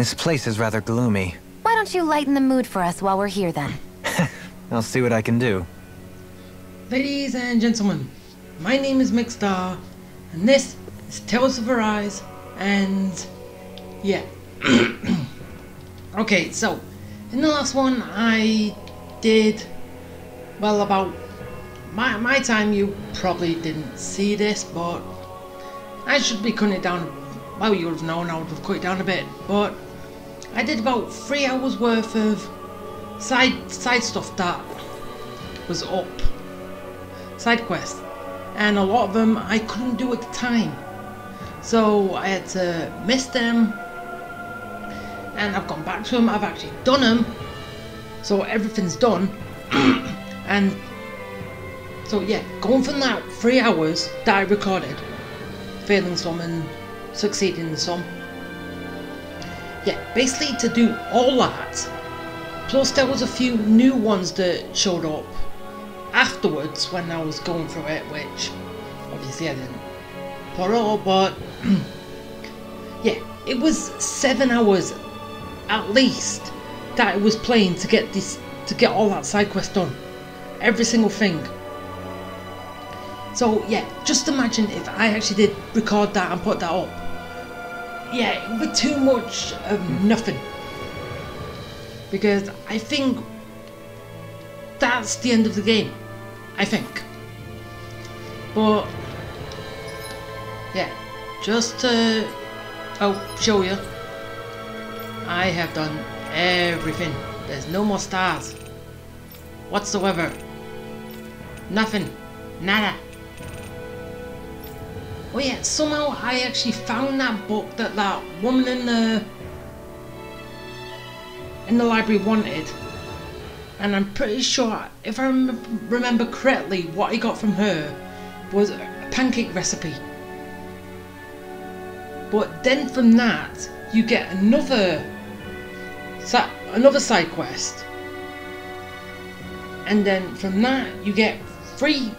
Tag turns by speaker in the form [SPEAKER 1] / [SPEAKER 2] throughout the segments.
[SPEAKER 1] This place is rather gloomy.
[SPEAKER 2] Why don't you lighten the mood for us while we're here then?
[SPEAKER 1] I'll see what I can do.
[SPEAKER 3] Ladies and gentlemen, my name is Mixstar, and this is Tales of Arise, and yeah. Okay, so in the last one I did, well, about my time. You probably didn't see this, but I should be cutting it down. Well, you would have known I would have cut it down a bit, but I did about 3 hours worth of side stuff that was up, side quests, and a lot of them I couldn't do at the time, so I had to miss them, and I've gone back to them. I've actually done them, so everything's done. And so yeah, going from that 3 hours that I recorded, failing some and succeeding in some, yeah, basically to do all that, plus there was a few new ones that showed up afterwards when I was going through it, which obviously I didn't put all, but yeah, it was 7 hours at least that I was playing to get all that side quest done, every single thing. So yeah, just imagine if I actually did record that and put that up. Yeah, it would be too much of nothing, because I think that's the end of the game, I think. But yeah, just to show you, I have done everything. There's no more stars whatsoever. Nothing. Nada. Oh yeah, somehow I actually found that book that that woman in the library wanted, and I'm pretty sure, if I remember correctly, what I got from her was a pancake recipe. But then from that you get another side quest, and then from that you get 3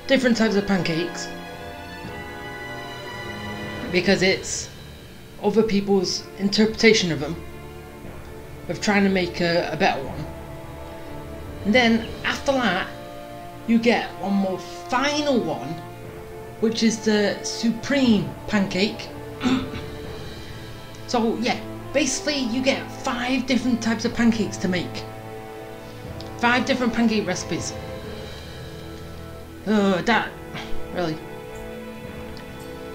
[SPEAKER 3] different types of pancakes, because it's other people's interpretation of them, of trying to make a better one. And then after that you get one more final one, which is the supreme pancake. So yeah, basically you get 5 different types of pancakes to make, 5 different pancake recipes. That really.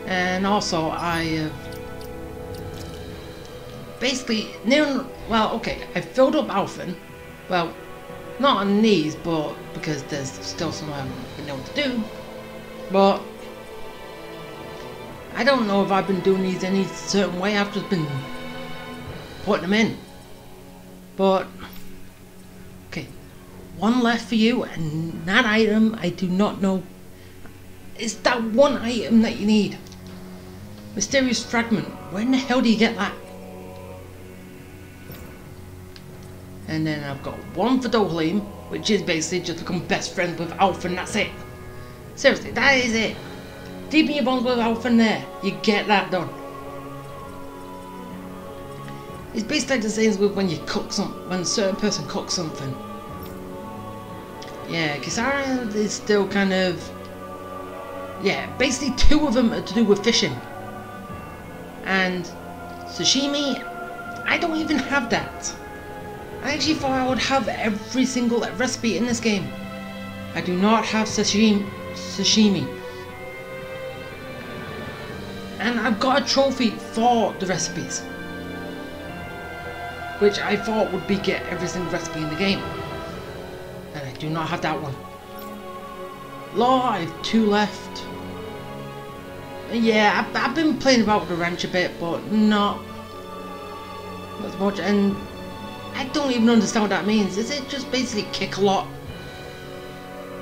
[SPEAKER 3] And also I have basically I filled up Alphen. Well, not on these, but because there's still some I haven't been able to do. But I don't know if I've been doing these any certain way. I've just been putting them in. But okay, one left for you, and that item I do not know. It's that one item that you need. Mysterious fragment. Where in the hell do you get that? And then I've got one for Dohalim, which is basically just become best friends with Alpha, and that's it. Seriously, that is it. Deepen your bonds with Alpha there. You get that done. It's basically like the same as with when you cook when a certain person cooks something. Yeah, Kisara is still kind of, yeah, basically 2 of them are to do with fishing. And sashimi, I don't even have that. I actually thought I would have every single recipe in this game. I do not have sashimi. And I've got a trophy for the recipes, which I thought would be get every single recipe in the game. And I do not have that one. Law, I have 2 left. Yeah, I've been playing about with the ranch a bit, but not as much, and I don't even understand what that means. Is it just basically kick a lot?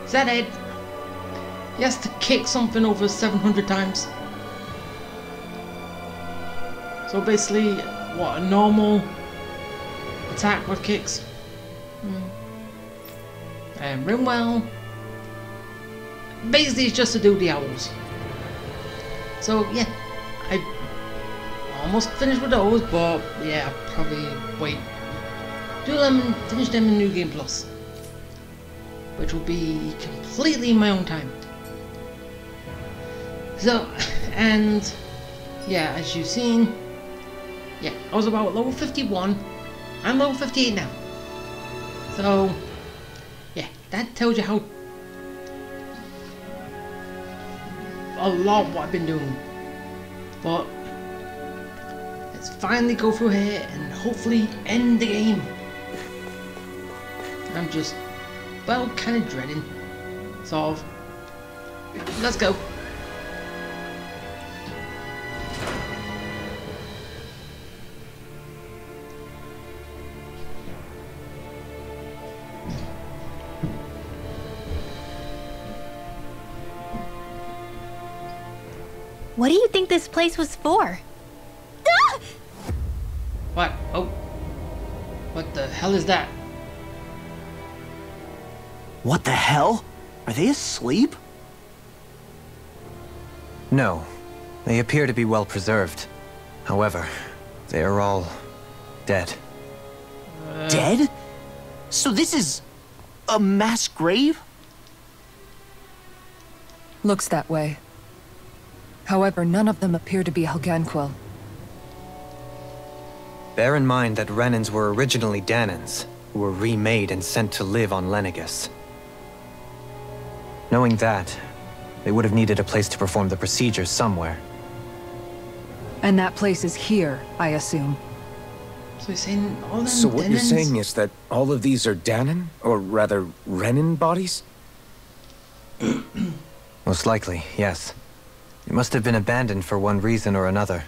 [SPEAKER 3] Is that it? He has to kick something over 700 times. So basically, what, a normal attack with kicks? And Rimwell, basically it's just to do the owls. So yeah, almost finished with those, but yeah, I'll probably wait. Do them and finish them in New Game Plus, which will be completely in my own time. So, and yeah, as you've seen, yeah, I was about level 51. I'm level 58 now. So, yeah, that tells you how a lot of what I've been doing. But let's finally go through here and hopefully end the game. I'm just, well, kind of dreading, sort of. Let's go.
[SPEAKER 2] What do you think this place was for? Ah!
[SPEAKER 3] What? Oh. What the hell is that?
[SPEAKER 4] What the hell? Are they asleep?
[SPEAKER 1] No. They appear to be well preserved. However, they are all dead.
[SPEAKER 4] Dead? So this is a mass grave?
[SPEAKER 5] Looks that way. However, none of them appear to be Helganquil.
[SPEAKER 1] Bear in mind that Renans were originally Danans, who were remade and sent to live on Lenegus. Knowing that, they would have needed a place to perform the procedures somewhere.
[SPEAKER 5] And that place is here, I assume.
[SPEAKER 3] So you're saying all them
[SPEAKER 6] So what you're
[SPEAKER 3] demons?
[SPEAKER 6] saying is that all of these are Danan, or rather, Renan bodies?
[SPEAKER 1] Most likely, yes. It must have been abandoned for one reason or another.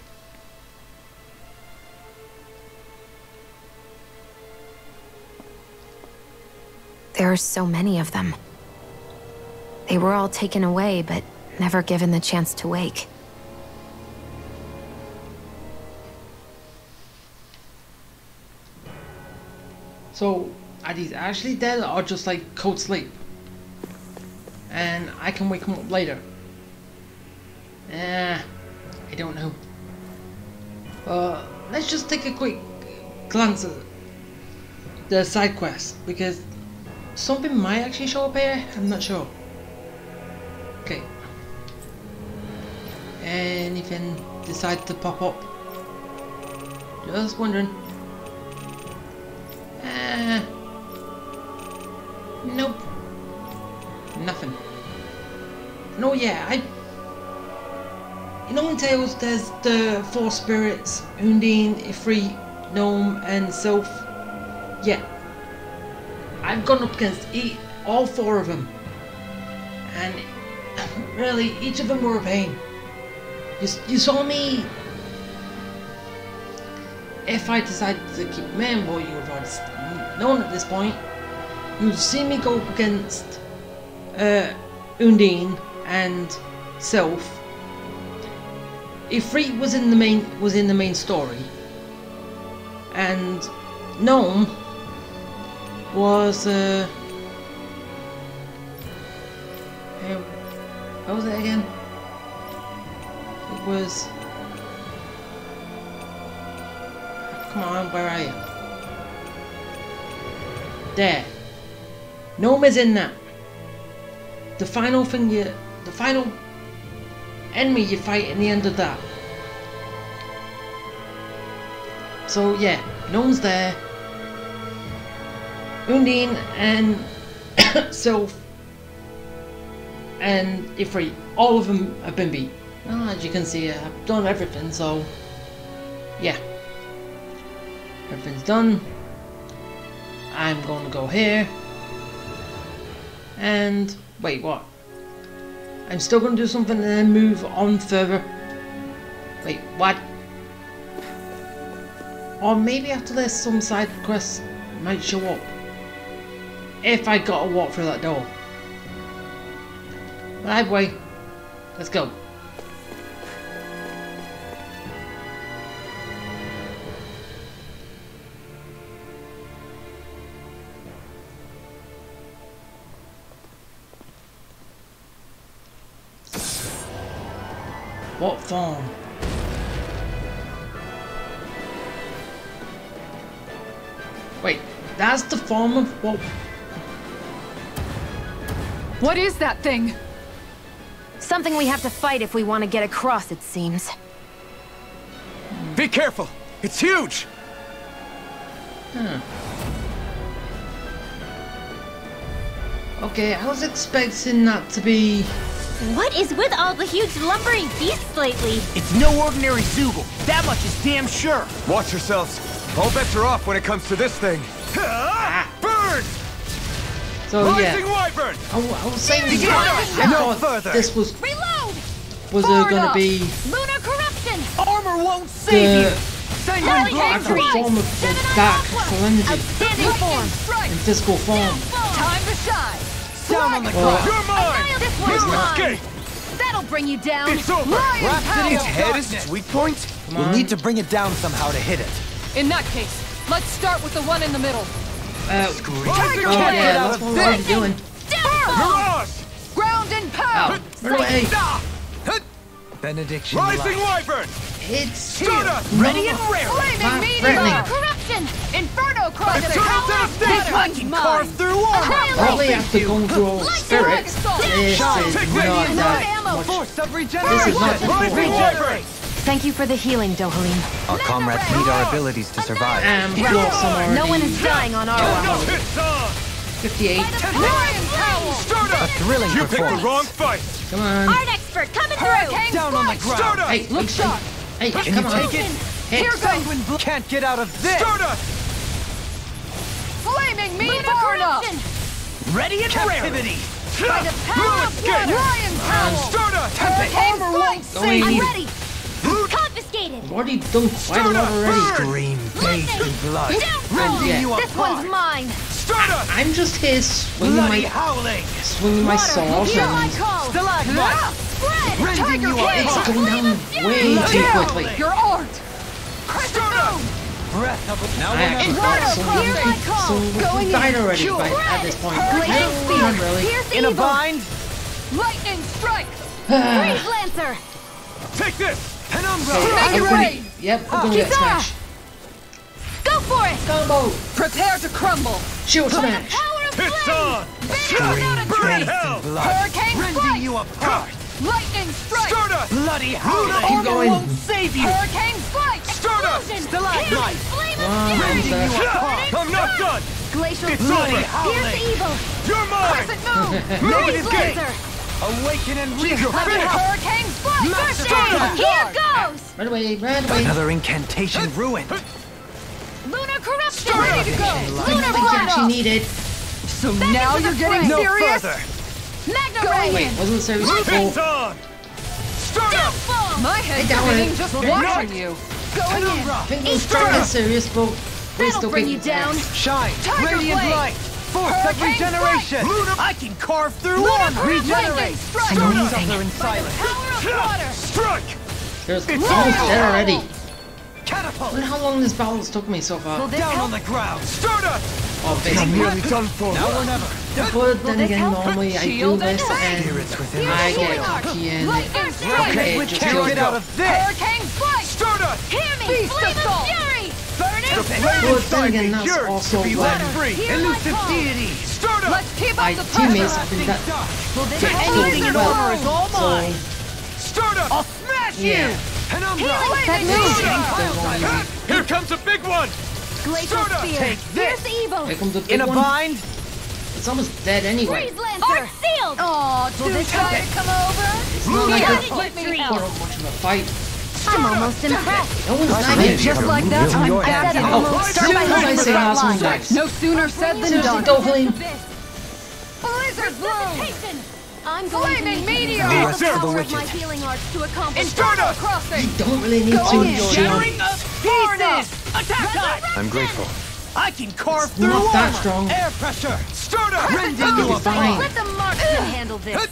[SPEAKER 2] There are so many of them. They were all taken away, but never given the chance to wake.
[SPEAKER 3] So, are these actually dead or just like cold sleep? And I can wake them up later. I don't know. Let's just take a quick glance at the side quest, because something might actually show up here, I'm not sure. Okay. Anything decide to pop up? Just wondering. Nope. Nothing. No, yeah, you know in Tales there's the four spirits, Undine, Ifrit, Gnome and Sylph. Yeah. I've gone up against all four of them. And really, each of them were a pain. You saw me. If I decided to keep man, well, you have already known at this point. You've seen me go up against Undine and Sylph. Ifrit was in the main story, and Gnome was what was it again? It was, come on, where are you? There. Gnome is in that. The final enemy you fight in the end of that. So yeah, Gnome's there. Undine and Sylph and Ifrit, all of them have been beat. Well, as you can see, I've done everything, so yeah. Everything's done. I'm going to go here. And wait, what? I'm still going to do something and then move on further. Wait, what? Or maybe after this some side quests might show up. If I got to walk through that door. But either way, let's go. What form? Wait, that's the form of what?
[SPEAKER 5] What is that thing?
[SPEAKER 2] Something we have to fight if we want to get across, it seems.
[SPEAKER 6] Be careful! It's huge!
[SPEAKER 3] Okay, I was expecting that to be...
[SPEAKER 7] What is with all the huge lumbering beasts lately?
[SPEAKER 4] It's no ordinary Zoogle. That much is damn sure.
[SPEAKER 6] Watch yourselves. All bets are off when it comes to this thing. Burn!
[SPEAKER 3] So
[SPEAKER 6] Rising
[SPEAKER 3] yeah,
[SPEAKER 6] Wyvern!
[SPEAKER 3] I was saying I
[SPEAKER 6] No
[SPEAKER 3] thought
[SPEAKER 6] further.
[SPEAKER 3] this was
[SPEAKER 7] Reload!
[SPEAKER 3] gonna be
[SPEAKER 7] Lunar corruption!
[SPEAKER 4] Armor won't save you.
[SPEAKER 3] the
[SPEAKER 7] Hurricane
[SPEAKER 3] actual
[SPEAKER 7] strike!
[SPEAKER 3] form of the dark calamity
[SPEAKER 7] Outstanding form!
[SPEAKER 3] in physical form.
[SPEAKER 7] Time to shine!
[SPEAKER 4] Down on the
[SPEAKER 3] Well,
[SPEAKER 4] ground.
[SPEAKER 6] You're mine!
[SPEAKER 7] This
[SPEAKER 6] You
[SPEAKER 7] one's mine!
[SPEAKER 6] escape!
[SPEAKER 7] That'll bring you down!
[SPEAKER 6] It's over!
[SPEAKER 1] Rhapsody's head is its weak point? We'll
[SPEAKER 3] on.
[SPEAKER 1] need to bring it down somehow to hit it.
[SPEAKER 5] In that case, let's start with the one in the middle.
[SPEAKER 6] Rising
[SPEAKER 3] oh
[SPEAKER 6] Wyvern!
[SPEAKER 3] yeah, that's what we're already doing.
[SPEAKER 6] Mirage!
[SPEAKER 5] Ground and pound!
[SPEAKER 3] Run away!
[SPEAKER 1] Benediction.
[SPEAKER 6] Rising Wyvern!
[SPEAKER 3] It's
[SPEAKER 6] Stardust!
[SPEAKER 4] Ready and rare.
[SPEAKER 5] Flaming
[SPEAKER 3] Not
[SPEAKER 5] meteor!
[SPEAKER 3] threatening.
[SPEAKER 7] Corruption!
[SPEAKER 5] Inferno crossing!
[SPEAKER 6] Eternal devastation!
[SPEAKER 5] This one's mine!
[SPEAKER 4] Carve through armor.
[SPEAKER 3] Probably after going through all the spirits. This is not
[SPEAKER 6] Take
[SPEAKER 3] that
[SPEAKER 7] ammo.
[SPEAKER 3] much.
[SPEAKER 1] Force of
[SPEAKER 3] This is
[SPEAKER 1] regeneration.
[SPEAKER 3] not the
[SPEAKER 6] Rising Wyvern!
[SPEAKER 2] Thank you for the healing, Dohalim.
[SPEAKER 1] Our comrades need our abilities to survive.
[SPEAKER 3] Well, some already.
[SPEAKER 2] No one is dying on our watch.
[SPEAKER 6] Hits on!
[SPEAKER 3] 58.
[SPEAKER 5] Lion Power!
[SPEAKER 1] A
[SPEAKER 6] Stardust!
[SPEAKER 1] thrilling
[SPEAKER 6] You picked the
[SPEAKER 1] performance.
[SPEAKER 6] wrong fight!
[SPEAKER 3] Come on.
[SPEAKER 7] Art expert coming
[SPEAKER 5] Hurricane
[SPEAKER 7] through!
[SPEAKER 4] Down on the
[SPEAKER 5] strike!
[SPEAKER 4] ground.
[SPEAKER 3] Hey,
[SPEAKER 6] Stardust!
[SPEAKER 5] Look sharp!
[SPEAKER 3] hey,
[SPEAKER 1] Can
[SPEAKER 3] come
[SPEAKER 1] you
[SPEAKER 3] on.
[SPEAKER 1] take it?
[SPEAKER 3] Hey,
[SPEAKER 5] Here goes!
[SPEAKER 1] Can't get out of this.
[SPEAKER 6] Stardust!
[SPEAKER 5] Flaming
[SPEAKER 7] Lunar
[SPEAKER 5] meteor!
[SPEAKER 7] corruption!
[SPEAKER 4] Ready and
[SPEAKER 1] Captivity.
[SPEAKER 5] By the power of
[SPEAKER 6] Escape!
[SPEAKER 5] blood! Lion Power!
[SPEAKER 6] Stardust!
[SPEAKER 5] Hurricane strike!
[SPEAKER 3] Going.
[SPEAKER 7] I'm ready! Confiscated!
[SPEAKER 3] I've already done quite a lot already.
[SPEAKER 1] Scream, bathed in blood.
[SPEAKER 7] Downfall!
[SPEAKER 3] Yeah.
[SPEAKER 7] This one's mine!
[SPEAKER 6] Stardust!
[SPEAKER 3] I'm just here swinging
[SPEAKER 1] Bloody
[SPEAKER 3] my
[SPEAKER 1] howling.
[SPEAKER 3] swords
[SPEAKER 7] Hear my
[SPEAKER 3] and
[SPEAKER 7] call!
[SPEAKER 1] Stalagmite.
[SPEAKER 7] Spread!
[SPEAKER 1] Rending you apart.
[SPEAKER 3] it's going down way too quickly.
[SPEAKER 5] Your art! Crescent moon!
[SPEAKER 1] Breath of a... Now
[SPEAKER 3] I
[SPEAKER 1] we're
[SPEAKER 3] actually
[SPEAKER 1] never...
[SPEAKER 3] thought
[SPEAKER 7] Hear my call!
[SPEAKER 3] someone died already by, at this point.
[SPEAKER 7] Glacial
[SPEAKER 3] Not
[SPEAKER 7] spear!
[SPEAKER 3] really.
[SPEAKER 7] Pierce
[SPEAKER 1] In a
[SPEAKER 7] evil!
[SPEAKER 1] bind?
[SPEAKER 5] Lightning strike!
[SPEAKER 7] Freeze Lancer!
[SPEAKER 6] Take this!
[SPEAKER 1] Penumbra.
[SPEAKER 5] Make it rain!
[SPEAKER 3] Yep, we're gonna get
[SPEAKER 7] Kizar!
[SPEAKER 3] smashed.
[SPEAKER 7] Go for it!
[SPEAKER 3] Combo!
[SPEAKER 5] Prepare to crumble!
[SPEAKER 3] Shield smash!
[SPEAKER 7] Power of
[SPEAKER 6] Hits
[SPEAKER 7] flame!
[SPEAKER 6] on!
[SPEAKER 1] Scream,
[SPEAKER 6] Burn in
[SPEAKER 1] bathed
[SPEAKER 6] hell!
[SPEAKER 1] in blood.
[SPEAKER 5] Hurricane
[SPEAKER 1] Rending
[SPEAKER 5] strike!
[SPEAKER 1] you apart.
[SPEAKER 5] Lightning strike!
[SPEAKER 6] Stardust!
[SPEAKER 1] Bloody howling.
[SPEAKER 3] Keep
[SPEAKER 5] Armor
[SPEAKER 3] going.
[SPEAKER 5] won't save you! Hurricane strike!
[SPEAKER 6] Stardust!
[SPEAKER 7] Explosion!
[SPEAKER 1] Stalagmite.
[SPEAKER 7] Flame
[SPEAKER 3] Wow,
[SPEAKER 7] of fury!
[SPEAKER 1] Rending you apart.
[SPEAKER 6] I'm not done!
[SPEAKER 7] Glacial
[SPEAKER 6] It's
[SPEAKER 7] spear!
[SPEAKER 6] over!
[SPEAKER 7] Pierce
[SPEAKER 1] Howling.
[SPEAKER 7] evil!
[SPEAKER 6] You're mine!
[SPEAKER 5] Crescent moon!
[SPEAKER 6] Negative
[SPEAKER 7] Freeze
[SPEAKER 6] gate!
[SPEAKER 7] Lancer!
[SPEAKER 1] Awaken and
[SPEAKER 6] You're
[SPEAKER 1] revive.
[SPEAKER 6] finished!
[SPEAKER 5] Hurricane strike!
[SPEAKER 1] Master
[SPEAKER 5] Stardust!
[SPEAKER 7] Here goes!
[SPEAKER 3] Right away, right away.
[SPEAKER 1] Another incantation ruined.
[SPEAKER 7] Lunar corruption!
[SPEAKER 5] Ready to go!
[SPEAKER 3] I
[SPEAKER 5] Lunar
[SPEAKER 3] think you
[SPEAKER 5] Blast!
[SPEAKER 3] actually needed.
[SPEAKER 5] So now you're getting
[SPEAKER 1] No
[SPEAKER 5] serious?
[SPEAKER 1] further.
[SPEAKER 7] Magna
[SPEAKER 5] Going
[SPEAKER 7] Ray!
[SPEAKER 5] in!
[SPEAKER 3] Wasn't it serious
[SPEAKER 6] Hits
[SPEAKER 3] before?
[SPEAKER 6] on! Stardust!
[SPEAKER 7] Downfall!
[SPEAKER 5] My head's
[SPEAKER 3] down
[SPEAKER 5] spinning
[SPEAKER 3] it.
[SPEAKER 5] just
[SPEAKER 3] Okay.
[SPEAKER 5] watching you. Going in!
[SPEAKER 3] I think it was trying serious, but we
[SPEAKER 7] That'll
[SPEAKER 3] still
[SPEAKER 7] bring
[SPEAKER 3] get
[SPEAKER 7] you down!
[SPEAKER 1] Shine.
[SPEAKER 5] Tiger
[SPEAKER 1] Radiant
[SPEAKER 5] blade.
[SPEAKER 1] light. Force of
[SPEAKER 5] Hurricane
[SPEAKER 1] regeneration.
[SPEAKER 4] I can carve through
[SPEAKER 5] Lunar
[SPEAKER 4] armor.
[SPEAKER 5] Lightning
[SPEAKER 1] Regenerate.
[SPEAKER 5] strike!
[SPEAKER 1] Suffer in silence.
[SPEAKER 5] Power of water!
[SPEAKER 6] Strike!
[SPEAKER 3] There's
[SPEAKER 6] It's
[SPEAKER 3] almost
[SPEAKER 6] over.
[SPEAKER 3] dead already.
[SPEAKER 1] Catapult.
[SPEAKER 3] Look how long this battle's took me so far.
[SPEAKER 1] Down on the ground.
[SPEAKER 6] Stardust!
[SPEAKER 3] Oh,
[SPEAKER 6] I'm
[SPEAKER 3] basically.
[SPEAKER 6] nearly done for.
[SPEAKER 1] Now or never.
[SPEAKER 3] But then again, normally I do
[SPEAKER 5] Shield and
[SPEAKER 3] this and
[SPEAKER 1] Spirits within
[SPEAKER 3] I
[SPEAKER 1] us.
[SPEAKER 3] get cocky and
[SPEAKER 5] Lightning strike!
[SPEAKER 1] Okay, we
[SPEAKER 3] just
[SPEAKER 1] can't
[SPEAKER 3] kills
[SPEAKER 1] get
[SPEAKER 3] me.
[SPEAKER 1] out of this.
[SPEAKER 5] Hurricane strike!
[SPEAKER 6] Stardust!
[SPEAKER 7] Hear me!
[SPEAKER 5] Beast
[SPEAKER 7] Flame of
[SPEAKER 5] assault.
[SPEAKER 7] fury!
[SPEAKER 6] Burn it!
[SPEAKER 3] But then again, that's
[SPEAKER 6] Yours
[SPEAKER 3] also
[SPEAKER 6] to be
[SPEAKER 3] when
[SPEAKER 6] let free!
[SPEAKER 7] Hear my
[SPEAKER 1] Elusive
[SPEAKER 7] call!
[SPEAKER 1] deity.
[SPEAKER 6] Stardust!
[SPEAKER 5] Let's keep
[SPEAKER 3] my
[SPEAKER 5] up the
[SPEAKER 3] teammates
[SPEAKER 5] pressure!
[SPEAKER 3] have been that
[SPEAKER 7] This
[SPEAKER 3] get
[SPEAKER 7] is
[SPEAKER 3] killed as
[SPEAKER 7] Blizzard
[SPEAKER 3] well.
[SPEAKER 4] armor is all mine.
[SPEAKER 3] So,
[SPEAKER 6] Stardust!
[SPEAKER 4] I'll smash
[SPEAKER 3] yeah.
[SPEAKER 4] you.
[SPEAKER 1] Penumbra.
[SPEAKER 7] That moves!
[SPEAKER 6] Here comes a big one!
[SPEAKER 7] Glacial
[SPEAKER 6] Stardust.
[SPEAKER 7] spear!
[SPEAKER 1] Take this.
[SPEAKER 7] Pierce evil!
[SPEAKER 3] Here comes a big
[SPEAKER 1] In a
[SPEAKER 3] one.
[SPEAKER 1] bind.
[SPEAKER 3] It's almost dead anyway.
[SPEAKER 7] Freeze Lancer! Sealed!
[SPEAKER 5] Aw, too
[SPEAKER 7] this
[SPEAKER 5] shy
[SPEAKER 7] happen?
[SPEAKER 5] to come over?
[SPEAKER 3] not like
[SPEAKER 7] Here,
[SPEAKER 3] a-
[SPEAKER 7] let me
[SPEAKER 3] Not
[SPEAKER 7] help.
[SPEAKER 3] much of a fight.
[SPEAKER 7] I'm almost impressed!
[SPEAKER 3] No one's
[SPEAKER 1] Right.
[SPEAKER 3] dying.
[SPEAKER 5] Just like that, I'm
[SPEAKER 1] Your
[SPEAKER 5] back
[SPEAKER 1] hand.
[SPEAKER 5] in
[SPEAKER 3] Oh,
[SPEAKER 5] almost.
[SPEAKER 3] as soon as I say last one dies.
[SPEAKER 5] No sooner said than
[SPEAKER 3] Seriously,
[SPEAKER 5] done.
[SPEAKER 3] Dohalim.
[SPEAKER 5] Blizzard bloom!
[SPEAKER 7] Precipitation! I'm going to
[SPEAKER 5] Flaming
[SPEAKER 7] need to
[SPEAKER 5] meteor!
[SPEAKER 7] use
[SPEAKER 1] Rest
[SPEAKER 7] the
[SPEAKER 1] for the
[SPEAKER 7] power of
[SPEAKER 1] wicked.
[SPEAKER 7] my healing arts to accomplish
[SPEAKER 5] Inferno crossing!
[SPEAKER 3] Don't really need
[SPEAKER 5] Going
[SPEAKER 3] to
[SPEAKER 5] in.
[SPEAKER 3] shield.
[SPEAKER 4] Shattering of pieces. Attack time.
[SPEAKER 1] I'm grateful.
[SPEAKER 4] I can carve through
[SPEAKER 3] Not that
[SPEAKER 4] armor.
[SPEAKER 3] strong.
[SPEAKER 1] Air pressure.
[SPEAKER 6] Stardust!
[SPEAKER 1] Rending
[SPEAKER 3] You'll
[SPEAKER 1] you
[SPEAKER 3] be
[SPEAKER 1] apart.
[SPEAKER 3] fine.
[SPEAKER 7] Let the marksman handle this!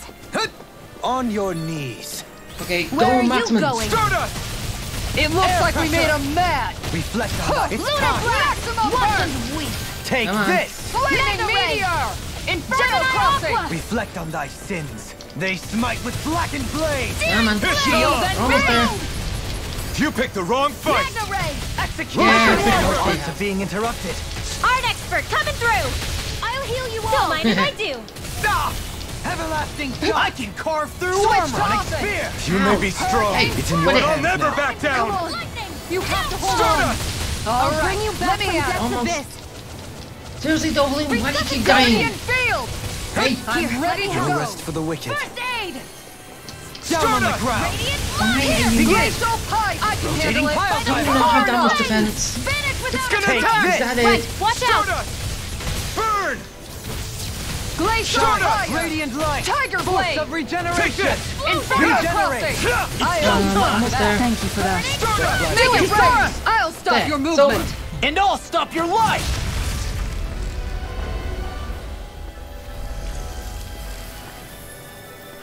[SPEAKER 1] On your knees.
[SPEAKER 3] Okay,
[SPEAKER 7] Where are
[SPEAKER 3] go
[SPEAKER 7] you
[SPEAKER 3] Maximum.
[SPEAKER 7] going?
[SPEAKER 6] Stardust!
[SPEAKER 5] It looks
[SPEAKER 1] Air
[SPEAKER 5] like we made
[SPEAKER 1] pressure.
[SPEAKER 5] him mad!
[SPEAKER 1] Reflect on it's
[SPEAKER 7] Lunar
[SPEAKER 1] time.
[SPEAKER 7] blast!
[SPEAKER 5] Maximum burst!
[SPEAKER 7] One's weak!
[SPEAKER 1] Take
[SPEAKER 3] Come on.
[SPEAKER 1] this.
[SPEAKER 5] Flaming
[SPEAKER 7] Magna ray.
[SPEAKER 5] meteor! Inferno
[SPEAKER 7] Gemini
[SPEAKER 5] crossing!
[SPEAKER 7] Aqua!
[SPEAKER 1] Reflect on thy sins. They smite with blackened blade.
[SPEAKER 3] Yeah, man.
[SPEAKER 6] Shield
[SPEAKER 3] We're almost there.
[SPEAKER 6] You picked the wrong fight!
[SPEAKER 7] Magna ray!
[SPEAKER 1] Execution.
[SPEAKER 3] Yeah,
[SPEAKER 1] Arts are being interrupted.
[SPEAKER 7] Art Sniper coming through! I'll heal you all! Don't mind if I do!
[SPEAKER 4] Ah! Everlasting gun! I can carve through
[SPEAKER 5] Switch
[SPEAKER 4] armor!
[SPEAKER 5] to offense.
[SPEAKER 6] You may be strong.
[SPEAKER 3] Hey,
[SPEAKER 6] It's in
[SPEAKER 3] what
[SPEAKER 6] your
[SPEAKER 3] the-
[SPEAKER 6] I'll never back down.
[SPEAKER 5] Come on.
[SPEAKER 7] Lightning!
[SPEAKER 5] You have to hold
[SPEAKER 6] Stun
[SPEAKER 5] on.
[SPEAKER 6] us.
[SPEAKER 5] I'll bring you back from depths
[SPEAKER 3] Almost.
[SPEAKER 5] abyss.
[SPEAKER 3] Seriously, Doveling, why do you keep dying?
[SPEAKER 5] Guardian field.
[SPEAKER 3] Hey,
[SPEAKER 5] I'm ready to
[SPEAKER 1] No
[SPEAKER 5] go.
[SPEAKER 1] rest for the wicked.
[SPEAKER 5] First aid.
[SPEAKER 4] Down on the
[SPEAKER 6] us.
[SPEAKER 4] ground!
[SPEAKER 5] Begin. So high. I can handle it.
[SPEAKER 4] pile
[SPEAKER 3] I don't
[SPEAKER 4] driver.
[SPEAKER 3] have that much defense.
[SPEAKER 5] Finish without
[SPEAKER 6] It's gonna
[SPEAKER 5] a
[SPEAKER 6] attack.
[SPEAKER 3] Is
[SPEAKER 6] This.
[SPEAKER 3] that
[SPEAKER 7] Right,
[SPEAKER 3] it?
[SPEAKER 7] watch out!
[SPEAKER 6] Stun us. Burn.
[SPEAKER 5] glacial
[SPEAKER 6] Stun us.
[SPEAKER 5] fire.
[SPEAKER 4] Radiant light!
[SPEAKER 5] Tiger
[SPEAKER 4] Force
[SPEAKER 5] blade.
[SPEAKER 4] of regeneration!
[SPEAKER 6] Take this.
[SPEAKER 5] Inferno
[SPEAKER 4] Regenerate.
[SPEAKER 5] crossing. I am
[SPEAKER 3] Almost there.
[SPEAKER 5] Thank you for that.
[SPEAKER 6] Stun us.
[SPEAKER 5] Make it ready. I'll stop
[SPEAKER 3] There,
[SPEAKER 5] your
[SPEAKER 3] it's over.
[SPEAKER 5] movement.
[SPEAKER 4] And I'll stop your life!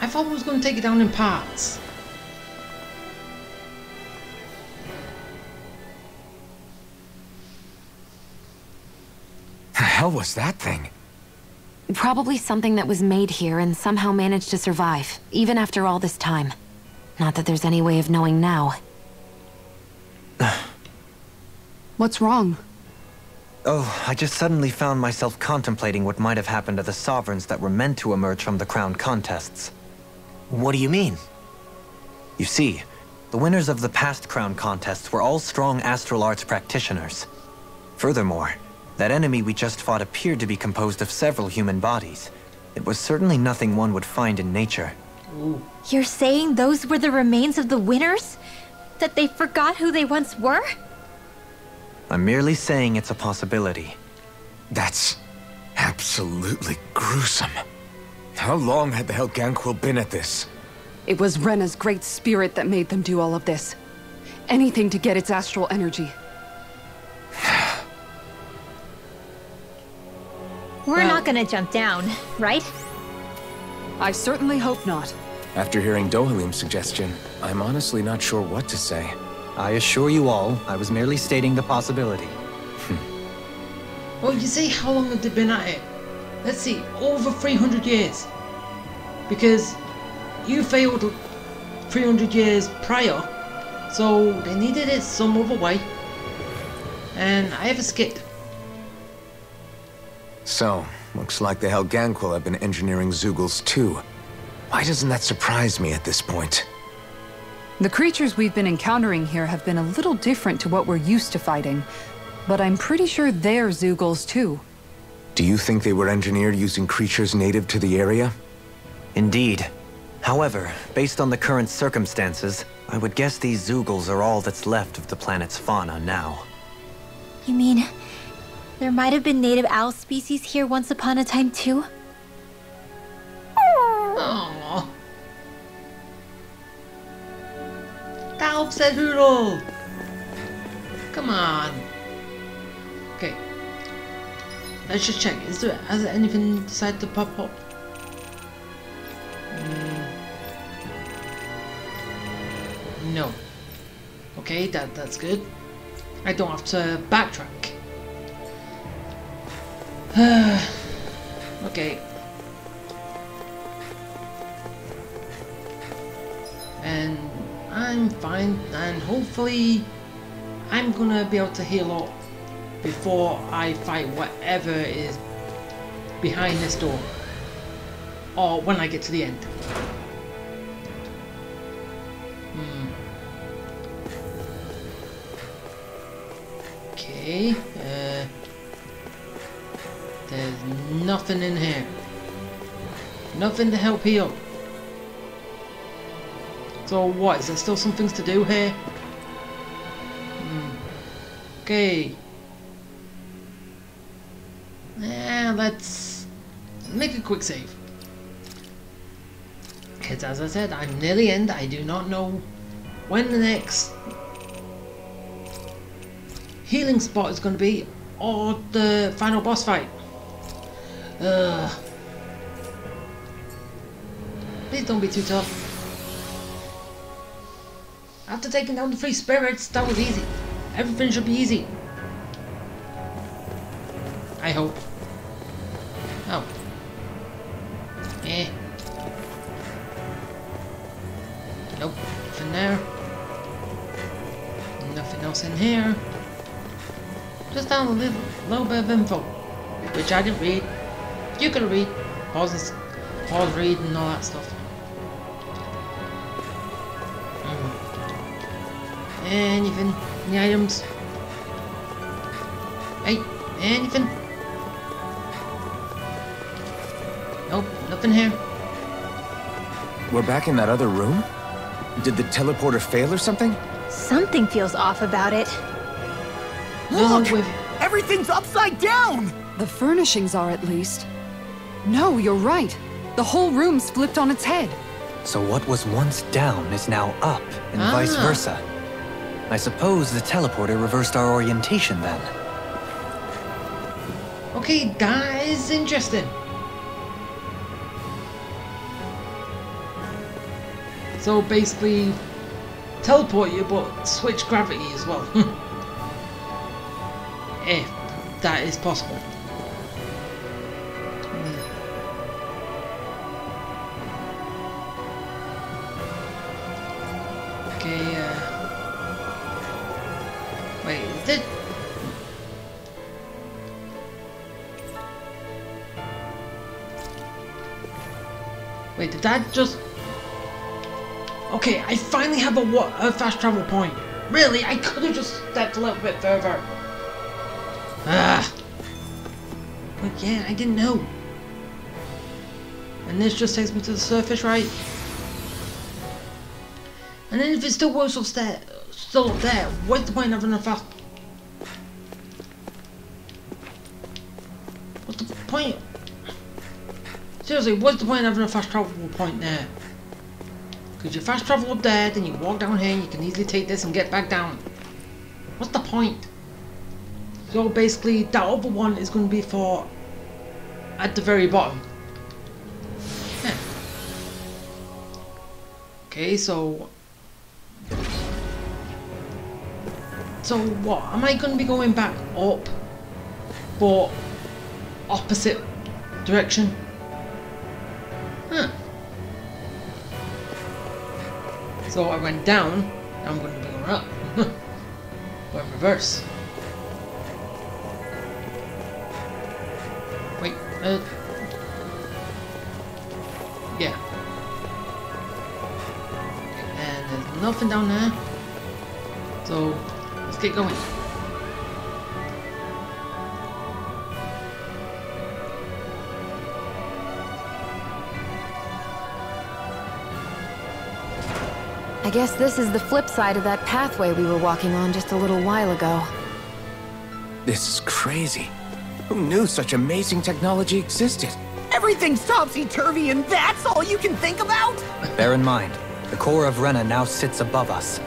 [SPEAKER 3] I thought we was going to take it down in parts.
[SPEAKER 6] The hell was that thing?
[SPEAKER 2] Probably something that was made here and somehow managed to survive, even after all this time. Not that there's any way of knowing now.
[SPEAKER 5] What's wrong?
[SPEAKER 1] Oh, I just suddenly found myself contemplating what might have happened to the sovereigns that were meant to emerge from the crown contests. What do you mean? You see, the winners of the past crown contests were all strong astral arts practitioners. Furthermore, that enemy we just fought appeared to be composed of several human bodies. It was certainly nothing one would find in nature.
[SPEAKER 7] You're saying those were the remains of the winners? That they forgot who they once were?
[SPEAKER 1] I'm merely saying it's a possibility.
[SPEAKER 6] That's absolutely gruesome. How long had the Helganquil been at this?
[SPEAKER 5] It was Rena's great spirit that made them do all of this. Anything to get its astral energy.
[SPEAKER 7] We're
[SPEAKER 3] Well-
[SPEAKER 7] not gonna jump down, right?
[SPEAKER 5] I certainly hope not.
[SPEAKER 8] After hearing Dohalim's suggestion, I'm honestly not sure what to say.
[SPEAKER 1] I assure you all, I was merely stating the possibility.
[SPEAKER 3] Well, you see, how long have they been at it? Let's see, over 300 years. Because you failed 300 years prior, so they needed it some other way. And I have escaped.
[SPEAKER 6] So, looks like the Helganquil have been engineering Zeugles too. Why doesn't that surprise me at this point?
[SPEAKER 5] The creatures we've been encountering here have been a little different to what we're used to fighting, but I'm pretty sure they're Zeugles too.
[SPEAKER 6] Do you think they were engineered using creatures native to the area?
[SPEAKER 1] Indeed. However, based on the current circumstances, I would guess these Zeugles are all that's left of the planet's fauna now.
[SPEAKER 7] You mean there might have been native owl species here once upon a time too?
[SPEAKER 3] Aww. That upset Hoodle! Come on. Okay. Let's just check. Has anything decided to pop up? No. Okay, that's good. I don't have to backtrack. Okay. And I'm fine, and hopefully I'm gonna be able to heal up before I fight whatever is behind this door, or when I get to the end. Okay, there's nothing in here. Nothing to help heal. So what, is there still some things to do here? Okay. Let's make a quick save. Because as I said, I'm near the end. I do not know when the next healing spot is going to be, or the final boss fight. Please don't be too tough. After taking down the 3 spirits, that was easy. Everything should be easy. I hope. Oh. Eh. Nope. Nothing there. Nothing else in here. Just down a little bit of info. which I didn't read. You can read. Pause read and all that stuff. Anything? Any items? Hey, anything? Nope, nothing here.
[SPEAKER 8] We're back in that other room? Did the teleporter fail or something?
[SPEAKER 7] Something feels off about it.
[SPEAKER 3] Look!
[SPEAKER 4] Everything's upside down!
[SPEAKER 5] The furnishings are, at least. No, you're right. The whole room's flipped on its head.
[SPEAKER 1] So what was once down is now up, and vice versa. I suppose the teleporter reversed our orientation then.
[SPEAKER 3] Okay, that is interesting. So basically, teleport you, but switch gravity as well. If that is possible. Okay, wait, is it? Wait, did that just... Okay, I finally have a fast travel point. Really, I could have just stepped a little bit further. Ah. But yeah, I didn't know. And this just takes me to the surface, right? And then if it still works still up there, what's the point of having a fast... What's the point? Seriously, what's the point of having a fast travel point there? Because you fast travel up there, then you walk down here and you can easily take this and get back down. What's the point? So basically, that other one is going to be for at the very bottom. Yeah. Okay, so what? Am I going to be going back up, but opposite direction? Huh. So I went down, now I'm going to be going up. Or reverse. Wait, yeah. And there's nothing down there. So, let's get going.
[SPEAKER 2] I guess this is the flip side of that pathway we were walking on just a little while ago.
[SPEAKER 8] This is crazy. Who knew such amazing technology existed?
[SPEAKER 4] Everything's topsy-turvy and that's all you can think about?
[SPEAKER 1] Bear in mind, the core of Rena now sits above us.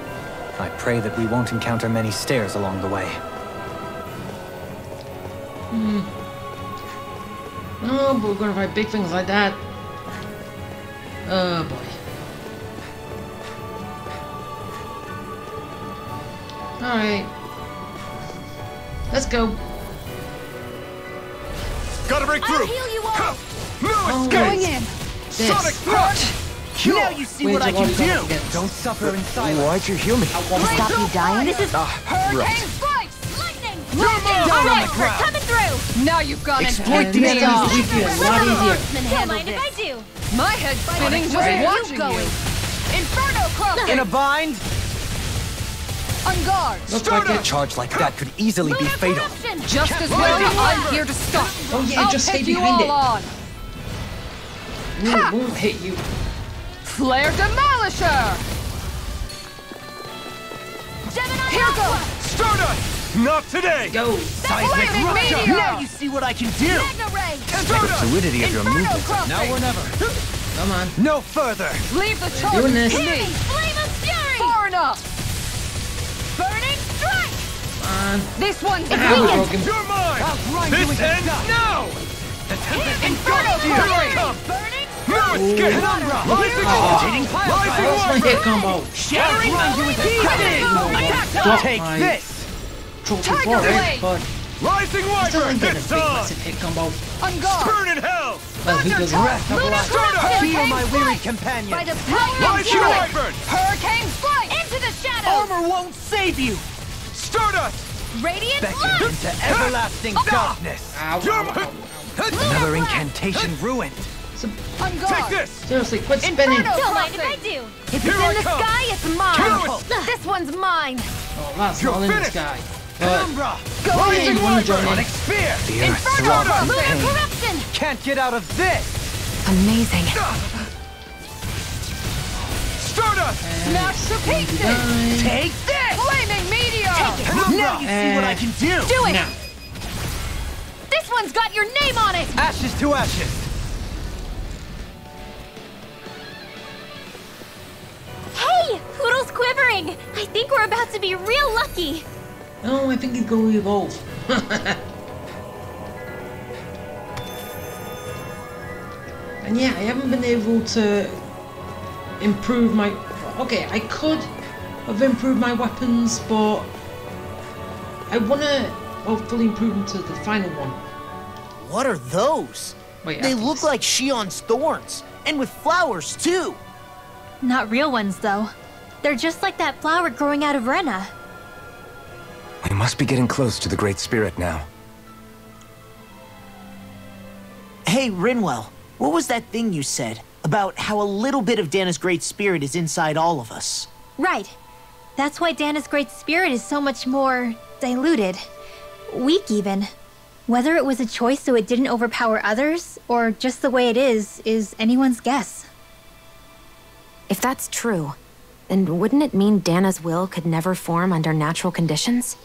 [SPEAKER 1] I pray that we won't encounter many stairs along the way.
[SPEAKER 3] Oh, but we're gonna fight big things like that. Oh boy. Alright. Let's go.
[SPEAKER 9] Gotta break through!
[SPEAKER 7] I'll heal you all.
[SPEAKER 9] No escape!
[SPEAKER 5] Going in!
[SPEAKER 9] Sonic thrust!
[SPEAKER 4] Now you see what I can do!
[SPEAKER 1] Don't suffer in silence.
[SPEAKER 6] Why'd you heal me?
[SPEAKER 7] To stop you dying? This is
[SPEAKER 9] Right.
[SPEAKER 7] strikes! Lightning!
[SPEAKER 4] Down on the ground!
[SPEAKER 7] Coming through!
[SPEAKER 5] Now you've got it!
[SPEAKER 3] And this is easy, a lot easier.
[SPEAKER 7] Don't mind if I do.
[SPEAKER 5] My head's spinning just
[SPEAKER 7] Where are you
[SPEAKER 5] watching
[SPEAKER 7] going?
[SPEAKER 5] you! Inferno crossing!
[SPEAKER 4] In a bind?
[SPEAKER 5] On guard!
[SPEAKER 3] Looks like
[SPEAKER 1] A
[SPEAKER 3] it.
[SPEAKER 1] charge like that could easily be fatal.
[SPEAKER 5] Just as well, I'm here to stop.
[SPEAKER 3] Oh yeah,
[SPEAKER 5] I'll
[SPEAKER 3] just stay
[SPEAKER 5] take you
[SPEAKER 3] behind
[SPEAKER 5] all
[SPEAKER 3] it.
[SPEAKER 5] on.
[SPEAKER 3] Won't hit you.
[SPEAKER 5] Flare Demolisher! Here goes!
[SPEAKER 9] Stardust! Not today!
[SPEAKER 3] Go.
[SPEAKER 5] Flaming Meteor!
[SPEAKER 4] Now you see what I can do!
[SPEAKER 1] The fluidity of your
[SPEAKER 5] Inferno
[SPEAKER 1] movement.
[SPEAKER 5] crossing!
[SPEAKER 1] Now or never.
[SPEAKER 3] Come on.
[SPEAKER 4] No further!
[SPEAKER 5] Leave the charge
[SPEAKER 3] Doing this.
[SPEAKER 5] to me!
[SPEAKER 7] Flame of Fury!
[SPEAKER 5] Far enough!
[SPEAKER 7] Burning Strike!
[SPEAKER 3] Come on.
[SPEAKER 5] This one's
[SPEAKER 3] Ah,
[SPEAKER 5] weakened!
[SPEAKER 3] broken.
[SPEAKER 9] You're mine!
[SPEAKER 1] grind you
[SPEAKER 9] This
[SPEAKER 1] into
[SPEAKER 9] ends
[SPEAKER 1] dust.
[SPEAKER 9] now!
[SPEAKER 5] Inferno
[SPEAKER 9] Here I
[SPEAKER 5] crossing!
[SPEAKER 9] come!
[SPEAKER 7] Burning
[SPEAKER 9] No escape! Rising
[SPEAKER 3] Where's my
[SPEAKER 9] Rising
[SPEAKER 3] hit
[SPEAKER 9] Warrior!
[SPEAKER 3] combo?
[SPEAKER 4] Shattering
[SPEAKER 3] Attack
[SPEAKER 4] Don't take
[SPEAKER 3] my
[SPEAKER 4] this!
[SPEAKER 3] trophy
[SPEAKER 5] Tiger
[SPEAKER 3] for it,
[SPEAKER 5] Blade.
[SPEAKER 3] but
[SPEAKER 9] Rising
[SPEAKER 3] still
[SPEAKER 9] Wyvern!
[SPEAKER 3] ain't getting a
[SPEAKER 9] It's
[SPEAKER 3] big
[SPEAKER 9] on!
[SPEAKER 3] massive hit combo.
[SPEAKER 5] On guard!
[SPEAKER 9] Burn in hell!
[SPEAKER 3] Well, he doesn't.
[SPEAKER 4] Breath of life!
[SPEAKER 9] Stardust!
[SPEAKER 4] Heal my wearied companion!
[SPEAKER 5] By the power of
[SPEAKER 9] Rising
[SPEAKER 5] Fury!
[SPEAKER 9] Wyvern!
[SPEAKER 5] Hurricane Flight!
[SPEAKER 7] into the shadows!
[SPEAKER 4] Armor won't save you!
[SPEAKER 9] Stardust!
[SPEAKER 10] Radiant
[SPEAKER 4] Beckon
[SPEAKER 10] light!
[SPEAKER 4] into everlasting darkness.
[SPEAKER 3] Ow, ow, ow, ow.
[SPEAKER 1] Another incantation ruined.
[SPEAKER 3] So,
[SPEAKER 5] On guard!
[SPEAKER 9] Take this!
[SPEAKER 3] seriously, quit spinning.
[SPEAKER 10] Don't mind if I do.
[SPEAKER 2] If
[SPEAKER 9] Here
[SPEAKER 2] it's
[SPEAKER 9] I
[SPEAKER 2] in the
[SPEAKER 9] come.
[SPEAKER 2] sky, it's
[SPEAKER 9] Kill
[SPEAKER 2] mine. This one's mine.
[SPEAKER 3] Oh, that's
[SPEAKER 9] You're
[SPEAKER 3] not in the
[SPEAKER 9] finished.
[SPEAKER 3] sky. But
[SPEAKER 4] Penumbra!
[SPEAKER 3] Ryan, you wanna join in?
[SPEAKER 4] Onyx Spear!
[SPEAKER 1] The earth
[SPEAKER 10] Infernal
[SPEAKER 1] throbs in
[SPEAKER 10] Lunar
[SPEAKER 1] pain.
[SPEAKER 10] corruption!
[SPEAKER 4] Can't get out of this!
[SPEAKER 2] Amazing.
[SPEAKER 9] Stardust!
[SPEAKER 5] Smash to pieces!
[SPEAKER 3] Nine.
[SPEAKER 4] Take this!
[SPEAKER 5] Flaming meteor!
[SPEAKER 4] Now you see what I can do!
[SPEAKER 2] Do it.
[SPEAKER 3] Now.
[SPEAKER 2] This one's got your name on it.
[SPEAKER 4] Ashes to ashes!
[SPEAKER 7] Hey! Poodle's quivering! I think we're about to be real lucky!
[SPEAKER 3] No, I think he's going to evolve. And yeah, I haven't been able to improve my... Okay, I could have improved my weapons, but I want to, well, fully improve them to the final one.
[SPEAKER 4] What are those?
[SPEAKER 3] Wait,
[SPEAKER 4] They
[SPEAKER 3] after
[SPEAKER 4] look
[SPEAKER 3] this.
[SPEAKER 4] like Shion's thorns, and with flowers too!
[SPEAKER 7] Not real ones, though. They're just like that flower growing out of Rena.
[SPEAKER 6] We must be getting close to the Great Spirit now.
[SPEAKER 11] Hey, Rinwell, what was that thing you said about how a little bit of Dana's Great Spirit is inside all of us?
[SPEAKER 7] Right. That's why Dana's Great Spirit is so much more diluted. Weak, even. Whether it was a choice so it didn't overpower others, or just the way it is anyone's guess.
[SPEAKER 2] If that's true, then wouldn't it mean Dana's will could never form under natural conditions?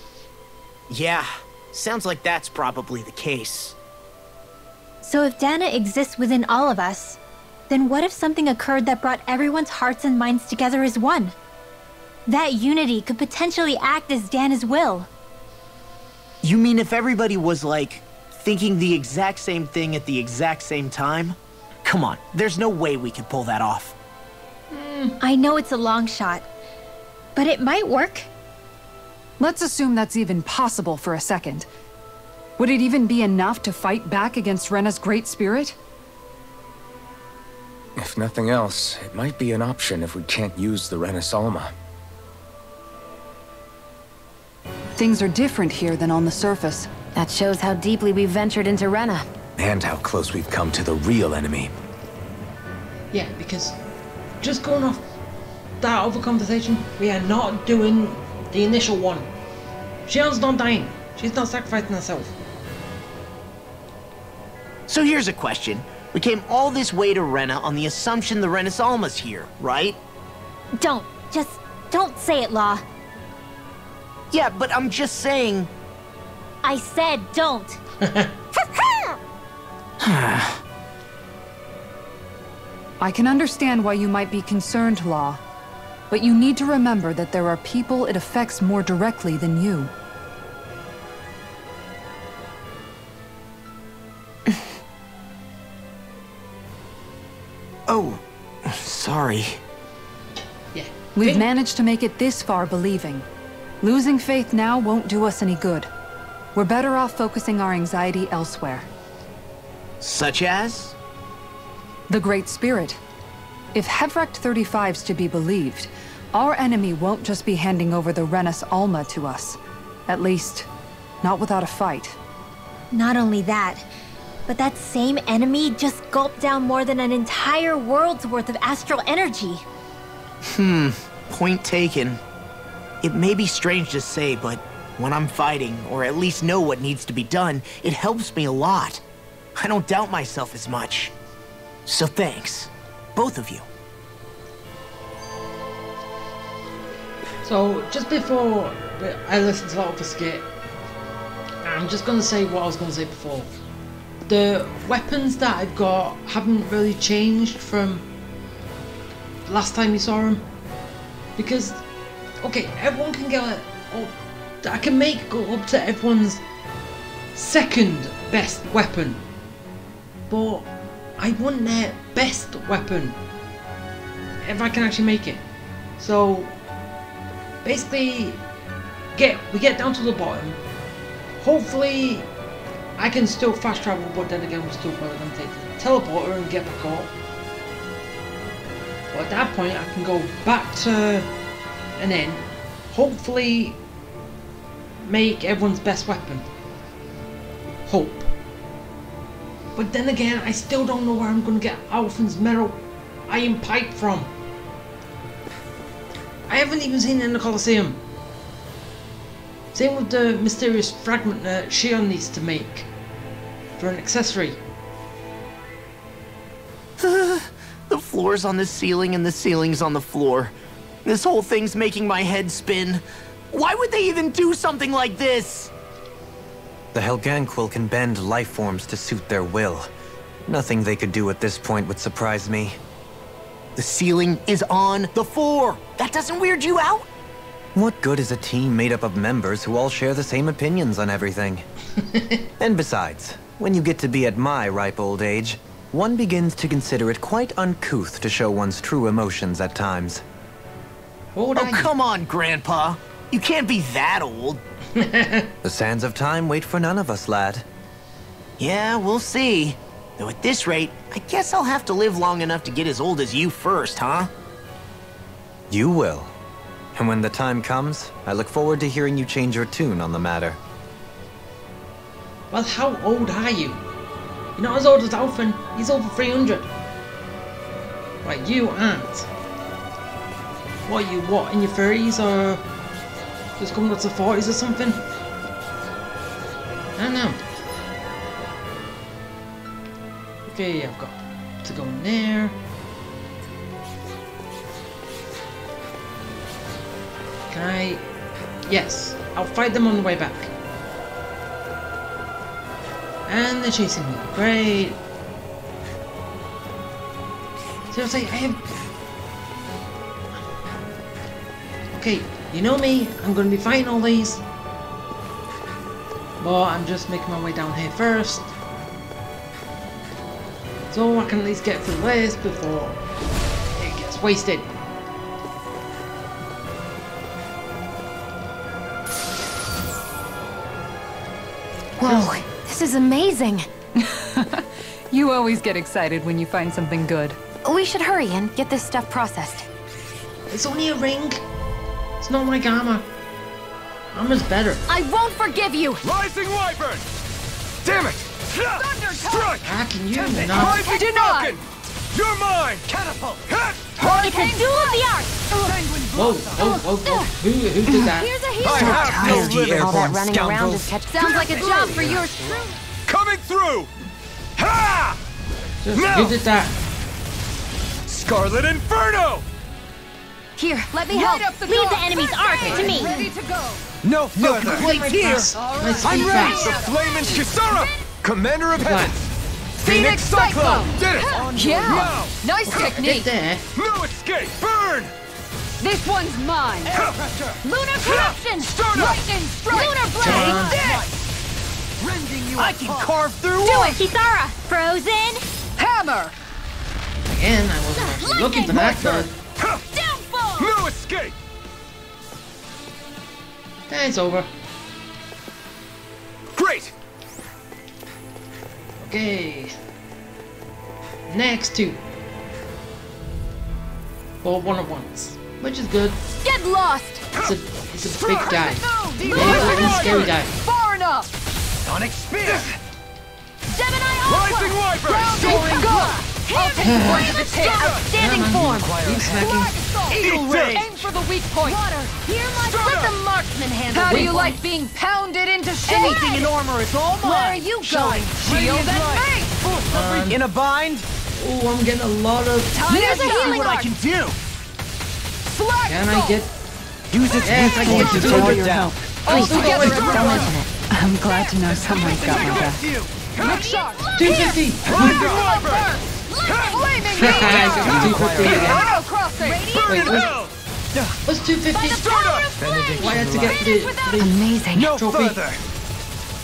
[SPEAKER 11] Yeah, sounds like that's probably the case.
[SPEAKER 7] So if Dana exists within all of us, then what if something occurred that brought everyone's hearts and minds together as one? That unity could potentially act as Dana's will.
[SPEAKER 11] You mean if everybody was, like, thinking the exact same thing at the exact same time? Come on, there's no way we could pull that off.
[SPEAKER 7] I know it's a long shot, but it might work.
[SPEAKER 5] Let's assume that's even possible for a second. Would it even be enough to fight back against Rena's Great Spirit?
[SPEAKER 6] If nothing else, it might be an option if we can't use the Renasolma.
[SPEAKER 5] Things are different here than on the surface.
[SPEAKER 2] That shows how deeply we've ventured into Rena.
[SPEAKER 6] And how close we've come to the real enemy.
[SPEAKER 3] Yeah, because just going off that other conversation, we are not doing the initial one. Shion's not dying. She's not sacrificing herself.
[SPEAKER 11] So here's a question. We came all this way to Rena on the assumption the Renasolma's here, right?
[SPEAKER 7] Just don't say it, Law.
[SPEAKER 11] Yeah, but I'm just saying...
[SPEAKER 7] I said don't.
[SPEAKER 5] I can understand why you might be concerned, Law. But you need to remember that there are people it affects more directly than you.
[SPEAKER 11] Oh, sorry.
[SPEAKER 3] Yeah.
[SPEAKER 5] We've managed to make it this far believing. Losing faith now won't do us any good. We're better off focusing our anxiety elsewhere.
[SPEAKER 11] Such as?
[SPEAKER 5] The Great Spirit. If Hevrect 35's to be believed, our enemy won't just be handing over the Renas Alma to us. At least, not without a fight.
[SPEAKER 7] Not only that, but that same enemy just gulped down more than an entire world's worth of astral energy.
[SPEAKER 11] Point taken. It may be strange to say, but when I'm fighting, or at least know what needs to be done, it helps me a lot. I don't doubt myself as much. So thanks, both of you.
[SPEAKER 3] So, just before I listen to that other skit, I'm just going to say what I was going to say before. The weapons that I've got haven't really changed from last time you saw them. Because, okay, everyone can get I can make go up to everyone's second best weapon. But I want their best weapon. If I can actually make it. So, basically, we get down to the bottom. Hopefully, I can still fast travel, but then again, we're still probably going to take the teleporter and get back up. But at that point, I can go back to an end. Hopefully, make everyone's best weapon. Hope. But then again, I still don't know where I'm gonna get Alphen's metal iron pipe from. I haven't even seen it in the Colosseum. Same with the mysterious fragment that Shion needs to make for an accessory.
[SPEAKER 11] The floor's on the ceiling and the ceiling's on the floor. This whole thing's making my head spin. Why would they even do something like this?
[SPEAKER 1] The Helganquil can bend life forms to suit their will. Nothing they could do at this point would surprise me.
[SPEAKER 11] The ceiling is on the floor. That doesn't weird you out?
[SPEAKER 1] What good is a team made up of members who all share the same opinions on everything? And besides, when you get to be at my ripe old age, one begins to consider it quite uncouth to show one's true emotions at times.
[SPEAKER 11] Oh, come on, Grandpa. You can't be that old.
[SPEAKER 1] The sands of time wait for none of us, lad.
[SPEAKER 11] Yeah, we'll see. Though at this rate, I guess I'll have to live long enough to get as old as you first, huh?
[SPEAKER 1] You will. And when the time comes, I look forward to hearing you change your tune on the matter.
[SPEAKER 3] Well, how old are you? You're not as old as Alphen. He's over 300. Right, you aren't. What are you, in your 30s or just coming up to 40s or something? I don't know. Okay, I've got to go in there. Can I? Yes, I'll fight them on the way back. And they're chasing me. Great. Seriously, I have... Okay, you know me, I'm gonna be fighting all these. But I'm just making my way down here first. So I can at least get through this before it gets wasted.
[SPEAKER 2] Whoa, this is amazing.
[SPEAKER 5] You always get excited when you find something good.
[SPEAKER 2] We should hurry and get this stuff processed.
[SPEAKER 3] It's only a ring. It's not like armor. Armor's better.
[SPEAKER 2] I won't forgive you!
[SPEAKER 9] Rising Wyvern! Damn it! Strike!
[SPEAKER 3] How can you
[SPEAKER 9] Rising
[SPEAKER 3] not?
[SPEAKER 9] Falcon! You're mine! Catapult!
[SPEAKER 2] It's a duel of the arts!
[SPEAKER 3] Whoa, whoa, whoa, whoa. Who did that?
[SPEAKER 2] Here's a
[SPEAKER 9] I
[SPEAKER 2] hero!
[SPEAKER 9] have no limit!
[SPEAKER 2] All that running around
[SPEAKER 1] scoundrels.
[SPEAKER 2] is catch. Sounds like a job for yours truly.
[SPEAKER 9] Coming through! Ha!
[SPEAKER 3] Who did that?
[SPEAKER 9] Scarlet Inferno!
[SPEAKER 2] Here, let me help.
[SPEAKER 7] Leave the enemy's arc to me.
[SPEAKER 5] Ready to go.
[SPEAKER 9] No further!
[SPEAKER 3] Complete here. Nice
[SPEAKER 9] I'm
[SPEAKER 3] speed
[SPEAKER 9] ready!
[SPEAKER 3] fast.
[SPEAKER 9] The Flamin' Kisara! Commander of Heavens!
[SPEAKER 5] Phoenix Cyclone!
[SPEAKER 9] Did it!
[SPEAKER 5] Yeah!
[SPEAKER 9] Now!
[SPEAKER 5] Nice
[SPEAKER 3] Get
[SPEAKER 5] technique!
[SPEAKER 3] there.
[SPEAKER 9] No escape! Burn!
[SPEAKER 5] This one's mine!
[SPEAKER 2] Lunar corruption!
[SPEAKER 9] Start up!
[SPEAKER 5] Lightning strike!
[SPEAKER 2] Lunar blade!
[SPEAKER 11] I can carve through
[SPEAKER 7] Do it, Kisara! Frozen!
[SPEAKER 5] Hammer!
[SPEAKER 3] Again, I wasn't actually looking for that, but
[SPEAKER 2] Downfall!
[SPEAKER 9] No escape!
[SPEAKER 3] it's over.
[SPEAKER 9] Great!
[SPEAKER 3] Okay. Next two. Or one at once. Which is good.
[SPEAKER 2] Get lost!
[SPEAKER 3] It's a big guy.
[SPEAKER 5] Move!
[SPEAKER 3] Maybe a scary guy.
[SPEAKER 5] Far enough!
[SPEAKER 9] Sonic Spear!
[SPEAKER 2] Gemini
[SPEAKER 9] Rising
[SPEAKER 2] Aqua!
[SPEAKER 9] Wyvern!
[SPEAKER 5] Grounding go! I'll take point of the tail!
[SPEAKER 2] Outstanding form!
[SPEAKER 3] Keep smacking.
[SPEAKER 5] Flag assault!
[SPEAKER 9] Eagle Ray!
[SPEAKER 5] Aim for the weak point!
[SPEAKER 2] Water! Here, let the marksman handle
[SPEAKER 5] How do
[SPEAKER 2] it.
[SPEAKER 5] you like being pounded into shape?
[SPEAKER 11] anything in armor. It's all mine.
[SPEAKER 2] Where are you going?
[SPEAKER 5] Shield and mace!
[SPEAKER 11] In a bind?
[SPEAKER 3] Oh, I'm getting a lot of...
[SPEAKER 2] Here's a
[SPEAKER 11] See
[SPEAKER 2] healing
[SPEAKER 11] what I
[SPEAKER 2] arc!
[SPEAKER 11] can do.
[SPEAKER 5] Flag
[SPEAKER 3] Can I
[SPEAKER 5] assault!
[SPEAKER 3] get...
[SPEAKER 1] Use its
[SPEAKER 3] Yes, I can get
[SPEAKER 1] to
[SPEAKER 3] to
[SPEAKER 1] take
[SPEAKER 3] do
[SPEAKER 1] it
[SPEAKER 3] it.
[SPEAKER 1] down.
[SPEAKER 5] All together
[SPEAKER 3] Don't
[SPEAKER 5] at once!
[SPEAKER 3] mention it.
[SPEAKER 5] I'm glad to know someone's got my back. Look sharp!
[SPEAKER 3] 250!
[SPEAKER 9] Rising Wyvern!
[SPEAKER 5] Flaming
[SPEAKER 3] I got 250 again.
[SPEAKER 5] Arrow crossing!
[SPEAKER 3] Wait, what's 250? Why I had to get the
[SPEAKER 2] Amazing.
[SPEAKER 9] No
[SPEAKER 3] trophy?
[SPEAKER 9] further!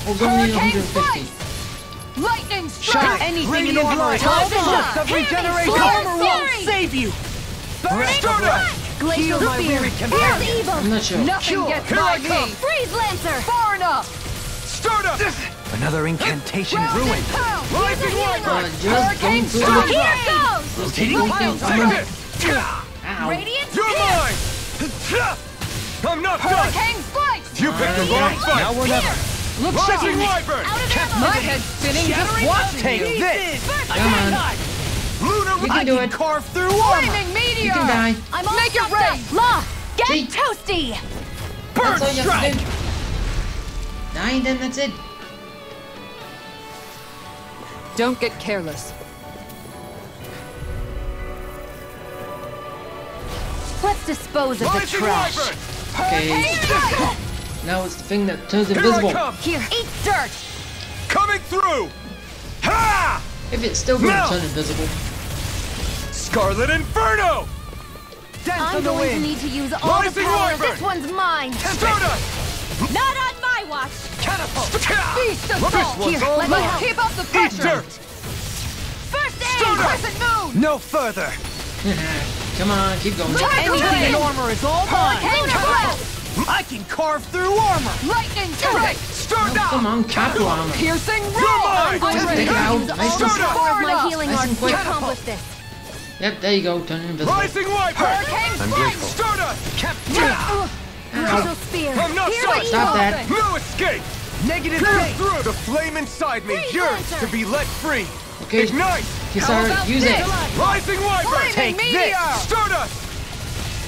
[SPEAKER 3] Oh, we're gonna need
[SPEAKER 5] Hurricane
[SPEAKER 3] 150.
[SPEAKER 5] slice! Lightning strike!
[SPEAKER 11] Anything in armor. It's all mine.
[SPEAKER 5] Of regeneration!
[SPEAKER 11] Armor won't save you.
[SPEAKER 9] Start up!
[SPEAKER 2] Glacial Spear! Here's evil!
[SPEAKER 3] I'm not sure.
[SPEAKER 5] Nothing gets
[SPEAKER 9] Here
[SPEAKER 5] by
[SPEAKER 9] I come.
[SPEAKER 5] me!
[SPEAKER 2] Freeze Lancer!
[SPEAKER 5] Far enough!
[SPEAKER 9] Start up!
[SPEAKER 1] Another incantation
[SPEAKER 5] Ground
[SPEAKER 1] ruined.
[SPEAKER 5] and pound!
[SPEAKER 9] Rising Wyvern!
[SPEAKER 3] Just going through the...
[SPEAKER 2] Here goes!
[SPEAKER 3] Just keep going through
[SPEAKER 9] Take it!
[SPEAKER 3] Ow.
[SPEAKER 2] Radiant
[SPEAKER 9] You're
[SPEAKER 2] Spear!
[SPEAKER 9] mine! I'm not done!
[SPEAKER 5] Hurricane slice!
[SPEAKER 9] You picked the wrong fight!
[SPEAKER 4] Now or never.
[SPEAKER 5] Look
[SPEAKER 9] Rising
[SPEAKER 5] sharp!
[SPEAKER 9] Wyvern!
[SPEAKER 5] My head's spinning just watching
[SPEAKER 4] Take
[SPEAKER 5] you!
[SPEAKER 4] this!
[SPEAKER 3] Come on.
[SPEAKER 9] Lunar
[SPEAKER 3] You can do it.
[SPEAKER 4] Carve through armor!
[SPEAKER 5] Flaming meteor!
[SPEAKER 3] You can die.
[SPEAKER 2] I'm all
[SPEAKER 5] Make it
[SPEAKER 2] sucked
[SPEAKER 5] rain!
[SPEAKER 2] up. Law, get
[SPEAKER 3] See?
[SPEAKER 2] toasty!
[SPEAKER 3] That's all you have
[SPEAKER 4] strike.
[SPEAKER 3] to do. Die, then that's it.
[SPEAKER 5] Don't get careless.
[SPEAKER 2] Let's dispose of the
[SPEAKER 9] Rising
[SPEAKER 2] trash.
[SPEAKER 9] Wyvern!
[SPEAKER 3] Okay. Now it's the thing that turns
[SPEAKER 9] Here
[SPEAKER 3] invisible.
[SPEAKER 9] I come!
[SPEAKER 2] Here, eat dirt!
[SPEAKER 9] Coming through! Ha!
[SPEAKER 3] If it's still going
[SPEAKER 9] No.
[SPEAKER 3] to turn invisible.
[SPEAKER 9] Scarlet Inferno!
[SPEAKER 4] Dance
[SPEAKER 2] I'm
[SPEAKER 4] on the
[SPEAKER 2] going to
[SPEAKER 4] wind!
[SPEAKER 2] need to use all the
[SPEAKER 9] Rising
[SPEAKER 2] power.
[SPEAKER 9] Wyvern!
[SPEAKER 2] This one's mine.
[SPEAKER 9] Stardust!
[SPEAKER 2] Not on my watch.
[SPEAKER 4] Catapult!
[SPEAKER 5] Beast
[SPEAKER 9] This
[SPEAKER 5] assault!
[SPEAKER 9] one's
[SPEAKER 2] Here,
[SPEAKER 9] all
[SPEAKER 2] let me
[SPEAKER 9] mine.
[SPEAKER 2] help.
[SPEAKER 5] Keep up the
[SPEAKER 9] Eat
[SPEAKER 5] pressure!
[SPEAKER 9] dirt!
[SPEAKER 2] First aid.
[SPEAKER 9] Stardust!
[SPEAKER 5] Crescent moon!
[SPEAKER 4] No further!
[SPEAKER 3] Come on, keep going.
[SPEAKER 4] Anything in armor is all mine!
[SPEAKER 2] Lunar blast.
[SPEAKER 4] I can carve through armor!
[SPEAKER 5] Lightning strike!
[SPEAKER 3] Come on, capital armor.
[SPEAKER 5] Piercing
[SPEAKER 9] You're mine!
[SPEAKER 5] roar!
[SPEAKER 3] Just take it out.
[SPEAKER 2] Use
[SPEAKER 3] Nice
[SPEAKER 2] all
[SPEAKER 3] and
[SPEAKER 2] the
[SPEAKER 9] Stardust.
[SPEAKER 2] power of my
[SPEAKER 5] Nice
[SPEAKER 2] healing
[SPEAKER 3] and
[SPEAKER 2] arts to
[SPEAKER 3] quick.
[SPEAKER 2] accomplish this.
[SPEAKER 3] Yep, there you go. Turn invisible.
[SPEAKER 9] Rising Wyvern!
[SPEAKER 5] Hurricane
[SPEAKER 1] I'm
[SPEAKER 5] strike!
[SPEAKER 1] grateful.
[SPEAKER 9] Stardust!
[SPEAKER 2] Crucial spear.
[SPEAKER 9] I'm not
[SPEAKER 2] Here
[SPEAKER 9] sorry.
[SPEAKER 2] we
[SPEAKER 3] Stop
[SPEAKER 2] go.
[SPEAKER 3] that.
[SPEAKER 9] No escape!
[SPEAKER 4] Negative
[SPEAKER 9] Pierce
[SPEAKER 4] fate!
[SPEAKER 9] through! The flame inside me
[SPEAKER 2] Freeze
[SPEAKER 9] yearns
[SPEAKER 2] Lancer.
[SPEAKER 9] to be let free!
[SPEAKER 3] Okay.
[SPEAKER 9] Ignite!
[SPEAKER 3] Yes,
[SPEAKER 5] How
[SPEAKER 3] sir.
[SPEAKER 5] about
[SPEAKER 3] Use
[SPEAKER 5] this?
[SPEAKER 3] it.
[SPEAKER 9] Rising Wyvern!
[SPEAKER 5] Flaming
[SPEAKER 4] Take
[SPEAKER 5] meteor!
[SPEAKER 4] this.
[SPEAKER 9] Stardust!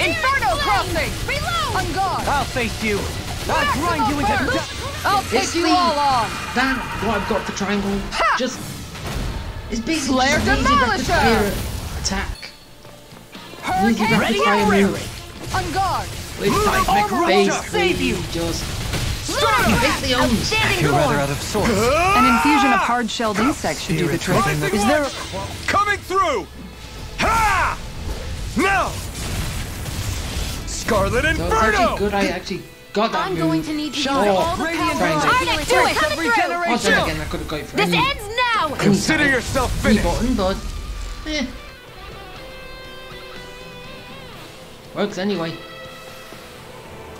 [SPEAKER 5] Inferno crossing!
[SPEAKER 2] Reload.
[SPEAKER 5] On guard!
[SPEAKER 4] I'll face you! I'll grind you into dust!
[SPEAKER 5] I'll take
[SPEAKER 3] It's
[SPEAKER 5] you
[SPEAKER 3] the-
[SPEAKER 5] all on!
[SPEAKER 3] That what I've got for triangle.
[SPEAKER 5] Ha!
[SPEAKER 3] Just it's basically
[SPEAKER 5] Flare
[SPEAKER 3] just an easy rapid
[SPEAKER 5] Demolisher.
[SPEAKER 3] fire attack. Easy
[SPEAKER 5] Hurricane
[SPEAKER 3] rapid fire
[SPEAKER 5] fury!
[SPEAKER 3] move.
[SPEAKER 5] On guard!
[SPEAKER 3] With seismic
[SPEAKER 4] armor
[SPEAKER 3] base,
[SPEAKER 4] will save you.
[SPEAKER 3] Just
[SPEAKER 2] Lunar
[SPEAKER 3] basically owns.
[SPEAKER 2] outstanding
[SPEAKER 1] You're rather
[SPEAKER 2] form.
[SPEAKER 1] out of sorts.
[SPEAKER 5] An infusion of hard-shelled insects should do the trick.
[SPEAKER 9] Rising
[SPEAKER 4] Is there
[SPEAKER 9] Wyvern! Coming through! Ha! Now! Scarlet
[SPEAKER 3] So it's
[SPEAKER 9] Inferno!
[SPEAKER 3] actually good. I actually got that
[SPEAKER 2] I'm
[SPEAKER 3] move.
[SPEAKER 2] going to need to use
[SPEAKER 3] Oh,
[SPEAKER 2] all the
[SPEAKER 4] Radiant
[SPEAKER 2] power of my
[SPEAKER 3] Triangle.
[SPEAKER 2] healing
[SPEAKER 5] I can do
[SPEAKER 2] arts.
[SPEAKER 5] it.
[SPEAKER 2] Coming through.
[SPEAKER 3] Oh, then again, I could have got it for
[SPEAKER 2] This
[SPEAKER 3] any
[SPEAKER 2] ends now.
[SPEAKER 9] Consider yourself
[SPEAKER 3] B
[SPEAKER 9] finished!
[SPEAKER 3] button, but works anyway.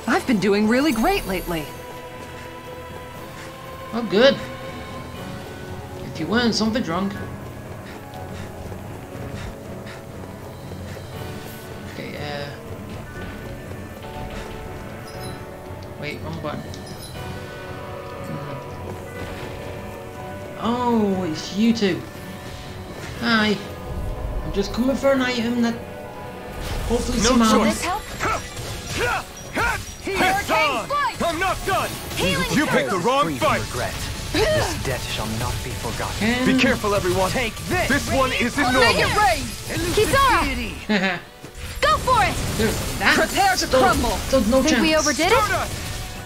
[SPEAKER 5] I've been doing really great lately.
[SPEAKER 3] Oh, good. If you weren't something drunk. Okay, wait, wrong button. Oh, it's you two. Hi. I'm just coming for an item that hopefully
[SPEAKER 9] No
[SPEAKER 3] somehow...
[SPEAKER 9] choice.
[SPEAKER 2] This help?
[SPEAKER 9] It's
[SPEAKER 5] Hurricane
[SPEAKER 9] on!
[SPEAKER 5] flight!
[SPEAKER 9] I'm not done!
[SPEAKER 2] Healing
[SPEAKER 9] You picked the wrong
[SPEAKER 1] Free from
[SPEAKER 9] fight!
[SPEAKER 1] regret. This debt shall not be forgotten.
[SPEAKER 9] Be careful, everyone!
[SPEAKER 4] take this?
[SPEAKER 9] This one isn't
[SPEAKER 5] Make
[SPEAKER 9] normal!
[SPEAKER 5] it rain!
[SPEAKER 2] Kisara,
[SPEAKER 3] Haha.
[SPEAKER 2] go for it.
[SPEAKER 3] That
[SPEAKER 5] Prepare to
[SPEAKER 3] still-
[SPEAKER 5] crumble.
[SPEAKER 3] still no
[SPEAKER 2] Think
[SPEAKER 3] chance.
[SPEAKER 2] we overdid it?
[SPEAKER 9] Stardust!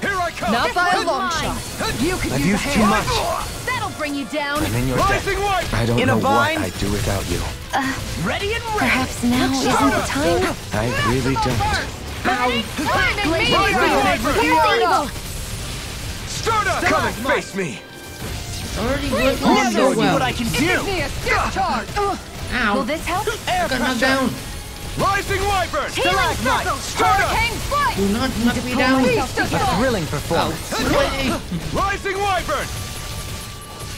[SPEAKER 9] Here I come!
[SPEAKER 5] Not by a
[SPEAKER 2] one's
[SPEAKER 5] long
[SPEAKER 2] mine.
[SPEAKER 5] shot. You could
[SPEAKER 1] I've
[SPEAKER 5] use a
[SPEAKER 1] used too
[SPEAKER 5] hand.
[SPEAKER 1] much.
[SPEAKER 2] That'll bring you down.
[SPEAKER 1] I'm in your debt.
[SPEAKER 9] Rising Wyvern!
[SPEAKER 6] I don't
[SPEAKER 4] In a
[SPEAKER 6] know what
[SPEAKER 4] bind?
[SPEAKER 6] I'd do without you.
[SPEAKER 4] Ready and ready!
[SPEAKER 2] Perhaps now isn't the time.
[SPEAKER 6] I really don't.
[SPEAKER 5] Flaming
[SPEAKER 9] Rising
[SPEAKER 5] meteor!
[SPEAKER 9] Wyvern!
[SPEAKER 2] Here's the evil.
[SPEAKER 9] Stardust! Come and face me!
[SPEAKER 3] It's already working
[SPEAKER 4] Now
[SPEAKER 3] so
[SPEAKER 4] you'll see
[SPEAKER 3] well.
[SPEAKER 4] what I can
[SPEAKER 5] Give
[SPEAKER 4] do!
[SPEAKER 5] me a skip charge!
[SPEAKER 2] Will
[SPEAKER 3] Ow.
[SPEAKER 2] this help?
[SPEAKER 3] I got knocked down.
[SPEAKER 9] Rising Wyvern!
[SPEAKER 2] Healing circle.
[SPEAKER 5] Hurricane flight!
[SPEAKER 3] Do not knock me down.
[SPEAKER 5] Beast assault!
[SPEAKER 1] Thrilling
[SPEAKER 3] Out.
[SPEAKER 1] performance.
[SPEAKER 3] Away.
[SPEAKER 9] Rising Wyvern!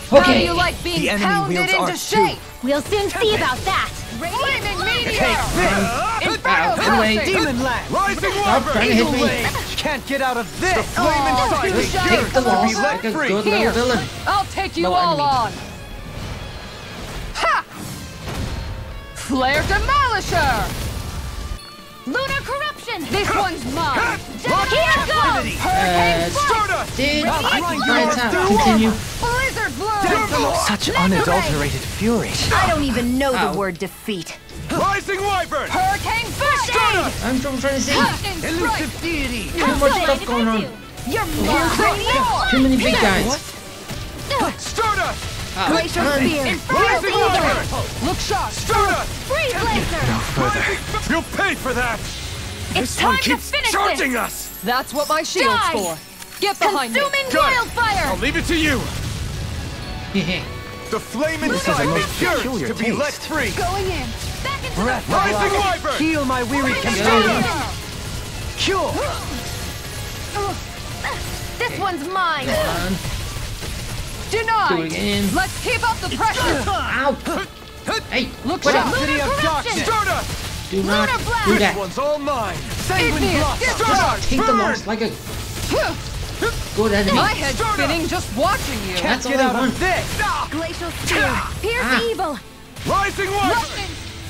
[SPEAKER 5] How do
[SPEAKER 3] Okay.
[SPEAKER 5] you like being
[SPEAKER 1] The enemy
[SPEAKER 5] pounded
[SPEAKER 1] wields
[SPEAKER 5] into
[SPEAKER 1] arts too.
[SPEAKER 5] shape?
[SPEAKER 2] We'll soon see about that.
[SPEAKER 5] Flaming meteor!
[SPEAKER 4] Take this!
[SPEAKER 5] Inferno
[SPEAKER 3] Ow. Anyway.
[SPEAKER 5] crossing!
[SPEAKER 4] Demon Land!
[SPEAKER 9] Rising
[SPEAKER 3] Stop
[SPEAKER 9] Wyvern!
[SPEAKER 3] trying to hit me.
[SPEAKER 4] Rage can't get out of this!
[SPEAKER 9] Flame inside me!
[SPEAKER 5] shot.
[SPEAKER 3] Take the
[SPEAKER 9] Yearns to be
[SPEAKER 3] loss
[SPEAKER 9] let
[SPEAKER 3] like a
[SPEAKER 9] free!
[SPEAKER 3] good little
[SPEAKER 5] Here.
[SPEAKER 3] villain.
[SPEAKER 5] I'll take you
[SPEAKER 3] No
[SPEAKER 5] all
[SPEAKER 3] enemy.
[SPEAKER 5] on! Ha! Flare Demolisher!
[SPEAKER 2] Lunar corruption.
[SPEAKER 5] This one's mine!
[SPEAKER 2] Here goes.
[SPEAKER 5] Hurricane flight!
[SPEAKER 9] Stardust!
[SPEAKER 3] Did
[SPEAKER 4] grind you
[SPEAKER 3] right
[SPEAKER 4] through
[SPEAKER 3] out.
[SPEAKER 4] armor.
[SPEAKER 3] Continue.
[SPEAKER 5] Blizzard blow!
[SPEAKER 1] Such unadulterated fury.
[SPEAKER 2] I don't even know
[SPEAKER 3] Ow.
[SPEAKER 2] the word defeat.
[SPEAKER 9] Rising Wyvern!
[SPEAKER 5] Hurricane flight!
[SPEAKER 9] Stardust!
[SPEAKER 3] I'm trying to see.
[SPEAKER 5] Lightning
[SPEAKER 4] Elusive
[SPEAKER 5] strike!
[SPEAKER 4] deity!
[SPEAKER 3] Too much stuff going on.
[SPEAKER 2] You're
[SPEAKER 5] Piercing roar!
[SPEAKER 3] Too many big guys.
[SPEAKER 9] Stardust!
[SPEAKER 3] Ow.
[SPEAKER 2] Glacial
[SPEAKER 3] Turn.
[SPEAKER 2] spear.
[SPEAKER 9] Rising Wyvern!
[SPEAKER 5] Look sharp!
[SPEAKER 9] Stardust!
[SPEAKER 2] Freeze laser.
[SPEAKER 9] You'll pay for that!
[SPEAKER 2] It's
[SPEAKER 9] This one
[SPEAKER 2] time to
[SPEAKER 9] keeps
[SPEAKER 2] finish
[SPEAKER 9] charging
[SPEAKER 2] this.
[SPEAKER 9] us!
[SPEAKER 5] That's what my shield's
[SPEAKER 2] Die!
[SPEAKER 5] for! Get behind me!
[SPEAKER 2] Consuming
[SPEAKER 9] Got it.
[SPEAKER 2] wildfire.
[SPEAKER 9] I'll leave it to you! The flame inside me
[SPEAKER 1] most
[SPEAKER 9] yearns
[SPEAKER 1] peculiar
[SPEAKER 9] to be let
[SPEAKER 1] taste.
[SPEAKER 9] free!
[SPEAKER 5] Going in!
[SPEAKER 2] Back into
[SPEAKER 1] Breath
[SPEAKER 2] the
[SPEAKER 1] of
[SPEAKER 9] Rising
[SPEAKER 1] life.
[SPEAKER 9] Wyvern!
[SPEAKER 1] Heal my weary companion. Cure.
[SPEAKER 2] This one's mine.
[SPEAKER 3] Doing
[SPEAKER 5] Denied!
[SPEAKER 3] in.
[SPEAKER 5] Let's keep up the pressure!
[SPEAKER 3] Ow! Hey,
[SPEAKER 5] Look
[SPEAKER 3] what
[SPEAKER 5] sharp!
[SPEAKER 3] up?
[SPEAKER 4] City of darkness!
[SPEAKER 9] Stardust!
[SPEAKER 3] Do not
[SPEAKER 2] Lunar blast.
[SPEAKER 3] do
[SPEAKER 9] This
[SPEAKER 3] that.
[SPEAKER 9] one's all mine!
[SPEAKER 5] Give
[SPEAKER 4] Sanguine
[SPEAKER 5] me a
[SPEAKER 4] blossom!
[SPEAKER 5] skip
[SPEAKER 9] Stardust!
[SPEAKER 5] charge!
[SPEAKER 3] Take the
[SPEAKER 9] Burn!
[SPEAKER 3] loss like a good enemy.
[SPEAKER 5] My head's spinning just watching you.
[SPEAKER 3] That's all
[SPEAKER 9] Get
[SPEAKER 3] I
[SPEAKER 9] out
[SPEAKER 3] want.
[SPEAKER 9] of this!
[SPEAKER 2] Glacial spear. Pierce
[SPEAKER 3] Ah.
[SPEAKER 2] evil.
[SPEAKER 9] Rising Wyvern!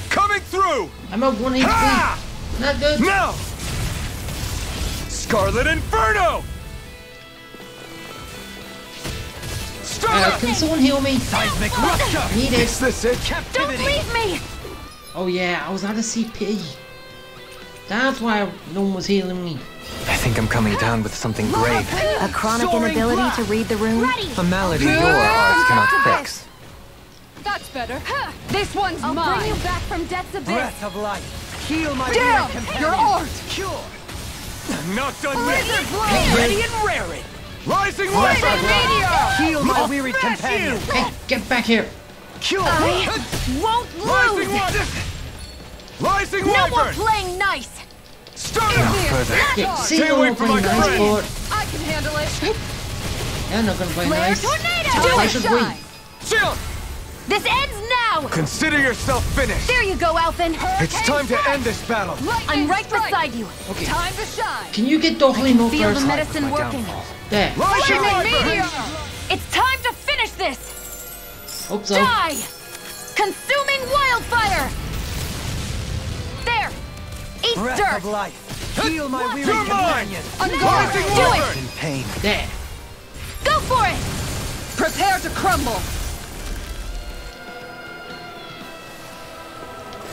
[SPEAKER 9] Coming through!
[SPEAKER 3] I'm at 1 HP.
[SPEAKER 9] Ha!
[SPEAKER 3] Not good.
[SPEAKER 9] Now! Scarlet Inferno!
[SPEAKER 3] Can someone heal me?
[SPEAKER 9] Seismic rupture!
[SPEAKER 3] Need it.
[SPEAKER 6] Is this it?
[SPEAKER 2] Don't leave me.
[SPEAKER 3] Oh yeah, I was out of CP. That's why no one was healing me.
[SPEAKER 1] I think I'm coming down with something grave.
[SPEAKER 2] A chronic inability to read the room.
[SPEAKER 1] A malady your arts cannot fix.
[SPEAKER 5] That's better. This one's
[SPEAKER 2] I'll
[SPEAKER 5] mine.
[SPEAKER 2] bring you back from death's abyss.
[SPEAKER 4] Breath of life. Heal my
[SPEAKER 5] Damn!
[SPEAKER 4] weary companion.
[SPEAKER 5] Your art!
[SPEAKER 4] Cure.
[SPEAKER 9] I'm not done yet!
[SPEAKER 5] Laser blade!
[SPEAKER 4] Ready and raring.
[SPEAKER 9] Rising
[SPEAKER 5] Laser
[SPEAKER 9] Wyvern!
[SPEAKER 5] meteor!
[SPEAKER 4] Heal my
[SPEAKER 9] I'll
[SPEAKER 4] weary
[SPEAKER 9] smash
[SPEAKER 4] companion.
[SPEAKER 3] Hey, get back here.
[SPEAKER 4] Cure.
[SPEAKER 2] Won't
[SPEAKER 9] Rising
[SPEAKER 2] lose.
[SPEAKER 9] Wyvern! Rising
[SPEAKER 2] No more
[SPEAKER 9] Wyvern!
[SPEAKER 2] playing nice.
[SPEAKER 9] Start
[SPEAKER 1] No
[SPEAKER 9] up!
[SPEAKER 1] further.
[SPEAKER 3] Yeah, see
[SPEAKER 9] Stay
[SPEAKER 3] you
[SPEAKER 9] away
[SPEAKER 3] all
[SPEAKER 9] from
[SPEAKER 3] playing
[SPEAKER 9] my
[SPEAKER 3] nice,
[SPEAKER 9] friend.
[SPEAKER 3] but
[SPEAKER 5] I can handle it.
[SPEAKER 3] they're not gonna play
[SPEAKER 2] Flare
[SPEAKER 3] nice.
[SPEAKER 2] tornado.
[SPEAKER 3] I
[SPEAKER 5] Do
[SPEAKER 3] should
[SPEAKER 5] it,
[SPEAKER 3] win.
[SPEAKER 5] shine.
[SPEAKER 9] Shield!
[SPEAKER 2] This ends now.
[SPEAKER 9] Consider yourself finished!
[SPEAKER 2] There you go, Alphen.
[SPEAKER 9] It's time to end this battle!
[SPEAKER 2] I'm right beside you.
[SPEAKER 3] Okay.
[SPEAKER 5] Time to shine.
[SPEAKER 3] Can you get Dockley up
[SPEAKER 2] Feel the
[SPEAKER 3] first?
[SPEAKER 2] medicine working.
[SPEAKER 3] There.
[SPEAKER 9] Rising
[SPEAKER 5] Flaming
[SPEAKER 9] Wyvern!
[SPEAKER 5] meteor!
[SPEAKER 2] It's time to finish this.
[SPEAKER 3] Hope so.
[SPEAKER 2] Die. Consuming wildfire. There. Eat
[SPEAKER 4] Breath
[SPEAKER 2] dirt.
[SPEAKER 4] of life. Heal my weary
[SPEAKER 9] You're mine!
[SPEAKER 4] companion.
[SPEAKER 9] Rising
[SPEAKER 2] Do it.
[SPEAKER 9] Wyvern!
[SPEAKER 1] In pain.
[SPEAKER 3] There.
[SPEAKER 2] Go for it.
[SPEAKER 5] Prepare to crumble.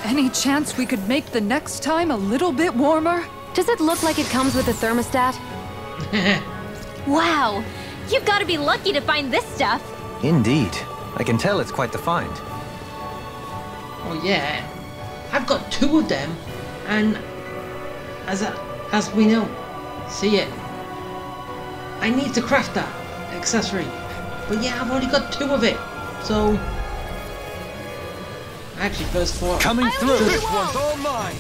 [SPEAKER 5] Any chance we could make the next time a little bit warmer?
[SPEAKER 2] Does it look like it comes with a thermostat? Wow. You've got to be lucky to find this stuff.
[SPEAKER 1] Indeed. I can tell it's quite the find.
[SPEAKER 3] Oh yeah. I've got 2 of them, and as we know, see it. I need to craft that accessory, but yeah, I've already got 2 of it. So actually, first thought
[SPEAKER 4] Coming through.
[SPEAKER 3] Just
[SPEAKER 4] This one's all mine.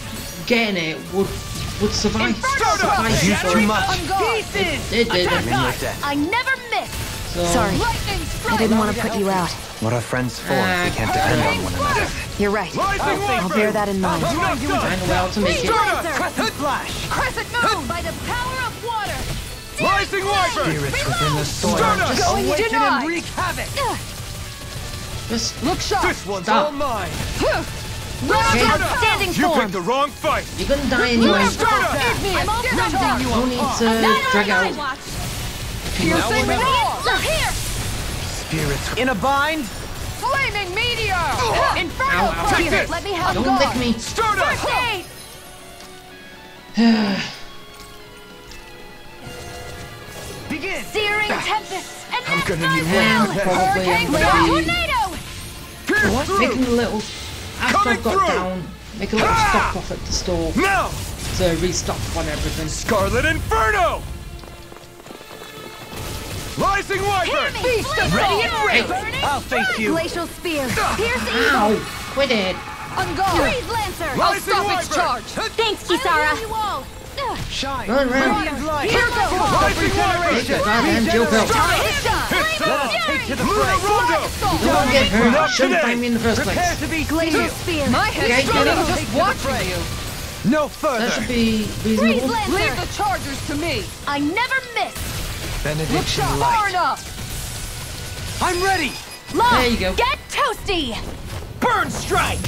[SPEAKER 3] getting it would survive.
[SPEAKER 1] Use too much.
[SPEAKER 5] On guard.
[SPEAKER 3] It did.
[SPEAKER 2] I never miss.
[SPEAKER 3] So,
[SPEAKER 2] Sorry.
[SPEAKER 5] Lightning
[SPEAKER 2] I
[SPEAKER 5] strike.
[SPEAKER 2] didn't want to put you out.
[SPEAKER 1] What are friends for if we can't depend on one another?
[SPEAKER 2] You're right.
[SPEAKER 9] Rising
[SPEAKER 2] I'll
[SPEAKER 9] Wyvern!
[SPEAKER 2] bear that in mind.
[SPEAKER 9] I'm not done!
[SPEAKER 3] I know how to make it.
[SPEAKER 4] Crescent flash.
[SPEAKER 5] Crescent moon.
[SPEAKER 2] By the power of water.
[SPEAKER 9] Rising Wyvern!
[SPEAKER 1] Spirits within the soil.
[SPEAKER 9] Stardust!
[SPEAKER 5] Going
[SPEAKER 4] Awaken
[SPEAKER 5] denied.
[SPEAKER 4] and wreak havoc.
[SPEAKER 3] Just
[SPEAKER 5] Look sharp.
[SPEAKER 9] This one's
[SPEAKER 3] Stop.
[SPEAKER 9] all mine!
[SPEAKER 2] Outstanding
[SPEAKER 9] You
[SPEAKER 2] form.
[SPEAKER 9] picked the wrong fight!
[SPEAKER 3] you're gonna die anyway.
[SPEAKER 9] Stardust!
[SPEAKER 2] I'm all set.
[SPEAKER 3] No need to drag out.
[SPEAKER 5] Piercing roar.
[SPEAKER 2] Look here.
[SPEAKER 1] Spirits
[SPEAKER 4] In a bind.
[SPEAKER 5] Flaming meteor. Inferno.
[SPEAKER 3] Ow, ow.
[SPEAKER 5] crush.
[SPEAKER 9] Take this.
[SPEAKER 5] Let me have
[SPEAKER 3] Don't
[SPEAKER 5] guard.
[SPEAKER 3] lick me.
[SPEAKER 9] Stardust!
[SPEAKER 5] First aid.
[SPEAKER 4] Begin.
[SPEAKER 2] Searing tempest. And
[SPEAKER 6] I'm gonna need
[SPEAKER 3] And
[SPEAKER 6] one.
[SPEAKER 3] probably I'm gonna be
[SPEAKER 2] tornado.
[SPEAKER 9] Pierce through!
[SPEAKER 3] making a little. After
[SPEAKER 9] Coming
[SPEAKER 3] I've got
[SPEAKER 9] through.
[SPEAKER 3] down, make a little
[SPEAKER 9] Ha!
[SPEAKER 3] stop off at the store
[SPEAKER 9] Now!
[SPEAKER 3] to restock on everything.
[SPEAKER 9] Scarlet Inferno! Rising Wyvern!
[SPEAKER 5] Feast of
[SPEAKER 4] Ready
[SPEAKER 5] soul.
[SPEAKER 4] and ready. I'll face you.
[SPEAKER 2] Glacial spear. Pierce evil.
[SPEAKER 3] Ow! Quit it!
[SPEAKER 5] On guard.
[SPEAKER 2] Freeze lancer.
[SPEAKER 5] I'll
[SPEAKER 9] Rising
[SPEAKER 5] stop its
[SPEAKER 9] Wyvern!
[SPEAKER 5] charge.
[SPEAKER 2] Thanks, Kisara.
[SPEAKER 4] Shine.
[SPEAKER 3] Run around!
[SPEAKER 4] Radiant light.
[SPEAKER 5] Here goes.
[SPEAKER 9] Rising
[SPEAKER 3] Take
[SPEAKER 9] Wyvern!
[SPEAKER 3] the goddamn joke out!
[SPEAKER 4] Let us take to the
[SPEAKER 9] Luna
[SPEAKER 4] fray.
[SPEAKER 9] Rondo!
[SPEAKER 3] Don't get hurt!
[SPEAKER 9] Not
[SPEAKER 3] Shouldn't
[SPEAKER 9] today.
[SPEAKER 3] find me in the first
[SPEAKER 4] Prepare
[SPEAKER 3] place.
[SPEAKER 4] to be
[SPEAKER 2] Glacial
[SPEAKER 4] healed.
[SPEAKER 2] spear.
[SPEAKER 5] My
[SPEAKER 3] Okay,
[SPEAKER 5] head's
[SPEAKER 3] get
[SPEAKER 5] spinning
[SPEAKER 3] it.
[SPEAKER 5] just watching you.
[SPEAKER 4] No
[SPEAKER 3] That
[SPEAKER 4] further.
[SPEAKER 3] should be
[SPEAKER 2] Freeze
[SPEAKER 3] reasonable.
[SPEAKER 5] Leave
[SPEAKER 2] lancer.
[SPEAKER 5] the chargers to me.
[SPEAKER 2] I never miss.
[SPEAKER 5] Look
[SPEAKER 1] benediction
[SPEAKER 5] sharp. Far
[SPEAKER 1] light.
[SPEAKER 5] enough.
[SPEAKER 4] I'm ready.
[SPEAKER 2] Long.
[SPEAKER 3] There you go.
[SPEAKER 2] Get toasty.
[SPEAKER 4] Burn strike.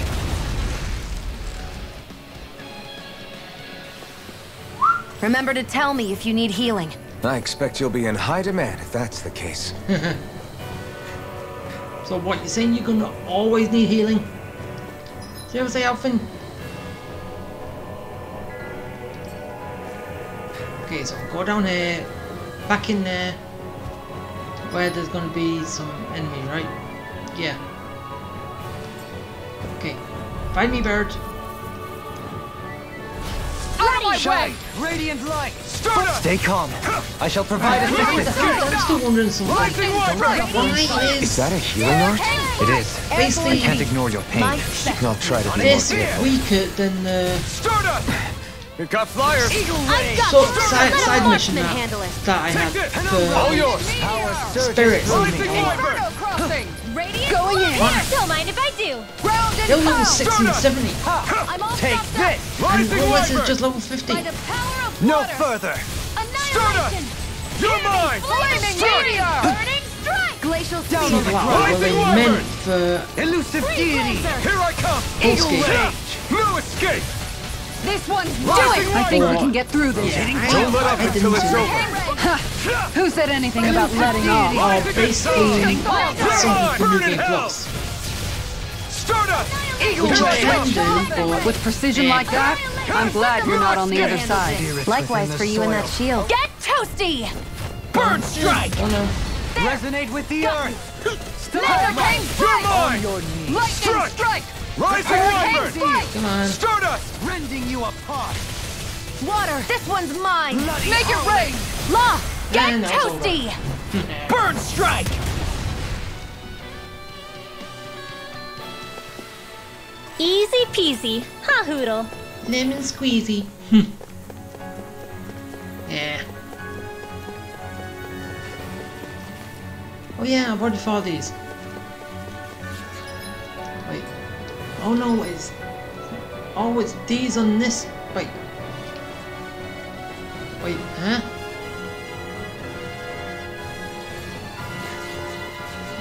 [SPEAKER 2] Remember to tell me if you need healing.
[SPEAKER 6] I expect you'll be in high demand if that's the case.
[SPEAKER 3] So what, you're saying you're gonna always need healing? Seriously, Alphen? Okay, so go down here, back in there, where there's gonna be some enemy, right? Yeah. Okay, find me, bird.
[SPEAKER 5] Out of my way.
[SPEAKER 4] Shine. Radiant light.
[SPEAKER 9] Stardust!
[SPEAKER 1] Stay calm. I shall provide assistance.
[SPEAKER 3] I'm still wondering something.
[SPEAKER 9] Rising Wyvern!
[SPEAKER 3] Why
[SPEAKER 6] Is
[SPEAKER 3] is
[SPEAKER 6] that a healing art?
[SPEAKER 1] It is. I
[SPEAKER 3] basically
[SPEAKER 1] can't ignore your pain.
[SPEAKER 6] I'll try to be more
[SPEAKER 3] this
[SPEAKER 6] careful.
[SPEAKER 3] weaker than the
[SPEAKER 9] Stardust! You got flyers!
[SPEAKER 4] Eagle
[SPEAKER 2] I've
[SPEAKER 4] ray.
[SPEAKER 2] got
[SPEAKER 3] so,
[SPEAKER 2] this.
[SPEAKER 3] side
[SPEAKER 2] Let a
[SPEAKER 3] mission
[SPEAKER 2] marksman
[SPEAKER 3] that,
[SPEAKER 2] handle it.
[SPEAKER 3] that I
[SPEAKER 9] Take
[SPEAKER 3] had
[SPEAKER 9] this! All
[SPEAKER 3] for
[SPEAKER 9] yours!
[SPEAKER 4] Power surges
[SPEAKER 3] spirits
[SPEAKER 4] through
[SPEAKER 3] in
[SPEAKER 4] me.
[SPEAKER 3] me.
[SPEAKER 5] Inferno crossing.
[SPEAKER 2] Radiant.
[SPEAKER 5] Going in.
[SPEAKER 2] Don't mind if I do.
[SPEAKER 5] Ground and
[SPEAKER 3] They're level
[SPEAKER 5] pound.
[SPEAKER 3] 60 and 70.
[SPEAKER 2] I'm all
[SPEAKER 4] Take
[SPEAKER 2] stocked up.
[SPEAKER 4] this.
[SPEAKER 3] And
[SPEAKER 9] Rising
[SPEAKER 3] Wallace is
[SPEAKER 9] Wyvern!
[SPEAKER 3] just level 50.
[SPEAKER 2] By the power of
[SPEAKER 4] No
[SPEAKER 2] water.
[SPEAKER 4] further.
[SPEAKER 2] Annihilation.
[SPEAKER 9] You're mine!
[SPEAKER 5] Flaming meteor! Burning strike! Glacial
[SPEAKER 9] Down on the
[SPEAKER 3] Wow,
[SPEAKER 9] ground!
[SPEAKER 3] well, they
[SPEAKER 9] Rising
[SPEAKER 3] meant
[SPEAKER 9] wyvern!
[SPEAKER 3] for
[SPEAKER 9] Elusive deity! Here I come!
[SPEAKER 3] Eagle
[SPEAKER 9] Rage! No escape!
[SPEAKER 5] This one's
[SPEAKER 9] Rising
[SPEAKER 5] I think we
[SPEAKER 3] wyvern!
[SPEAKER 5] can get through this.
[SPEAKER 9] Don't let up until it's over!
[SPEAKER 5] Who said anything about letting off?
[SPEAKER 3] Oh, basically something from
[SPEAKER 9] Burn
[SPEAKER 3] New
[SPEAKER 9] in
[SPEAKER 3] Game
[SPEAKER 9] hell!
[SPEAKER 3] Plus.
[SPEAKER 9] Stardust!
[SPEAKER 5] Eagle
[SPEAKER 3] Which I
[SPEAKER 5] Ray.
[SPEAKER 3] can do, but
[SPEAKER 5] With precision like that, I'm glad you're not on the other side.
[SPEAKER 2] Likewise for you and that shield.
[SPEAKER 5] Get toasty!
[SPEAKER 9] Burn strike!
[SPEAKER 3] oh no.
[SPEAKER 4] Resonate with the earth!
[SPEAKER 5] Hurricane
[SPEAKER 9] You're
[SPEAKER 5] strike!
[SPEAKER 9] mine!
[SPEAKER 5] Lightning strike!
[SPEAKER 9] Rising
[SPEAKER 5] Hurricane
[SPEAKER 9] wyvern!
[SPEAKER 5] strike!
[SPEAKER 3] Come on.
[SPEAKER 9] Stardust!
[SPEAKER 4] Rending you apart!
[SPEAKER 5] Water! This one's mine!
[SPEAKER 4] Bloody
[SPEAKER 5] Make it
[SPEAKER 4] hell.
[SPEAKER 5] rain! Law! Get
[SPEAKER 3] And that's over.
[SPEAKER 5] toasty!
[SPEAKER 9] Burn strike!
[SPEAKER 7] Easy peasy. Ha hoodle.
[SPEAKER 3] Lemon squeezy. Yeah. Oh yeah, I've already fought these. Wait. Oh no, it's... Oh, it's these on this... Wait. Wait, huh?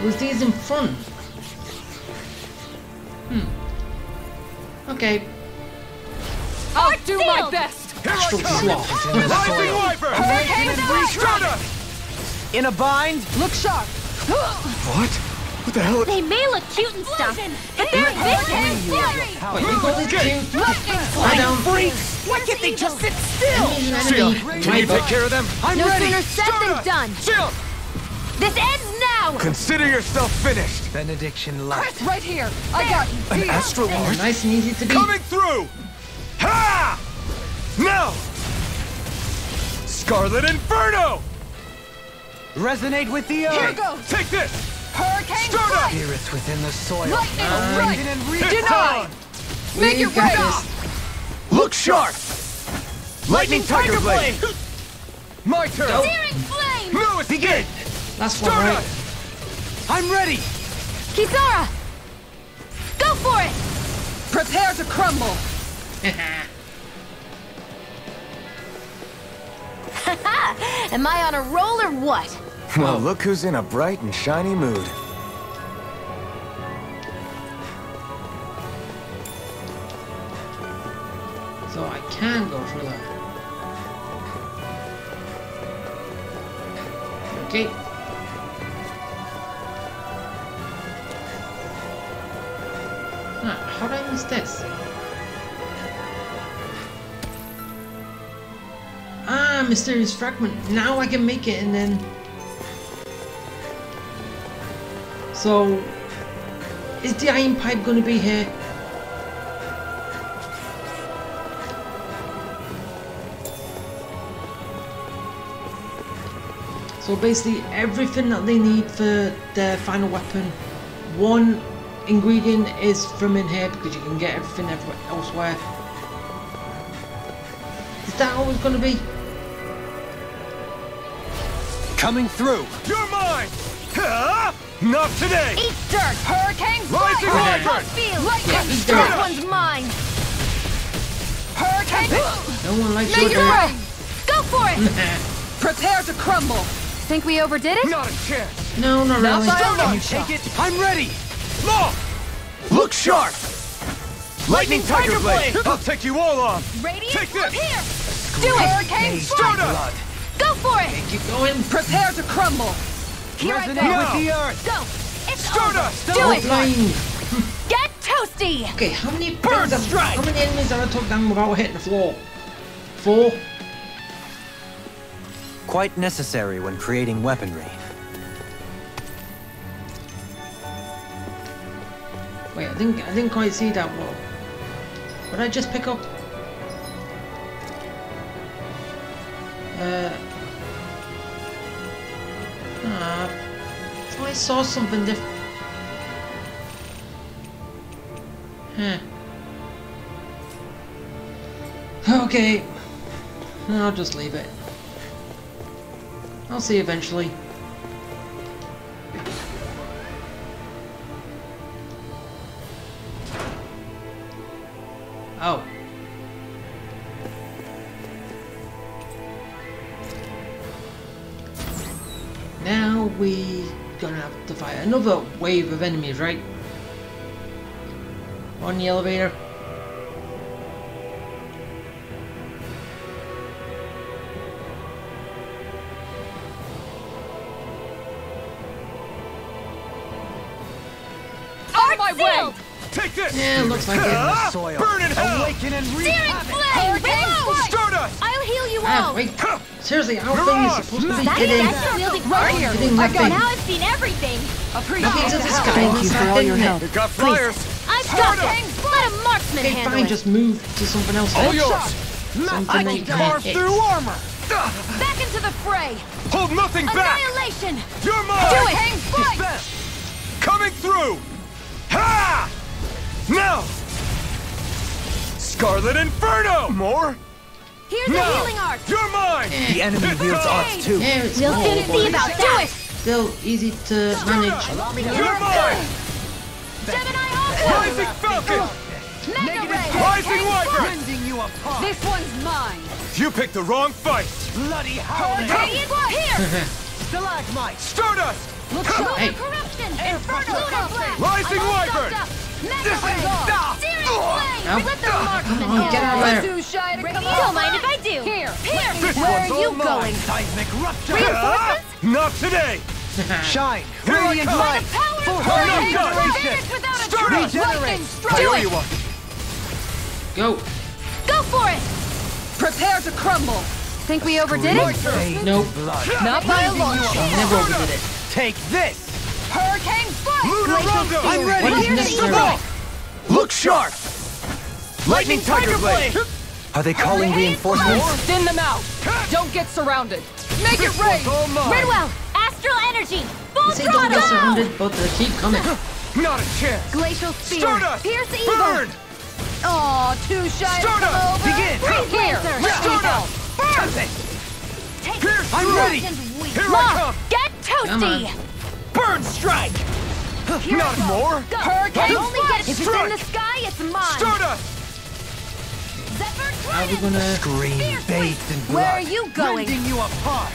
[SPEAKER 3] Was these in front? Okay.
[SPEAKER 5] I'll do my best!
[SPEAKER 3] Astral Sloth.
[SPEAKER 9] Rising wyvern!
[SPEAKER 5] Hurricane strike!
[SPEAKER 9] Stardust!
[SPEAKER 4] In a bind?
[SPEAKER 5] Look sharp!
[SPEAKER 6] What? What the hell?
[SPEAKER 7] They may look cute and stuff, but they're vicious.
[SPEAKER 3] Wait, you got this cute? I don't.
[SPEAKER 11] Freaks! Why can't they just sit still?
[SPEAKER 3] Enemy.
[SPEAKER 9] Can you take care of them? I'm
[SPEAKER 2] No
[SPEAKER 9] ready!
[SPEAKER 2] sooner said than done.
[SPEAKER 9] Shield!
[SPEAKER 2] This ends now!
[SPEAKER 6] Consider yourself finished.
[SPEAKER 4] Benediction light.
[SPEAKER 5] Right here! I got you!
[SPEAKER 6] An astral lord?
[SPEAKER 3] Nice and easy to beat.
[SPEAKER 9] Coming through! Ha! Now! Scarlet Inferno!
[SPEAKER 4] Resonate with the
[SPEAKER 5] Here
[SPEAKER 4] earth!
[SPEAKER 5] goes!
[SPEAKER 9] Take this!
[SPEAKER 5] Hurricane
[SPEAKER 9] Stardust!
[SPEAKER 5] strike!
[SPEAKER 4] Spirits within the soil.
[SPEAKER 5] Lightning
[SPEAKER 4] Awaken
[SPEAKER 5] strike!
[SPEAKER 4] and reach
[SPEAKER 5] Deny! Make
[SPEAKER 3] We
[SPEAKER 5] it
[SPEAKER 3] got
[SPEAKER 5] rain!
[SPEAKER 3] this.
[SPEAKER 6] Look sharp! Lightning Tiger Blade!
[SPEAKER 9] My turn!
[SPEAKER 5] Searing flame!
[SPEAKER 9] No escape!
[SPEAKER 3] Last one, right?
[SPEAKER 9] Stardust! I'm ready!
[SPEAKER 2] Kisara! Go for it!
[SPEAKER 5] Prepare to crumble!
[SPEAKER 2] Am I on a roll or what?
[SPEAKER 6] Well, look who's in a bright and shiny mood.
[SPEAKER 3] So I can go through that. Okay. How did I miss this? Ah, mysterious fragment. Now I can make it and then... So... Is the iron pipe going to be here? So basically everything that they need for their final weapon, one ingredient is from in here because you can get everything elsewhere. Is that always going to be?
[SPEAKER 9] Coming through! You're mine! Ha! Not today!
[SPEAKER 2] Eat dirt!
[SPEAKER 5] Hurricane
[SPEAKER 9] Rising
[SPEAKER 5] strike!
[SPEAKER 9] wyvern!
[SPEAKER 2] Field!
[SPEAKER 5] Lightning
[SPEAKER 3] eat
[SPEAKER 5] strike!
[SPEAKER 3] dirt.
[SPEAKER 2] This one's mine!
[SPEAKER 5] Hurricane!
[SPEAKER 3] No one likes
[SPEAKER 5] Make
[SPEAKER 3] your
[SPEAKER 5] it
[SPEAKER 3] dirt.
[SPEAKER 5] rain!
[SPEAKER 2] Go for it!
[SPEAKER 5] Prepare to crumble!
[SPEAKER 2] Think we overdid it?
[SPEAKER 9] Not a chance!
[SPEAKER 3] No, not
[SPEAKER 5] Now
[SPEAKER 3] really.
[SPEAKER 5] fire
[SPEAKER 9] Can
[SPEAKER 5] one
[SPEAKER 9] you
[SPEAKER 5] shot.
[SPEAKER 9] take it? I'm ready! Law!
[SPEAKER 6] Look sharp! Lightning Tiger Blade!
[SPEAKER 9] I'll take you all on!
[SPEAKER 2] Radiant,
[SPEAKER 9] Take this!
[SPEAKER 2] here! Do it!
[SPEAKER 5] Hurricane strike!
[SPEAKER 9] Stardust!
[SPEAKER 2] Go for it!
[SPEAKER 3] Keep going.
[SPEAKER 5] Prepare to crumble!
[SPEAKER 2] Here I
[SPEAKER 4] Resonate
[SPEAKER 2] go!
[SPEAKER 4] with the earth!
[SPEAKER 2] Go! It's
[SPEAKER 9] Stardust!
[SPEAKER 2] over! Do it!
[SPEAKER 3] Line.
[SPEAKER 2] Get toasty!
[SPEAKER 3] Okay, how many
[SPEAKER 9] Burn
[SPEAKER 3] things have-
[SPEAKER 9] strike!
[SPEAKER 3] How many enemies have I took down without hitting the floor? 4?
[SPEAKER 1] Quite necessary when creating weaponry.
[SPEAKER 3] Wait, I didn't quite see that well. What did I just pick up? I thought I saw something different. Huh. Okay. I'll just leave it. I'll see eventually. Oh. we gonna have to fight another wave of enemies, right? On the elevator.
[SPEAKER 5] My way!
[SPEAKER 9] Take this!
[SPEAKER 3] Yeah, looks like it.
[SPEAKER 9] Ah!
[SPEAKER 1] soil.
[SPEAKER 9] Burn in hell!
[SPEAKER 4] Awaken and wreak
[SPEAKER 2] Searing
[SPEAKER 4] havoc!
[SPEAKER 2] flame! Reload!
[SPEAKER 9] Stardust!
[SPEAKER 2] I'll heal you
[SPEAKER 3] Ah,
[SPEAKER 2] all!
[SPEAKER 3] wait. Seriously, I don't think you're supposed to be
[SPEAKER 2] That's
[SPEAKER 3] getting
[SPEAKER 2] wielding right here!
[SPEAKER 3] getting nothing.
[SPEAKER 2] Now I've seen everything!
[SPEAKER 3] Nothing to the sky.
[SPEAKER 5] Thank you for all your help.
[SPEAKER 9] It got flyers!
[SPEAKER 2] I've got this! Let a marksman
[SPEAKER 3] Okay,
[SPEAKER 2] handle
[SPEAKER 3] fine,
[SPEAKER 2] it!
[SPEAKER 3] just move to something else.
[SPEAKER 9] All
[SPEAKER 3] then.
[SPEAKER 9] yours!
[SPEAKER 3] Something
[SPEAKER 4] I
[SPEAKER 3] that
[SPEAKER 4] can
[SPEAKER 3] you
[SPEAKER 4] carve
[SPEAKER 3] can't
[SPEAKER 4] through
[SPEAKER 3] hit.
[SPEAKER 4] armor!
[SPEAKER 2] Back into the fray!
[SPEAKER 9] Hold nothing back!
[SPEAKER 2] Annihilation!
[SPEAKER 9] You're mine!
[SPEAKER 2] Do it! Hang fight!
[SPEAKER 9] Coming through! Ha! Now! Scarlet Inferno! More?
[SPEAKER 2] Here's
[SPEAKER 9] No!
[SPEAKER 2] a healing art!
[SPEAKER 9] You're mine!
[SPEAKER 1] The enemy wields arts too.
[SPEAKER 3] Yeah, it's
[SPEAKER 2] We'll
[SPEAKER 3] small,
[SPEAKER 2] soon
[SPEAKER 3] but
[SPEAKER 2] see about that!
[SPEAKER 3] still easy to manage.
[SPEAKER 9] You're mine!
[SPEAKER 2] Gemini Aqua!
[SPEAKER 9] Rising Falcon!
[SPEAKER 2] Mega Ray!
[SPEAKER 9] Rising Wyvern!
[SPEAKER 4] Rending you apart!
[SPEAKER 5] This one's mine!
[SPEAKER 9] You picked the wrong fight!
[SPEAKER 4] Bloody howling!
[SPEAKER 2] Radiant Here!
[SPEAKER 4] Stalagmite!
[SPEAKER 9] Stardust!
[SPEAKER 5] Look
[SPEAKER 3] Hey.
[SPEAKER 5] sharp!
[SPEAKER 2] Corruption! Inferno Blast!
[SPEAKER 9] Rising Wyvern!
[SPEAKER 2] Mega Ray! Searing
[SPEAKER 3] Ow.
[SPEAKER 2] Flame! Let the marksman
[SPEAKER 3] Come on, get out of there.
[SPEAKER 5] Too shy to come
[SPEAKER 2] Don't mind if I do!
[SPEAKER 5] Here!
[SPEAKER 9] This
[SPEAKER 2] Where
[SPEAKER 9] one's
[SPEAKER 2] are you
[SPEAKER 9] all mine.
[SPEAKER 2] going?
[SPEAKER 4] Seismic rupture!
[SPEAKER 2] Reinforcements?
[SPEAKER 9] Not today!
[SPEAKER 4] Shine!
[SPEAKER 9] Here I
[SPEAKER 4] Radiant
[SPEAKER 9] come.
[SPEAKER 4] light!
[SPEAKER 2] Power of
[SPEAKER 9] I'm not
[SPEAKER 2] flame!
[SPEAKER 9] done.
[SPEAKER 2] Finish without a
[SPEAKER 9] Stardust!
[SPEAKER 2] trace!
[SPEAKER 4] Regenerate!
[SPEAKER 2] Lightning
[SPEAKER 9] I owe
[SPEAKER 2] strike!
[SPEAKER 9] you one.
[SPEAKER 3] Go.
[SPEAKER 2] Go for it!
[SPEAKER 5] Prepare to crumble!
[SPEAKER 2] Think we overdid it?
[SPEAKER 3] Nope.
[SPEAKER 5] Not by a long shot!
[SPEAKER 3] Never overdid it.
[SPEAKER 4] Take this!
[SPEAKER 5] Hurricane strike!
[SPEAKER 9] Lunar Rondo!
[SPEAKER 4] I'm ready!
[SPEAKER 3] What is necessary?
[SPEAKER 9] Look sharp! Lightning Tiger Blade!
[SPEAKER 1] Are they calling reinforcements?
[SPEAKER 5] Thin them out! Don't get surrounded! Make it rain!
[SPEAKER 9] All mine!
[SPEAKER 2] Redwell! Astral energy! Full
[SPEAKER 3] They say don't get
[SPEAKER 2] throttle!
[SPEAKER 3] surrounded, but they keep coming.
[SPEAKER 9] Not a chance!
[SPEAKER 2] Glacial spear!
[SPEAKER 9] Stardust!
[SPEAKER 2] Pierce evil!
[SPEAKER 9] Burn!
[SPEAKER 5] Aw, too shy to come
[SPEAKER 9] Stardust!
[SPEAKER 5] over!
[SPEAKER 9] Begin!
[SPEAKER 5] Breathe here!
[SPEAKER 9] Stardust!
[SPEAKER 2] Take
[SPEAKER 9] Pierce!
[SPEAKER 2] I'm
[SPEAKER 9] through.
[SPEAKER 2] ready!
[SPEAKER 9] Here I come!
[SPEAKER 2] Get
[SPEAKER 3] Come
[SPEAKER 2] toasty!
[SPEAKER 9] Burn strike! Not more!
[SPEAKER 2] Go!
[SPEAKER 5] Hurricane
[SPEAKER 2] Only get if it's in
[SPEAKER 9] strike.
[SPEAKER 2] the sky, it's mine!
[SPEAKER 9] Stardust!
[SPEAKER 2] Zephyr
[SPEAKER 3] How are we
[SPEAKER 2] Trident!
[SPEAKER 3] gonna...
[SPEAKER 1] Scream bathed in
[SPEAKER 2] Where are
[SPEAKER 1] blood.
[SPEAKER 2] you going?
[SPEAKER 4] Rending you apart!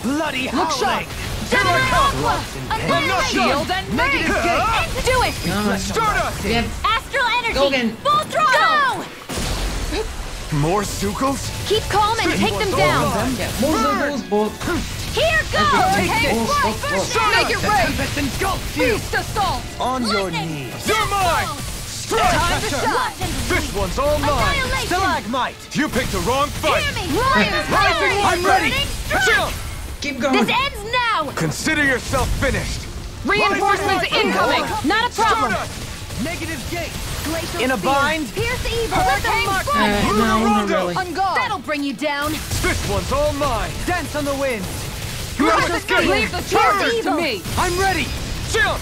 [SPEAKER 4] Bloody
[SPEAKER 5] Look sharp!
[SPEAKER 4] howling!
[SPEAKER 2] Gemini Aqua!
[SPEAKER 1] Gloves and
[SPEAKER 9] I'm not
[SPEAKER 2] Annihilation!
[SPEAKER 5] Shield and negative gate!
[SPEAKER 2] Do it!
[SPEAKER 3] Come on.
[SPEAKER 9] Stardust!
[SPEAKER 3] We have...
[SPEAKER 2] Astral energy!
[SPEAKER 3] Go again.
[SPEAKER 2] Full throttle!
[SPEAKER 9] More Sukals?
[SPEAKER 2] Keep calm and take them down!
[SPEAKER 3] Yeah, more Zugals, but...
[SPEAKER 2] Here goes!
[SPEAKER 3] Hurricane strike!
[SPEAKER 5] Make it rain!
[SPEAKER 4] Tempest engulfs you!
[SPEAKER 5] Beast assault!
[SPEAKER 1] On your
[SPEAKER 2] Lightning.
[SPEAKER 1] knees.
[SPEAKER 9] You're mine! Strike!
[SPEAKER 5] Time to shine!
[SPEAKER 9] This one's all mine!
[SPEAKER 2] Annihilation!
[SPEAKER 4] Stalagmite!
[SPEAKER 9] You picked the wrong fight!
[SPEAKER 2] Hear me! Fire!
[SPEAKER 9] Rising! I'm ready! Chill!
[SPEAKER 3] Keep
[SPEAKER 2] This
[SPEAKER 3] going.
[SPEAKER 2] ends now!
[SPEAKER 9] Consider yourself finished!
[SPEAKER 5] Reinforcements
[SPEAKER 9] Rising
[SPEAKER 5] incoming!
[SPEAKER 2] Not a problem!
[SPEAKER 9] Stardust!
[SPEAKER 4] Negative gate!
[SPEAKER 2] Glacial
[SPEAKER 4] In a
[SPEAKER 2] spear.
[SPEAKER 4] bind?
[SPEAKER 2] Pierce evil! Let the
[SPEAKER 5] Hurricane
[SPEAKER 2] mark
[SPEAKER 5] strike!
[SPEAKER 3] No, not really.
[SPEAKER 5] On guard!
[SPEAKER 2] That'll bring you down!
[SPEAKER 9] This one's all mine!
[SPEAKER 4] Dance on the wind!
[SPEAKER 9] Not escape!
[SPEAKER 5] Leave the charges to me!
[SPEAKER 4] I'm ready!
[SPEAKER 9] Chill!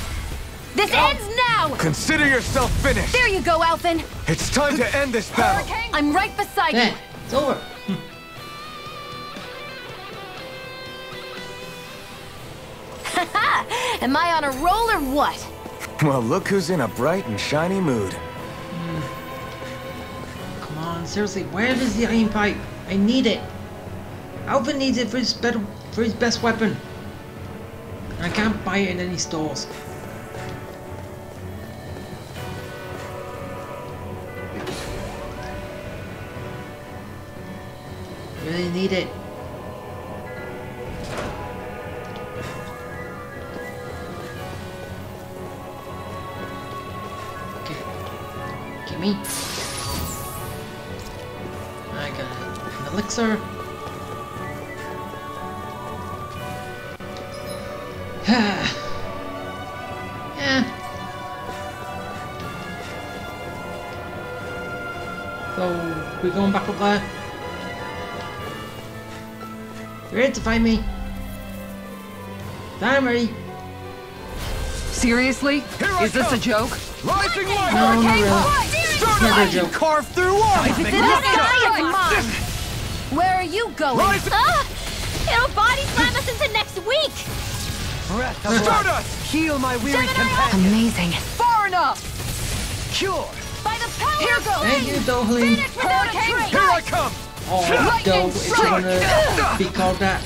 [SPEAKER 2] This ends now!
[SPEAKER 9] Consider yourself finished!
[SPEAKER 2] There you go, Alphen!
[SPEAKER 9] It's time to end this battle!
[SPEAKER 5] Hurricane!
[SPEAKER 2] I'm right beside
[SPEAKER 3] There,
[SPEAKER 2] you!
[SPEAKER 3] it's over.
[SPEAKER 2] Am I on a roll or what?
[SPEAKER 6] Well, look who's in a bright and shiny mood.
[SPEAKER 3] Come on, seriously, where is the iron pipe? I need it. Alpha needs it for his best weapon. I can't buy it in any stores. Really need it. Okay. Gimme. I got an elixir. Yeah. So, we're going back up there. You ready to find me? I'm ready.
[SPEAKER 5] Seriously?
[SPEAKER 9] I
[SPEAKER 5] Is this a
[SPEAKER 9] come.
[SPEAKER 5] joke?
[SPEAKER 9] Rising light!
[SPEAKER 3] No, not really. It's never a joke.
[SPEAKER 4] Carve through armor!
[SPEAKER 2] If it's in the sky, it's mine! Where are you going?
[SPEAKER 9] Rise-
[SPEAKER 2] It'll body slam us into next week!
[SPEAKER 4] Breath of life!
[SPEAKER 9] Stardust!
[SPEAKER 4] Heal my weary
[SPEAKER 2] Gemini
[SPEAKER 4] companion!
[SPEAKER 5] Amazing. Far enough!
[SPEAKER 4] Cure!
[SPEAKER 2] By the power
[SPEAKER 5] Here
[SPEAKER 2] of
[SPEAKER 5] goes.
[SPEAKER 3] Thank you, Dohlin.
[SPEAKER 2] Finish without a
[SPEAKER 5] Hurricane
[SPEAKER 2] trace!
[SPEAKER 9] Here I come!
[SPEAKER 3] Oh,
[SPEAKER 5] Lightning
[SPEAKER 3] dope. It's
[SPEAKER 5] strike.
[SPEAKER 3] gonna be called that.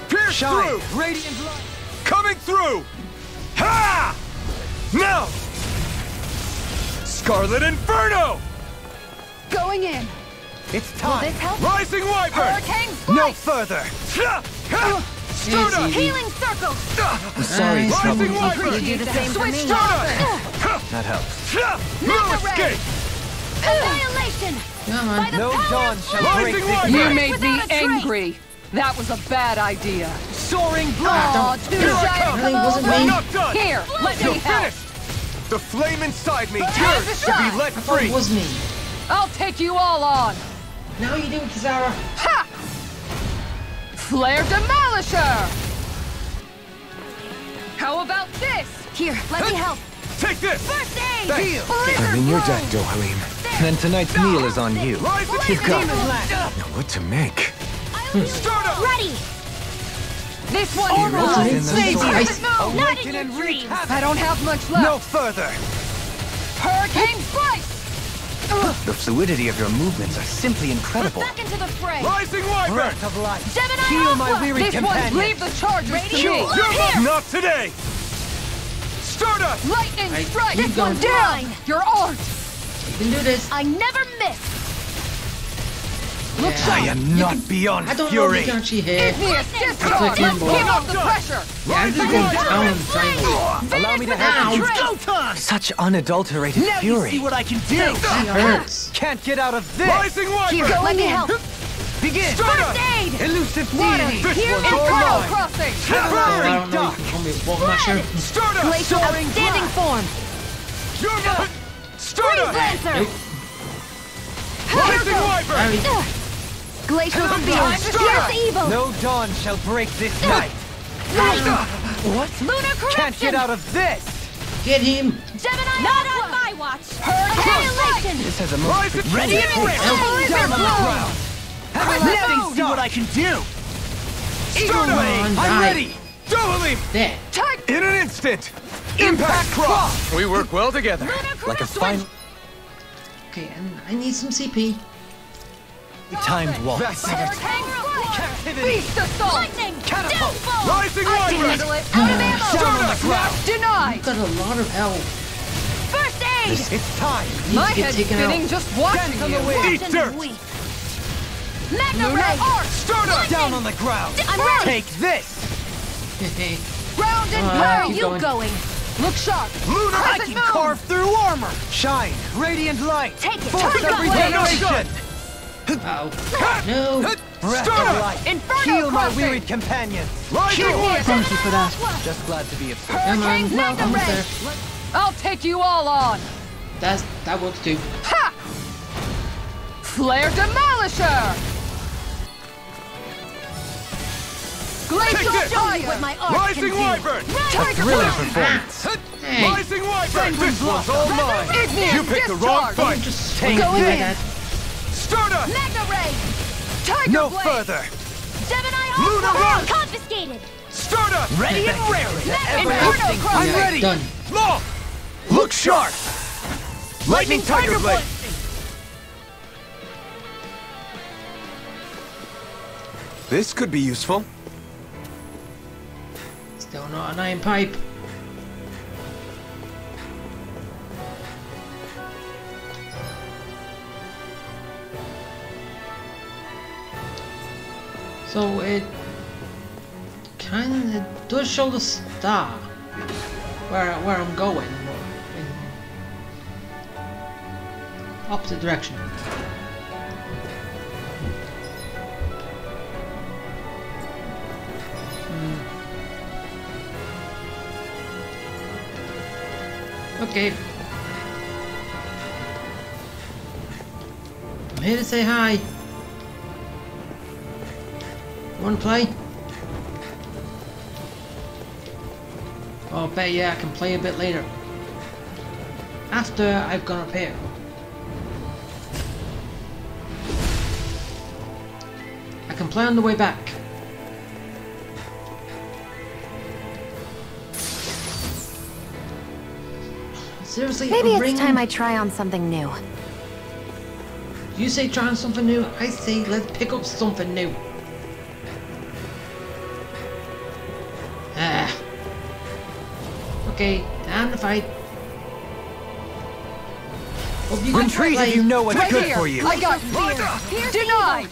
[SPEAKER 9] Pierce Pierce
[SPEAKER 1] Shine.
[SPEAKER 9] through!
[SPEAKER 1] Radiant light.
[SPEAKER 9] Coming through! Ha! Now! Scarlet Inferno!
[SPEAKER 5] Going in.
[SPEAKER 1] It's
[SPEAKER 5] Will
[SPEAKER 1] time.
[SPEAKER 5] this help?
[SPEAKER 9] Rising Wyvern!
[SPEAKER 5] Hurricane
[SPEAKER 1] No
[SPEAKER 5] Slice!
[SPEAKER 1] further.
[SPEAKER 9] Sturda!
[SPEAKER 5] Healing circle!
[SPEAKER 1] I'm sorry,
[SPEAKER 3] Nice.
[SPEAKER 1] Trouble.
[SPEAKER 9] Rising Wyvern!
[SPEAKER 5] Appreciate the same for me.
[SPEAKER 9] Sturda!
[SPEAKER 1] That helps.
[SPEAKER 9] No escape!
[SPEAKER 7] Annihilation!
[SPEAKER 3] Come on.
[SPEAKER 1] No dawn shall break
[SPEAKER 9] Rising
[SPEAKER 1] this
[SPEAKER 9] Wyvern!
[SPEAKER 5] You
[SPEAKER 1] night.
[SPEAKER 5] made me
[SPEAKER 7] Without a trace.
[SPEAKER 5] angry. That was a bad idea.
[SPEAKER 1] Soaring
[SPEAKER 5] Aw,
[SPEAKER 1] blast.
[SPEAKER 5] too
[SPEAKER 9] Here I
[SPEAKER 5] shy
[SPEAKER 9] come.
[SPEAKER 5] to
[SPEAKER 3] Really
[SPEAKER 5] come
[SPEAKER 3] wasn't
[SPEAKER 5] over.
[SPEAKER 3] me.
[SPEAKER 9] Not done!
[SPEAKER 5] Here, let
[SPEAKER 9] You're
[SPEAKER 5] me help.
[SPEAKER 9] finished! The flame inside me
[SPEAKER 5] Here's
[SPEAKER 9] yearns
[SPEAKER 5] a
[SPEAKER 9] to
[SPEAKER 5] shot.
[SPEAKER 9] be let
[SPEAKER 3] I thought
[SPEAKER 9] free!
[SPEAKER 3] it was me.
[SPEAKER 5] I'll take you all on.
[SPEAKER 3] Now you do, Kizara.
[SPEAKER 5] Ha! Flare Demolisher! How about this?
[SPEAKER 7] Here, let me help.
[SPEAKER 9] Take this!
[SPEAKER 7] First aid!
[SPEAKER 9] Thanks.
[SPEAKER 6] I'm in your debt, Dohalim.
[SPEAKER 1] Then tonight's meal is on you.
[SPEAKER 9] Rising
[SPEAKER 1] You go.
[SPEAKER 6] Now what to make?
[SPEAKER 9] Sturda!
[SPEAKER 7] Ready!
[SPEAKER 5] This one
[SPEAKER 3] What's
[SPEAKER 1] in
[SPEAKER 3] in
[SPEAKER 1] the
[SPEAKER 3] the
[SPEAKER 1] sword.
[SPEAKER 3] ice?
[SPEAKER 7] Not in
[SPEAKER 1] Awaken
[SPEAKER 7] your
[SPEAKER 1] and wreak
[SPEAKER 7] dreams!
[SPEAKER 1] havoc.
[SPEAKER 5] I don't have much left.
[SPEAKER 1] No further.
[SPEAKER 5] Hurricane Slice!
[SPEAKER 1] The fluidity of your movements are simply incredible.
[SPEAKER 7] Back into the fray!
[SPEAKER 9] Rising Wyvern!
[SPEAKER 1] Breath of life.
[SPEAKER 7] Gemini
[SPEAKER 1] Heal my
[SPEAKER 7] Alpha!
[SPEAKER 1] weary
[SPEAKER 5] This one,
[SPEAKER 1] companion.
[SPEAKER 5] leave the charges to
[SPEAKER 9] You!
[SPEAKER 5] me.
[SPEAKER 9] Not today! Sturda!
[SPEAKER 5] Lightning
[SPEAKER 3] Right,
[SPEAKER 5] strike!
[SPEAKER 3] keep
[SPEAKER 5] This one
[SPEAKER 3] going.
[SPEAKER 5] down! Your art!
[SPEAKER 3] You can do this.
[SPEAKER 7] I never miss!
[SPEAKER 5] Look
[SPEAKER 3] Yeah.
[SPEAKER 1] I
[SPEAKER 5] sharp!
[SPEAKER 1] am not beyond
[SPEAKER 3] I don't know if
[SPEAKER 1] fury.
[SPEAKER 3] you can actually hear.
[SPEAKER 5] Igneous discharge!
[SPEAKER 3] Click
[SPEAKER 5] Let's
[SPEAKER 3] in,
[SPEAKER 5] keep
[SPEAKER 3] boy.
[SPEAKER 5] up the pressure!
[SPEAKER 3] Yeah, I'm just going down trying to...
[SPEAKER 1] Allow me to
[SPEAKER 3] Ow.
[SPEAKER 1] have you.
[SPEAKER 11] Go time!
[SPEAKER 1] Such unadulterated
[SPEAKER 11] Now
[SPEAKER 1] fury.
[SPEAKER 11] you see what I can do!
[SPEAKER 3] That hurts.
[SPEAKER 1] Can't get out of this.
[SPEAKER 9] Rising
[SPEAKER 5] Here,
[SPEAKER 9] Wyvern!
[SPEAKER 5] let me help!
[SPEAKER 1] Begin.
[SPEAKER 9] Sturda!
[SPEAKER 7] Aid!
[SPEAKER 1] Elusive
[SPEAKER 5] Water!
[SPEAKER 1] deity.
[SPEAKER 9] This
[SPEAKER 5] Here,
[SPEAKER 9] one's all
[SPEAKER 5] Infernal
[SPEAKER 9] mine.
[SPEAKER 5] Crossing!
[SPEAKER 3] Oh, I don't know if you can call me a ball masher.
[SPEAKER 9] Sturda!
[SPEAKER 7] Glacial outstanding form!
[SPEAKER 9] You're mine! Sturda!
[SPEAKER 7] Lancer!
[SPEAKER 9] Rising Wyvern!
[SPEAKER 3] Very...
[SPEAKER 7] Glacial spear!
[SPEAKER 9] Sturda!
[SPEAKER 7] Here's evil!
[SPEAKER 1] No dawn shall break this night. What?
[SPEAKER 7] Lunar corruption!
[SPEAKER 1] Can't get out of this.
[SPEAKER 3] Get him!
[SPEAKER 7] Gemini Not on my watch!
[SPEAKER 5] Hurricane
[SPEAKER 7] Annihilation!
[SPEAKER 1] This has a most
[SPEAKER 9] Rising
[SPEAKER 1] peculiar
[SPEAKER 11] Ready and
[SPEAKER 1] taste.
[SPEAKER 11] ready!
[SPEAKER 1] Down on the ground.
[SPEAKER 11] Now you see what I can do!
[SPEAKER 9] Sturda!
[SPEAKER 3] on,
[SPEAKER 9] I'm
[SPEAKER 3] die.
[SPEAKER 9] ready! Dohalim!
[SPEAKER 3] There.
[SPEAKER 5] Type!
[SPEAKER 9] In an instant! Impact cross! We work well together.
[SPEAKER 1] Like a fine
[SPEAKER 3] Okay, and I need some CP.
[SPEAKER 1] timed waltz.
[SPEAKER 5] Hurricane Strike! Beast Assault!
[SPEAKER 7] Lightning!
[SPEAKER 1] Catapult.
[SPEAKER 7] Downfall!
[SPEAKER 9] Rising
[SPEAKER 5] I can
[SPEAKER 9] Wyvern!
[SPEAKER 5] handle it! Out of ammo!
[SPEAKER 1] Down on the ground.
[SPEAKER 5] Denied!
[SPEAKER 3] Got a lot of health.
[SPEAKER 7] First aid!
[SPEAKER 1] It's time.
[SPEAKER 3] Need
[SPEAKER 5] My
[SPEAKER 3] to get
[SPEAKER 5] head's
[SPEAKER 3] taken
[SPEAKER 5] spinning
[SPEAKER 3] out.
[SPEAKER 5] just watching
[SPEAKER 1] on
[SPEAKER 5] you!
[SPEAKER 1] the wind.
[SPEAKER 9] Eat dirt!
[SPEAKER 7] Magna
[SPEAKER 5] Lunar
[SPEAKER 7] Ray!
[SPEAKER 5] Arc!
[SPEAKER 9] Sturda!
[SPEAKER 1] Down on the ground.
[SPEAKER 7] I'm ready!
[SPEAKER 1] Take this.
[SPEAKER 5] Ground and
[SPEAKER 3] Alright,
[SPEAKER 5] pound!
[SPEAKER 3] keep
[SPEAKER 7] You
[SPEAKER 3] going.
[SPEAKER 7] going?
[SPEAKER 5] Look sharp!
[SPEAKER 9] Lunar!
[SPEAKER 1] I
[SPEAKER 5] Crescent
[SPEAKER 1] can
[SPEAKER 5] moon.
[SPEAKER 1] carve through armor. Shine. Radiant light.
[SPEAKER 7] Take it!
[SPEAKER 1] Force
[SPEAKER 7] Target
[SPEAKER 1] of
[SPEAKER 7] away.
[SPEAKER 1] regeneration.
[SPEAKER 3] Uh-oh. No!
[SPEAKER 1] Breath
[SPEAKER 9] Sturda.
[SPEAKER 1] of life.
[SPEAKER 5] Inferno
[SPEAKER 1] Heal my
[SPEAKER 5] crossing.
[SPEAKER 1] wearied companions.
[SPEAKER 9] Rising Wyvern!
[SPEAKER 5] Thank you for that.
[SPEAKER 1] Just glad to be of service.
[SPEAKER 3] Come on,
[SPEAKER 5] Hurricane Magna
[SPEAKER 3] almost
[SPEAKER 5] Ray.
[SPEAKER 3] there.
[SPEAKER 5] I'll take you all on!
[SPEAKER 3] That works too.
[SPEAKER 5] Ha! Flare Demolisher! Glacial
[SPEAKER 9] Take this.
[SPEAKER 5] Fire!
[SPEAKER 7] What my art
[SPEAKER 9] Rising
[SPEAKER 7] can do.
[SPEAKER 9] Wyvern!
[SPEAKER 5] Tiger
[SPEAKER 1] Thrilling
[SPEAKER 5] Blast!
[SPEAKER 1] performance.
[SPEAKER 3] Hey,
[SPEAKER 9] Rising Wyvern! This one's all mine!
[SPEAKER 5] Igneous
[SPEAKER 9] You picked the wrong
[SPEAKER 5] discharge.
[SPEAKER 9] fight!
[SPEAKER 3] just
[SPEAKER 1] Take
[SPEAKER 3] swing
[SPEAKER 5] this.
[SPEAKER 3] like that.
[SPEAKER 9] Sturda!
[SPEAKER 7] Magna Ray!
[SPEAKER 5] Tiger
[SPEAKER 1] No
[SPEAKER 5] Blade!
[SPEAKER 1] further.
[SPEAKER 7] Gemini
[SPEAKER 9] Lunar
[SPEAKER 7] Alpha!
[SPEAKER 9] Rock.
[SPEAKER 7] Confiscated!
[SPEAKER 9] Sturda!
[SPEAKER 11] Ready and raring!
[SPEAKER 5] Inferno Crossing!
[SPEAKER 1] I'm ready.
[SPEAKER 3] Done.
[SPEAKER 9] Law! Look sharp! Lightning Tiger Blade! This could be useful.
[SPEAKER 3] Still not an iron pipe. So it does show the star where I'm going in opposite direction. Okay. I'm here to say hi. Wanna play? Oh, bet yeah, I can play a bit later. After I've gone up here. I can play on the way back. Seriously,
[SPEAKER 2] Maybe
[SPEAKER 3] a
[SPEAKER 2] it's
[SPEAKER 3] ring?
[SPEAKER 2] time I try on something new.
[SPEAKER 3] You say trying something new, I say let's pick up something new. Okay, time to fight. Hope you can
[SPEAKER 9] Retreat
[SPEAKER 3] fight.
[SPEAKER 9] if you know what's
[SPEAKER 5] Right
[SPEAKER 9] good
[SPEAKER 5] here.
[SPEAKER 9] for you.
[SPEAKER 5] I got fear. Denied.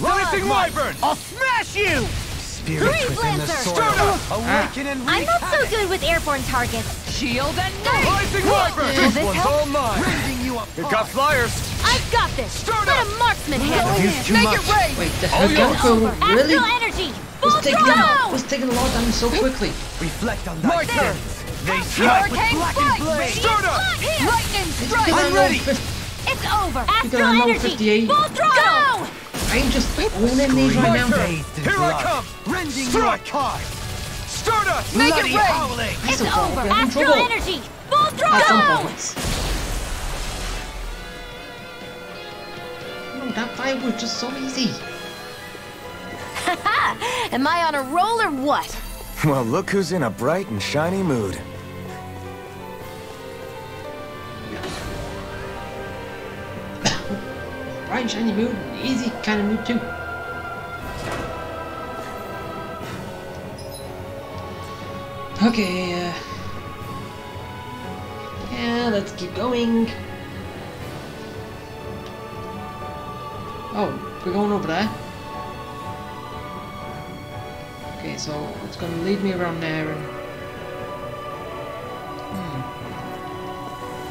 [SPEAKER 9] Rising Wyvern!
[SPEAKER 11] I'll smash you!
[SPEAKER 1] Spirit within the
[SPEAKER 7] Lancer!
[SPEAKER 1] soil.
[SPEAKER 9] Awaken and
[SPEAKER 7] I'm
[SPEAKER 9] wreak
[SPEAKER 7] not so
[SPEAKER 9] havoc.
[SPEAKER 7] good with airborne targets.
[SPEAKER 5] Shield and knife.
[SPEAKER 9] Rising Wyvern!
[SPEAKER 3] Will
[SPEAKER 9] This
[SPEAKER 5] this
[SPEAKER 9] one's
[SPEAKER 5] help?
[SPEAKER 9] all mine! You got flyers!
[SPEAKER 7] I've got this.
[SPEAKER 9] Start
[SPEAKER 7] Let
[SPEAKER 9] up.
[SPEAKER 7] a marksman handle
[SPEAKER 1] I've
[SPEAKER 7] it.
[SPEAKER 1] used too
[SPEAKER 5] Make
[SPEAKER 1] much.
[SPEAKER 5] it rain.
[SPEAKER 3] Wait, the
[SPEAKER 9] Oh, yours.
[SPEAKER 3] Ganko really
[SPEAKER 7] Astral energy. Full
[SPEAKER 3] was taking a lot of damage so quickly.
[SPEAKER 1] Reflect on
[SPEAKER 5] My
[SPEAKER 1] thy
[SPEAKER 5] turn.
[SPEAKER 1] sins.
[SPEAKER 9] They strike with
[SPEAKER 5] Hurricane
[SPEAKER 9] blackened
[SPEAKER 5] strike.
[SPEAKER 9] blade! Start up!
[SPEAKER 5] Lightning strike.
[SPEAKER 3] Because
[SPEAKER 9] I'm
[SPEAKER 3] I know
[SPEAKER 9] ready.
[SPEAKER 7] It's over.
[SPEAKER 3] Because
[SPEAKER 7] Astral
[SPEAKER 3] I know
[SPEAKER 7] energy.
[SPEAKER 3] 58.
[SPEAKER 7] Full throttle.
[SPEAKER 3] I'm just owning these right now.
[SPEAKER 1] Bathed in
[SPEAKER 9] Here I
[SPEAKER 1] blood.
[SPEAKER 9] come!
[SPEAKER 1] Rending
[SPEAKER 9] Strike!
[SPEAKER 1] your card.
[SPEAKER 9] Start up!
[SPEAKER 5] Make it
[SPEAKER 9] Bloody
[SPEAKER 5] rain.
[SPEAKER 9] howling!
[SPEAKER 3] I
[SPEAKER 7] It's
[SPEAKER 3] still thought
[SPEAKER 7] over.
[SPEAKER 3] we were in
[SPEAKER 7] Astral
[SPEAKER 3] trouble
[SPEAKER 7] energy. Full
[SPEAKER 3] at some
[SPEAKER 7] throttle.
[SPEAKER 3] points. No, that fight was just so easy.
[SPEAKER 7] Am I on a roll or what?
[SPEAKER 6] Well, look who's in a bright and shiny mood.
[SPEAKER 3] Bright shiny mood, easy kind of mood too. Okay, yeah, let's keep going. Oh, we're going over there. Okay, so it's going to lead me around there and...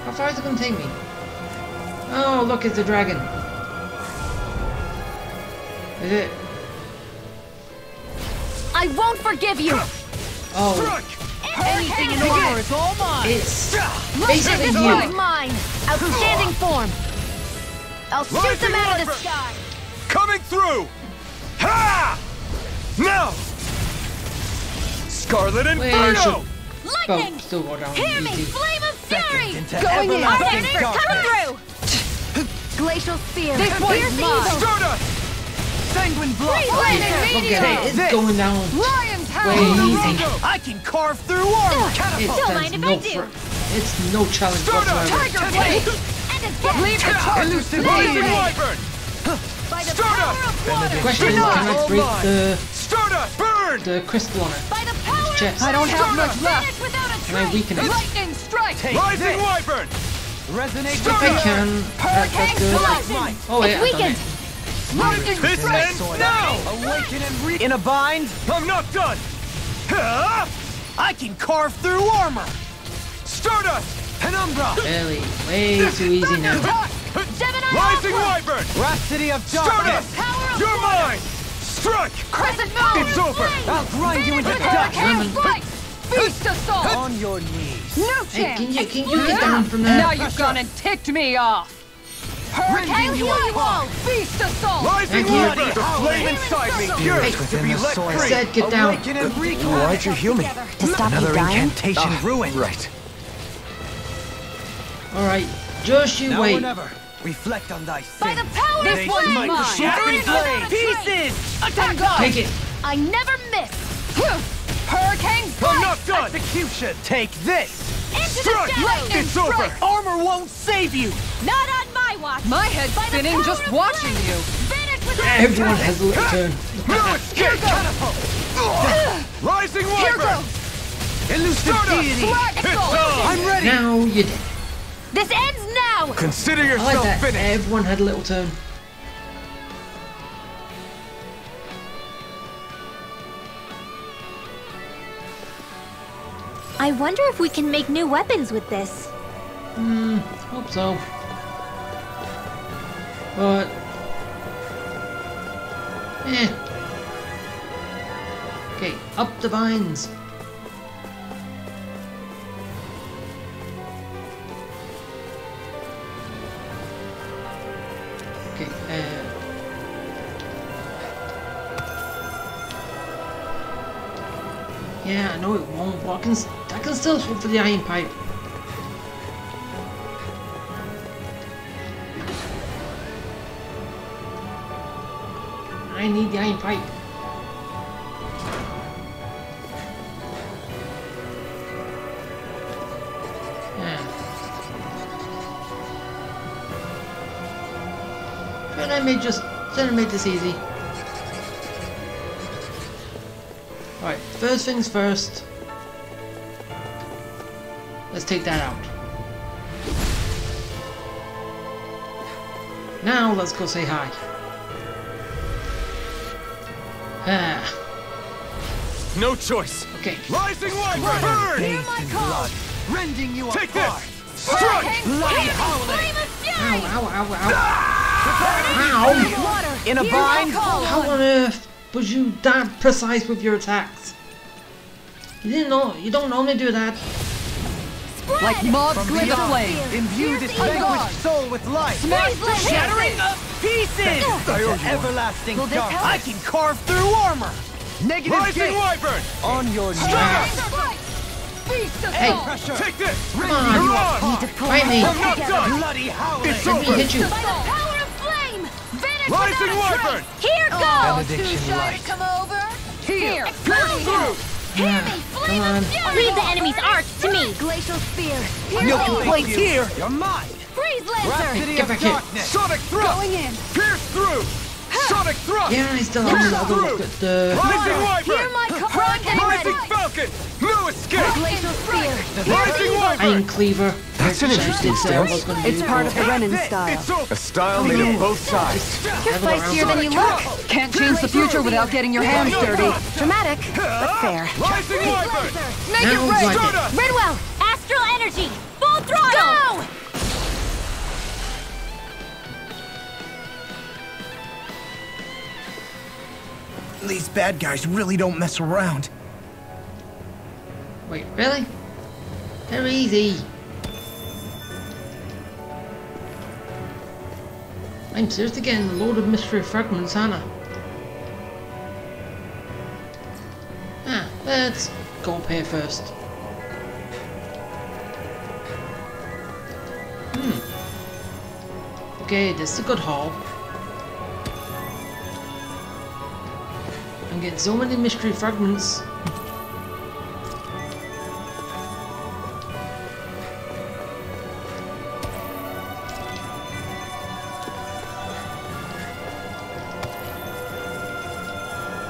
[SPEAKER 3] How far is it going to take me? Oh, look, it's a dragon. Is it?
[SPEAKER 7] I won't forgive you.
[SPEAKER 3] Oh,
[SPEAKER 9] Strike!
[SPEAKER 11] Anything in armor is all mine!
[SPEAKER 3] it's
[SPEAKER 7] This
[SPEAKER 3] basically
[SPEAKER 7] one's
[SPEAKER 3] you.
[SPEAKER 7] mine. Outstanding form. I'll shoot
[SPEAKER 9] Rising
[SPEAKER 7] them out of the
[SPEAKER 9] Wyvern.
[SPEAKER 7] sky.
[SPEAKER 9] Coming through! Ha! Now! Scarlet
[SPEAKER 3] Wait,
[SPEAKER 9] Inferno!
[SPEAKER 7] Lightning.
[SPEAKER 3] Oh, still go down
[SPEAKER 7] Hear me,
[SPEAKER 3] easy.
[SPEAKER 7] flame of fury.
[SPEAKER 1] Into
[SPEAKER 5] Going in.
[SPEAKER 1] everlasting
[SPEAKER 7] Ardeners
[SPEAKER 1] darkness.
[SPEAKER 7] coming through. Glacial spear.
[SPEAKER 5] This one's
[SPEAKER 7] Piercing
[SPEAKER 5] mine.
[SPEAKER 7] evil.
[SPEAKER 9] Start up!
[SPEAKER 1] Sanguine blood.
[SPEAKER 5] Lightning
[SPEAKER 3] Look
[SPEAKER 5] meteor.
[SPEAKER 3] at it, it's going down
[SPEAKER 5] Lion's
[SPEAKER 3] way
[SPEAKER 5] hound.
[SPEAKER 3] easy.
[SPEAKER 11] I can carve through armor!
[SPEAKER 3] It
[SPEAKER 7] Don't
[SPEAKER 3] has
[SPEAKER 7] mind if
[SPEAKER 3] no
[SPEAKER 7] I do.
[SPEAKER 3] it's no challenge
[SPEAKER 9] Start up!
[SPEAKER 3] whatsoever.
[SPEAKER 5] Tiger blade.
[SPEAKER 7] And again.
[SPEAKER 5] Leave the charge.
[SPEAKER 9] Rising
[SPEAKER 5] Blade.
[SPEAKER 9] Wyvern!
[SPEAKER 7] By the
[SPEAKER 9] Start
[SPEAKER 7] power
[SPEAKER 9] up.
[SPEAKER 7] of water.
[SPEAKER 3] The question is, can I break
[SPEAKER 9] Start up! Burn!
[SPEAKER 3] the crystal on it?
[SPEAKER 7] By the power
[SPEAKER 3] Chest.
[SPEAKER 7] of
[SPEAKER 5] I don't have
[SPEAKER 9] Start
[SPEAKER 5] much
[SPEAKER 9] up.
[SPEAKER 5] left.
[SPEAKER 7] Finish without a
[SPEAKER 3] Can I
[SPEAKER 7] trace.
[SPEAKER 3] weaken it?
[SPEAKER 5] Lightning strike.
[SPEAKER 1] Take
[SPEAKER 9] Rising
[SPEAKER 1] this.
[SPEAKER 9] Wyvern!
[SPEAKER 1] Resonate
[SPEAKER 3] If
[SPEAKER 9] Start
[SPEAKER 3] I
[SPEAKER 9] up.
[SPEAKER 3] can, that's good.
[SPEAKER 1] Mine.
[SPEAKER 3] Oh wait,
[SPEAKER 7] It's
[SPEAKER 3] I've done
[SPEAKER 7] weakened.
[SPEAKER 3] it.
[SPEAKER 5] Lightning
[SPEAKER 9] This
[SPEAKER 5] strike.
[SPEAKER 9] ends now!
[SPEAKER 1] Awaken and re- in a bind.
[SPEAKER 9] I'm not done! Ha!
[SPEAKER 11] I can carve through armor!
[SPEAKER 9] Start up!
[SPEAKER 1] Penumbra.
[SPEAKER 3] Really, way too easy now.
[SPEAKER 7] Gemini
[SPEAKER 9] Rising
[SPEAKER 7] Alpha.
[SPEAKER 9] Wyvern!
[SPEAKER 1] Rhapsody of
[SPEAKER 9] Start up!
[SPEAKER 1] darkness.
[SPEAKER 7] Power of
[SPEAKER 9] You're
[SPEAKER 7] water.
[SPEAKER 9] mine! Strike!
[SPEAKER 5] Crescent moon.
[SPEAKER 9] It's over!
[SPEAKER 1] I'll grind you into
[SPEAKER 5] With
[SPEAKER 1] dust.
[SPEAKER 5] hurricane strike. Feast assault.
[SPEAKER 1] On your knees.
[SPEAKER 5] No
[SPEAKER 3] Hey,
[SPEAKER 5] chance.
[SPEAKER 3] can you get down from there?
[SPEAKER 5] Now you've gone and ticked me off. Hurricane
[SPEAKER 1] you
[SPEAKER 5] strike.
[SPEAKER 1] apart.
[SPEAKER 5] Feast assault.
[SPEAKER 9] Rising
[SPEAKER 3] Thank you.
[SPEAKER 9] Wyvern! The flame inside me yearns to
[SPEAKER 1] Within
[SPEAKER 9] be
[SPEAKER 1] the
[SPEAKER 9] let
[SPEAKER 1] soil.
[SPEAKER 3] I
[SPEAKER 9] free!
[SPEAKER 3] said get down.
[SPEAKER 1] Awaken and reclaim.
[SPEAKER 6] Why'd you heal me?
[SPEAKER 2] To stop
[SPEAKER 1] Another
[SPEAKER 2] you dying?
[SPEAKER 1] incantation ruined.
[SPEAKER 6] Right.
[SPEAKER 3] Alright, just you
[SPEAKER 1] Now
[SPEAKER 3] wait.
[SPEAKER 1] or never. Reflect on thy
[SPEAKER 7] By the
[SPEAKER 1] sins.
[SPEAKER 7] power
[SPEAKER 5] This
[SPEAKER 7] of
[SPEAKER 5] one's
[SPEAKER 7] flame.
[SPEAKER 5] mine.
[SPEAKER 1] Shattering blade.
[SPEAKER 11] Pieces!
[SPEAKER 5] Attack God.
[SPEAKER 3] Take it.
[SPEAKER 7] I never miss.
[SPEAKER 5] Hurricane
[SPEAKER 9] I'm
[SPEAKER 5] strike.
[SPEAKER 9] not done!
[SPEAKER 1] Execution. Take this.
[SPEAKER 7] Into
[SPEAKER 9] Strike!
[SPEAKER 7] the shadows.
[SPEAKER 9] It's over!
[SPEAKER 5] strike.
[SPEAKER 11] Armor won't save you!
[SPEAKER 7] Not on my watch.
[SPEAKER 5] My head's
[SPEAKER 7] By the
[SPEAKER 5] spinning
[SPEAKER 7] power
[SPEAKER 5] just
[SPEAKER 7] of
[SPEAKER 5] watching
[SPEAKER 7] flame.
[SPEAKER 5] you.
[SPEAKER 7] Finish with
[SPEAKER 3] Everyone has a little turn.
[SPEAKER 9] No escape! Rising
[SPEAKER 5] Here
[SPEAKER 9] Wyvern!
[SPEAKER 5] goes.
[SPEAKER 1] Elusive
[SPEAKER 9] Start up.
[SPEAKER 1] deity.
[SPEAKER 5] Flag
[SPEAKER 9] It's
[SPEAKER 5] assault.
[SPEAKER 9] on!
[SPEAKER 1] I'm ready.
[SPEAKER 3] Now you did.
[SPEAKER 7] This ends now.
[SPEAKER 9] Consider
[SPEAKER 3] I like
[SPEAKER 9] yourself
[SPEAKER 3] that.
[SPEAKER 9] finished!
[SPEAKER 3] Everyone had a little turn.
[SPEAKER 7] I wonder if we can make new weapons with this.
[SPEAKER 3] Hope so. But okay, up the vines. Okay, yeah, I know it won't, but I can still shoot for the iron pipe. I need the iron pipe. Yeah. But I may just make this easy. Alright, first things first. Let's take that out. Now let's go say hi. Ah.
[SPEAKER 9] No choice.
[SPEAKER 3] Okay.
[SPEAKER 9] Rising Wyvern! Burn!
[SPEAKER 4] Hear my call. Rending you
[SPEAKER 9] Take
[SPEAKER 4] apart.
[SPEAKER 9] this! Strike!
[SPEAKER 4] Bloody howling.
[SPEAKER 3] Ow, ow, ow, ow.
[SPEAKER 4] Water.
[SPEAKER 11] In a
[SPEAKER 4] Hear my
[SPEAKER 11] bind?
[SPEAKER 4] call.
[SPEAKER 3] How on earth was you that precise with your attacks? You don't normally do that.
[SPEAKER 5] Like moths lit the flame.
[SPEAKER 4] Imbue this vanquished soul with life.
[SPEAKER 11] Shattering up pieces!
[SPEAKER 4] Everlasting
[SPEAKER 5] Will this
[SPEAKER 4] dark.
[SPEAKER 5] help?
[SPEAKER 11] I can carve through armor!
[SPEAKER 4] Negative
[SPEAKER 9] Rising
[SPEAKER 4] gate.
[SPEAKER 9] Wyvern!
[SPEAKER 4] On your knees.
[SPEAKER 3] Hey,
[SPEAKER 4] Pressure.
[SPEAKER 9] Take this!
[SPEAKER 3] come
[SPEAKER 9] You're
[SPEAKER 3] on.
[SPEAKER 9] on!
[SPEAKER 3] Fight me.
[SPEAKER 9] I'm not done!
[SPEAKER 4] Bloody howling.
[SPEAKER 9] It's
[SPEAKER 3] Let me
[SPEAKER 9] over!
[SPEAKER 3] hit you.
[SPEAKER 7] By the power of flame! Vanish
[SPEAKER 9] Rising
[SPEAKER 7] without a
[SPEAKER 9] Wyvern!
[SPEAKER 7] trace! Here goes!
[SPEAKER 4] Benediction
[SPEAKER 7] Too shy
[SPEAKER 4] light.
[SPEAKER 7] to come over?
[SPEAKER 4] Here.
[SPEAKER 9] Pierce through!
[SPEAKER 7] Hear me! Flame
[SPEAKER 3] on.
[SPEAKER 7] of fury! Leave the enemy's arch to me! Glacial spear!
[SPEAKER 11] No complaints here!
[SPEAKER 4] You're mine.
[SPEAKER 7] Freeze Lancer!
[SPEAKER 4] Rhapsody
[SPEAKER 3] Get
[SPEAKER 4] of
[SPEAKER 3] back here.
[SPEAKER 4] darkness.
[SPEAKER 9] Sonic thrust!
[SPEAKER 5] Going in.
[SPEAKER 9] Pierce through! Sonic thrust!
[SPEAKER 3] Yeah, I still have another look at the...
[SPEAKER 9] Rising
[SPEAKER 7] Hear
[SPEAKER 9] Wyvern!
[SPEAKER 7] my call!
[SPEAKER 9] Rising Falcon! No escape!
[SPEAKER 7] Glacial spear!
[SPEAKER 9] Rising Wyvern!
[SPEAKER 3] Iron Cleaver.
[SPEAKER 6] That's an interesting stance.
[SPEAKER 5] It's part of the Renin
[SPEAKER 9] It's
[SPEAKER 5] style.
[SPEAKER 9] over!
[SPEAKER 6] A style made of both sides.
[SPEAKER 2] You're feistier than you look.
[SPEAKER 5] Can't change the future without getting your hands dirty.
[SPEAKER 2] Dramatic, but fair.
[SPEAKER 9] Rising Wyvern!
[SPEAKER 7] Make
[SPEAKER 3] Now
[SPEAKER 7] it right!
[SPEAKER 3] like
[SPEAKER 9] it.
[SPEAKER 7] Ridwell! Astral energy! Full throttle! Go!
[SPEAKER 11] These bad guys really don't mess around.
[SPEAKER 3] Wait, really? They're easy. I'm seriously getting a load of mystery fragments, aren't I? Ah, let's go up here first. Okay, this is a good haul. I'm getting so many mystery fragments.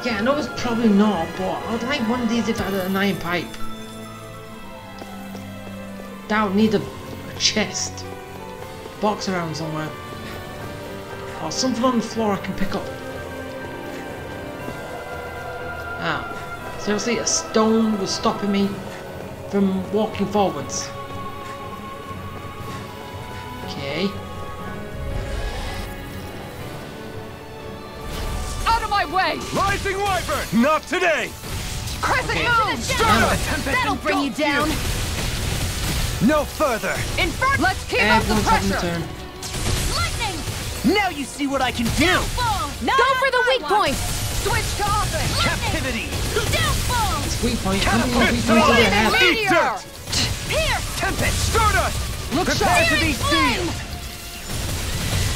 [SPEAKER 3] Yeah, I know it's probably not, but I would like one of these if I had an iron pipe. That would need a chest. Box around somewhere. Or something on the floor I can pick up. Ah. Seriously, a stone was stopping me from walking forwards. Okay.
[SPEAKER 5] Out of my way!
[SPEAKER 9] Rising Wyvern! Not today!
[SPEAKER 5] Crescent moon!
[SPEAKER 7] That'll bring you down!
[SPEAKER 4] No further.
[SPEAKER 5] Inferno! Let's keep up the
[SPEAKER 3] Everyone's having a
[SPEAKER 5] pressure!
[SPEAKER 3] turn.
[SPEAKER 7] Lightning!
[SPEAKER 11] Now you see what I can do!
[SPEAKER 7] Downfall!
[SPEAKER 2] Go for the weak point!
[SPEAKER 5] Switch to offense!
[SPEAKER 4] Captivity.
[SPEAKER 7] Downfall!
[SPEAKER 3] Weak point. How many weak points do they have?
[SPEAKER 9] Eat
[SPEAKER 5] Meteor!
[SPEAKER 9] dirt!
[SPEAKER 7] Pierce!
[SPEAKER 9] Tempest! Stardust!
[SPEAKER 5] Look
[SPEAKER 9] Prepare
[SPEAKER 5] sharp!
[SPEAKER 9] to be
[SPEAKER 7] Flame!
[SPEAKER 9] sealed!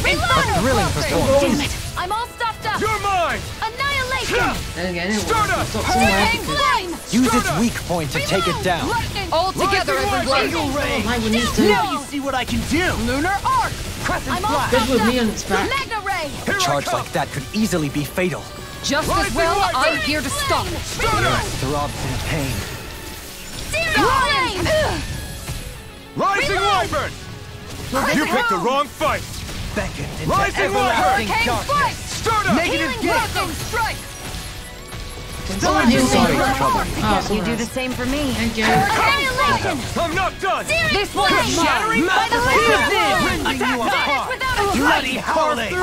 [SPEAKER 7] Reload!
[SPEAKER 4] Thrilling performance.
[SPEAKER 7] Damn it! I'm all stuffed up!
[SPEAKER 9] You're mine!
[SPEAKER 7] Annihilation!
[SPEAKER 3] Then again, it
[SPEAKER 9] Stardust!
[SPEAKER 3] was somewhere.
[SPEAKER 7] Hurricane flame!
[SPEAKER 4] Use its
[SPEAKER 9] Stardust.
[SPEAKER 4] weak point to take it down.
[SPEAKER 5] Lightning! All together,
[SPEAKER 9] Rising
[SPEAKER 5] everyone!
[SPEAKER 9] Wyvern!
[SPEAKER 3] Why we need to
[SPEAKER 11] Now you see what I can do!
[SPEAKER 5] Lunar arc!
[SPEAKER 4] Crescent
[SPEAKER 7] I'm all
[SPEAKER 4] flash.
[SPEAKER 3] fish
[SPEAKER 7] stuffed
[SPEAKER 3] with me
[SPEAKER 7] up!
[SPEAKER 3] on its back.
[SPEAKER 7] Mega ray!
[SPEAKER 9] Here
[SPEAKER 4] A
[SPEAKER 9] I
[SPEAKER 4] charge
[SPEAKER 9] come.
[SPEAKER 4] like that could easily be fatal.
[SPEAKER 5] Just as
[SPEAKER 9] Rising
[SPEAKER 5] well,
[SPEAKER 9] Wyvern!
[SPEAKER 5] I'm here to stop.
[SPEAKER 9] Stardust!
[SPEAKER 4] Throbs in pain.
[SPEAKER 7] Zero flame!
[SPEAKER 9] Rising Wyvern! You picked the wrong fight!
[SPEAKER 4] Beckon into
[SPEAKER 9] Rising
[SPEAKER 4] everlasting
[SPEAKER 5] Hurricane
[SPEAKER 4] darkness.
[SPEAKER 5] flight!
[SPEAKER 9] Stardust!
[SPEAKER 4] Negative
[SPEAKER 7] Healing
[SPEAKER 4] gate.
[SPEAKER 5] Lightning strike!
[SPEAKER 3] Can someone heal me?
[SPEAKER 4] Sorry, trouble.
[SPEAKER 3] Oh, someone else.
[SPEAKER 2] Same for me.
[SPEAKER 3] Thank you.
[SPEAKER 7] Annihilation!
[SPEAKER 9] I'm not done!
[SPEAKER 5] This one is
[SPEAKER 11] Shattering
[SPEAKER 5] mine!
[SPEAKER 11] by the
[SPEAKER 4] Rending you
[SPEAKER 7] Vanish
[SPEAKER 4] apart.
[SPEAKER 7] without a
[SPEAKER 11] Bloody
[SPEAKER 7] trace!
[SPEAKER 11] howling!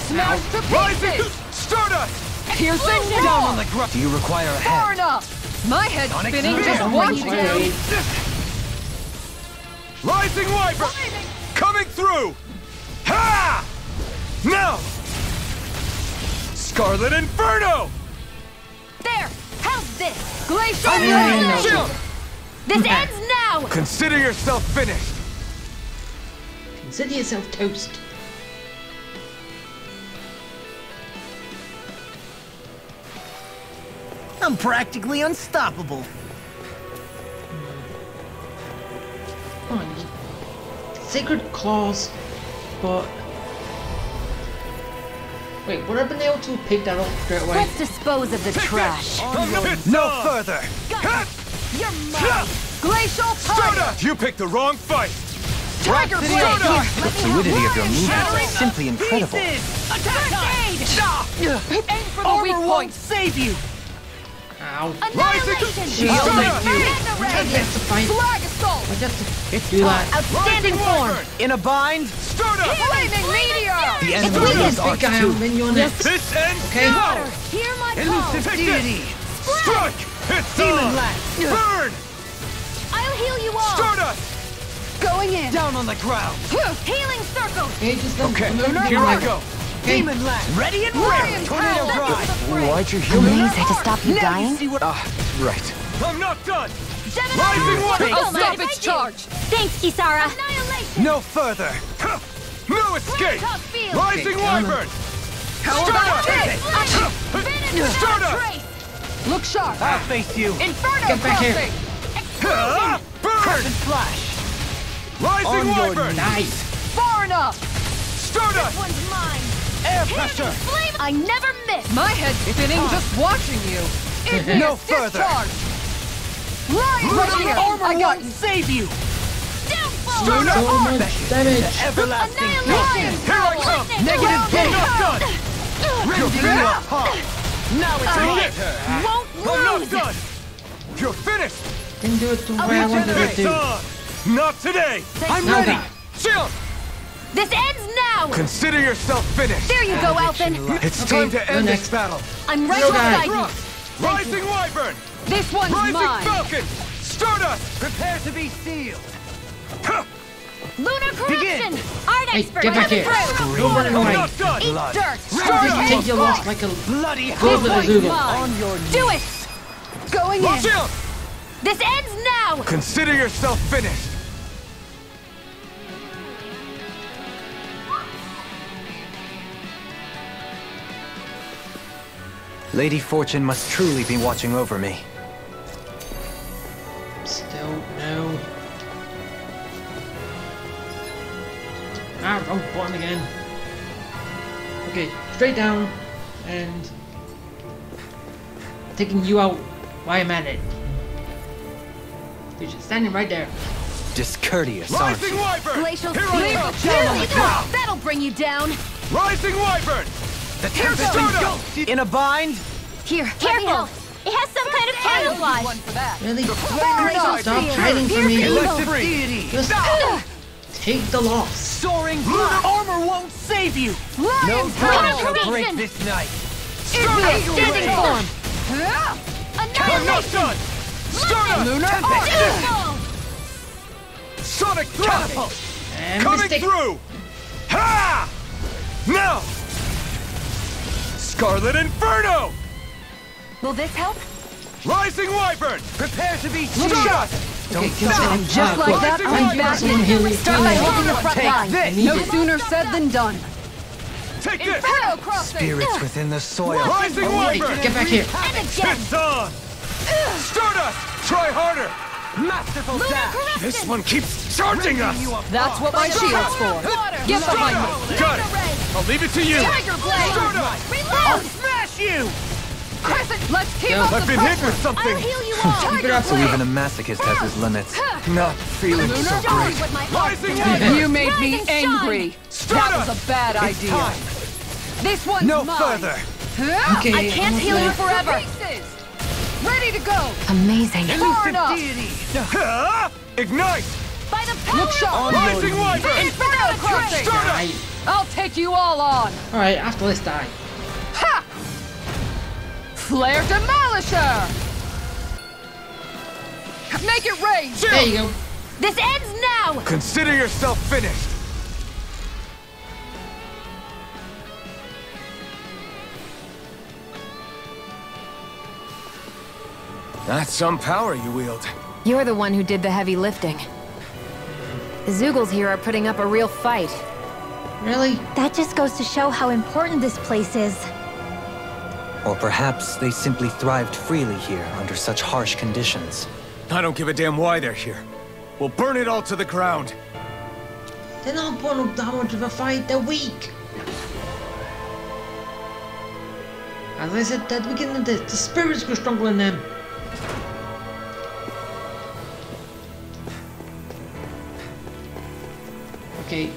[SPEAKER 5] Smash to
[SPEAKER 9] Rising
[SPEAKER 5] pieces!
[SPEAKER 9] Stardust!
[SPEAKER 5] Piercing
[SPEAKER 4] Down
[SPEAKER 5] wall!
[SPEAKER 4] on the ground. Do you require a
[SPEAKER 5] Far
[SPEAKER 4] hand?
[SPEAKER 5] enough! My head's spinning just
[SPEAKER 3] Someone
[SPEAKER 5] watching
[SPEAKER 3] pray.
[SPEAKER 5] you!
[SPEAKER 9] Rising Wyvern! Coming through! Ha! Now! Scarlet Inferno!
[SPEAKER 7] There! How's this?
[SPEAKER 5] Glacial
[SPEAKER 3] Yeah.
[SPEAKER 5] Fury!
[SPEAKER 9] Jump!
[SPEAKER 7] This ends now!
[SPEAKER 9] Consider yourself finished!
[SPEAKER 3] Consider yourself toast.
[SPEAKER 11] I'm practically unstoppable.
[SPEAKER 3] Come on, you sacred claws, but wait, would I have been able to pick that up straight away?
[SPEAKER 2] Let's dispose of the trash.
[SPEAKER 9] On the pit
[SPEAKER 4] No
[SPEAKER 9] song.
[SPEAKER 4] further.
[SPEAKER 9] Cut!
[SPEAKER 5] You're mine! Glacial Tiger!
[SPEAKER 9] You picked the wrong fight!
[SPEAKER 5] Tiger Blade!
[SPEAKER 1] The fluidity of your movements is simply incredible.
[SPEAKER 5] Attack time! Aim for the weak point!
[SPEAKER 11] Save you!
[SPEAKER 3] Ow.
[SPEAKER 5] Annihilation!
[SPEAKER 3] Shield.
[SPEAKER 5] Thank you! Flag assault!
[SPEAKER 3] I just do that.
[SPEAKER 11] Outstanding form!
[SPEAKER 1] In a bind?
[SPEAKER 5] Flaming meteor!
[SPEAKER 1] The enemy
[SPEAKER 3] Big
[SPEAKER 1] is arch
[SPEAKER 3] guy,
[SPEAKER 1] too.
[SPEAKER 3] I'm in your next.
[SPEAKER 9] This ends
[SPEAKER 3] Okay.
[SPEAKER 9] now!
[SPEAKER 5] Hear my
[SPEAKER 9] Elusive
[SPEAKER 5] call!
[SPEAKER 9] deity! Strike! It's
[SPEAKER 1] Demon
[SPEAKER 9] on!
[SPEAKER 1] Lash.
[SPEAKER 9] Burn!
[SPEAKER 5] I'll heal you all!
[SPEAKER 9] Stardust!
[SPEAKER 5] Going in!
[SPEAKER 1] Down on the ground.
[SPEAKER 5] Healing circle!
[SPEAKER 3] Okay, just
[SPEAKER 9] Okay,
[SPEAKER 3] remember
[SPEAKER 9] here I go!
[SPEAKER 3] Okay.
[SPEAKER 1] Demon Lash.
[SPEAKER 11] Ready and
[SPEAKER 5] Lion
[SPEAKER 11] ready!
[SPEAKER 5] Tornado Drive!
[SPEAKER 6] Why'd you heal me?
[SPEAKER 2] Please, I just stop you
[SPEAKER 11] Now
[SPEAKER 2] dying?
[SPEAKER 11] you see what
[SPEAKER 6] Right.
[SPEAKER 9] I'm not done!
[SPEAKER 5] Gemini!
[SPEAKER 9] Rising Water!
[SPEAKER 5] I'll stop its charge!
[SPEAKER 7] Thanks, Kisara.
[SPEAKER 5] Annihilation!
[SPEAKER 1] No further.
[SPEAKER 9] Ha! No escape!
[SPEAKER 5] Top field!
[SPEAKER 9] Rising
[SPEAKER 3] Okay,
[SPEAKER 9] Wyvern!
[SPEAKER 5] How about
[SPEAKER 9] Stardust!
[SPEAKER 5] this? Finish
[SPEAKER 9] Stardust!
[SPEAKER 5] trace! Look sharp!
[SPEAKER 1] I'll face you.
[SPEAKER 5] Inferno
[SPEAKER 3] Get back here.
[SPEAKER 5] crossing!
[SPEAKER 9] Ha! Burn!
[SPEAKER 1] Crescent Flash.
[SPEAKER 9] Rising
[SPEAKER 1] On your
[SPEAKER 9] Wyvern!
[SPEAKER 3] Nice.
[SPEAKER 5] Far enough!
[SPEAKER 9] Stardust!
[SPEAKER 5] One's mine!
[SPEAKER 1] Air pressure.
[SPEAKER 5] Flame! I never miss! My head's spinning just watching you!
[SPEAKER 1] No
[SPEAKER 5] Ignis
[SPEAKER 1] further.
[SPEAKER 5] discharge! Lion right here!
[SPEAKER 11] armor
[SPEAKER 5] I got
[SPEAKER 11] won't
[SPEAKER 5] you!
[SPEAKER 11] save you!
[SPEAKER 5] Downfall!
[SPEAKER 3] So much damage.
[SPEAKER 1] Everlasting.
[SPEAKER 5] Annihilation!
[SPEAKER 9] Here I come!
[SPEAKER 1] Negative
[SPEAKER 9] I'm
[SPEAKER 1] gain.
[SPEAKER 9] not done!
[SPEAKER 1] Rending you apart. Now it's
[SPEAKER 9] Take
[SPEAKER 1] my
[SPEAKER 9] it!
[SPEAKER 1] turn.
[SPEAKER 5] Won't
[SPEAKER 9] I'm not
[SPEAKER 5] lose!
[SPEAKER 9] done! You're finished!
[SPEAKER 3] Didn't do it the way I wanted it
[SPEAKER 9] It's
[SPEAKER 3] to.
[SPEAKER 9] on! Not today!
[SPEAKER 1] I'm
[SPEAKER 3] Now
[SPEAKER 1] ready.
[SPEAKER 3] that.
[SPEAKER 9] Jump!
[SPEAKER 5] This ends now!
[SPEAKER 9] Consider yourself finished!
[SPEAKER 5] There you go, Alphen!
[SPEAKER 9] It's
[SPEAKER 3] Okay,
[SPEAKER 9] time to
[SPEAKER 3] you're
[SPEAKER 9] end
[SPEAKER 3] next.
[SPEAKER 9] this battle!
[SPEAKER 5] I'm right
[SPEAKER 3] No,
[SPEAKER 5] beside
[SPEAKER 3] guys.
[SPEAKER 5] you!
[SPEAKER 9] Rising Wyvern!
[SPEAKER 5] This one's
[SPEAKER 9] Rising
[SPEAKER 5] mine!
[SPEAKER 9] Falcon! Stardust!
[SPEAKER 1] Prepare to be sealed.
[SPEAKER 9] Ha!
[SPEAKER 5] Lunar corruption!
[SPEAKER 7] Art
[SPEAKER 3] Hey,
[SPEAKER 7] expert
[SPEAKER 3] get back here.
[SPEAKER 7] coming
[SPEAKER 3] No running
[SPEAKER 9] I'm
[SPEAKER 3] away.
[SPEAKER 9] not done!
[SPEAKER 5] Eat dirt!
[SPEAKER 3] Just take your loss like a
[SPEAKER 1] Bloody
[SPEAKER 3] good little
[SPEAKER 5] One's
[SPEAKER 3] Zoogle.
[SPEAKER 5] mine! Do it! Going
[SPEAKER 9] Watch
[SPEAKER 5] in!
[SPEAKER 9] out!
[SPEAKER 5] This ends now!
[SPEAKER 9] Consider yourself finished!
[SPEAKER 1] Lady Fortune must truly be watching over me.
[SPEAKER 3] Still no. Ah, wrong button again. Okay, straight down and taking you out while I'm at it. You're just standing right there.
[SPEAKER 1] Discourteous, aren't
[SPEAKER 9] Rising
[SPEAKER 1] you?
[SPEAKER 9] Wyvern!
[SPEAKER 5] Glacial
[SPEAKER 9] Here I
[SPEAKER 5] Spear!
[SPEAKER 9] come!
[SPEAKER 5] There you go! That'll bring you down!
[SPEAKER 9] Rising Wyvern!
[SPEAKER 1] The
[SPEAKER 5] Here
[SPEAKER 1] tempest
[SPEAKER 5] goes.
[SPEAKER 1] engulfs you. In a bind?
[SPEAKER 5] Here,
[SPEAKER 7] Careful! It has some kind of camouflage.
[SPEAKER 5] One for that.
[SPEAKER 3] Really?
[SPEAKER 5] enough.
[SPEAKER 3] Stop hiding from me.
[SPEAKER 1] Elective deity.
[SPEAKER 3] Just take the loss.
[SPEAKER 1] Soaring
[SPEAKER 11] Lunar
[SPEAKER 1] blast.
[SPEAKER 11] armor won't save you!
[SPEAKER 1] No
[SPEAKER 5] Lion
[SPEAKER 1] time
[SPEAKER 5] Power!
[SPEAKER 1] to break this night.
[SPEAKER 5] Ignis standing form!
[SPEAKER 9] I'm not
[SPEAKER 5] Annihilation!
[SPEAKER 9] done! Stardust!
[SPEAKER 1] Lunar
[SPEAKER 5] Downfall!
[SPEAKER 9] Sonic thrust!
[SPEAKER 1] catapult.
[SPEAKER 3] And
[SPEAKER 9] Coming
[SPEAKER 3] mistake.
[SPEAKER 9] through! Ha! Now! Scarlet Inferno!
[SPEAKER 5] Will this help?
[SPEAKER 9] Rising Wyvern!
[SPEAKER 1] Prepare to be
[SPEAKER 5] Look
[SPEAKER 1] sealed.
[SPEAKER 5] sharp!
[SPEAKER 3] Okay, consider
[SPEAKER 5] Just like that,
[SPEAKER 9] Rising
[SPEAKER 5] I'm
[SPEAKER 9] Wyvern!
[SPEAKER 5] back
[SPEAKER 3] Someone
[SPEAKER 5] in.
[SPEAKER 3] heal
[SPEAKER 5] Start by holding the front
[SPEAKER 1] Take
[SPEAKER 5] line.
[SPEAKER 1] this.
[SPEAKER 5] No sooner said than done.
[SPEAKER 9] Take this!
[SPEAKER 5] Inferno crossing!
[SPEAKER 1] Spirits within the soil.
[SPEAKER 9] Rising
[SPEAKER 3] Wait,
[SPEAKER 9] Wyvern!
[SPEAKER 3] get back here.
[SPEAKER 5] And again!
[SPEAKER 9] It's on! Stardust! Try harder!
[SPEAKER 1] Masterful
[SPEAKER 5] Lunar
[SPEAKER 1] dash.
[SPEAKER 5] corruption!
[SPEAKER 9] This one keeps charging us!
[SPEAKER 5] That's what my shield's for. Get behind me.
[SPEAKER 9] Got it! I'll leave it to you!
[SPEAKER 5] Tiger Blade!
[SPEAKER 9] Stardust!
[SPEAKER 5] Reload!
[SPEAKER 11] Smash you!
[SPEAKER 5] Crescent, let's keep
[SPEAKER 3] Go.
[SPEAKER 5] up
[SPEAKER 9] I've
[SPEAKER 5] the
[SPEAKER 9] been hit
[SPEAKER 5] pressure.
[SPEAKER 9] with something!
[SPEAKER 5] I'll heal you all.
[SPEAKER 3] Keep it up.
[SPEAKER 1] So even a masochist has his limits.
[SPEAKER 9] Not feeling
[SPEAKER 5] Lunar
[SPEAKER 9] so
[SPEAKER 5] Dawn
[SPEAKER 9] great.
[SPEAKER 5] with my heart.
[SPEAKER 9] Rising Wyvern!
[SPEAKER 5] You made me
[SPEAKER 7] Rise and shine.
[SPEAKER 5] angry. That was a bad
[SPEAKER 1] It's
[SPEAKER 5] idea.
[SPEAKER 1] time.
[SPEAKER 5] This one's
[SPEAKER 1] No
[SPEAKER 5] mine.
[SPEAKER 1] further.
[SPEAKER 3] Okay,
[SPEAKER 5] I can't
[SPEAKER 3] almost
[SPEAKER 5] heal you
[SPEAKER 3] there.
[SPEAKER 5] forever. Ready to go.
[SPEAKER 2] Amazing.
[SPEAKER 5] Far
[SPEAKER 1] Elusive
[SPEAKER 5] enough.
[SPEAKER 1] deity.
[SPEAKER 9] Ha! Ignite!
[SPEAKER 5] By the power
[SPEAKER 1] Look sharp.
[SPEAKER 5] of
[SPEAKER 9] Rising Wyvern!
[SPEAKER 5] Inferno crossing.
[SPEAKER 9] Stardust!
[SPEAKER 5] I'll take you all on.
[SPEAKER 3] Alright, after this die.
[SPEAKER 5] Ha! Flare Demolisher. Make it rain.
[SPEAKER 3] There you go.
[SPEAKER 7] This ends now!
[SPEAKER 9] Consider yourself finished!
[SPEAKER 6] That's some power you wield.
[SPEAKER 2] You're the one who did the heavy lifting. The Zoogles here are putting up a real fight.
[SPEAKER 3] Really?
[SPEAKER 7] That just goes to show how important this place is.
[SPEAKER 1] Or perhaps they simply thrived freely here under such harsh conditions.
[SPEAKER 6] I don't give a damn why they're here. We'll burn it all to the ground.
[SPEAKER 3] They're not putting up that much of a fight. They're weak. As I said at the beginning of this, the spirits were stronger than them. Okay.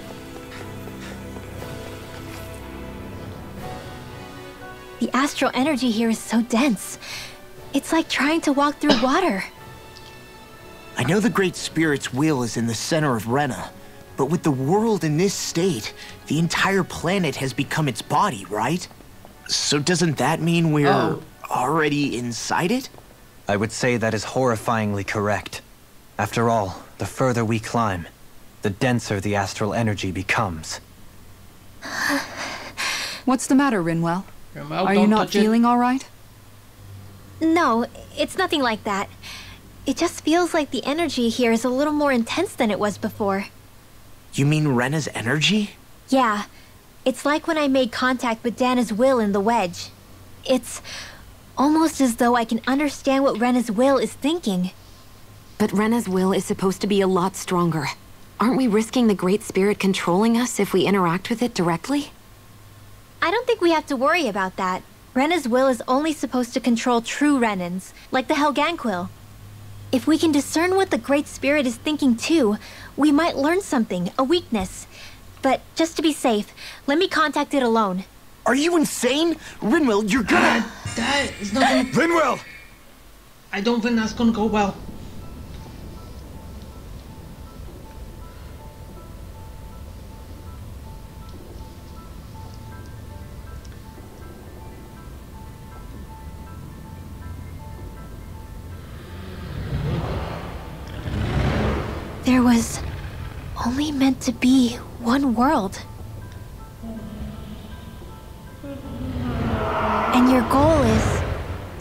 [SPEAKER 7] The astral energy here is so dense. It's like trying to walk through water.
[SPEAKER 11] I know the Great Spirit's will is in the center of Rena, but with the world in this state, the entire planet has become its body, right? So doesn't that mean we're already inside it?
[SPEAKER 1] I would say that is horrifyingly correct. After all, the further we climb, the denser the astral energy becomes.
[SPEAKER 5] What's the matter, Rinwell? Are you
[SPEAKER 3] don't
[SPEAKER 5] not
[SPEAKER 3] touch it.
[SPEAKER 5] feeling all right?
[SPEAKER 7] No, it's nothing like that. It just feels like the energy here is a little more intense than it was before.
[SPEAKER 11] You mean Rena's energy?
[SPEAKER 7] Yeah. It's like when I made contact with Dana's will in the wedge. It's almost as though I can understand what Rena's will is thinking.
[SPEAKER 2] But Rena's will is supposed to be a lot stronger. Aren't we risking the Great Spirit controlling us if we interact with it directly?
[SPEAKER 7] I don't think we have to worry about that. Rena's will is only supposed to control true Renans, like the Helganquil. If we can discern what the Great Spirit is thinking too, we might learn something, a weakness. But just to be safe, let me contact it alone.
[SPEAKER 11] Are you insane? Rinwell, you're gonna...
[SPEAKER 3] That is not gonna...
[SPEAKER 9] Rinwell!
[SPEAKER 3] I don't think that's gonna go well.
[SPEAKER 7] There was only meant to be one world. And your goal is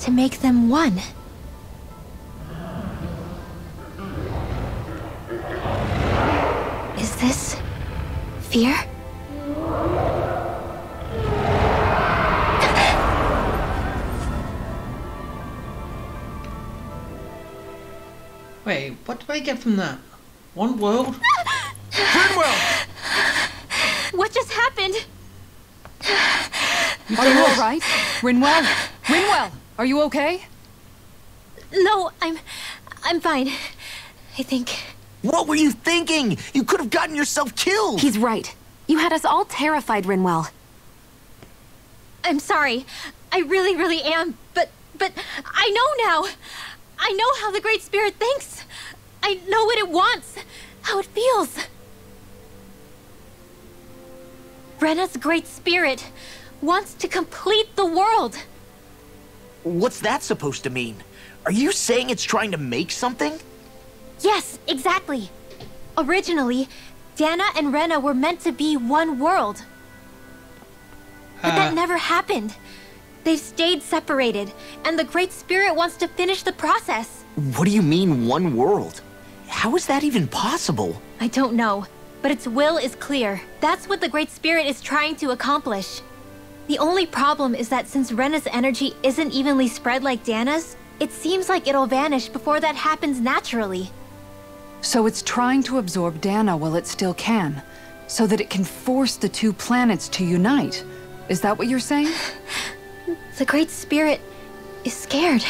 [SPEAKER 7] to make them one. Is this fear?
[SPEAKER 3] Wait, what do I get from that? One world?
[SPEAKER 9] Rinwell!
[SPEAKER 7] What just happened?
[SPEAKER 5] Are you all right? Rinwell? Rinwell, are you okay?
[SPEAKER 7] No, I'm fine. I think.
[SPEAKER 11] What were you thinking? You could have gotten yourself killed!
[SPEAKER 2] He's right. You had us all terrified, Rinwell.
[SPEAKER 7] I'm sorry. I really am. But I know now. I know how the Great Spirit thinks. I know what it wants. How it feels. Rena's Great Spirit wants to complete the world.
[SPEAKER 11] What's that supposed to mean? Are you saying it's trying to make something?
[SPEAKER 7] Yes, exactly. Originally, Dana and Rena were meant to be one world. But that never happened. They've stayed separated, and the Great Spirit wants to finish the process.
[SPEAKER 11] What do you mean, one world? How is that even possible?
[SPEAKER 7] I don't know, but its will is clear. That's what the Great Spirit is trying to accomplish. The only problem is that since Rena's energy isn't evenly spread like Dana's, it seems like it'll vanish before that happens naturally.
[SPEAKER 5] So it's trying to absorb Dana while it still can, so that it can force the two planets to unite. Is that what you're saying?
[SPEAKER 7] The Great Spirit is scared.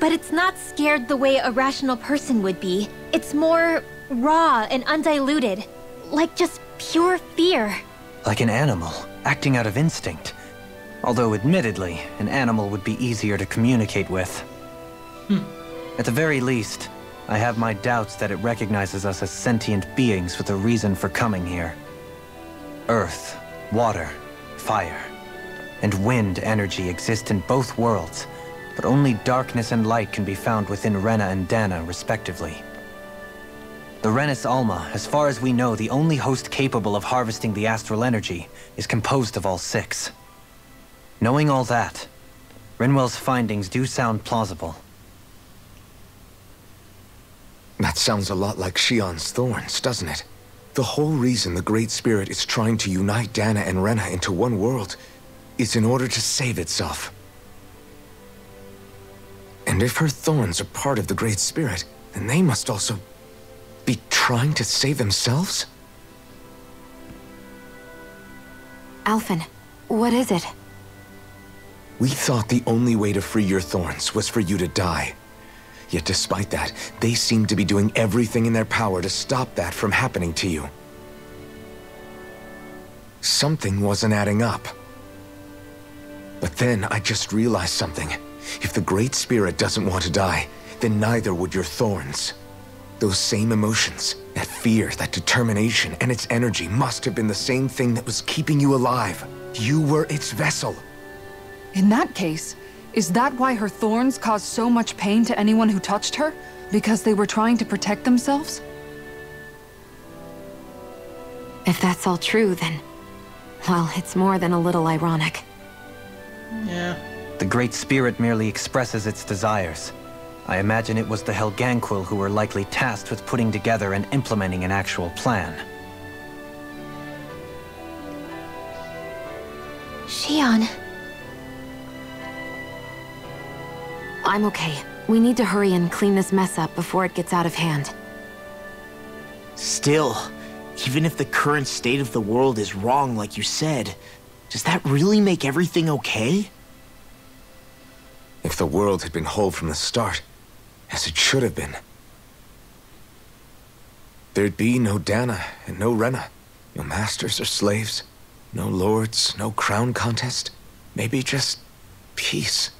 [SPEAKER 7] But it's not scared the way a rational person would be. It's more raw and undiluted, like just pure fear.
[SPEAKER 1] Like an animal, acting out of instinct. Although, admittedly, an animal would be easier to communicate with. At the very least, I have my doubts that it recognizes us as sentient beings with a reason for coming here. Earth, water, fire, and wind energy exist in both worlds, but only darkness and light can be found within Rena and Dana, respectively. The Renis Alma, as far as we know, the only host capable of harvesting the astral energy, is composed of all six. Knowing all that, Rinwell's findings do sound plausible.
[SPEAKER 6] That sounds a lot like Shion's thorns, doesn't it? The whole reason the Great Spirit is trying to unite Dana and Rena into one world is in order to save itself. And if her thorns are part of the Great Spirit, then they must also be trying to save themselves?
[SPEAKER 2] Alphen, what is it?
[SPEAKER 6] We thought the only way to free your thorns was for you to die. Yet despite that, they seem to be doing everything in their power to stop that from happening to you. Something wasn't adding up. But then I just realized something. If the Great Spirit doesn't want to die, then neither would your thorns. Those same emotions, that fear, that determination, and its energy must have been the same thing that was keeping you alive. You were its vessel.
[SPEAKER 5] In that case, is that why her thorns caused so much pain to anyone who touched her? Because they were trying to protect themselves?
[SPEAKER 2] If that's all true, then... well, it's more than a little ironic.
[SPEAKER 3] Yeah.
[SPEAKER 1] The Great Spirit merely expresses its desires. I imagine it was the Helganquil who were likely tasked with putting together and implementing an actual plan.
[SPEAKER 7] Shion.
[SPEAKER 2] I'm okay. We need to hurry and clean this mess up before it gets out of hand.
[SPEAKER 11] Still, even if the current state of the world is wrong like you said, does that really make everything okay?
[SPEAKER 6] If the world had been whole from the start, as it should have been, there'd be no Dana and no Rena, no masters or slaves, no lords, no crown contest, maybe just peace.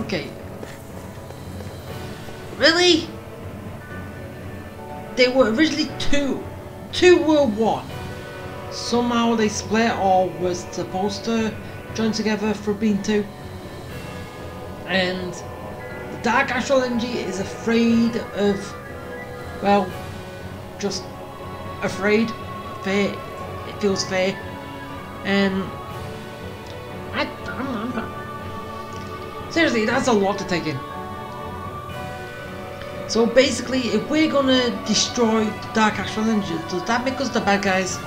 [SPEAKER 3] Okay. Really? They were originally two were one. Somehow they split or was supposed to join together for being two. And the Dark Astral Energy is afraid of, well, just afraid. Fair. It feels fair. And seriously, that's a lot to take in. So basically, if we're gonna destroy the Dark Astral Energy, does that make us the bad guys?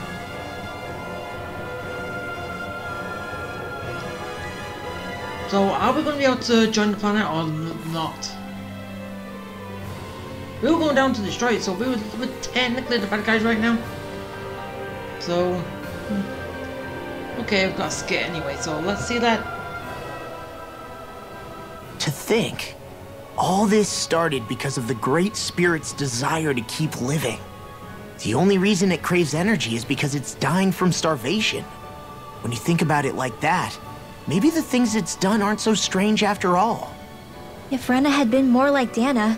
[SPEAKER 3] So are we gonna be able to join the planet or not? We were going down to destroy it, so we're technically the bad guys right now. So, okay, we've got a skit anyway, so let's see that.
[SPEAKER 11] To think, all this started because of the Great Spirit's desire to keep living. The only reason it craves energy is because it's dying from starvation. When you think about it like that, maybe the things it's done aren't so strange after all.
[SPEAKER 7] If Rena had been more like Dana,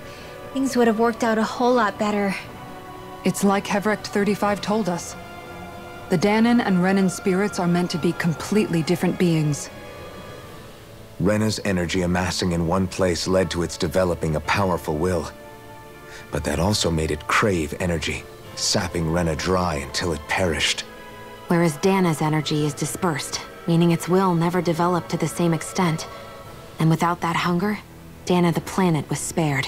[SPEAKER 7] things would have worked out a whole lot better.
[SPEAKER 5] It's like Hevrecht 35 told us. The Danan and Renan spirits are meant to be completely different beings.
[SPEAKER 6] Rena's energy amassing in one place led to its developing a powerful will. But that also made it crave energy, sapping Rena dry until it perished.
[SPEAKER 2] Whereas Dana's energy is dispersed, meaning its will never developed to the same extent. And without that hunger, Dana the planet was spared.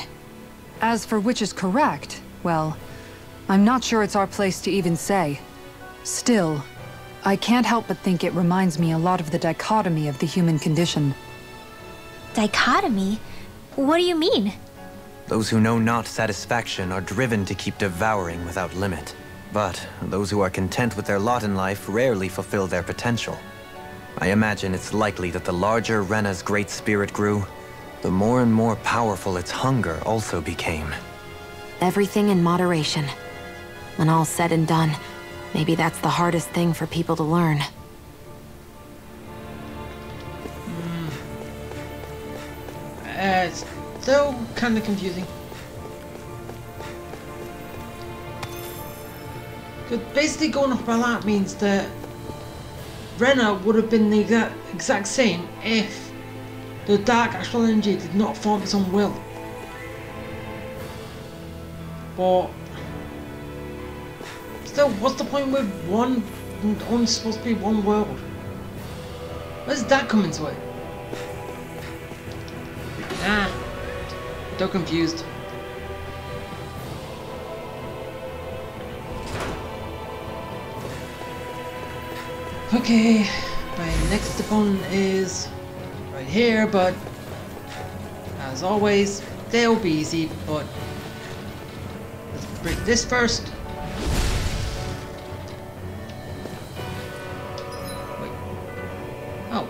[SPEAKER 5] As for which is correct, well, I'm not sure it's our place to even say. Still, I can't help but think it reminds me a lot of the dichotomy of the human condition.
[SPEAKER 7] Dichotomy? What do you mean?
[SPEAKER 1] Those who know not satisfaction are driven to keep devouring without limit. But those who are content with their lot in life rarely fulfill their potential. I imagine it's likely that the larger Rena's great spirit grew, the more and more powerful its hunger also became.
[SPEAKER 2] Everything in moderation. When all's said and done, maybe that's the hardest thing for people to learn.
[SPEAKER 3] It's still kind of confusing. Because basically going off by that means that Rena would have been the exact same if the Dark Astral Energy did not form its own will. But still, what's the point with one, only supposed to be one world? Where does that come into it? Still confused. Okay, my next opponent is right here, but as always, they'll be easy, but let's break this first. Wait. Oh.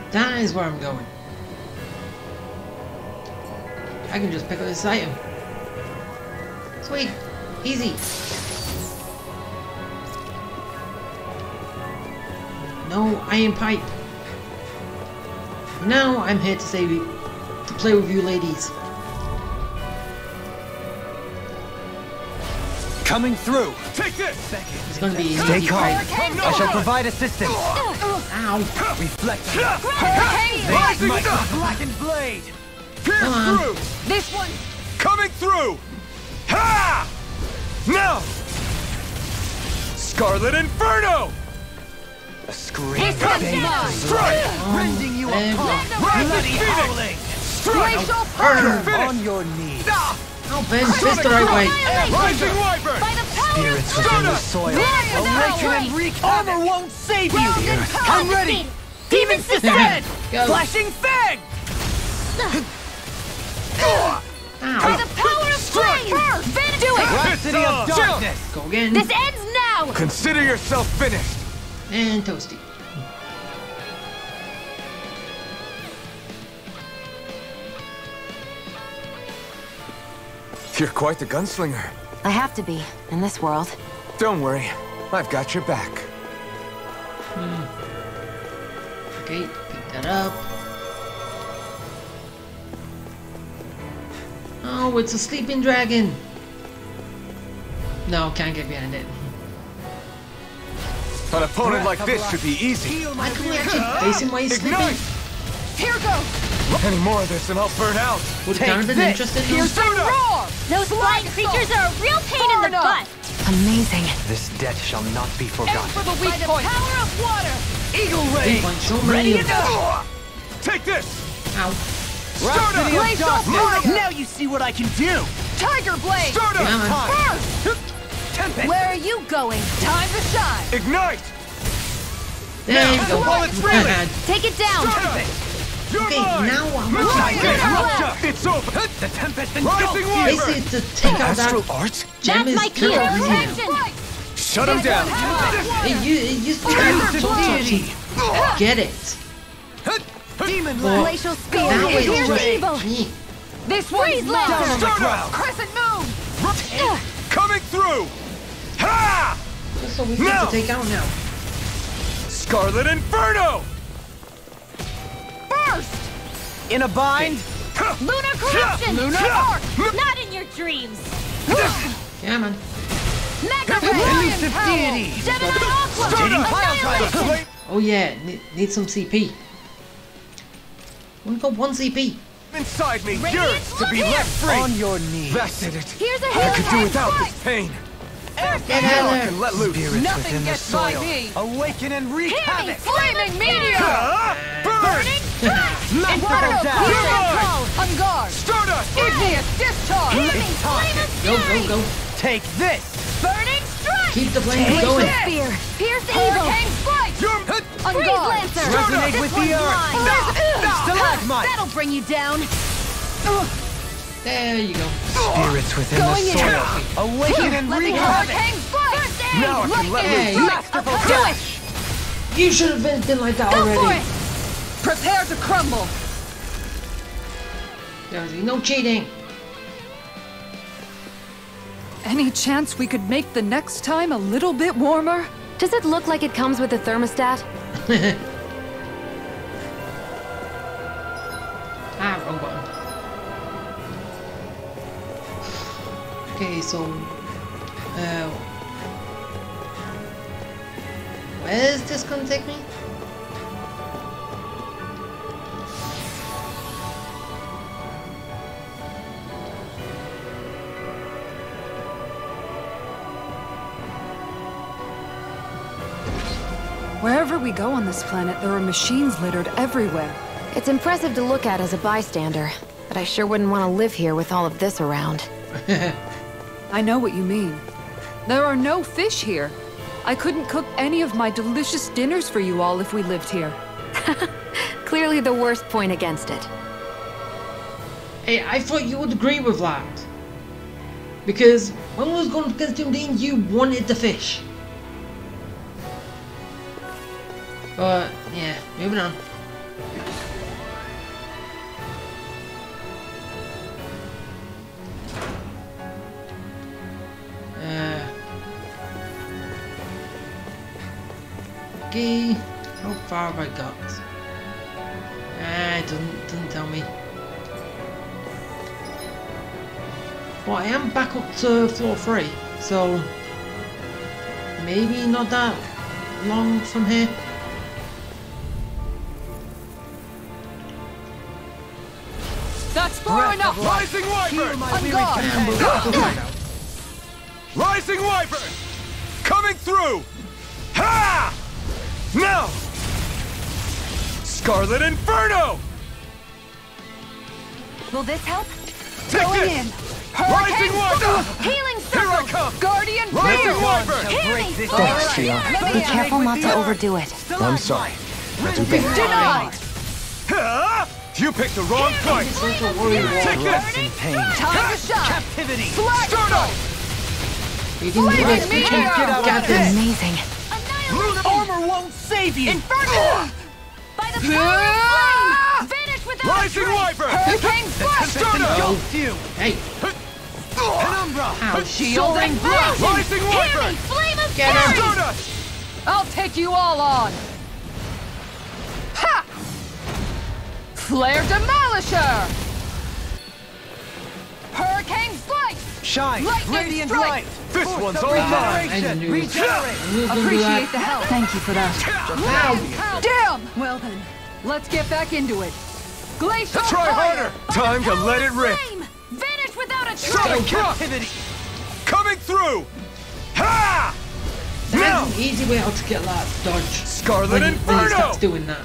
[SPEAKER 3] That is where I'm going. I can just pick up this item. Sweet. Easy. No iron pipe. Now I'm here to save you, to play with you ladies.
[SPEAKER 4] Coming through.
[SPEAKER 9] Take this!
[SPEAKER 3] It's gonna be an
[SPEAKER 1] Stay
[SPEAKER 3] easy
[SPEAKER 1] calm.
[SPEAKER 3] fight.
[SPEAKER 1] I shall provide assistance.
[SPEAKER 3] Ow.
[SPEAKER 4] Reflect.
[SPEAKER 9] Rising
[SPEAKER 4] Like
[SPEAKER 9] up!
[SPEAKER 4] a blackened blade.
[SPEAKER 9] Pierce
[SPEAKER 3] Come on.
[SPEAKER 9] through!
[SPEAKER 5] This one!
[SPEAKER 9] Coming through! Ha! Now! Scarlet Inferno!
[SPEAKER 1] A scream.
[SPEAKER 5] This one's
[SPEAKER 1] Bane.
[SPEAKER 5] mine!
[SPEAKER 9] Strike!
[SPEAKER 4] Rending you
[SPEAKER 3] there we go.
[SPEAKER 4] apart.
[SPEAKER 9] Rising
[SPEAKER 4] Bloody
[SPEAKER 9] Phoenix!
[SPEAKER 4] howling.
[SPEAKER 9] Strike!
[SPEAKER 5] Glacial
[SPEAKER 3] Burn.
[SPEAKER 9] Finish!
[SPEAKER 4] On your knees.
[SPEAKER 3] Oh, Ben, this the right way.
[SPEAKER 9] Rising Wyvern!
[SPEAKER 7] By the power
[SPEAKER 1] Spirits
[SPEAKER 7] of
[SPEAKER 1] within the
[SPEAKER 9] Stardust!
[SPEAKER 1] soil.
[SPEAKER 4] Awaken and wreak havoc. Armor won't save you. I'm ready.
[SPEAKER 7] Demons
[SPEAKER 4] Descend.
[SPEAKER 3] Go.
[SPEAKER 4] Flashing fang.
[SPEAKER 3] Ow.
[SPEAKER 7] By the power of flame! Do it!
[SPEAKER 4] Rhapsody of darkness.
[SPEAKER 3] Go again.
[SPEAKER 7] This ends now!
[SPEAKER 9] Consider yourself finished!
[SPEAKER 3] And Toasty.
[SPEAKER 6] You're quite the gunslinger.
[SPEAKER 2] I have to be, in this world.
[SPEAKER 6] Don't worry, I've got your back.
[SPEAKER 3] Okay, pick that up. Oh, it's a sleeping dragon. No, can't get behind it.
[SPEAKER 6] An opponent like this should be easy.
[SPEAKER 3] Why can't we actually face him while he's sleeping?
[SPEAKER 9] Ignite!
[SPEAKER 5] Here goes!
[SPEAKER 6] Any more of this and I'll burn out.
[SPEAKER 3] Would have kind of been interested in
[SPEAKER 5] Here's the roar!
[SPEAKER 7] Those flying creatures are a real pain in the butt!
[SPEAKER 2] Amazing.
[SPEAKER 1] This debt shall not be
[SPEAKER 5] Aim
[SPEAKER 1] forgotten.
[SPEAKER 5] for the weak
[SPEAKER 7] By the
[SPEAKER 5] point!
[SPEAKER 7] power of water!
[SPEAKER 4] Eagle
[SPEAKER 3] Big
[SPEAKER 4] ray.
[SPEAKER 3] one, so many of them.
[SPEAKER 9] Take this!
[SPEAKER 3] Ow.
[SPEAKER 4] Rhapsody of
[SPEAKER 5] Glacial
[SPEAKER 4] darkness.
[SPEAKER 5] fire!
[SPEAKER 11] Now you see what I can do!
[SPEAKER 5] Tiger blade!
[SPEAKER 9] Stardust!
[SPEAKER 3] Come on.
[SPEAKER 5] First!
[SPEAKER 4] Tempest.
[SPEAKER 5] Where are you going? Time to shine!
[SPEAKER 9] Ignite!
[SPEAKER 3] There you go.
[SPEAKER 9] While it's reeling!
[SPEAKER 7] Take it down!
[SPEAKER 9] You're
[SPEAKER 3] Okay,
[SPEAKER 9] mine!
[SPEAKER 3] now I'm
[SPEAKER 9] Tiger
[SPEAKER 5] Tiger
[SPEAKER 9] Rupture! It's over!
[SPEAKER 4] The tempest
[SPEAKER 9] Rising
[SPEAKER 4] engulfs you.
[SPEAKER 9] Wyvern!
[SPEAKER 3] basically to take out
[SPEAKER 6] Astral
[SPEAKER 3] that
[SPEAKER 6] art?
[SPEAKER 3] gem
[SPEAKER 7] That's my
[SPEAKER 3] is
[SPEAKER 7] key
[SPEAKER 3] kind of
[SPEAKER 7] to
[SPEAKER 3] easy now.
[SPEAKER 7] protection!
[SPEAKER 6] Shut him down!
[SPEAKER 3] It used to be
[SPEAKER 5] Tiger
[SPEAKER 3] hard to
[SPEAKER 5] blade.
[SPEAKER 3] touch. Get it.
[SPEAKER 4] Demon
[SPEAKER 3] Well,
[SPEAKER 4] land.
[SPEAKER 5] Glacial spear!
[SPEAKER 3] now
[SPEAKER 5] Here's
[SPEAKER 3] it's just
[SPEAKER 5] evil!
[SPEAKER 3] me.
[SPEAKER 5] This one's
[SPEAKER 7] Freeze
[SPEAKER 5] mine!
[SPEAKER 7] laser.
[SPEAKER 4] Down on the ground.
[SPEAKER 5] Crescent moon!
[SPEAKER 9] Coming through! Ha!
[SPEAKER 3] Just so we get
[SPEAKER 9] No.
[SPEAKER 3] to take out now.
[SPEAKER 9] Scarlet Inferno!
[SPEAKER 5] First!
[SPEAKER 4] In a bind.
[SPEAKER 7] Lunar corruption!
[SPEAKER 9] Lunar
[SPEAKER 7] arc! Not in your dreams!
[SPEAKER 3] Yeah, man.
[SPEAKER 5] Mega
[SPEAKER 4] Elusive
[SPEAKER 5] Ray!
[SPEAKER 4] deity.
[SPEAKER 7] Gemini Aqua!
[SPEAKER 4] Rotating pile driver.
[SPEAKER 7] Annihilation!
[SPEAKER 3] Oh yeah, need some CP. Only got one CP.
[SPEAKER 9] Inside me,
[SPEAKER 7] Radiant
[SPEAKER 9] yours to be
[SPEAKER 7] look
[SPEAKER 9] left free!
[SPEAKER 4] On your knees.
[SPEAKER 6] That did it.
[SPEAKER 7] Here's a
[SPEAKER 6] I
[SPEAKER 7] healing
[SPEAKER 6] could do
[SPEAKER 7] hand
[SPEAKER 6] without
[SPEAKER 7] strike!
[SPEAKER 6] this pain.
[SPEAKER 3] Get
[SPEAKER 6] Now
[SPEAKER 3] out
[SPEAKER 6] I
[SPEAKER 3] of
[SPEAKER 6] can
[SPEAKER 3] there.
[SPEAKER 6] let loose.
[SPEAKER 1] Spirits
[SPEAKER 5] Nothing
[SPEAKER 1] within the
[SPEAKER 5] gets by
[SPEAKER 1] soil.
[SPEAKER 5] me!
[SPEAKER 4] Awaken and wreak
[SPEAKER 7] Hear me!
[SPEAKER 4] havoc.
[SPEAKER 5] Flaming meteor!
[SPEAKER 9] Ah! Burn!
[SPEAKER 5] Inferno
[SPEAKER 9] You're
[SPEAKER 5] crucial
[SPEAKER 9] mine.
[SPEAKER 5] call! On guard!
[SPEAKER 9] Stardust!
[SPEAKER 5] Igneous discharge!
[SPEAKER 7] Healing flame of
[SPEAKER 3] Go,
[SPEAKER 7] fury!
[SPEAKER 3] go, go.
[SPEAKER 4] Take this.
[SPEAKER 7] Burning strike!
[SPEAKER 3] Keep the flame
[SPEAKER 5] Take
[SPEAKER 3] going.
[SPEAKER 5] this.
[SPEAKER 7] Spear! Pierce evil!
[SPEAKER 5] Hurricane strike!
[SPEAKER 9] You're...
[SPEAKER 5] On
[SPEAKER 7] Freeze
[SPEAKER 5] guard!
[SPEAKER 7] lancer!
[SPEAKER 4] Resonate
[SPEAKER 7] This
[SPEAKER 4] with
[SPEAKER 7] one's
[SPEAKER 4] the earth.
[SPEAKER 7] mine.
[SPEAKER 4] Stalagmite.
[SPEAKER 7] That'll bring you down!
[SPEAKER 3] There you go.
[SPEAKER 1] Spirits within
[SPEAKER 5] Going
[SPEAKER 1] the
[SPEAKER 5] in.
[SPEAKER 1] soil.
[SPEAKER 4] Awaken and wreak havoc.
[SPEAKER 5] Hurricane strike!
[SPEAKER 6] Now I can let
[SPEAKER 3] Hey,
[SPEAKER 6] loose.
[SPEAKER 5] Masterful
[SPEAKER 7] Do
[SPEAKER 5] dash!
[SPEAKER 3] you should have been like that
[SPEAKER 7] Go for
[SPEAKER 3] already.
[SPEAKER 7] it!
[SPEAKER 5] Prepare to crumble!
[SPEAKER 3] There's no cheating.
[SPEAKER 5] Any chance we could make the next time a little bit warmer?
[SPEAKER 2] Does it look like it comes with a thermostat?
[SPEAKER 3] Ah, wrong button. Okay, so where is this gonna take me?
[SPEAKER 5] Wherever we go on this planet, there are machines littered everywhere.
[SPEAKER 2] It's impressive to look at as a bystander, but I sure wouldn't want to live here with all of this around.
[SPEAKER 5] I know what you mean. There are no fish here. I couldn't cook any of my delicious dinners for you all if we lived here.
[SPEAKER 2] Clearly the worst point against it.
[SPEAKER 3] Hey, I thought you would agree with that. Because when we was going to consume Dean, you wanted the fish. But, yeah, moving on. Okay, how far have I got? It doesn't tell me. But I am back up to floor 3, so maybe not that long from here.
[SPEAKER 5] That's far enough!
[SPEAKER 9] Rising Wyvern!
[SPEAKER 5] I'm gone!
[SPEAKER 9] Rising Wyvern! Coming through! Ha! Now! Scarlet Inferno!
[SPEAKER 5] Will this help?
[SPEAKER 9] Take
[SPEAKER 5] Going
[SPEAKER 9] this!
[SPEAKER 5] in!
[SPEAKER 9] Rising Wyvern!
[SPEAKER 5] Healing
[SPEAKER 9] Here I
[SPEAKER 5] circle!
[SPEAKER 9] come!
[SPEAKER 5] Guardian
[SPEAKER 9] Rising
[SPEAKER 5] Field!
[SPEAKER 9] Wyvern!
[SPEAKER 5] Hear me!
[SPEAKER 6] Thanks, Shia.
[SPEAKER 2] Be careful not to overdo it.
[SPEAKER 6] I'm sorry. I'll do better.
[SPEAKER 5] Denied!
[SPEAKER 9] Ha! You picked the wrong fight! Take this!
[SPEAKER 1] In pain.
[SPEAKER 5] Time to shine!
[SPEAKER 4] Captivity!
[SPEAKER 9] Stardust!
[SPEAKER 3] You can do this.
[SPEAKER 5] Flame
[SPEAKER 3] You can
[SPEAKER 5] meteor!
[SPEAKER 3] get this.
[SPEAKER 2] Amazing.
[SPEAKER 4] Armor won't save you!
[SPEAKER 5] Inferno!
[SPEAKER 7] By the power of flame! Vanish without a
[SPEAKER 9] Rising
[SPEAKER 7] trace!
[SPEAKER 9] Wyvern!
[SPEAKER 5] Hurricane Slash!
[SPEAKER 9] Stardust!
[SPEAKER 4] You!
[SPEAKER 3] Hey,
[SPEAKER 4] Penumbra!
[SPEAKER 3] ouch.
[SPEAKER 5] Shielding Blast!
[SPEAKER 9] Rising
[SPEAKER 7] Hear me!
[SPEAKER 9] Wyvern!
[SPEAKER 7] Flame of
[SPEAKER 3] Get him.
[SPEAKER 7] fury!
[SPEAKER 9] Stardust!
[SPEAKER 5] I'll take you all on! Ha! Flare Demolisher! Hurricane Slice!
[SPEAKER 4] Shine!
[SPEAKER 5] Lightning
[SPEAKER 4] Radiant
[SPEAKER 5] strike!
[SPEAKER 4] light!
[SPEAKER 9] This
[SPEAKER 4] Force
[SPEAKER 9] one's
[SPEAKER 4] of
[SPEAKER 9] all
[SPEAKER 3] I
[SPEAKER 4] regeneration!
[SPEAKER 3] knew it.
[SPEAKER 4] Regenerate!
[SPEAKER 3] We're gonna do
[SPEAKER 5] Appreciate
[SPEAKER 3] that.
[SPEAKER 5] the help. Thank you for that.
[SPEAKER 3] Ow.
[SPEAKER 5] Damn! Well then, let's get back into it. Glacial
[SPEAKER 9] Try
[SPEAKER 5] fire!
[SPEAKER 9] harder! Time to let it rip!
[SPEAKER 7] Flame! Vanish without a
[SPEAKER 9] Shadow
[SPEAKER 7] trace!
[SPEAKER 9] Drop!
[SPEAKER 4] Captivity!
[SPEAKER 9] Coming through! Ha! Now!
[SPEAKER 3] That's an easy way out to get that dodge.
[SPEAKER 9] Scarlet
[SPEAKER 3] when he
[SPEAKER 9] Inferno!
[SPEAKER 3] starts doing that.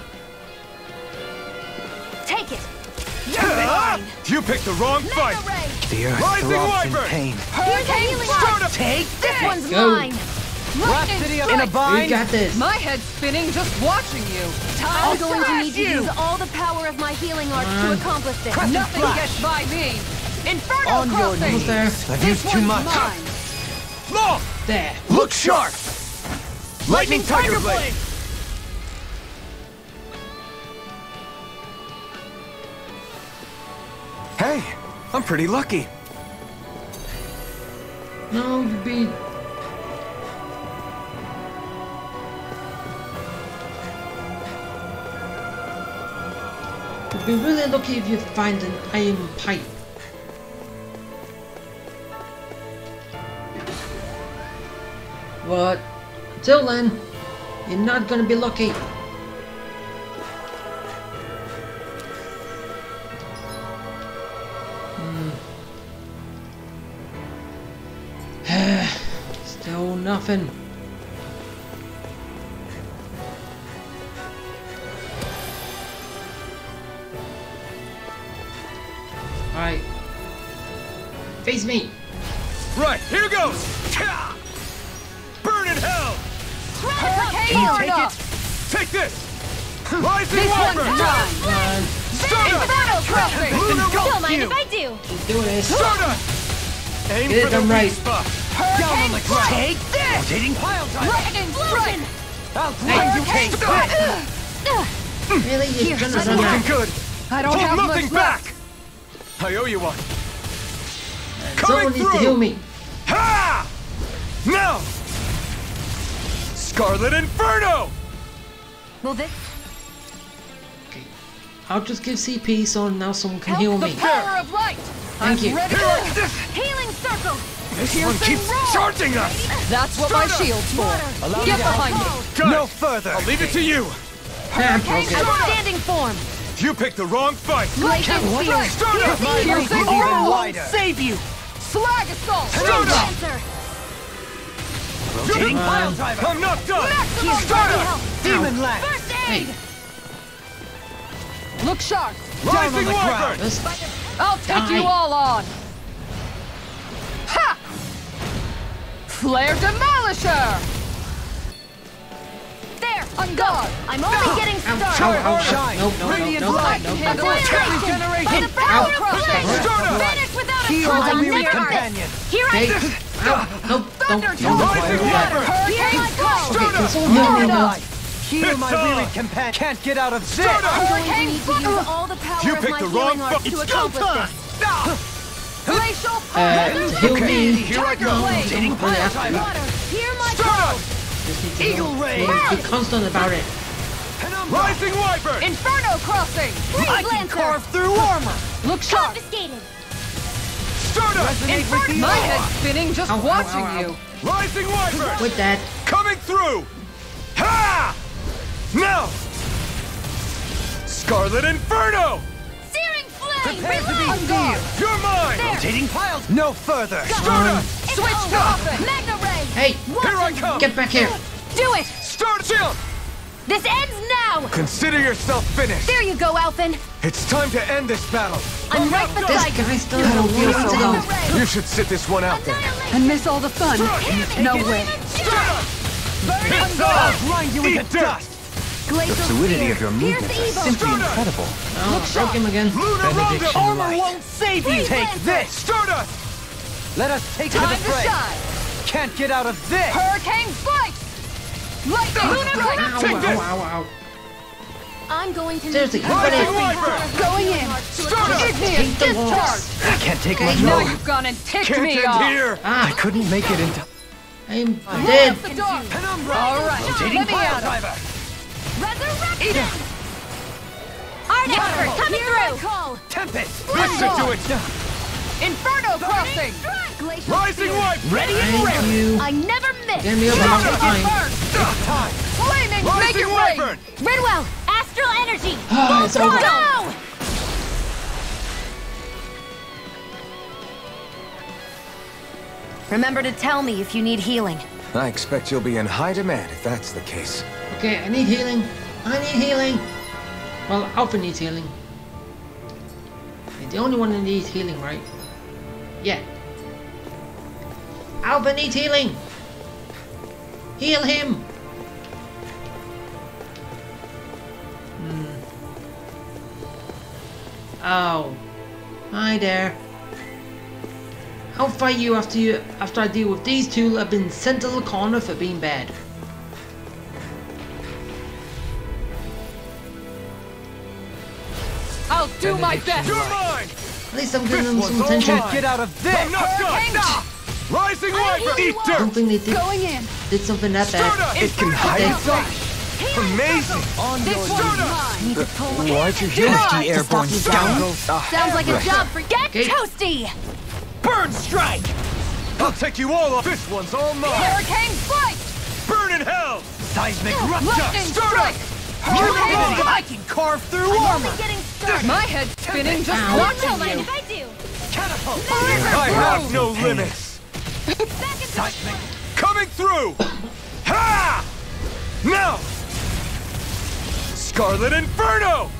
[SPEAKER 7] Take it!
[SPEAKER 9] Ha! You picked the wrong
[SPEAKER 7] Mega
[SPEAKER 9] fight!
[SPEAKER 7] ray!
[SPEAKER 1] The earth
[SPEAKER 9] Rising
[SPEAKER 1] throbs in
[SPEAKER 9] Wyvern!
[SPEAKER 1] pain.
[SPEAKER 5] Hurricane
[SPEAKER 7] Healing
[SPEAKER 5] Strike!
[SPEAKER 7] Strike!
[SPEAKER 4] Take
[SPEAKER 7] This one's
[SPEAKER 3] Go.
[SPEAKER 7] mine!
[SPEAKER 4] Rhapsody of
[SPEAKER 5] Lightning
[SPEAKER 4] in a
[SPEAKER 5] Strike!
[SPEAKER 4] bind!
[SPEAKER 3] We got this.
[SPEAKER 5] My head's spinning just watching you.
[SPEAKER 7] I'm going to
[SPEAKER 5] slash
[SPEAKER 7] need to
[SPEAKER 5] you.
[SPEAKER 7] use all the power of my healing arts to accomplish this.
[SPEAKER 5] Nothing
[SPEAKER 4] Flash.
[SPEAKER 5] gets by me. Inferno
[SPEAKER 4] On your
[SPEAKER 5] Crossing!
[SPEAKER 3] Almost there.
[SPEAKER 1] I've
[SPEAKER 5] This
[SPEAKER 1] used too
[SPEAKER 5] one's
[SPEAKER 1] much.
[SPEAKER 5] mine.
[SPEAKER 9] Long!
[SPEAKER 3] There.
[SPEAKER 9] Look sharp! Lightning Tiger Blade!
[SPEAKER 6] Hey, I'm pretty lucky.
[SPEAKER 3] No, you'd be. You'd be really lucky if you find an iron pipe. But till then, you're not gonna be lucky. Still nothing. Alright. Face me!
[SPEAKER 9] Right, here goes! Ka! Burn in hell!
[SPEAKER 5] Hurricane
[SPEAKER 9] Take
[SPEAKER 5] Lorna!
[SPEAKER 9] it! Take this! Rising
[SPEAKER 5] This one's
[SPEAKER 9] Wyvern!
[SPEAKER 5] mine!
[SPEAKER 9] Stardust!
[SPEAKER 5] Inferno Crossing!
[SPEAKER 7] Don't mind if I do!
[SPEAKER 3] Keep doing this.
[SPEAKER 9] Stardust! Aim
[SPEAKER 3] Get
[SPEAKER 9] for
[SPEAKER 3] it
[SPEAKER 9] the
[SPEAKER 3] done right.
[SPEAKER 9] weak spot!
[SPEAKER 5] Hurricane Strike!
[SPEAKER 4] Take this! Rotating pile driver!
[SPEAKER 5] Lightning Strike!
[SPEAKER 4] I'll grind you
[SPEAKER 5] Hurricane
[SPEAKER 4] cake!
[SPEAKER 5] Strike!
[SPEAKER 3] Really? You're gonna run
[SPEAKER 9] Looking
[SPEAKER 3] out.
[SPEAKER 9] good!
[SPEAKER 5] I don't
[SPEAKER 9] Hold
[SPEAKER 5] have
[SPEAKER 9] nothing
[SPEAKER 5] much
[SPEAKER 9] back!
[SPEAKER 5] left.
[SPEAKER 9] I owe you one!
[SPEAKER 3] Someone needs to heal me.
[SPEAKER 9] Ha! Now! Scarlet Inferno!
[SPEAKER 5] Will this
[SPEAKER 3] I'll just give CP so now someone can
[SPEAKER 5] help
[SPEAKER 3] heal
[SPEAKER 5] the
[SPEAKER 3] me.
[SPEAKER 5] power of light?
[SPEAKER 3] Thank
[SPEAKER 5] I'm
[SPEAKER 3] you.
[SPEAKER 5] ready.
[SPEAKER 7] Healing circle!
[SPEAKER 9] This one keeps charging us!
[SPEAKER 5] That's what my
[SPEAKER 9] Stardust!
[SPEAKER 5] shield's for.
[SPEAKER 4] Allow me
[SPEAKER 5] Get
[SPEAKER 4] to
[SPEAKER 5] behind me.
[SPEAKER 9] Got
[SPEAKER 4] No
[SPEAKER 9] it.
[SPEAKER 4] further!
[SPEAKER 9] I'll leave it to you!
[SPEAKER 3] Ah, broke it.
[SPEAKER 7] Outstanding form!
[SPEAKER 9] You picked the wrong fight!
[SPEAKER 5] Lightning Strike!
[SPEAKER 9] Stardust!
[SPEAKER 4] My
[SPEAKER 5] Piercing
[SPEAKER 4] reach is even
[SPEAKER 5] Aura
[SPEAKER 4] wider!
[SPEAKER 7] Save you!
[SPEAKER 5] Slag Assault!
[SPEAKER 9] Stardust!
[SPEAKER 7] Answer!
[SPEAKER 4] Rotating pile driver!
[SPEAKER 9] I'm not done!
[SPEAKER 5] Maximum
[SPEAKER 9] Stardust!
[SPEAKER 4] Demon Land!
[SPEAKER 7] First aid!
[SPEAKER 5] Look sharp!
[SPEAKER 9] Rising
[SPEAKER 4] on the
[SPEAKER 9] Wyvern!
[SPEAKER 3] This-
[SPEAKER 5] I'll take
[SPEAKER 3] Die.
[SPEAKER 5] you all on! Ha! Flare Demolisher!
[SPEAKER 7] There!
[SPEAKER 5] On guard!
[SPEAKER 7] I'm only getting started!
[SPEAKER 3] Ow, ow,
[SPEAKER 4] Shine!
[SPEAKER 3] Nope, no, no,
[SPEAKER 4] Radiant
[SPEAKER 3] no,
[SPEAKER 4] light!
[SPEAKER 3] no, no,
[SPEAKER 5] Handle
[SPEAKER 3] no.
[SPEAKER 5] it!
[SPEAKER 7] By the
[SPEAKER 5] Regeneration!
[SPEAKER 7] power of
[SPEAKER 5] Crossing!
[SPEAKER 7] flame!
[SPEAKER 9] Stardust!
[SPEAKER 7] Vanish without a
[SPEAKER 4] Heal
[SPEAKER 7] trace!
[SPEAKER 4] the weary
[SPEAKER 7] Never
[SPEAKER 4] companion!
[SPEAKER 7] Here I
[SPEAKER 3] Okay.
[SPEAKER 7] go!
[SPEAKER 3] Ow, nope,
[SPEAKER 5] Thunder
[SPEAKER 3] don't.
[SPEAKER 5] Tornado!
[SPEAKER 9] Rising Wyvern!
[SPEAKER 5] Hurricane
[SPEAKER 7] Here I go!
[SPEAKER 5] Strike!
[SPEAKER 3] Okay, can someone heal me now?
[SPEAKER 4] Heal my
[SPEAKER 9] It's on.
[SPEAKER 4] weary companion! Can't get out of this!
[SPEAKER 9] Stardust!
[SPEAKER 7] I'm going to need to use all the power
[SPEAKER 9] You
[SPEAKER 7] of
[SPEAKER 9] picked
[SPEAKER 7] my
[SPEAKER 9] the wrong
[SPEAKER 7] healing arts
[SPEAKER 9] fu-
[SPEAKER 7] to
[SPEAKER 9] It's
[SPEAKER 7] accomplish
[SPEAKER 9] go
[SPEAKER 7] this.
[SPEAKER 5] Glacial
[SPEAKER 3] To heal me.
[SPEAKER 9] Here I go!
[SPEAKER 5] Blade!
[SPEAKER 3] Don't really have to.
[SPEAKER 7] Water, hear my
[SPEAKER 9] Stardust!
[SPEAKER 3] Just need
[SPEAKER 4] Eagle Ray!
[SPEAKER 3] Be constant about it.
[SPEAKER 9] Rising Wyvern!
[SPEAKER 5] Inferno crossing!
[SPEAKER 4] I can carve through armor!
[SPEAKER 5] Look sharp!
[SPEAKER 7] Confiscated.
[SPEAKER 9] Stardust!
[SPEAKER 4] Resonate with the
[SPEAKER 5] My
[SPEAKER 4] aura.
[SPEAKER 5] head's spinning just
[SPEAKER 3] Ow, ow,
[SPEAKER 5] watching
[SPEAKER 3] ow, ow.
[SPEAKER 5] you.
[SPEAKER 9] Rising Wyvern!
[SPEAKER 3] With that.
[SPEAKER 9] Coming through! Ha! Now! Scarlet Inferno!
[SPEAKER 7] Searing flame.
[SPEAKER 4] Prepare to be
[SPEAKER 5] On guard.
[SPEAKER 4] sealed!
[SPEAKER 9] You're mine!
[SPEAKER 4] Rotating piles! No further!
[SPEAKER 9] Stardust!
[SPEAKER 5] Switch to offense!
[SPEAKER 7] Magna ray.
[SPEAKER 3] Hey,
[SPEAKER 9] Here I come!
[SPEAKER 3] get back here.
[SPEAKER 7] Do it.
[SPEAKER 9] Stardust! Shield!
[SPEAKER 7] This ends now.
[SPEAKER 9] Consider yourself finished!
[SPEAKER 7] There you go, Alphen.
[SPEAKER 9] It's time to end this battle!
[SPEAKER 7] I'm right
[SPEAKER 3] This
[SPEAKER 7] beside you.
[SPEAKER 3] guy still has a
[SPEAKER 5] feel
[SPEAKER 3] long
[SPEAKER 5] so
[SPEAKER 3] to go.
[SPEAKER 5] good.
[SPEAKER 9] You should sit this one out then.
[SPEAKER 5] And miss all the fun. No way.
[SPEAKER 9] Stardust!
[SPEAKER 4] I'll grind you into
[SPEAKER 9] Eat dirt.
[SPEAKER 4] dust!
[SPEAKER 2] Glacial
[SPEAKER 1] The fluidity
[SPEAKER 2] spear.
[SPEAKER 1] of your
[SPEAKER 2] Pierce
[SPEAKER 1] movements
[SPEAKER 2] the
[SPEAKER 1] is
[SPEAKER 2] evil.
[SPEAKER 1] simply
[SPEAKER 9] Stardust.
[SPEAKER 1] incredible.
[SPEAKER 3] Oh, broke him again.
[SPEAKER 9] Lunar
[SPEAKER 1] Benediction
[SPEAKER 9] Roundup!
[SPEAKER 4] Armor
[SPEAKER 1] light.
[SPEAKER 4] won't save you! Take this!
[SPEAKER 9] Stardust!
[SPEAKER 4] Let us take to the
[SPEAKER 5] Time to
[SPEAKER 4] fray!
[SPEAKER 5] shine!
[SPEAKER 4] Can't get out of this!
[SPEAKER 5] Hurricane Spike! Lightning
[SPEAKER 3] Ow,
[SPEAKER 5] Strike!
[SPEAKER 3] ow, ow, ow.
[SPEAKER 2] I'm going to
[SPEAKER 3] Seriously,
[SPEAKER 2] need
[SPEAKER 3] how about
[SPEAKER 9] Rising
[SPEAKER 3] it?
[SPEAKER 9] Wyvern!
[SPEAKER 5] Going in!
[SPEAKER 9] Stardust!
[SPEAKER 5] Igneous
[SPEAKER 3] Take the
[SPEAKER 5] discharge!
[SPEAKER 3] walls.
[SPEAKER 1] I can't take much
[SPEAKER 5] Now
[SPEAKER 1] more.
[SPEAKER 5] you've gone and ticked
[SPEAKER 9] Can't
[SPEAKER 5] me
[SPEAKER 9] end
[SPEAKER 5] off!
[SPEAKER 9] here!
[SPEAKER 3] Ah,
[SPEAKER 1] I couldn't make it into...
[SPEAKER 3] I'm
[SPEAKER 5] Light
[SPEAKER 3] dead.
[SPEAKER 5] up the dark!
[SPEAKER 4] Penumbra!
[SPEAKER 5] All right,
[SPEAKER 4] Rotating
[SPEAKER 5] let me
[SPEAKER 4] pile
[SPEAKER 5] at him!
[SPEAKER 4] driver!
[SPEAKER 7] Resurrection. Art expert coming through.
[SPEAKER 2] call.
[SPEAKER 4] Tempest!
[SPEAKER 9] Listen to it!
[SPEAKER 5] Inferno crossing!
[SPEAKER 2] Glacial
[SPEAKER 9] Rising
[SPEAKER 2] spear.
[SPEAKER 9] Wyvern!
[SPEAKER 4] Ready and
[SPEAKER 3] Thank
[SPEAKER 4] ready!
[SPEAKER 3] you.
[SPEAKER 7] I never miss.
[SPEAKER 3] Gonna be a long time.
[SPEAKER 4] Time!
[SPEAKER 5] Flaming
[SPEAKER 9] Rising
[SPEAKER 5] Mega Ray!
[SPEAKER 9] Wyvern!
[SPEAKER 7] Ridwell, astral energy.
[SPEAKER 3] Ah, it's over.
[SPEAKER 7] Go.
[SPEAKER 2] Remember to tell me if you need healing.
[SPEAKER 6] I expect you'll be in high demand if that's the case.
[SPEAKER 3] Okay, I need healing. I need healing. Well, Alpha needs healing. He's the only one that needs healing, right? Yeah. Alpha needs healing. Heal him. Oh. Hi there. I'll fight you after I deal with these two that have been sent to the corner for being bad.
[SPEAKER 5] I'll do my best!
[SPEAKER 9] You're mine!
[SPEAKER 3] At least I'm giving them some
[SPEAKER 9] one's
[SPEAKER 3] attention.
[SPEAKER 9] all
[SPEAKER 4] Can't get out of this!
[SPEAKER 9] I'm not
[SPEAKER 5] Hurricane
[SPEAKER 9] done! Rising Wyvern! Eat
[SPEAKER 3] I don't
[SPEAKER 9] dirt!
[SPEAKER 3] think they
[SPEAKER 5] Going in!
[SPEAKER 3] did something that bad.
[SPEAKER 9] Stardust!
[SPEAKER 4] It can hide
[SPEAKER 3] Okay.
[SPEAKER 4] its own!
[SPEAKER 9] Amazing!
[SPEAKER 4] On
[SPEAKER 5] This
[SPEAKER 4] your
[SPEAKER 5] one's
[SPEAKER 9] Stardust!
[SPEAKER 5] mine!
[SPEAKER 1] Why'd you
[SPEAKER 5] Do not
[SPEAKER 1] the airborne
[SPEAKER 2] stop you
[SPEAKER 1] scoundrels?
[SPEAKER 7] Sounds like a job for Get
[SPEAKER 3] Okay.
[SPEAKER 7] Toasty.
[SPEAKER 4] Burn strike!
[SPEAKER 9] I'll take you all off! This one's all mine!
[SPEAKER 5] Hurricane Spike!
[SPEAKER 9] Burn in hell!
[SPEAKER 4] Seismic
[SPEAKER 5] Lightning
[SPEAKER 4] rupture!
[SPEAKER 5] Strike! Hurricane
[SPEAKER 4] I can carve through
[SPEAKER 7] I'm
[SPEAKER 4] armor!
[SPEAKER 7] only getting started.
[SPEAKER 5] My head's spinning just
[SPEAKER 3] Ow.
[SPEAKER 7] Don't
[SPEAKER 5] watching
[SPEAKER 7] mind
[SPEAKER 5] you!
[SPEAKER 7] if I do.
[SPEAKER 4] Catapult!
[SPEAKER 9] I have no limits!
[SPEAKER 4] Seismic!
[SPEAKER 9] Coming through! Ha! Now! Scarlet Inferno!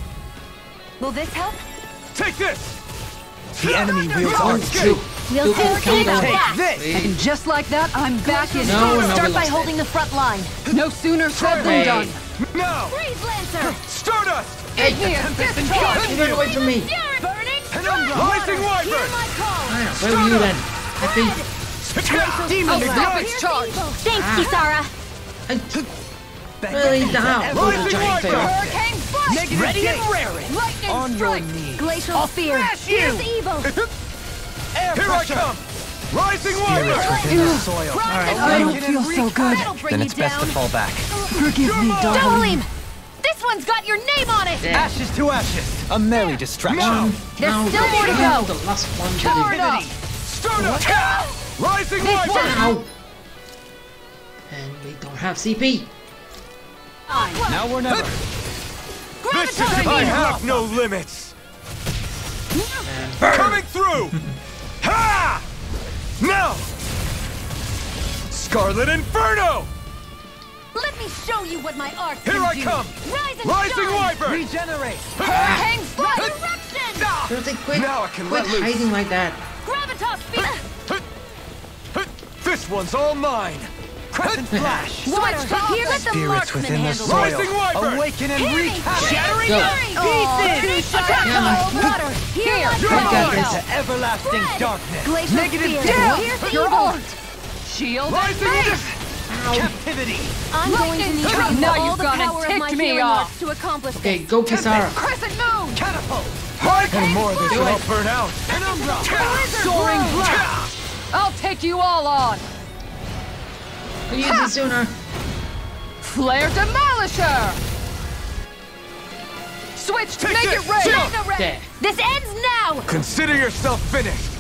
[SPEAKER 2] Will this help?
[SPEAKER 9] Take this!
[SPEAKER 1] The enemy wields
[SPEAKER 9] No
[SPEAKER 1] arts
[SPEAKER 9] escape!
[SPEAKER 1] too.
[SPEAKER 7] We'll soon see about
[SPEAKER 4] Take
[SPEAKER 7] that.
[SPEAKER 4] this!
[SPEAKER 5] And just like that, I'm back in.
[SPEAKER 3] No, no,
[SPEAKER 2] Start
[SPEAKER 3] we
[SPEAKER 2] by
[SPEAKER 3] lost
[SPEAKER 2] holding the front line.
[SPEAKER 5] No sooner said than
[SPEAKER 3] Hey.
[SPEAKER 5] done.
[SPEAKER 9] Now!
[SPEAKER 7] Freeze Lancer.
[SPEAKER 9] Stardust!
[SPEAKER 5] Igneous discharge!
[SPEAKER 3] You ran away from me.
[SPEAKER 7] Burning.
[SPEAKER 9] Rising
[SPEAKER 7] Hear
[SPEAKER 9] Wyvern!
[SPEAKER 7] my call.
[SPEAKER 3] Ah, where were you then? Happy.
[SPEAKER 5] Demon
[SPEAKER 7] I'll stop
[SPEAKER 5] stop
[SPEAKER 7] it.
[SPEAKER 5] its charge!
[SPEAKER 7] Thanks, Kisara.
[SPEAKER 3] Really down. Oh, the
[SPEAKER 9] Rising
[SPEAKER 3] giant
[SPEAKER 9] Wyvern!
[SPEAKER 3] fail.
[SPEAKER 5] Hurricane Spike!
[SPEAKER 4] Negative
[SPEAKER 5] Ready and
[SPEAKER 4] gate.
[SPEAKER 5] raring! Lightning
[SPEAKER 4] On your
[SPEAKER 5] Strike!
[SPEAKER 4] knees!
[SPEAKER 2] Glacial spear.
[SPEAKER 4] Smash you!
[SPEAKER 7] Here's evil.
[SPEAKER 4] Air
[SPEAKER 9] Here I
[SPEAKER 4] pressure!
[SPEAKER 9] come! Rising
[SPEAKER 1] Spirits
[SPEAKER 9] Wyvern!
[SPEAKER 1] within the soil.
[SPEAKER 5] I don't feel so good.
[SPEAKER 2] That'll bring
[SPEAKER 1] Then
[SPEAKER 2] you
[SPEAKER 1] it's best
[SPEAKER 2] down.
[SPEAKER 1] to fall back.
[SPEAKER 5] Forgive me, darling.
[SPEAKER 7] Dolim. This one's got your name on it.
[SPEAKER 4] Ashes to ashes!
[SPEAKER 1] A merry distraction.
[SPEAKER 9] Now!
[SPEAKER 7] There's
[SPEAKER 3] Now,
[SPEAKER 7] still more to go.
[SPEAKER 3] The last one to
[SPEAKER 5] Powered
[SPEAKER 3] do.
[SPEAKER 5] up!
[SPEAKER 9] Stardust! Rising Wyvern!
[SPEAKER 3] Ow. And we don't have CP.
[SPEAKER 4] Now or never!
[SPEAKER 9] This is I have no limits! Coming through! Ha! Now! Scarlet Inferno!
[SPEAKER 2] Let me show you what my art
[SPEAKER 9] Here
[SPEAKER 2] can
[SPEAKER 9] I
[SPEAKER 2] do.
[SPEAKER 9] come!
[SPEAKER 2] Rise and
[SPEAKER 9] Rising
[SPEAKER 2] shine.
[SPEAKER 9] Wyvern!
[SPEAKER 4] Regenerate!
[SPEAKER 5] Hurricane Spike!
[SPEAKER 7] Resurrection.
[SPEAKER 3] Seriously, quit.
[SPEAKER 9] Now I can
[SPEAKER 3] quit
[SPEAKER 9] let loose.
[SPEAKER 3] hiding like that.
[SPEAKER 7] Gravitas speed.
[SPEAKER 9] This one's all mine!
[SPEAKER 4] Crescent flash!
[SPEAKER 7] Water. Here, let the
[SPEAKER 1] Spirits
[SPEAKER 7] marksman
[SPEAKER 1] within the
[SPEAKER 7] handle
[SPEAKER 1] soil.
[SPEAKER 7] it.
[SPEAKER 9] Rising Wyvern!
[SPEAKER 4] Awaken and
[SPEAKER 7] Hear me.
[SPEAKER 4] wreak havoc!
[SPEAKER 7] Shattering
[SPEAKER 3] Go.
[SPEAKER 7] pieces. Water. Here, let
[SPEAKER 3] You're
[SPEAKER 7] the
[SPEAKER 3] mine.
[SPEAKER 7] help.
[SPEAKER 4] Into everlasting
[SPEAKER 7] Spread.
[SPEAKER 4] darkness!
[SPEAKER 2] Glacial
[SPEAKER 4] Negative
[SPEAKER 2] spear.
[SPEAKER 4] down!
[SPEAKER 7] Here's the
[SPEAKER 5] You're
[SPEAKER 7] evil.
[SPEAKER 5] on! Shield and
[SPEAKER 9] Rising
[SPEAKER 5] face!
[SPEAKER 4] Captivity!
[SPEAKER 2] I'm going to need
[SPEAKER 5] Lightning strike.
[SPEAKER 2] all
[SPEAKER 5] Now
[SPEAKER 2] the
[SPEAKER 5] you've gone and
[SPEAKER 2] power of
[SPEAKER 5] ticked
[SPEAKER 2] my
[SPEAKER 5] me
[SPEAKER 2] healing
[SPEAKER 5] off.
[SPEAKER 2] arts to accomplish
[SPEAKER 3] Okay,
[SPEAKER 2] this.
[SPEAKER 3] go Kisara.
[SPEAKER 5] Crescent moon!
[SPEAKER 4] Catapult!
[SPEAKER 9] And more of this
[SPEAKER 3] Do
[SPEAKER 9] will
[SPEAKER 3] it.
[SPEAKER 9] all burn out!
[SPEAKER 4] Penumbra!
[SPEAKER 5] Soaring blast! I'll take you all on!
[SPEAKER 3] Could use it sooner.
[SPEAKER 5] Flare Demolisher! Switch,
[SPEAKER 9] Take
[SPEAKER 5] make
[SPEAKER 9] this!
[SPEAKER 5] it rain!
[SPEAKER 9] Shield!
[SPEAKER 3] There.
[SPEAKER 7] This ends now!
[SPEAKER 9] Consider yourself finished.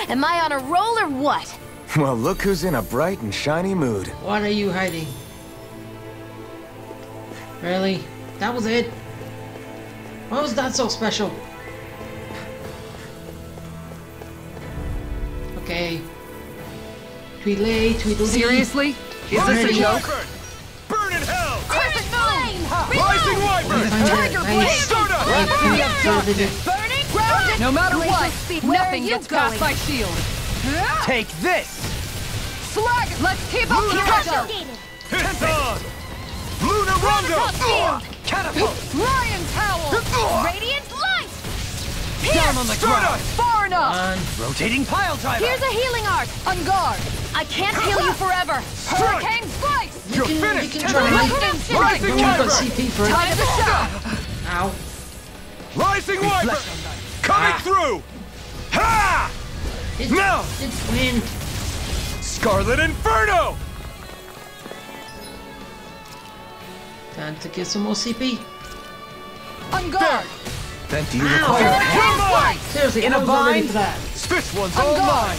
[SPEAKER 2] Am I on a roll or what?
[SPEAKER 6] Well, look who's in a bright and shiny mood.
[SPEAKER 3] What are you hiding? Really? That was it? Why was that so special? Okay. Tweedly, tweedly.
[SPEAKER 5] Seriously? Is this a joke?
[SPEAKER 9] Burn in hell!
[SPEAKER 7] Crescent flame!
[SPEAKER 9] Rising Wyvern!
[SPEAKER 5] Tiger Blade!
[SPEAKER 9] Stardust!
[SPEAKER 7] Burning grounded!
[SPEAKER 5] No matter what,
[SPEAKER 7] Where
[SPEAKER 5] nothing
[SPEAKER 7] are you
[SPEAKER 5] gets past
[SPEAKER 7] going?
[SPEAKER 5] my shield.
[SPEAKER 4] Take this!
[SPEAKER 5] Slag! Let's keep up the pressure!
[SPEAKER 9] Hit on! Lunar Rondo!
[SPEAKER 7] Field!
[SPEAKER 4] Catapult!
[SPEAKER 5] Lion's Howl!
[SPEAKER 7] Radiant light!
[SPEAKER 4] Down on the ground!
[SPEAKER 5] Far enough!
[SPEAKER 3] On.
[SPEAKER 4] Rotating pile driver!
[SPEAKER 7] Here's a healing arc!
[SPEAKER 5] On guard!
[SPEAKER 7] I can't heal you forever!
[SPEAKER 5] Hurricane Slice!
[SPEAKER 3] You
[SPEAKER 9] You're
[SPEAKER 3] can,
[SPEAKER 9] finished!
[SPEAKER 3] You can try.
[SPEAKER 5] Lightning Strike!
[SPEAKER 9] Rising
[SPEAKER 3] You've got
[SPEAKER 9] Wyvern!
[SPEAKER 3] CP for it.
[SPEAKER 5] Time to shot!
[SPEAKER 3] Ow.
[SPEAKER 9] Rising Wyvern! Coming through! Ha!
[SPEAKER 3] It's,
[SPEAKER 9] No!
[SPEAKER 3] It's win.
[SPEAKER 9] Scarlet Inferno!
[SPEAKER 3] Time to get some more CP.
[SPEAKER 5] On guard!
[SPEAKER 6] Then do you
[SPEAKER 3] Ow.
[SPEAKER 6] require...
[SPEAKER 9] Come on!
[SPEAKER 3] Seriously,
[SPEAKER 4] In
[SPEAKER 3] I
[SPEAKER 4] a
[SPEAKER 3] was not ready
[SPEAKER 4] bind?
[SPEAKER 3] for that.
[SPEAKER 9] This one's
[SPEAKER 5] On
[SPEAKER 9] all
[SPEAKER 5] guard.
[SPEAKER 9] mine!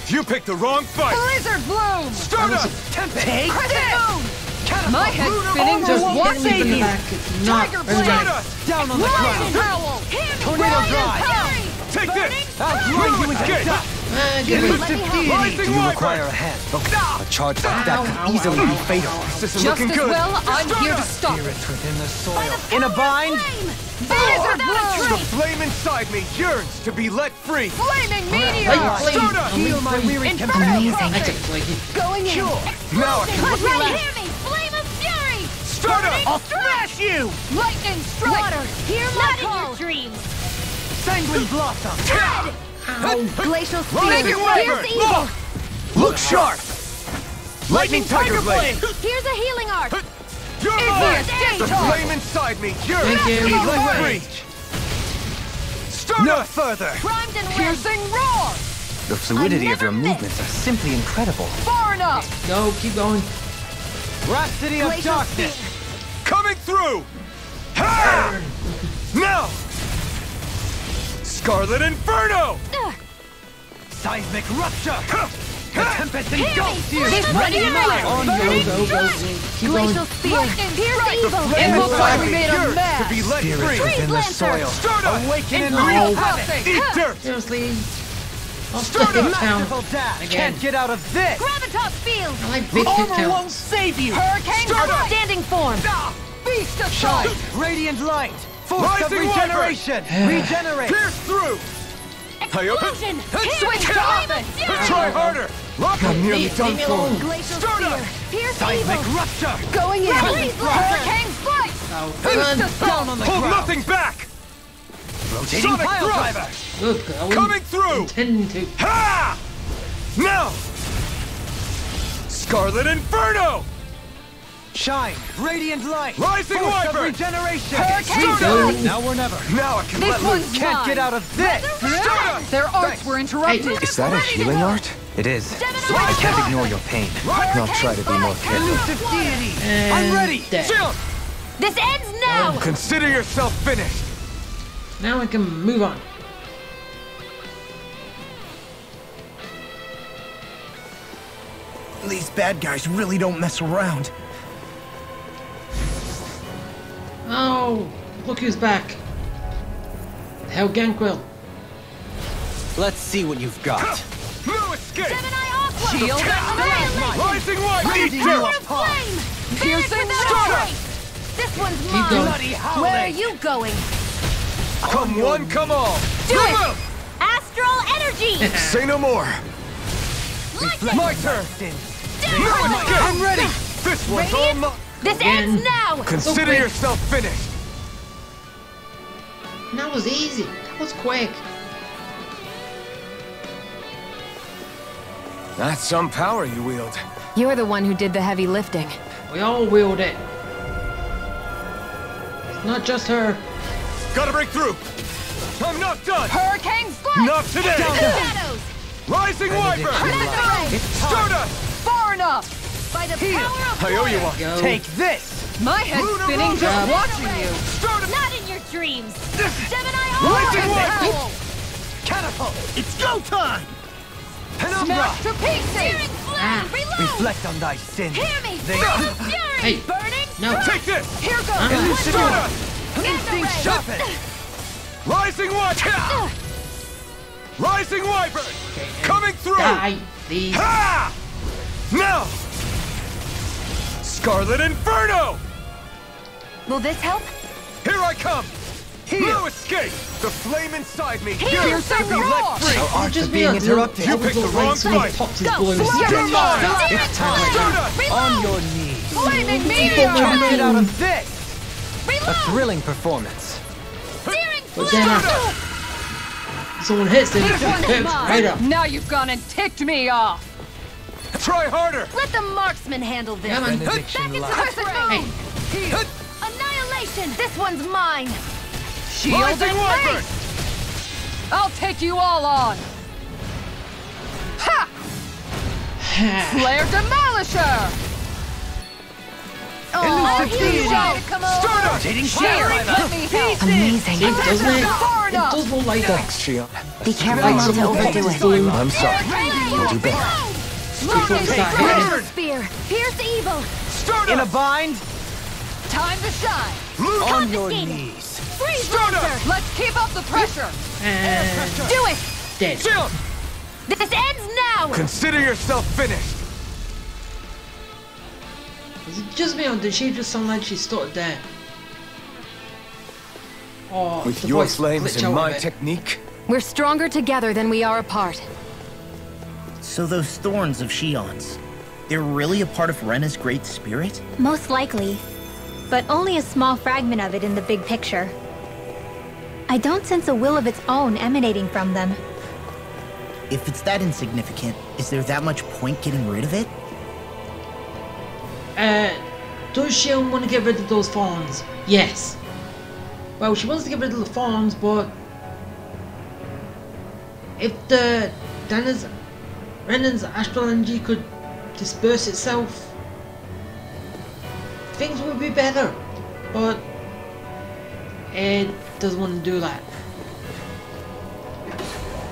[SPEAKER 9] You picked the wrong fight!
[SPEAKER 5] Blizzard Bloom!
[SPEAKER 9] Stardust!
[SPEAKER 4] Take
[SPEAKER 5] Crescent Moon!
[SPEAKER 4] Catapult!
[SPEAKER 5] My head's spinning
[SPEAKER 3] Just
[SPEAKER 5] just one
[SPEAKER 3] hit me from the
[SPEAKER 5] save you!
[SPEAKER 3] back. It's not
[SPEAKER 5] Tiger
[SPEAKER 3] very
[SPEAKER 5] Blade!
[SPEAKER 3] nice.
[SPEAKER 9] Stardust!
[SPEAKER 4] Down on the
[SPEAKER 5] Lion's
[SPEAKER 4] ground!
[SPEAKER 5] Howl!
[SPEAKER 4] Tornado drive!
[SPEAKER 9] Take this!
[SPEAKER 4] I'll grind you into
[SPEAKER 9] Escape.
[SPEAKER 4] dust!
[SPEAKER 3] Good one.
[SPEAKER 4] Elusive deity!
[SPEAKER 9] Rising
[SPEAKER 1] Do you
[SPEAKER 9] Wyvern!
[SPEAKER 1] require a hand? A charge like that could easily be fatal.
[SPEAKER 9] This is
[SPEAKER 5] Just
[SPEAKER 9] looking
[SPEAKER 5] as
[SPEAKER 9] good!
[SPEAKER 5] well, I'm here to stop it!
[SPEAKER 1] Spirits within the soil.
[SPEAKER 4] In a bind?
[SPEAKER 5] Blizzard
[SPEAKER 9] The
[SPEAKER 5] Bloom!
[SPEAKER 9] flame inside me yearns to be let free!
[SPEAKER 5] Flaming Meteor!
[SPEAKER 3] Light flame.
[SPEAKER 9] Stardust!
[SPEAKER 4] Heal my weary
[SPEAKER 5] Inferno
[SPEAKER 4] companion!
[SPEAKER 3] I
[SPEAKER 5] Prophet!
[SPEAKER 3] took flaky.
[SPEAKER 5] Going in!
[SPEAKER 9] Now I can look
[SPEAKER 7] Right, hear me! Flame of fury!
[SPEAKER 9] Stardust!
[SPEAKER 4] I'll smash you!
[SPEAKER 5] Lightning Strike!
[SPEAKER 7] Water! Hear my
[SPEAKER 2] Not in
[SPEAKER 7] call!
[SPEAKER 2] your dreams!
[SPEAKER 4] Sanguine blossom!
[SPEAKER 5] Glacial
[SPEAKER 9] Lightning
[SPEAKER 5] Spear!
[SPEAKER 9] Wyvern!
[SPEAKER 7] Here's evil!
[SPEAKER 9] Look sharp! Lightning Tiger Blade!
[SPEAKER 7] Here's a healing arc!
[SPEAKER 9] You're
[SPEAKER 5] Igneous
[SPEAKER 9] mine! The
[SPEAKER 5] Daytime!
[SPEAKER 9] flame inside me yearns
[SPEAKER 3] Thank
[SPEAKER 9] to
[SPEAKER 3] you.
[SPEAKER 9] be let
[SPEAKER 4] Away.
[SPEAKER 9] free!
[SPEAKER 4] No
[SPEAKER 9] Stardust!
[SPEAKER 4] further!
[SPEAKER 7] Primed and ready!
[SPEAKER 5] Piercing Roar!
[SPEAKER 1] The fluidity of your
[SPEAKER 7] never miss.
[SPEAKER 1] movements are simply incredible.
[SPEAKER 5] Far enough!
[SPEAKER 3] Go, keep going.
[SPEAKER 4] Rhapsody of
[SPEAKER 5] Glacial
[SPEAKER 4] darkness!
[SPEAKER 9] Coming through! Ha! Now! Scarlet Inferno!
[SPEAKER 4] Seismic rupture! The tempest engulfs you!
[SPEAKER 5] This ready
[SPEAKER 4] Ready
[SPEAKER 5] mine!
[SPEAKER 4] on
[SPEAKER 3] Go,
[SPEAKER 4] you!
[SPEAKER 3] go, go. Keep going.
[SPEAKER 7] Glacial spear! Here's evil!
[SPEAKER 5] It looks like we made a
[SPEAKER 9] yearns to
[SPEAKER 5] mess!
[SPEAKER 9] be let
[SPEAKER 1] Spirits
[SPEAKER 9] free!
[SPEAKER 1] within the
[SPEAKER 7] Lancer.
[SPEAKER 1] soil.
[SPEAKER 9] Stardust!
[SPEAKER 4] Awaken and
[SPEAKER 3] No.
[SPEAKER 4] wreak havoc!
[SPEAKER 9] Eat dirt!
[SPEAKER 3] Seriously. I'll
[SPEAKER 9] Stardust.
[SPEAKER 3] stick it down.
[SPEAKER 4] Masterful dash!
[SPEAKER 3] Again.
[SPEAKER 4] Can't get out of this!
[SPEAKER 7] Gravitas field!
[SPEAKER 3] I like big hit
[SPEAKER 4] Armor won't
[SPEAKER 3] counts.
[SPEAKER 4] save you!
[SPEAKER 5] Hurricane
[SPEAKER 9] Stardust.
[SPEAKER 5] Strike!
[SPEAKER 7] Standing form!
[SPEAKER 5] Beast of
[SPEAKER 4] Shine!
[SPEAKER 5] Sight!
[SPEAKER 4] Radiant light! Force of
[SPEAKER 9] Rising
[SPEAKER 4] regeneration! Regenerate!
[SPEAKER 9] Pierce through!
[SPEAKER 7] Explosion!
[SPEAKER 5] Switch to offense!
[SPEAKER 9] Try harder! I'm nearly
[SPEAKER 3] Leave
[SPEAKER 9] done
[SPEAKER 3] me
[SPEAKER 9] for.
[SPEAKER 3] alone.
[SPEAKER 7] Glacial
[SPEAKER 9] Stardust.
[SPEAKER 7] spear! Here's
[SPEAKER 4] Seismic
[SPEAKER 7] evil!
[SPEAKER 4] rupture!
[SPEAKER 5] Going in!
[SPEAKER 7] Please,
[SPEAKER 5] Hurricane Slice!
[SPEAKER 3] Oh,
[SPEAKER 5] Beast
[SPEAKER 3] come
[SPEAKER 5] of
[SPEAKER 4] Down on
[SPEAKER 5] Sight!
[SPEAKER 4] the
[SPEAKER 9] Hold
[SPEAKER 4] ground!
[SPEAKER 9] nothing back!
[SPEAKER 4] Rotating
[SPEAKER 9] Sonic
[SPEAKER 4] pile
[SPEAKER 9] thrust.
[SPEAKER 4] driver!
[SPEAKER 3] Good girl.
[SPEAKER 9] Coming through.
[SPEAKER 3] Intending to.
[SPEAKER 9] Ha! Now! Scarlet Inferno!
[SPEAKER 4] Shine! Radiant light!
[SPEAKER 9] Rising
[SPEAKER 4] Force of
[SPEAKER 9] Wyvern.
[SPEAKER 4] regeneration!
[SPEAKER 5] Hurricane
[SPEAKER 9] Stardust.
[SPEAKER 5] Strike!
[SPEAKER 4] Now or never!
[SPEAKER 9] Now I can
[SPEAKER 5] This
[SPEAKER 9] let
[SPEAKER 5] one's
[SPEAKER 9] loose.
[SPEAKER 4] Can't
[SPEAKER 5] mine.
[SPEAKER 4] get out of this!
[SPEAKER 9] Stardust.
[SPEAKER 5] Their arts were interrupted.
[SPEAKER 6] Is that a healing art?
[SPEAKER 1] It is. I can't ignore your pain.
[SPEAKER 6] I'll try to be more careful.
[SPEAKER 4] Elusive deity!
[SPEAKER 3] And
[SPEAKER 4] I'm ready!
[SPEAKER 3] dead.
[SPEAKER 9] Shield!
[SPEAKER 7] This ends now!
[SPEAKER 9] Consider yourself finished.
[SPEAKER 3] Now I can move on.
[SPEAKER 4] These bad guys really don't mess around.
[SPEAKER 3] Oh, look who's back. Hell Ganquill.
[SPEAKER 4] Let's see what you've got.
[SPEAKER 9] No escape!
[SPEAKER 7] Gemini Aqua!
[SPEAKER 5] Shield and
[SPEAKER 9] Rising Wyvern!
[SPEAKER 4] Ready
[SPEAKER 9] Eat
[SPEAKER 4] to
[SPEAKER 9] dirt!
[SPEAKER 4] apart.
[SPEAKER 7] Flame!
[SPEAKER 5] Piercing
[SPEAKER 7] Vanish without
[SPEAKER 5] Strike!
[SPEAKER 7] a trace! This one's
[SPEAKER 3] Keep
[SPEAKER 7] mine!
[SPEAKER 3] going.
[SPEAKER 4] Bloody howling!
[SPEAKER 7] Where are you going?
[SPEAKER 9] Come one, come all.
[SPEAKER 7] Do it!
[SPEAKER 9] Move!
[SPEAKER 7] Astral energy!
[SPEAKER 6] Say no more.
[SPEAKER 7] Lightning!
[SPEAKER 4] My turn!
[SPEAKER 9] No escape!
[SPEAKER 4] I'm ready!
[SPEAKER 9] This one's all
[SPEAKER 7] Radiant?
[SPEAKER 9] mine.
[SPEAKER 7] This
[SPEAKER 3] Again.
[SPEAKER 7] ends now!
[SPEAKER 9] Consider
[SPEAKER 3] quick.
[SPEAKER 9] yourself finished.
[SPEAKER 3] That was easy. That was quick.
[SPEAKER 6] That's some power you wield.
[SPEAKER 2] You're the one who did the heavy lifting.
[SPEAKER 3] We all wield it. It's not just her.
[SPEAKER 9] Gotta break through. I'm not done!
[SPEAKER 5] Hurricane Slash!
[SPEAKER 9] Not today!
[SPEAKER 7] Shadows!
[SPEAKER 9] Rising Wyvern! Stardust!
[SPEAKER 5] Far enough!
[SPEAKER 7] By the power of
[SPEAKER 9] I owe you one.
[SPEAKER 3] Go.
[SPEAKER 4] Take this!
[SPEAKER 5] My head's spinning just watching you!
[SPEAKER 9] Stardust!
[SPEAKER 7] Not in your dreams! Gemini
[SPEAKER 9] Rising Wyvern!
[SPEAKER 5] Howl!
[SPEAKER 4] Catapult!
[SPEAKER 11] It's go time!
[SPEAKER 4] Penumbra!
[SPEAKER 5] Smash to pieces!
[SPEAKER 7] Searing flame! Reload!
[SPEAKER 4] Reflect on thy sin.
[SPEAKER 7] Hear me!
[SPEAKER 4] They
[SPEAKER 7] Fury!
[SPEAKER 3] Hey.
[SPEAKER 7] Burning!
[SPEAKER 3] No.
[SPEAKER 9] Take this!
[SPEAKER 5] Here goes!
[SPEAKER 9] Stardust!
[SPEAKER 4] Instinct
[SPEAKER 7] Ray.
[SPEAKER 4] sharpen!
[SPEAKER 9] Rising Wyvern! Rising Wyvern! Coming through!
[SPEAKER 3] Die, please.
[SPEAKER 9] Ha! Now! Scarlet Inferno!
[SPEAKER 2] Will this help?
[SPEAKER 9] Here I come! No escape! The flame inside me
[SPEAKER 5] Here's
[SPEAKER 9] yearns to be
[SPEAKER 5] the roar!
[SPEAKER 9] let free!
[SPEAKER 1] How art
[SPEAKER 3] Just
[SPEAKER 1] of being interrupted.
[SPEAKER 9] You picked the wrong fight!
[SPEAKER 3] Popped his
[SPEAKER 7] Go,
[SPEAKER 3] boy with
[SPEAKER 7] slow
[SPEAKER 3] his
[SPEAKER 9] You're mine!
[SPEAKER 1] It's time to
[SPEAKER 9] Stardust!
[SPEAKER 4] On your knees!
[SPEAKER 5] Flaming
[SPEAKER 3] People
[SPEAKER 5] meteor!
[SPEAKER 3] are
[SPEAKER 4] Get out of this!
[SPEAKER 1] a thrilling performance.
[SPEAKER 7] Searing
[SPEAKER 3] But
[SPEAKER 7] flame!
[SPEAKER 3] then someone hits him,
[SPEAKER 5] This one's
[SPEAKER 3] hits right up.
[SPEAKER 5] mine! Now you've gone and ticked me off!
[SPEAKER 9] Try harder!
[SPEAKER 7] Let the marksman handle this!
[SPEAKER 3] Yeah, man.
[SPEAKER 1] Benediction
[SPEAKER 7] Back into
[SPEAKER 1] lies.
[SPEAKER 7] crescent moon!
[SPEAKER 3] Hey,
[SPEAKER 7] Annihilation! This one's mine!
[SPEAKER 5] Shield
[SPEAKER 9] Rising
[SPEAKER 5] and
[SPEAKER 9] Wyvern!
[SPEAKER 5] mace! I'll take you all on! Ha! Flare Demolisher!
[SPEAKER 7] Oh,
[SPEAKER 4] Elusive
[SPEAKER 7] here you
[SPEAKER 4] deity.
[SPEAKER 7] go!
[SPEAKER 5] Come on!
[SPEAKER 9] Stardust!
[SPEAKER 4] Hitting
[SPEAKER 5] Here,
[SPEAKER 4] shadow!
[SPEAKER 5] let me help!
[SPEAKER 2] Amazing.
[SPEAKER 3] see, doesn't it?
[SPEAKER 5] Far
[SPEAKER 3] It
[SPEAKER 5] enough!
[SPEAKER 3] does look like that.
[SPEAKER 6] Thanks, Shion.
[SPEAKER 2] Be careful
[SPEAKER 3] Like
[SPEAKER 2] not to
[SPEAKER 3] someone
[SPEAKER 2] overdo
[SPEAKER 3] popped his
[SPEAKER 2] it.
[SPEAKER 3] balloon.
[SPEAKER 6] I'm sorry. We'll do better.
[SPEAKER 3] Before we start hitting.
[SPEAKER 7] Glacial spear! Pierce evil!
[SPEAKER 9] Stardust!
[SPEAKER 4] In a bind?
[SPEAKER 5] Time to shine!
[SPEAKER 4] On your
[SPEAKER 7] Confiscated.
[SPEAKER 4] knees!
[SPEAKER 7] Freeze
[SPEAKER 9] Stardust!
[SPEAKER 7] Lancer!
[SPEAKER 5] Let's keep up the pressure!
[SPEAKER 3] And
[SPEAKER 7] Do it!
[SPEAKER 3] dead.
[SPEAKER 9] Shield!
[SPEAKER 7] This ends now!
[SPEAKER 9] Consider yourself finished!
[SPEAKER 3] Is it just me or did she just sound like she stuttered there? Or
[SPEAKER 6] With
[SPEAKER 3] the
[SPEAKER 6] your
[SPEAKER 3] voice
[SPEAKER 6] flames
[SPEAKER 3] glitch
[SPEAKER 6] and
[SPEAKER 3] out
[SPEAKER 6] my
[SPEAKER 3] a bit?
[SPEAKER 6] technique,
[SPEAKER 2] We're stronger together than we are apart.
[SPEAKER 11] So those thorns of Shion's, they're really a part of Rena's great spirit?
[SPEAKER 7] Most likely. But only a small fragment of it in the big picture. I don't sense a will of its own emanating from them.
[SPEAKER 11] If it's that insignificant, is there that much point getting rid of it?
[SPEAKER 3] Does she want to get rid of those fawns? Yes. Well, she wants to get rid of the fawns, but if the Renan's astral energy could disperse itself, things would be better. But it doesn't want to do that,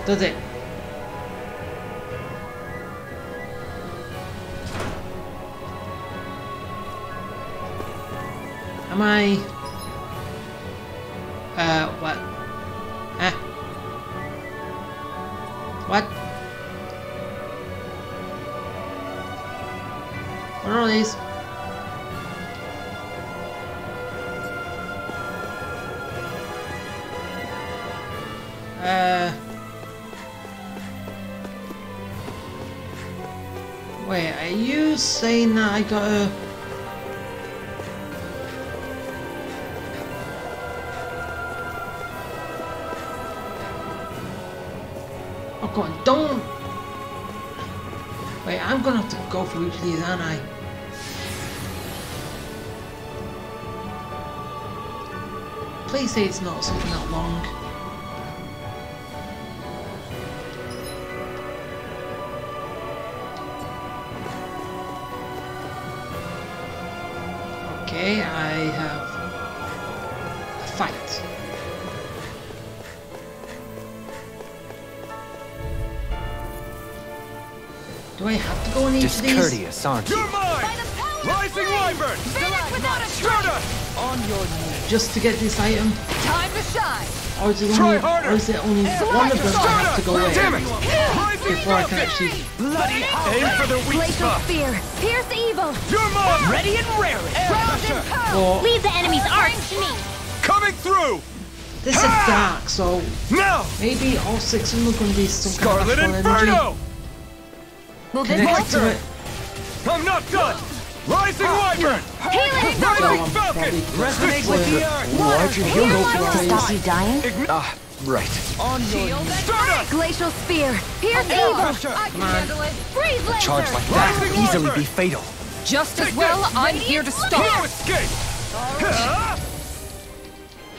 [SPEAKER 3] does it? Am I? What? Huh? What? What are these? Wait, are you saying that I gotta... Oh god, don't... Wait, I'm gonna have to go through each of these, aren't I? Please say it's not something that long. Okay, I have a fight. Do I have to go in each of these?
[SPEAKER 1] Discourteous, aren't you?
[SPEAKER 9] You're mine! Rising Wyvern! Stardust!
[SPEAKER 4] On your knees!
[SPEAKER 3] Just to get this item?
[SPEAKER 5] Time to shine!
[SPEAKER 3] Or is it
[SPEAKER 9] Try
[SPEAKER 3] only,
[SPEAKER 9] harder!
[SPEAKER 3] or is it only one of them I have to go in
[SPEAKER 9] Damn it! Rising
[SPEAKER 3] before I can
[SPEAKER 9] Wyvern!
[SPEAKER 3] actually...
[SPEAKER 4] Bloody
[SPEAKER 9] Aim for the weak
[SPEAKER 2] Glacial
[SPEAKER 9] spot!
[SPEAKER 2] spear! Pierce evil!
[SPEAKER 9] You're mine!
[SPEAKER 4] Ready and raring!
[SPEAKER 3] Well,
[SPEAKER 7] Leave the enemy's arts to me!
[SPEAKER 9] Coming through!
[SPEAKER 3] this is dark, so
[SPEAKER 9] Now!
[SPEAKER 3] maybe all six of them are going to be some kind
[SPEAKER 9] Scarlet
[SPEAKER 3] of astral energy.
[SPEAKER 9] Inferno!
[SPEAKER 2] Will this
[SPEAKER 3] Connected
[SPEAKER 2] help?
[SPEAKER 3] to it.
[SPEAKER 9] I'm not done! Rising Wyvern!
[SPEAKER 7] Healing
[SPEAKER 3] So
[SPEAKER 9] Rising
[SPEAKER 3] I'm
[SPEAKER 9] Falcon!
[SPEAKER 3] probably
[SPEAKER 4] Resonate with the earth!
[SPEAKER 6] why'd you heal me?
[SPEAKER 2] To stop you dying?
[SPEAKER 6] Ah, right.
[SPEAKER 4] On your knees!
[SPEAKER 9] Stardust!
[SPEAKER 2] Glacial spear! Pierce
[SPEAKER 5] Air
[SPEAKER 2] evil!
[SPEAKER 5] pressure! I can handle it!
[SPEAKER 7] Freeze Lancer!
[SPEAKER 1] Charge like that could
[SPEAKER 9] Rising
[SPEAKER 1] easily
[SPEAKER 9] Wyvern!
[SPEAKER 1] be fatal.
[SPEAKER 5] Just as
[SPEAKER 9] Take
[SPEAKER 5] well,
[SPEAKER 9] this.
[SPEAKER 5] I'm here to
[SPEAKER 9] No
[SPEAKER 5] stop!
[SPEAKER 9] escape! Huh?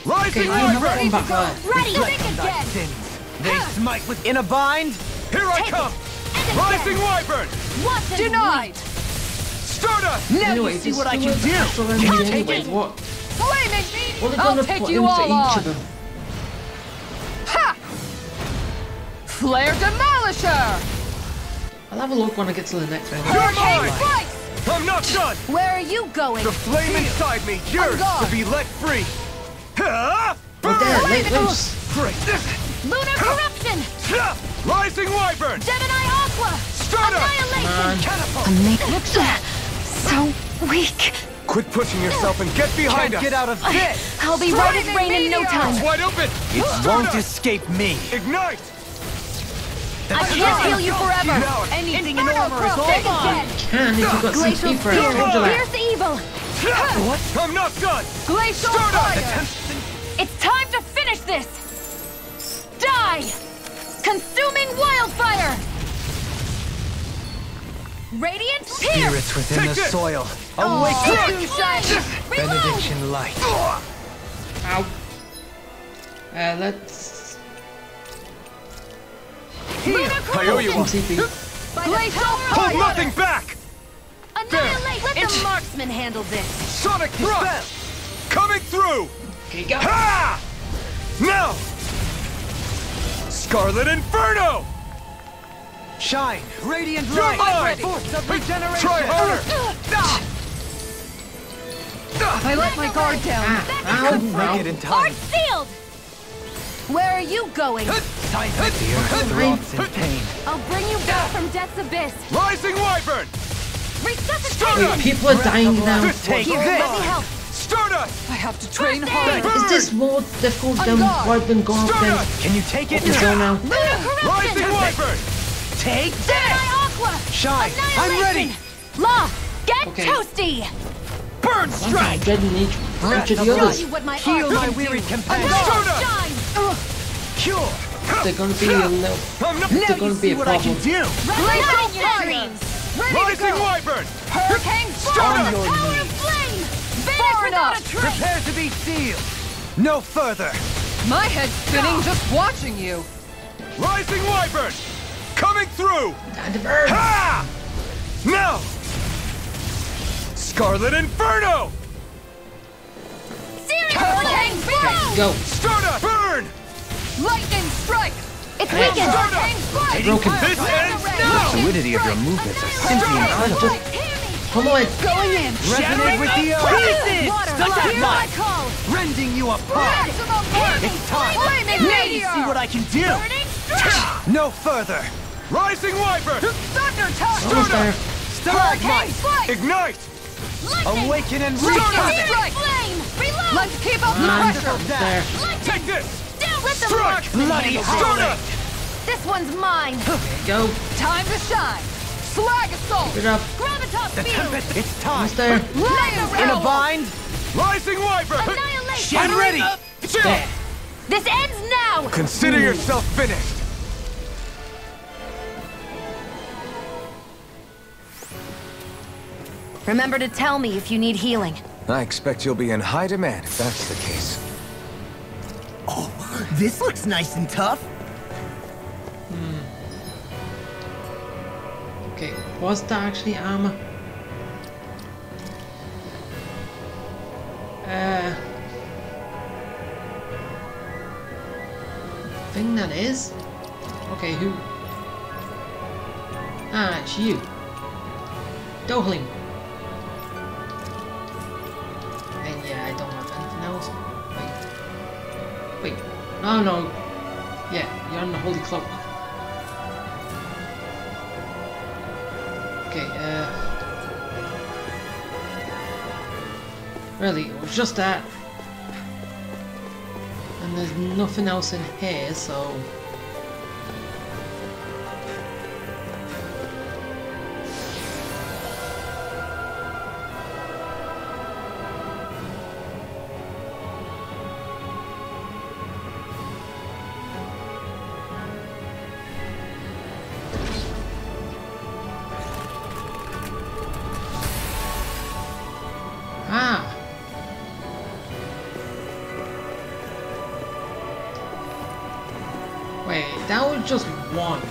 [SPEAKER 9] Rising
[SPEAKER 3] Okay, you
[SPEAKER 9] Wyvern!
[SPEAKER 3] back there.
[SPEAKER 7] Ready,
[SPEAKER 4] Reflect
[SPEAKER 7] think
[SPEAKER 4] on thy
[SPEAKER 7] again!
[SPEAKER 4] sins. They smite with in a bind.
[SPEAKER 9] Here I come!
[SPEAKER 7] And
[SPEAKER 9] Rising
[SPEAKER 7] again!
[SPEAKER 9] Wyvern!
[SPEAKER 7] Watch and
[SPEAKER 5] Denied!
[SPEAKER 9] Stardust!
[SPEAKER 4] Now
[SPEAKER 3] Anyway,
[SPEAKER 4] you see
[SPEAKER 3] just
[SPEAKER 4] what I
[SPEAKER 3] do
[SPEAKER 4] can
[SPEAKER 3] it
[SPEAKER 4] do.
[SPEAKER 3] extra
[SPEAKER 4] Can you
[SPEAKER 3] enemy
[SPEAKER 4] take
[SPEAKER 3] anyway.
[SPEAKER 4] it?
[SPEAKER 3] What
[SPEAKER 5] Flaming!
[SPEAKER 3] are they
[SPEAKER 5] I'll
[SPEAKER 3] gonna
[SPEAKER 5] take
[SPEAKER 3] put
[SPEAKER 5] you
[SPEAKER 3] into
[SPEAKER 5] all
[SPEAKER 3] each
[SPEAKER 5] on!
[SPEAKER 3] of them?
[SPEAKER 5] Ha! Flare Demolisher!
[SPEAKER 3] I'll have a look when I get to the next one.
[SPEAKER 9] You're
[SPEAKER 5] Hurricane
[SPEAKER 9] mine!
[SPEAKER 5] Slice!
[SPEAKER 9] I'm not done!
[SPEAKER 7] Where are you going?
[SPEAKER 9] The flame inside me, yours
[SPEAKER 5] guard.
[SPEAKER 9] to be let free! Ha!
[SPEAKER 3] Oh, there, let
[SPEAKER 5] Flame-
[SPEAKER 3] loose.
[SPEAKER 9] Great!
[SPEAKER 7] Lunar Corruption!
[SPEAKER 9] Rising Wyvern!
[SPEAKER 7] Gemini Aqua!
[SPEAKER 9] Stardust!
[SPEAKER 7] Annihilation!
[SPEAKER 9] Catapult!
[SPEAKER 2] So weak.
[SPEAKER 9] Quit pushing yourself and get behind
[SPEAKER 4] Can't
[SPEAKER 9] us!
[SPEAKER 4] get out of this.
[SPEAKER 2] I'll be right as rain in no time.
[SPEAKER 9] It's wide open!
[SPEAKER 4] It won't
[SPEAKER 9] Stardust!
[SPEAKER 4] escape me.
[SPEAKER 9] Ignite!
[SPEAKER 7] I can't heal you forever!
[SPEAKER 9] Now,
[SPEAKER 4] Anything in armor is all
[SPEAKER 7] Think
[SPEAKER 4] mine.
[SPEAKER 7] again!
[SPEAKER 3] Can if you've got
[SPEAKER 7] Glacial
[SPEAKER 3] CP for it. I
[SPEAKER 7] Spear!
[SPEAKER 3] told you that.
[SPEAKER 7] Here's evil!
[SPEAKER 9] what? I'm not done!
[SPEAKER 5] Glacial
[SPEAKER 9] Stardust!
[SPEAKER 5] Fire!
[SPEAKER 7] It's time to finish this! Die! Consuming Wildfire! Radiant Pierce!
[SPEAKER 4] Spirits within
[SPEAKER 9] Take
[SPEAKER 4] the
[SPEAKER 9] this.
[SPEAKER 4] soil.
[SPEAKER 7] Oh,
[SPEAKER 4] Awake
[SPEAKER 7] too shiny! Reload!
[SPEAKER 4] benediction light.
[SPEAKER 3] Ow. Let's...
[SPEAKER 7] Lunar
[SPEAKER 9] I owe you one.
[SPEAKER 3] CP.
[SPEAKER 5] Glacial
[SPEAKER 9] Hold
[SPEAKER 5] Fire!
[SPEAKER 9] nothing back!
[SPEAKER 7] Annihilate! Let the marksman handle this!
[SPEAKER 9] Sonic thrust! Coming through!
[SPEAKER 3] Here you go.
[SPEAKER 9] Ha! Now! Scarlet Inferno!
[SPEAKER 4] Shine, radiant
[SPEAKER 9] You're
[SPEAKER 4] light.
[SPEAKER 9] mine!
[SPEAKER 4] Force of regeneration.
[SPEAKER 9] Try harder!
[SPEAKER 5] I let my guard down.
[SPEAKER 3] Ow.
[SPEAKER 4] Couldn't make it in time.
[SPEAKER 7] Arch sealed! Where are you going?
[SPEAKER 4] Time to the earth throbs in pain.
[SPEAKER 7] I'll bring you back from Death's Abyss!
[SPEAKER 9] Rising Wyvern!
[SPEAKER 7] Resuscitate!
[SPEAKER 9] Stardust!
[SPEAKER 3] People are dying now.
[SPEAKER 9] Take
[SPEAKER 7] Here,
[SPEAKER 9] this!
[SPEAKER 7] let me help!
[SPEAKER 9] Stardust!
[SPEAKER 5] I have to train
[SPEAKER 7] First
[SPEAKER 5] hard.
[SPEAKER 7] aid.
[SPEAKER 3] Is this more difficult than
[SPEAKER 5] God.
[SPEAKER 3] what I've been going up against?
[SPEAKER 9] Stardust!
[SPEAKER 4] Can you take it?
[SPEAKER 3] Let's go now.
[SPEAKER 7] Lunar
[SPEAKER 9] Rising
[SPEAKER 7] Corruption!
[SPEAKER 9] Wyvern!
[SPEAKER 4] Take
[SPEAKER 7] Gemini
[SPEAKER 4] this.
[SPEAKER 7] Aqua!
[SPEAKER 4] Shine, I'm ready.
[SPEAKER 7] Law, get
[SPEAKER 3] Okay.
[SPEAKER 7] toasty!
[SPEAKER 9] Burn
[SPEAKER 3] I'm
[SPEAKER 9] strike!
[SPEAKER 3] dreading each of the
[SPEAKER 7] Show
[SPEAKER 3] others.
[SPEAKER 7] you what my
[SPEAKER 4] Heal
[SPEAKER 7] art
[SPEAKER 4] my
[SPEAKER 7] can
[SPEAKER 4] weary
[SPEAKER 7] do.
[SPEAKER 4] companion.
[SPEAKER 9] Stardust!
[SPEAKER 7] Shine!
[SPEAKER 4] Cure.
[SPEAKER 3] They're gonna be a little...
[SPEAKER 9] I'm not
[SPEAKER 3] They're
[SPEAKER 4] Now
[SPEAKER 3] gonna
[SPEAKER 4] you
[SPEAKER 3] be
[SPEAKER 4] see
[SPEAKER 3] a
[SPEAKER 4] what I can
[SPEAKER 3] problem.
[SPEAKER 4] do.
[SPEAKER 5] Glacial
[SPEAKER 7] Glacial
[SPEAKER 5] Fire!
[SPEAKER 7] dreams!
[SPEAKER 5] Ready to
[SPEAKER 9] Rising
[SPEAKER 5] go!
[SPEAKER 9] Wyvern!
[SPEAKER 5] Hurricane
[SPEAKER 7] On
[SPEAKER 5] Fire!
[SPEAKER 7] the
[SPEAKER 4] your
[SPEAKER 7] power
[SPEAKER 4] knees.
[SPEAKER 7] of flame!
[SPEAKER 5] Far
[SPEAKER 7] Vanish without
[SPEAKER 5] enough.
[SPEAKER 7] a trace!
[SPEAKER 4] Prepare to be sealed. No further.
[SPEAKER 5] My head's spinning just watching you.
[SPEAKER 9] Rising Wyvern! Coming through!
[SPEAKER 3] Time to burn.
[SPEAKER 9] Ha! Now! Scarlet Inferno!
[SPEAKER 7] Serious
[SPEAKER 5] Hurricane
[SPEAKER 7] flame!
[SPEAKER 5] Fire!
[SPEAKER 3] Go.
[SPEAKER 9] Stardust! Burn!
[SPEAKER 5] Lightning Strike!
[SPEAKER 7] It's
[SPEAKER 3] Hey.
[SPEAKER 7] weakened!
[SPEAKER 5] Hurricane Strike!
[SPEAKER 3] Broken.
[SPEAKER 9] This ends now!
[SPEAKER 4] Fluidity of your movements are simply incredible.
[SPEAKER 3] Come on.
[SPEAKER 5] Going in!
[SPEAKER 4] Resonate with the earth.
[SPEAKER 5] Pieces!
[SPEAKER 7] Water,
[SPEAKER 4] Such
[SPEAKER 7] hear
[SPEAKER 4] a
[SPEAKER 7] my
[SPEAKER 4] light.
[SPEAKER 7] call!
[SPEAKER 4] Rending you apart.
[SPEAKER 5] Maximum burn!
[SPEAKER 4] It's time.
[SPEAKER 5] Flaming
[SPEAKER 4] Now you
[SPEAKER 5] meteor!
[SPEAKER 4] see what I can do.
[SPEAKER 7] Burning strike!
[SPEAKER 4] No further.
[SPEAKER 9] Rising Wyvern!
[SPEAKER 5] Thunder Touch!
[SPEAKER 3] Almost there.
[SPEAKER 5] Hurricane
[SPEAKER 4] Stalagmite.
[SPEAKER 5] Strike!
[SPEAKER 9] Ignite!
[SPEAKER 7] Lightning!
[SPEAKER 4] Awaken and
[SPEAKER 5] Lightning
[SPEAKER 4] reconnect.
[SPEAKER 5] Strike!
[SPEAKER 7] Flame! Reload!
[SPEAKER 5] Let's keep up the
[SPEAKER 3] Man,
[SPEAKER 5] pressure!
[SPEAKER 3] there.
[SPEAKER 9] Take this!
[SPEAKER 7] Down! Let the
[SPEAKER 9] Strike!
[SPEAKER 7] marksman
[SPEAKER 4] Bloody
[SPEAKER 7] handle this.
[SPEAKER 9] Stardust!
[SPEAKER 7] This one's mine!
[SPEAKER 3] Go.
[SPEAKER 5] Time to shine! Slag Assault!
[SPEAKER 3] Get up.
[SPEAKER 7] Gravitas
[SPEAKER 4] The
[SPEAKER 7] field!
[SPEAKER 4] tempest. It's time.
[SPEAKER 3] Almost there.
[SPEAKER 5] Lion
[SPEAKER 4] In a
[SPEAKER 5] Roll!
[SPEAKER 4] bind.
[SPEAKER 9] Rising Wyvern!
[SPEAKER 7] Annihilation!
[SPEAKER 4] I'm ready.
[SPEAKER 3] There.
[SPEAKER 7] This ends now!
[SPEAKER 9] Consider yourself finished!
[SPEAKER 2] Remember to tell me if you need healing.
[SPEAKER 6] I expect you'll be in high demand if that's the case.
[SPEAKER 11] Oh, this looks nice and tough.
[SPEAKER 3] Okay, was that actually armor? Thing that is? Okay, who? Ah, it's you. Dohling. And yeah, I don't have anything else. Wait. Oh no. Yeah, you're on the Holy Cloak. Okay, really, it was just that. And there's nothing else in here, so... Ah! not just one.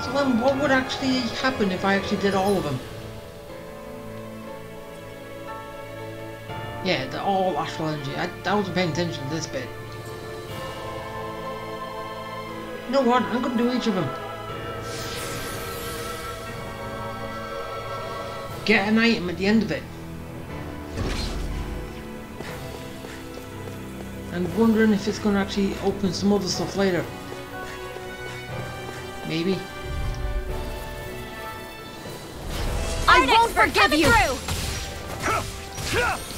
[SPEAKER 3] So then what would actually happen if I actually did all of them? Yeah, they're all astral energy. I wasn't paying attention to this bit. You know what? I'm gonna do each of them. Get an item at the end of it. I'm wondering if it's gonna actually open some other stuff later. Maybe.
[SPEAKER 2] I won't forgive you!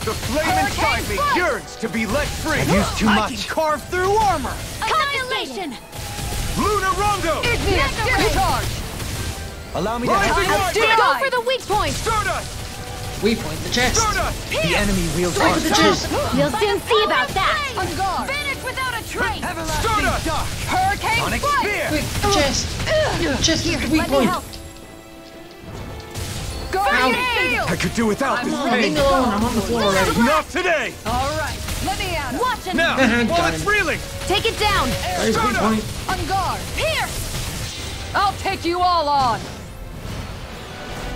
[SPEAKER 9] The flame inside me yearns to be let free.
[SPEAKER 1] I've used too
[SPEAKER 4] I
[SPEAKER 1] much.
[SPEAKER 4] can carve through armor.
[SPEAKER 2] Annihilation!
[SPEAKER 9] Luna Rondo!
[SPEAKER 5] Igneous discharge!
[SPEAKER 1] Allow me to
[SPEAKER 9] Rising
[SPEAKER 1] help.
[SPEAKER 9] Viper!
[SPEAKER 2] Go for the weak point!
[SPEAKER 9] Stardust!
[SPEAKER 3] We point the chest.
[SPEAKER 9] Stardust!
[SPEAKER 1] The enemy wields
[SPEAKER 3] Strike with the chest.
[SPEAKER 2] We'll soon see about that!
[SPEAKER 5] On guard!
[SPEAKER 2] Vanish without a trace!
[SPEAKER 4] Everlasting
[SPEAKER 9] Stardust!
[SPEAKER 4] dark.
[SPEAKER 5] Hurricane
[SPEAKER 4] Sonic
[SPEAKER 5] strike!
[SPEAKER 4] spear.
[SPEAKER 3] Quick, the chest. Chest is the weak
[SPEAKER 2] Let me
[SPEAKER 3] point.
[SPEAKER 2] help.
[SPEAKER 5] Guardian
[SPEAKER 3] Ow.
[SPEAKER 5] field!
[SPEAKER 6] I could do without this
[SPEAKER 3] Leave
[SPEAKER 6] pain.
[SPEAKER 3] me alone. I'm on the floor already.
[SPEAKER 9] Not today!
[SPEAKER 5] Alright, let me at him.
[SPEAKER 2] Watch him!
[SPEAKER 9] Now,
[SPEAKER 3] Got
[SPEAKER 9] while
[SPEAKER 3] him.
[SPEAKER 9] it's reeling!
[SPEAKER 2] Take it down!
[SPEAKER 3] That is weak point.
[SPEAKER 5] On guard!
[SPEAKER 2] Here!
[SPEAKER 5] I'll take you all on!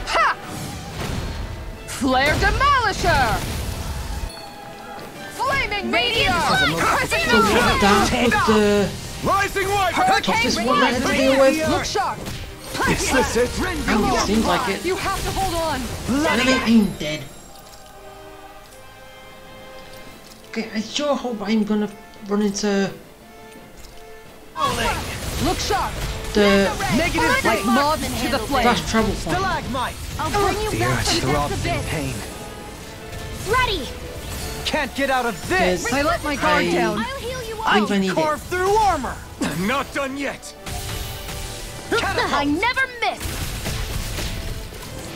[SPEAKER 5] Ha! Flare Demolisher! Flaming Meteor! Pressing
[SPEAKER 3] So
[SPEAKER 5] the
[SPEAKER 3] what that was the
[SPEAKER 9] Rising Wiper!
[SPEAKER 5] Hurricane
[SPEAKER 3] toughest one I had to
[SPEAKER 5] Blast!
[SPEAKER 3] deal with?
[SPEAKER 5] Look sharp!
[SPEAKER 6] Is this it?
[SPEAKER 3] It seems like it.
[SPEAKER 5] You have to hold on!
[SPEAKER 3] Enemy ain't dead. Okay, I sure hope I'm gonna run into
[SPEAKER 5] Look sharp!
[SPEAKER 3] the
[SPEAKER 4] Negative
[SPEAKER 5] Like moths to the flame!
[SPEAKER 3] fast travel point.
[SPEAKER 4] stalagmite.
[SPEAKER 2] I'll bring you
[SPEAKER 1] The
[SPEAKER 2] back
[SPEAKER 1] earth
[SPEAKER 2] from
[SPEAKER 1] throbs
[SPEAKER 2] this
[SPEAKER 1] in
[SPEAKER 2] abyss!
[SPEAKER 1] pain.
[SPEAKER 2] Ready!
[SPEAKER 4] Can't get out of this.
[SPEAKER 3] There's-
[SPEAKER 5] I let my guard
[SPEAKER 3] I-
[SPEAKER 5] down!
[SPEAKER 2] I'll heal you
[SPEAKER 3] I
[SPEAKER 2] up!
[SPEAKER 3] think I need
[SPEAKER 4] Carve
[SPEAKER 3] it.
[SPEAKER 4] through armor.
[SPEAKER 9] Not done yet!
[SPEAKER 2] I never miss!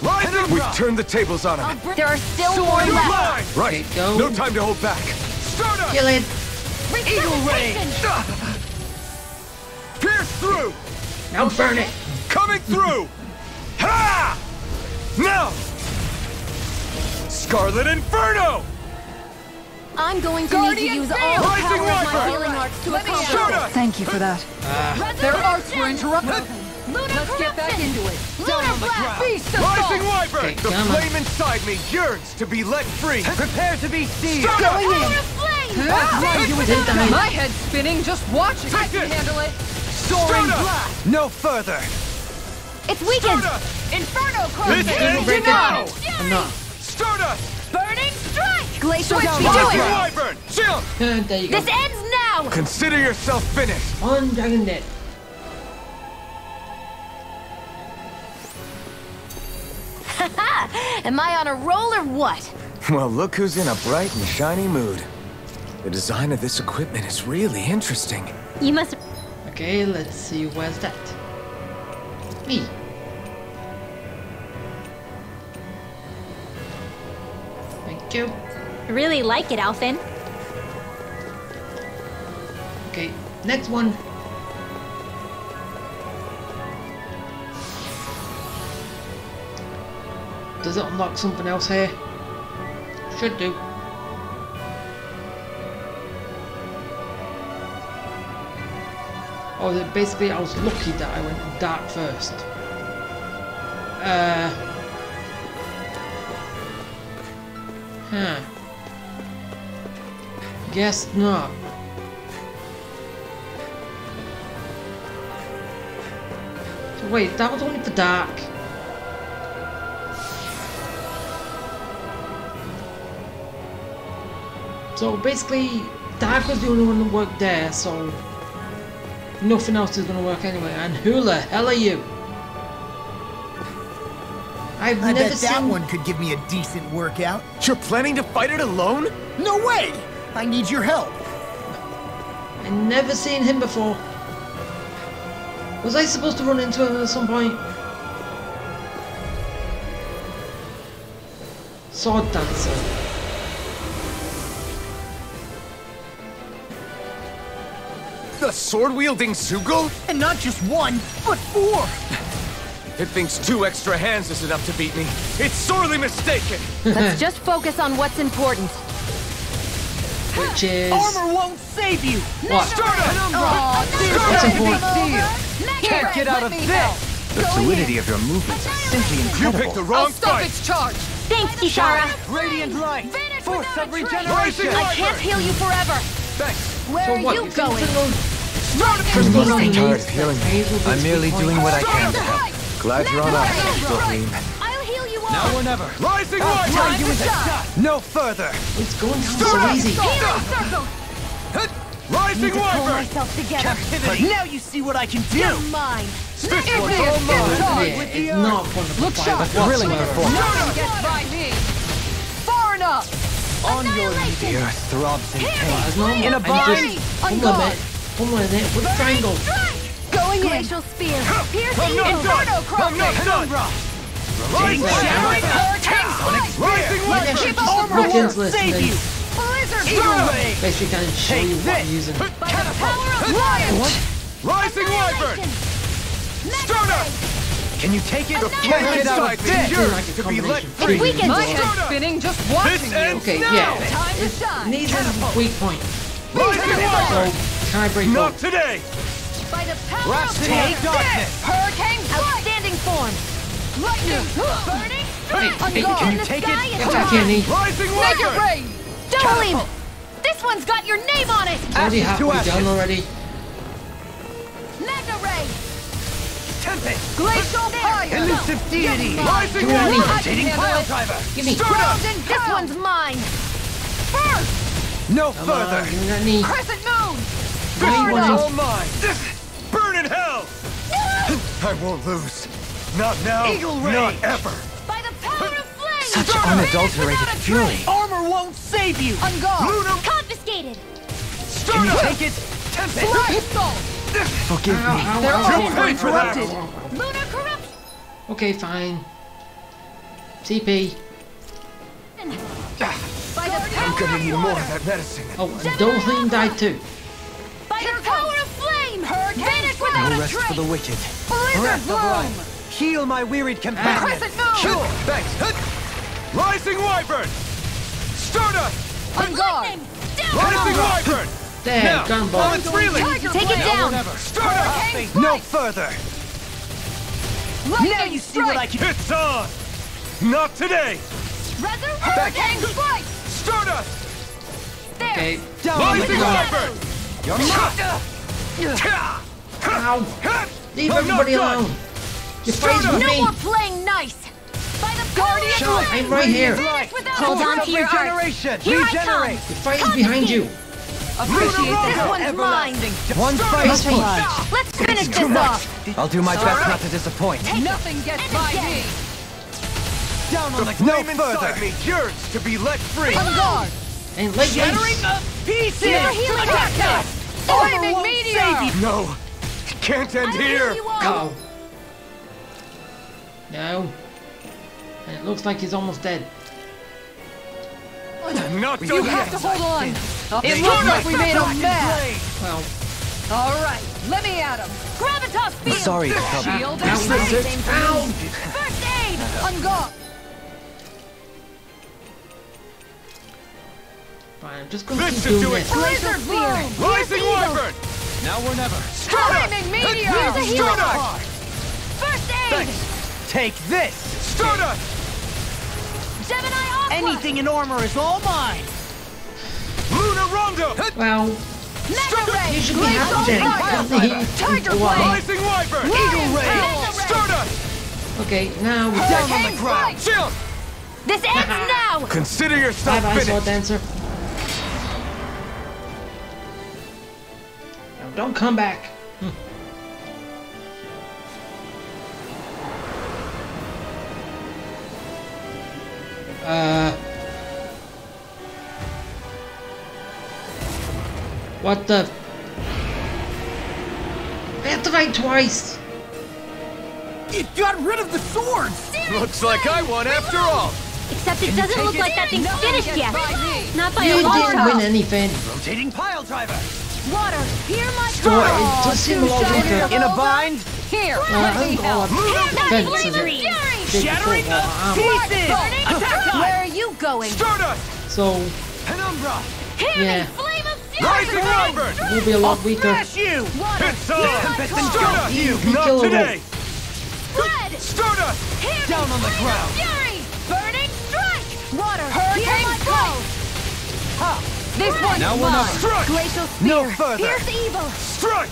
[SPEAKER 9] Rising
[SPEAKER 6] We've turned the tables on him.
[SPEAKER 2] There are still more
[SPEAKER 9] Soaring
[SPEAKER 2] left!
[SPEAKER 9] line!
[SPEAKER 6] Right.
[SPEAKER 3] Go.
[SPEAKER 6] No time to hold back.
[SPEAKER 9] Stardust!
[SPEAKER 3] Kill it.
[SPEAKER 4] Eagle ray.
[SPEAKER 9] Pierce through!
[SPEAKER 3] Now burn it.
[SPEAKER 9] Coming through! Ha! Now! Scarlet Inferno!
[SPEAKER 2] I'm going to
[SPEAKER 5] Guardian
[SPEAKER 2] need to use
[SPEAKER 5] field!
[SPEAKER 2] all the
[SPEAKER 9] Rising
[SPEAKER 2] power of my
[SPEAKER 9] Viper!
[SPEAKER 2] healing arts to
[SPEAKER 5] Let me
[SPEAKER 2] accomplish
[SPEAKER 5] shoot
[SPEAKER 2] this.
[SPEAKER 9] us!
[SPEAKER 5] Thank you for that. Their arts were interrupted.
[SPEAKER 2] Lunar
[SPEAKER 5] Let's get back
[SPEAKER 2] corruption!
[SPEAKER 5] into it.
[SPEAKER 2] Lunar blast!
[SPEAKER 5] Beast
[SPEAKER 9] Rising
[SPEAKER 5] assault!
[SPEAKER 9] Wiper!
[SPEAKER 3] Okay,
[SPEAKER 9] The
[SPEAKER 3] come on.
[SPEAKER 9] flame inside me yearns to be let free!
[SPEAKER 4] Prepare to be seized.
[SPEAKER 9] Stardust!
[SPEAKER 5] Going in.
[SPEAKER 2] Lunar flame!
[SPEAKER 3] Did die.
[SPEAKER 5] My head's spinning just watching. I
[SPEAKER 9] Take
[SPEAKER 5] can
[SPEAKER 9] it.
[SPEAKER 5] handle it.
[SPEAKER 4] Soaring
[SPEAKER 9] Stardust!
[SPEAKER 4] blast. No further.
[SPEAKER 2] It's weakened!
[SPEAKER 9] Stardust!
[SPEAKER 5] Inferno
[SPEAKER 9] This
[SPEAKER 5] crossing.
[SPEAKER 9] ends
[SPEAKER 3] break it.
[SPEAKER 9] now!
[SPEAKER 3] Enough.
[SPEAKER 9] Stardust!
[SPEAKER 2] Burning strike! Glacial
[SPEAKER 5] Switch
[SPEAKER 2] speed!
[SPEAKER 5] to
[SPEAKER 9] Rising
[SPEAKER 5] it.
[SPEAKER 9] Wyvern! Jump!
[SPEAKER 3] There you go.
[SPEAKER 2] This ends now!
[SPEAKER 6] Consider yourself finished.
[SPEAKER 3] One dragon dead.
[SPEAKER 2] Am I on a roll or what?
[SPEAKER 6] Well, look who's in a bright and shiny mood. The design of this equipment is really interesting.
[SPEAKER 7] You must.
[SPEAKER 3] Okay, let's see where's that. Me. Thank you.
[SPEAKER 7] Really like it, Alphin.
[SPEAKER 3] Okay, next one. Does it unlock something else here? Should do. Oh, basically I was lucky that I went dark first. Huh. Guess not. So wait, that was only for dark. So basically, dark was the only one that worked there, so nothing else is gonna work anyway. And who the hell are you? I've
[SPEAKER 4] I
[SPEAKER 3] never
[SPEAKER 4] bet
[SPEAKER 3] seen
[SPEAKER 4] that one could give me a decent workout.
[SPEAKER 6] You're planning to fight it alone?
[SPEAKER 4] No way! I need your help.
[SPEAKER 3] I've never seen him before. Was I supposed to run into him at some point? Sword dancer.
[SPEAKER 6] The sword-wielding Sugel?
[SPEAKER 4] And not just one, but four.
[SPEAKER 6] It thinks 2 extra hands is enough to beat me.
[SPEAKER 9] It's sorely mistaken!
[SPEAKER 2] Let's just focus on what's important.
[SPEAKER 3] which is
[SPEAKER 4] Armor won't save you!
[SPEAKER 3] what? What's important?
[SPEAKER 4] Can't get out of this!
[SPEAKER 1] The fluidity of your movements is simply
[SPEAKER 9] You
[SPEAKER 1] incredible.
[SPEAKER 9] picked the wrong fight!
[SPEAKER 5] charge!
[SPEAKER 7] Thanks, Ishara.
[SPEAKER 4] Radiant light! Force of
[SPEAKER 9] Rising
[SPEAKER 4] regeneration!
[SPEAKER 9] Wyvern!
[SPEAKER 5] heal you forever!
[SPEAKER 9] Thanks!
[SPEAKER 3] So what? You think it's gonna
[SPEAKER 6] I'm
[SPEAKER 3] gonna
[SPEAKER 6] getting
[SPEAKER 3] need
[SPEAKER 6] tired of healing.
[SPEAKER 3] Hazel
[SPEAKER 1] I'm merely doing what I can to help.
[SPEAKER 6] Glad you're on us, Doreen.
[SPEAKER 7] I'll heal you all.
[SPEAKER 4] Now or never!
[SPEAKER 9] Rising
[SPEAKER 4] Tie
[SPEAKER 9] Wyvern!
[SPEAKER 4] you in the dust! No further!
[SPEAKER 3] It's going down so easy.
[SPEAKER 9] Rising Wyvern!
[SPEAKER 4] Captivity! Now you see what I can do!
[SPEAKER 5] Mine!
[SPEAKER 9] This one's all mine!
[SPEAKER 3] Yeah, it's not fun to
[SPEAKER 5] Look
[SPEAKER 3] fight
[SPEAKER 5] sharp.
[SPEAKER 1] Thrilling
[SPEAKER 3] whatsoever.
[SPEAKER 1] performance.
[SPEAKER 5] Nothing gets by me! Far enough!
[SPEAKER 4] On your knees!
[SPEAKER 1] The earth throbs in pain.
[SPEAKER 3] As long
[SPEAKER 4] In a
[SPEAKER 3] as
[SPEAKER 4] bind.
[SPEAKER 3] just pummeling it with triangle.
[SPEAKER 5] Going in!
[SPEAKER 2] Glacial spear.
[SPEAKER 9] I'm not done! I'm not done! Rising Wyvern! Rising
[SPEAKER 3] Maybe I should
[SPEAKER 9] Wyvern!
[SPEAKER 3] just look into this and
[SPEAKER 4] save
[SPEAKER 3] then
[SPEAKER 4] you!
[SPEAKER 5] Blizzard
[SPEAKER 3] basically kind of show you what I'm using.
[SPEAKER 5] By the power of lion!
[SPEAKER 9] Rising Wyvern! Stardust!
[SPEAKER 4] Can you take it?
[SPEAKER 9] Can't
[SPEAKER 4] Get out of this!
[SPEAKER 3] Seems like a
[SPEAKER 9] To be let
[SPEAKER 3] combination.
[SPEAKER 9] free!
[SPEAKER 5] My head's spinning just watching
[SPEAKER 9] This
[SPEAKER 5] you!
[SPEAKER 9] ends
[SPEAKER 3] Okay,
[SPEAKER 9] now!
[SPEAKER 3] yeah.
[SPEAKER 5] Time to shine!
[SPEAKER 3] Needs a weak point.
[SPEAKER 9] Rising
[SPEAKER 3] So,
[SPEAKER 9] Wyvern!
[SPEAKER 3] can I break
[SPEAKER 9] Not
[SPEAKER 3] both?
[SPEAKER 9] today!
[SPEAKER 5] By the power
[SPEAKER 4] Rhapsody
[SPEAKER 5] of
[SPEAKER 4] of darkness!
[SPEAKER 5] Hurricane
[SPEAKER 2] Outstanding form.
[SPEAKER 5] lightning! Burning!
[SPEAKER 3] Hey,
[SPEAKER 4] Can you take it?
[SPEAKER 3] Yes, I can.
[SPEAKER 9] Rising
[SPEAKER 5] Make it
[SPEAKER 9] Wyvern!
[SPEAKER 5] rain!
[SPEAKER 2] Double This one's got your name on it.
[SPEAKER 3] It's already
[SPEAKER 4] Ashes to
[SPEAKER 3] halfway
[SPEAKER 4] ashes.
[SPEAKER 3] done already.
[SPEAKER 2] Mega ray.
[SPEAKER 4] Tempest!
[SPEAKER 5] Glacial fire!
[SPEAKER 4] Elusive deity!
[SPEAKER 9] Rising
[SPEAKER 3] Give me
[SPEAKER 9] Wyvern!
[SPEAKER 3] that.
[SPEAKER 4] Rotating pile driver!
[SPEAKER 3] Give me.
[SPEAKER 9] Stardust!
[SPEAKER 2] This one's mine.
[SPEAKER 4] No
[SPEAKER 3] Come
[SPEAKER 4] further!
[SPEAKER 3] on, give me that knee.
[SPEAKER 5] Crescent moon!
[SPEAKER 9] This
[SPEAKER 3] Fire
[SPEAKER 9] one's
[SPEAKER 3] now.
[SPEAKER 9] all mine! Burn in hell! I won't lose. Not now,
[SPEAKER 4] Eagle
[SPEAKER 9] not
[SPEAKER 4] Rage.
[SPEAKER 9] ever!
[SPEAKER 2] By the power of flame.
[SPEAKER 1] Such unadulterated fury.
[SPEAKER 4] Armor won't save you!
[SPEAKER 5] On guard!
[SPEAKER 9] Luna,
[SPEAKER 2] Confiscated.
[SPEAKER 4] Can you
[SPEAKER 9] Stardust!
[SPEAKER 4] take it? Tempest!
[SPEAKER 5] Blast salt!
[SPEAKER 1] Forgive me.
[SPEAKER 5] They're all
[SPEAKER 9] You paid for that!
[SPEAKER 5] corrupted!
[SPEAKER 2] Lunar corrupt.
[SPEAKER 3] Okay, fine. TP.
[SPEAKER 2] By the
[SPEAKER 9] I'm
[SPEAKER 2] power
[SPEAKER 9] gonna
[SPEAKER 2] of
[SPEAKER 9] need more
[SPEAKER 2] water.
[SPEAKER 9] of that medicine.
[SPEAKER 3] Oh, and Dolphin died too.
[SPEAKER 2] By the power of flame. Vanish
[SPEAKER 1] No
[SPEAKER 2] without a
[SPEAKER 1] rest for
[SPEAKER 2] trace.
[SPEAKER 1] the wicked.
[SPEAKER 5] Blizzard
[SPEAKER 4] Breath of
[SPEAKER 5] bloom!
[SPEAKER 4] life! Heal my wearied companion!
[SPEAKER 5] Crescent moon!
[SPEAKER 4] Sure!
[SPEAKER 9] Thanks. Rising Wyvern! Stardust!
[SPEAKER 5] On guard!
[SPEAKER 9] Rising Wyvern!
[SPEAKER 3] There,
[SPEAKER 9] Now,
[SPEAKER 3] gunball.
[SPEAKER 9] while it's reeling!
[SPEAKER 2] Take it down.
[SPEAKER 9] Stardust!
[SPEAKER 4] No further!
[SPEAKER 5] Lightning
[SPEAKER 4] Now you see what I can...
[SPEAKER 9] It's on! Not today!
[SPEAKER 5] Hurricane strike!
[SPEAKER 9] Stardust!
[SPEAKER 3] Okay.
[SPEAKER 4] Down on the
[SPEAKER 9] Rising
[SPEAKER 4] ground!
[SPEAKER 9] Wyvern!
[SPEAKER 4] You're
[SPEAKER 3] Ow. Leave
[SPEAKER 9] I'm
[SPEAKER 3] everybody
[SPEAKER 9] not done.
[SPEAKER 3] alone. You're fighting with
[SPEAKER 2] No
[SPEAKER 3] me.
[SPEAKER 2] more playing nice. By the guardian
[SPEAKER 3] Shut up, I'm right here.
[SPEAKER 2] Hold on to your art.
[SPEAKER 4] Regeneration!
[SPEAKER 2] Here I
[SPEAKER 4] Regenerate!
[SPEAKER 3] The fight is behind you.
[SPEAKER 4] Appreciate
[SPEAKER 2] This
[SPEAKER 4] the
[SPEAKER 2] one's mine.
[SPEAKER 1] One
[SPEAKER 3] Let's
[SPEAKER 1] fight.
[SPEAKER 3] fight.
[SPEAKER 2] Let's finish this off.
[SPEAKER 1] I'll do my best not to disappoint.
[SPEAKER 5] Nothing gets by me!
[SPEAKER 4] Down on
[SPEAKER 9] The
[SPEAKER 4] the
[SPEAKER 9] flame
[SPEAKER 4] no further!
[SPEAKER 9] inside me yearns to be let free!
[SPEAKER 5] On guard!
[SPEAKER 3] And leg
[SPEAKER 4] Shattering
[SPEAKER 3] gaze.
[SPEAKER 4] of pieces!
[SPEAKER 2] You're healing
[SPEAKER 5] Attack! Flaming meteor!
[SPEAKER 9] No! It can't end here!
[SPEAKER 3] Go. No. And it looks like he's almost dead.
[SPEAKER 9] I'm not
[SPEAKER 5] You
[SPEAKER 9] done
[SPEAKER 5] have
[SPEAKER 9] yet!
[SPEAKER 5] to hold on! It looks like we made him mad!
[SPEAKER 3] Well,
[SPEAKER 5] Alright, let me at him!
[SPEAKER 2] Gravitas field.
[SPEAKER 1] Sorry to trouble.
[SPEAKER 5] Shield
[SPEAKER 3] Ow.
[SPEAKER 5] and
[SPEAKER 3] Ow.
[SPEAKER 2] First aid.
[SPEAKER 5] on guard!
[SPEAKER 3] Fine, I'm just gonna
[SPEAKER 9] This
[SPEAKER 3] keep
[SPEAKER 9] should
[SPEAKER 3] doing
[SPEAKER 9] do it.
[SPEAKER 3] this.
[SPEAKER 5] Blizzard bloom!
[SPEAKER 9] Rising Wyvern!
[SPEAKER 4] Now or never!
[SPEAKER 5] Flaming meteor!
[SPEAKER 2] Here's a healing
[SPEAKER 9] Stardust!
[SPEAKER 2] art. First aid.
[SPEAKER 9] Thanks!
[SPEAKER 4] Take this!
[SPEAKER 9] Stardust!
[SPEAKER 2] Gemini Aqua.
[SPEAKER 4] Anything in armor is all mine!
[SPEAKER 9] Luna Rondo!
[SPEAKER 3] Well,
[SPEAKER 2] Mega ray.
[SPEAKER 3] you should be happy then.
[SPEAKER 5] Tiger
[SPEAKER 3] Wow.
[SPEAKER 5] blade!
[SPEAKER 9] Rising Wyvern!
[SPEAKER 5] Eagle ray!
[SPEAKER 2] Mega ray.
[SPEAKER 9] Stardust!
[SPEAKER 3] Okay, now we
[SPEAKER 4] Down on
[SPEAKER 5] Hurricane
[SPEAKER 4] the ground!
[SPEAKER 5] strike!
[SPEAKER 9] Chill!
[SPEAKER 2] This ends now.
[SPEAKER 9] Consider yourself
[SPEAKER 3] bye-bye, sword
[SPEAKER 9] finished!
[SPEAKER 3] dancer. Now don't come back. What the? I have to fight twice.
[SPEAKER 4] You got rid of the swords!
[SPEAKER 9] Looks like I won after all!
[SPEAKER 2] Except it doesn't look like that thing's finished yet. Not by a
[SPEAKER 3] You
[SPEAKER 2] long
[SPEAKER 3] didn't
[SPEAKER 2] shot.
[SPEAKER 3] win anything.
[SPEAKER 4] Rotating pile driver!
[SPEAKER 2] Water, hear my
[SPEAKER 3] Store,
[SPEAKER 2] call.
[SPEAKER 3] it does seem a little different.
[SPEAKER 4] In a bind?
[SPEAKER 5] Here,
[SPEAKER 3] Well,
[SPEAKER 5] let me help!
[SPEAKER 3] Defense is a big
[SPEAKER 4] Shattering
[SPEAKER 3] football
[SPEAKER 4] of
[SPEAKER 3] armor.
[SPEAKER 4] pieces!
[SPEAKER 2] Where are you going?
[SPEAKER 9] Stardust!
[SPEAKER 3] So,
[SPEAKER 4] Penumbra!
[SPEAKER 3] Yeah.
[SPEAKER 9] Flame of
[SPEAKER 8] Rising Wyvern!
[SPEAKER 3] We'll be a lot weaker.
[SPEAKER 4] Smash you!
[SPEAKER 8] It's on!
[SPEAKER 4] Tempest and go!
[SPEAKER 8] You!
[SPEAKER 3] Be
[SPEAKER 8] Not
[SPEAKER 3] killable.
[SPEAKER 8] today!
[SPEAKER 9] Red!
[SPEAKER 8] Stardust!
[SPEAKER 4] Down on the ground!
[SPEAKER 9] Fury! Burning strike!
[SPEAKER 5] Water!
[SPEAKER 9] Hurricane strike!
[SPEAKER 5] This one
[SPEAKER 4] Now
[SPEAKER 5] is
[SPEAKER 4] we're
[SPEAKER 5] mine!
[SPEAKER 4] not-
[SPEAKER 8] Strike!
[SPEAKER 5] Glacial spear!
[SPEAKER 4] No further!
[SPEAKER 9] Pierce evil!
[SPEAKER 8] Strike!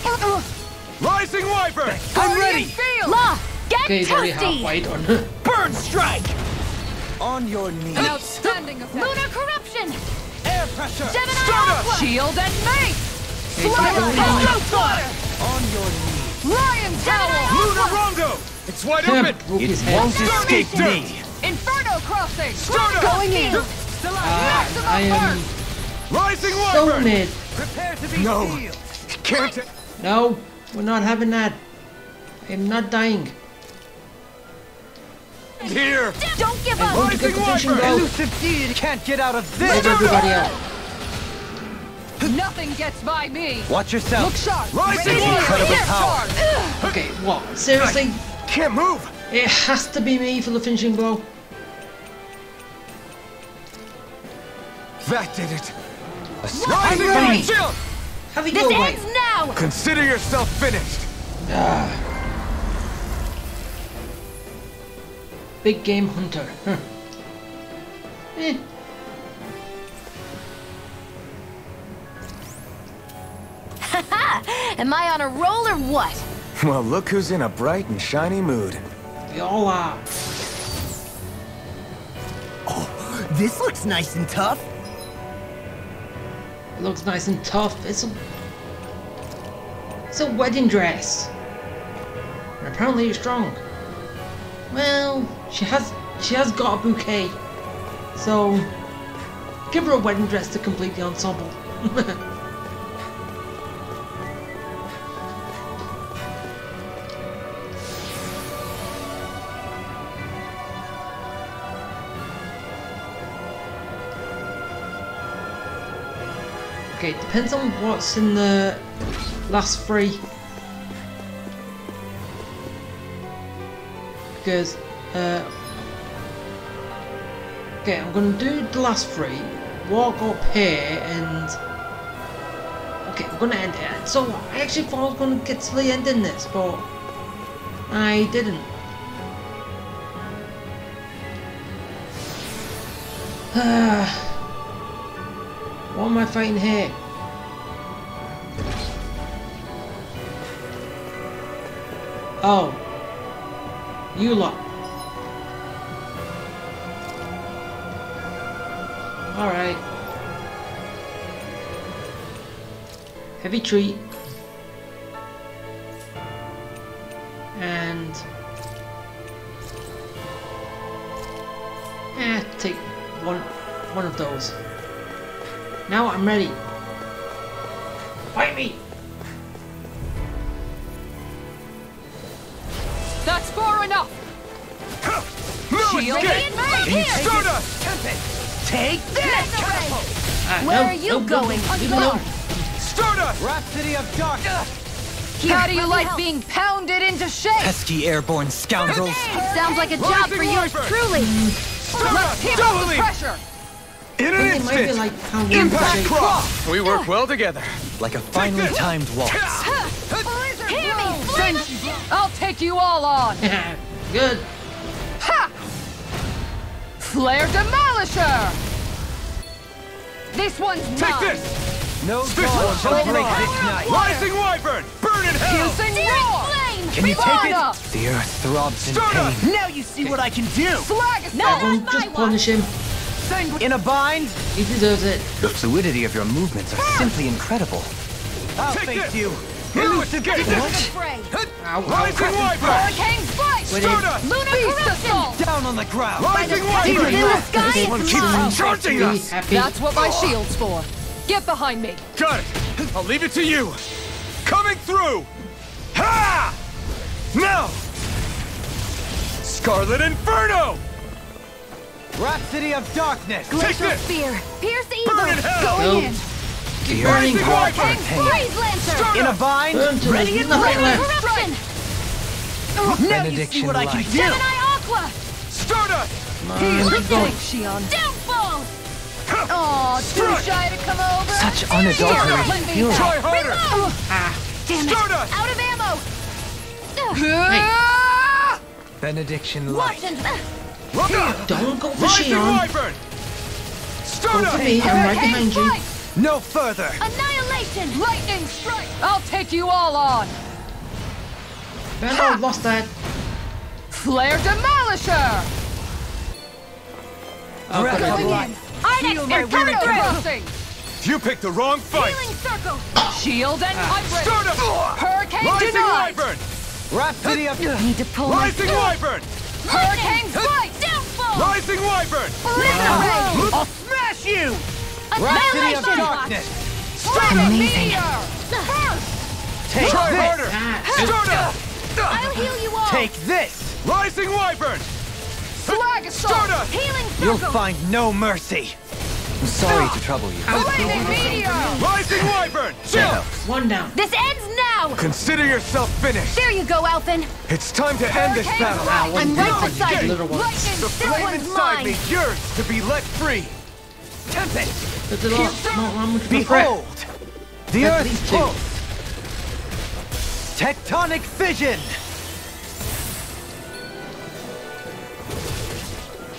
[SPEAKER 8] Rising Wyvern!
[SPEAKER 4] I'm ready!
[SPEAKER 9] Field! La! Get
[SPEAKER 3] Okay, he's already
[SPEAKER 9] toasty!
[SPEAKER 3] halfway done.
[SPEAKER 4] Burn strike! On your knees.
[SPEAKER 5] An outstanding effect!
[SPEAKER 9] Lunar corruption!
[SPEAKER 4] Air pressure!
[SPEAKER 9] Gemini
[SPEAKER 8] Stardust!
[SPEAKER 9] Aqua!
[SPEAKER 5] Shield and mace!
[SPEAKER 3] Okay,
[SPEAKER 5] Fire!
[SPEAKER 3] take it
[SPEAKER 5] Hello,
[SPEAKER 3] easy.
[SPEAKER 5] water!
[SPEAKER 4] On your knees.
[SPEAKER 5] Lion Tower!
[SPEAKER 8] Lunar Rondo! It's wide
[SPEAKER 3] Yeah,
[SPEAKER 8] open!
[SPEAKER 3] broke his
[SPEAKER 4] It
[SPEAKER 3] head.
[SPEAKER 4] won't escape
[SPEAKER 8] Dirt!
[SPEAKER 4] me!
[SPEAKER 5] Inferno crossing!
[SPEAKER 8] Stardust!
[SPEAKER 5] Going in!
[SPEAKER 3] I am
[SPEAKER 8] Rising
[SPEAKER 3] so
[SPEAKER 8] Wyvern!
[SPEAKER 3] mid.
[SPEAKER 4] Prepare to be
[SPEAKER 8] No.
[SPEAKER 4] healed!
[SPEAKER 8] Can't...
[SPEAKER 3] No, we're not having that. I'm not dying.
[SPEAKER 8] Here!
[SPEAKER 9] Don't give
[SPEAKER 3] I'm
[SPEAKER 9] up!
[SPEAKER 3] going to get the fishing
[SPEAKER 8] Wyvern.
[SPEAKER 3] boat.
[SPEAKER 4] Elusive deed can't get out of
[SPEAKER 3] Move
[SPEAKER 4] this!
[SPEAKER 3] everybody out.
[SPEAKER 5] Nothing gets by me!
[SPEAKER 4] Watch yourself!
[SPEAKER 5] Look sharp!
[SPEAKER 8] Rising
[SPEAKER 5] Ready?
[SPEAKER 8] Wyvern!
[SPEAKER 5] Air
[SPEAKER 4] power.
[SPEAKER 5] charge!
[SPEAKER 3] Okay, what? Seriously?
[SPEAKER 8] Can't move!
[SPEAKER 3] It has to be me for the finishing blow.
[SPEAKER 8] That did it!
[SPEAKER 3] I'm
[SPEAKER 8] Rising
[SPEAKER 3] ready.
[SPEAKER 8] Shield!
[SPEAKER 3] Have it
[SPEAKER 9] This
[SPEAKER 3] your way.
[SPEAKER 9] ends now!
[SPEAKER 8] Consider yourself finished!
[SPEAKER 3] Big game hunter. Huh. Eh.
[SPEAKER 9] Am I on a roll or what?
[SPEAKER 6] Well, look who's in a bright and shiny mood.
[SPEAKER 3] We all are.
[SPEAKER 11] This looks nice and tough.
[SPEAKER 3] It looks nice and tough. It's a wedding dress. And apparently it's strong. Well, she has got a bouquet. So give her a wedding dress to complete the ensemble. Okay, depends on what's in the last three. Because, okay, I'm gonna do the last three, walk up here, and okay, I'm gonna end it. So I actually thought I was gonna get to the end in this, but I didn't. What am I fighting here? Oh. You lot. Alright. Heavy treat. And... take one of those. Now I'm ready. Fight me!
[SPEAKER 5] That's far enough!
[SPEAKER 8] No
[SPEAKER 5] Shield
[SPEAKER 8] escape! Stardust!
[SPEAKER 4] Take this!
[SPEAKER 9] Where are you going?
[SPEAKER 3] Leave me alone.
[SPEAKER 8] Stardust!
[SPEAKER 4] Rhapsody of Darkness!
[SPEAKER 5] How do you
[SPEAKER 9] let me
[SPEAKER 5] like
[SPEAKER 9] help.
[SPEAKER 5] being pounded into shape?
[SPEAKER 4] Pesky airborne scoundrels!
[SPEAKER 9] Sounds like a job for
[SPEAKER 8] Rising
[SPEAKER 9] yours
[SPEAKER 8] Wyvern.
[SPEAKER 9] truly.
[SPEAKER 5] Let's keep up the pressure!
[SPEAKER 8] In an
[SPEAKER 3] It might be
[SPEAKER 8] instant!
[SPEAKER 3] like how
[SPEAKER 8] Impact
[SPEAKER 3] shape.
[SPEAKER 8] cross! We work well together.
[SPEAKER 4] Like a finely
[SPEAKER 8] this.
[SPEAKER 4] timed waltz.
[SPEAKER 9] Hear me! Flame of
[SPEAKER 5] I'll take you all on!
[SPEAKER 3] Good.
[SPEAKER 5] Ha! Flare Demolisher! This one's
[SPEAKER 8] Take
[SPEAKER 5] mine!
[SPEAKER 8] this!
[SPEAKER 4] No
[SPEAKER 8] This
[SPEAKER 4] dawn
[SPEAKER 8] one
[SPEAKER 4] shall
[SPEAKER 8] shall
[SPEAKER 4] break
[SPEAKER 8] rise.
[SPEAKER 4] this night!
[SPEAKER 8] Rising Wyvern! Burn in hell!
[SPEAKER 5] Piercing
[SPEAKER 9] Searing
[SPEAKER 5] roar!
[SPEAKER 9] flame!
[SPEAKER 4] Can you take it?
[SPEAKER 5] Revive!
[SPEAKER 4] The earth throbs in
[SPEAKER 8] Stardust!
[SPEAKER 4] pain.
[SPEAKER 11] Now you see what I can do.
[SPEAKER 5] Flag
[SPEAKER 9] No,
[SPEAKER 5] assault!
[SPEAKER 9] not my
[SPEAKER 3] Just
[SPEAKER 9] watch.
[SPEAKER 3] punish him.
[SPEAKER 4] In a bind?
[SPEAKER 3] He deserves it.
[SPEAKER 1] The fluidity of your movements are simply incredible.
[SPEAKER 4] I'll
[SPEAKER 8] Take
[SPEAKER 4] face
[SPEAKER 8] this.
[SPEAKER 4] you!
[SPEAKER 8] No escape!
[SPEAKER 9] Fray.
[SPEAKER 3] Ow,
[SPEAKER 8] Rising
[SPEAKER 3] ow.
[SPEAKER 8] Wyvern!
[SPEAKER 5] Hurricane Spike!
[SPEAKER 3] Wait,
[SPEAKER 8] Stardust!
[SPEAKER 5] Lunar Corruption!
[SPEAKER 4] Down on the ground!
[SPEAKER 8] Rising
[SPEAKER 9] Even
[SPEAKER 8] Wyvern!
[SPEAKER 9] in the sky,
[SPEAKER 3] Okay,
[SPEAKER 9] it's
[SPEAKER 8] keeps
[SPEAKER 9] mine.
[SPEAKER 8] charging
[SPEAKER 3] Be
[SPEAKER 8] us!
[SPEAKER 3] happy.
[SPEAKER 5] That's what my shield's for. Get behind me.
[SPEAKER 8] Got it! I'll leave it to you! Coming through! Ha! Now! Scarlet Inferno!
[SPEAKER 4] Rhapsody of Darkness!
[SPEAKER 8] Take
[SPEAKER 9] Glacial
[SPEAKER 8] this!
[SPEAKER 9] spear. Pierce evil.
[SPEAKER 8] Burn in hell!
[SPEAKER 5] Going
[SPEAKER 3] Nope.
[SPEAKER 5] in.
[SPEAKER 3] Keep burning.
[SPEAKER 8] Rising Wyvern!
[SPEAKER 9] Freeze lancer.
[SPEAKER 4] In a bind?
[SPEAKER 3] Burn till
[SPEAKER 9] Ready
[SPEAKER 3] there's
[SPEAKER 9] and
[SPEAKER 3] nothing
[SPEAKER 9] lunar
[SPEAKER 3] left.
[SPEAKER 9] corruption.
[SPEAKER 11] Now you see
[SPEAKER 4] Benediction
[SPEAKER 11] what I can
[SPEAKER 4] light.
[SPEAKER 11] do.
[SPEAKER 9] Gemini aqua.
[SPEAKER 8] Stardust!
[SPEAKER 3] Come on, keep going.
[SPEAKER 5] Shion.
[SPEAKER 9] Downfall.
[SPEAKER 8] Ha!
[SPEAKER 9] Oh, too shy to come over.
[SPEAKER 1] Such unadulterated
[SPEAKER 9] Let me
[SPEAKER 1] fury.
[SPEAKER 9] try harder.
[SPEAKER 2] Damn it!
[SPEAKER 9] Stardust.
[SPEAKER 2] Out of ammo!
[SPEAKER 1] Benediction light.
[SPEAKER 3] Don't go for
[SPEAKER 9] Rising
[SPEAKER 3] Shion.
[SPEAKER 9] Wyvern.
[SPEAKER 3] Go
[SPEAKER 9] Stardust.
[SPEAKER 3] for me. I'm right behind you.
[SPEAKER 1] No further.
[SPEAKER 2] Annihilation!
[SPEAKER 5] Lightning strike! I'll take you all on!
[SPEAKER 3] Better lost that.
[SPEAKER 5] Flare Demolisher!
[SPEAKER 3] Okay.
[SPEAKER 5] Going in!
[SPEAKER 2] Arnex,
[SPEAKER 5] My
[SPEAKER 2] they're coming through!
[SPEAKER 5] crossing!
[SPEAKER 9] You picked the wrong fight.
[SPEAKER 2] Healing circle!
[SPEAKER 5] Shield and hybrid!
[SPEAKER 9] Stardust.
[SPEAKER 5] Hurricane
[SPEAKER 9] Rising
[SPEAKER 5] denied!
[SPEAKER 9] Wyvern.
[SPEAKER 1] Rhapsody of...
[SPEAKER 2] I need to pull
[SPEAKER 9] Rising Wyvern.
[SPEAKER 5] Hurricane spike!
[SPEAKER 2] Downfall!
[SPEAKER 9] Rising Wyvern.
[SPEAKER 2] Obliterate!
[SPEAKER 11] I'll smash you!
[SPEAKER 1] Rhapsody of
[SPEAKER 2] Annihilation!
[SPEAKER 1] darkness.
[SPEAKER 5] Amazing!
[SPEAKER 1] Take
[SPEAKER 9] Try
[SPEAKER 1] this.
[SPEAKER 9] harder. Stardust.
[SPEAKER 2] I'll heal you all!
[SPEAKER 1] Take this.
[SPEAKER 9] Rising Wyvern.
[SPEAKER 5] Flag assault!
[SPEAKER 9] Stardust.
[SPEAKER 2] Healing
[SPEAKER 1] You'll
[SPEAKER 2] circle!
[SPEAKER 1] find no mercy. I'm sorry to trouble you.
[SPEAKER 5] Flaming meteor!
[SPEAKER 9] Rising Wyvern. Chill.
[SPEAKER 3] One down.
[SPEAKER 2] This ends now!
[SPEAKER 9] Consider yourself finished.
[SPEAKER 2] There you go, Alphen!
[SPEAKER 9] It's time to end this
[SPEAKER 5] Hurricane
[SPEAKER 9] battle.
[SPEAKER 5] strike!
[SPEAKER 2] I'm right beside you!
[SPEAKER 3] Little one.
[SPEAKER 5] Lightning
[SPEAKER 9] The
[SPEAKER 5] strike!
[SPEAKER 9] flame
[SPEAKER 2] one's
[SPEAKER 9] inside
[SPEAKER 2] mine.
[SPEAKER 9] me yearns to be let free. Tempest.
[SPEAKER 3] But they're not much of a threat.
[SPEAKER 1] Behold, the
[SPEAKER 3] At
[SPEAKER 1] Earth's
[SPEAKER 3] least two.
[SPEAKER 1] pulse. Tectonic fission.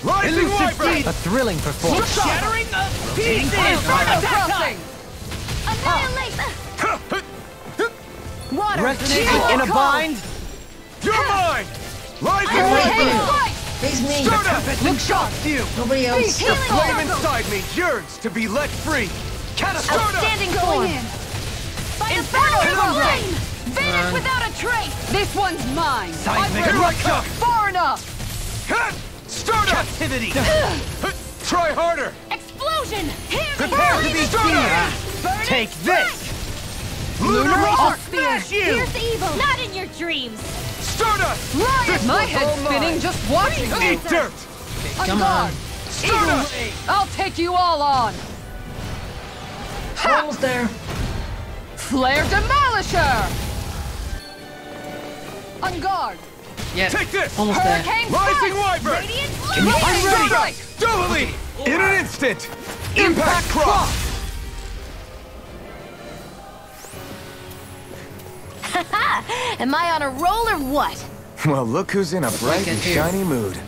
[SPEAKER 9] Rising Wyvern.
[SPEAKER 1] A thrilling performance.
[SPEAKER 9] Shattering of pieces.
[SPEAKER 5] Inferno crossing!
[SPEAKER 2] Annihilate! Water!
[SPEAKER 1] Resonating in a bind.
[SPEAKER 9] You're mine. Rising
[SPEAKER 5] Hurricane
[SPEAKER 9] Wyvern.
[SPEAKER 5] spike!
[SPEAKER 3] Face me.
[SPEAKER 9] Stardust.
[SPEAKER 1] Look shocks you.
[SPEAKER 3] Nobody else.
[SPEAKER 9] The flame inside me yearns to be let free. Catapult.
[SPEAKER 2] Outstanding
[SPEAKER 5] Going
[SPEAKER 2] form!
[SPEAKER 5] in!
[SPEAKER 2] By the
[SPEAKER 5] Inferno
[SPEAKER 2] power of
[SPEAKER 5] crossing!
[SPEAKER 2] flame! Vanish without a trace!
[SPEAKER 5] This one's mine!
[SPEAKER 1] Seismic
[SPEAKER 5] I've
[SPEAKER 9] Here I come.
[SPEAKER 5] far enough!
[SPEAKER 9] Stardust.
[SPEAKER 1] Captivity.
[SPEAKER 9] Try harder.
[SPEAKER 2] Explosion! Here's
[SPEAKER 1] Prepare to be
[SPEAKER 9] Stardust.
[SPEAKER 1] feared. Take this.
[SPEAKER 9] Lunar
[SPEAKER 5] I'll
[SPEAKER 9] Roar.
[SPEAKER 5] smash you!
[SPEAKER 2] Here's evil! Not in your dreams!
[SPEAKER 9] Stardust.
[SPEAKER 5] My head's spinning just watching you!
[SPEAKER 9] Eat dirt.
[SPEAKER 5] On
[SPEAKER 3] Come
[SPEAKER 5] guard!
[SPEAKER 3] on.
[SPEAKER 9] Stardust.
[SPEAKER 5] I'll take you all on!
[SPEAKER 3] Almost there.
[SPEAKER 5] Flare Demolisher! On guard!
[SPEAKER 3] Yes.
[SPEAKER 9] Take this.
[SPEAKER 3] Almost there.
[SPEAKER 5] Hurricane
[SPEAKER 9] Rising
[SPEAKER 5] strike!
[SPEAKER 9] Wyvern.
[SPEAKER 2] Radiant
[SPEAKER 1] Can you-
[SPEAKER 5] Lightning
[SPEAKER 1] I'm ready.
[SPEAKER 5] strike!
[SPEAKER 9] Doubly. In an instant. Impact cross.
[SPEAKER 2] Am I on a roll or what?
[SPEAKER 6] Well, look who's in a bright and
[SPEAKER 3] here.
[SPEAKER 6] shiny mood.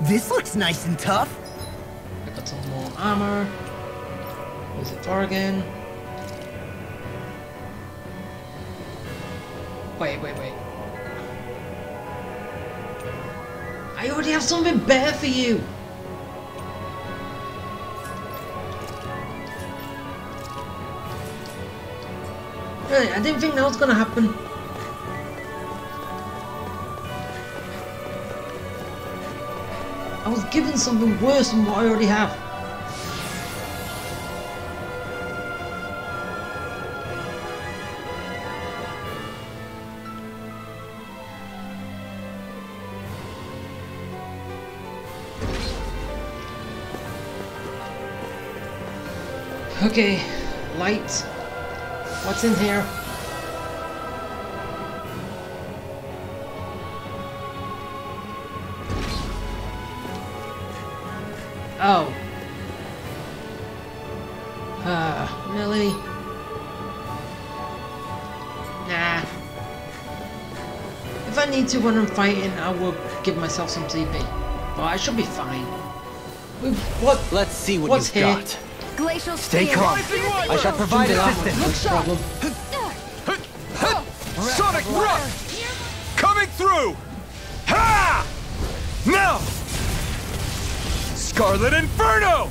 [SPEAKER 11] This looks nice and tough.
[SPEAKER 3] I got some more armor. Where's it for again? Wait. I already have something better for you. Really, I didn't think that was gonna happen. I was given something worse than what I already have. Okay, light. What's in here? Oh. Really? Nah. If I need to when I'm fighting, I will give myself some TP. But I should be fine. What?
[SPEAKER 1] Let's see what
[SPEAKER 3] What's
[SPEAKER 1] you've
[SPEAKER 3] here?
[SPEAKER 1] got.
[SPEAKER 2] Glacial
[SPEAKER 1] Stay
[SPEAKER 2] spear.
[SPEAKER 1] calm.
[SPEAKER 9] Rising
[SPEAKER 1] I
[SPEAKER 9] Wyvern.
[SPEAKER 1] shall provide assistance.
[SPEAKER 3] No problem.
[SPEAKER 9] Sonic Rush. Coming through. Ha! Now. Scarlet Inferno.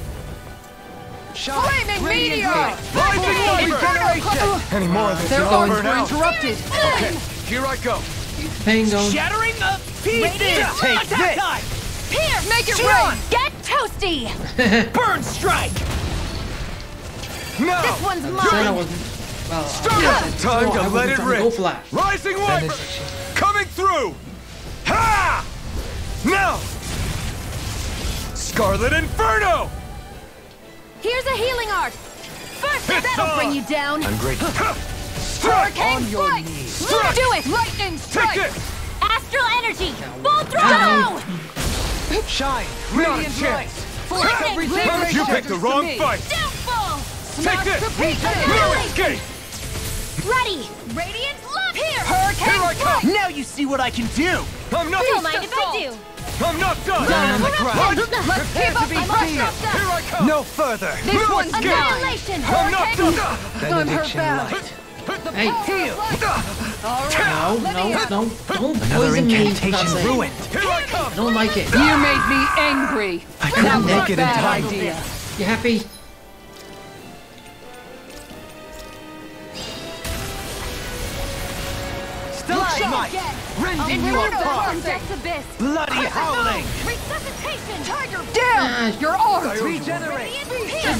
[SPEAKER 5] Flaming meteor!
[SPEAKER 9] Rising Wyvern.
[SPEAKER 6] Any more of this,
[SPEAKER 5] Their
[SPEAKER 6] and I'll
[SPEAKER 5] owns
[SPEAKER 6] burn
[SPEAKER 5] were
[SPEAKER 6] out.
[SPEAKER 5] interrupted!
[SPEAKER 9] Okay, here I go.
[SPEAKER 3] Pain going.
[SPEAKER 11] Shattering of pieces.
[SPEAKER 1] Take this.
[SPEAKER 2] Here!
[SPEAKER 5] Make it
[SPEAKER 11] Shion.
[SPEAKER 5] rain!
[SPEAKER 2] Get toasty!
[SPEAKER 11] Burn strike.
[SPEAKER 9] Now.
[SPEAKER 2] This one's
[SPEAKER 3] Said I
[SPEAKER 2] mine!
[SPEAKER 3] wasn't. Well,
[SPEAKER 9] Time
[SPEAKER 3] I
[SPEAKER 9] to
[SPEAKER 3] wasn't
[SPEAKER 9] let it
[SPEAKER 3] trying to
[SPEAKER 9] rip.
[SPEAKER 3] Go for that.
[SPEAKER 9] Rising Wyvern. Coming through. Ha! Now. Scarlet Inferno.
[SPEAKER 2] Here's a healing art! First,
[SPEAKER 9] It's
[SPEAKER 2] that'll
[SPEAKER 9] on.
[SPEAKER 2] bring you down!
[SPEAKER 1] I'm grateful.
[SPEAKER 9] Strike.
[SPEAKER 5] Hurricane strike!
[SPEAKER 9] Strike.
[SPEAKER 5] Do it! Lightning
[SPEAKER 9] Take
[SPEAKER 5] strike!
[SPEAKER 9] this.
[SPEAKER 2] Astral energy! Full throttle!
[SPEAKER 1] Shine.
[SPEAKER 9] Not a
[SPEAKER 1] Radiant light.
[SPEAKER 9] chance. You picked the wrong fight!
[SPEAKER 7] Downfall!
[SPEAKER 9] Take this! No escape!
[SPEAKER 7] Ready! Radiant love here!
[SPEAKER 9] Here I come!
[SPEAKER 11] Now you see what I can do!
[SPEAKER 9] I'm not...
[SPEAKER 7] Don't mind if I do!
[SPEAKER 9] I'm not done!
[SPEAKER 1] Down on the ground.
[SPEAKER 7] Let's
[SPEAKER 9] Prepare to be sealed! Here I come!
[SPEAKER 1] No further.
[SPEAKER 5] This
[SPEAKER 9] No
[SPEAKER 5] one's
[SPEAKER 9] escape!
[SPEAKER 5] mine.
[SPEAKER 7] Annihilation!
[SPEAKER 9] I'm not done!
[SPEAKER 5] I'm hurt
[SPEAKER 1] Benediction
[SPEAKER 5] bad.
[SPEAKER 1] light.
[SPEAKER 3] Hey,
[SPEAKER 5] Heal.
[SPEAKER 3] no, don't
[SPEAKER 1] Another
[SPEAKER 3] poison me.
[SPEAKER 1] incantation
[SPEAKER 3] That's it.
[SPEAKER 1] ruined.
[SPEAKER 9] Here I come!
[SPEAKER 3] I don't like it.
[SPEAKER 5] You made me angry.
[SPEAKER 1] I
[SPEAKER 5] That
[SPEAKER 1] couldn't
[SPEAKER 5] was a
[SPEAKER 1] make it in
[SPEAKER 5] bad
[SPEAKER 1] time.
[SPEAKER 5] idea.
[SPEAKER 3] You happy?
[SPEAKER 4] Stalagmite! Rending you apart!
[SPEAKER 7] Death's abyss!
[SPEAKER 4] Bloody howling!
[SPEAKER 7] Resuscitation! Tiger!
[SPEAKER 3] Ah,
[SPEAKER 5] Your arms.
[SPEAKER 4] Regenerate!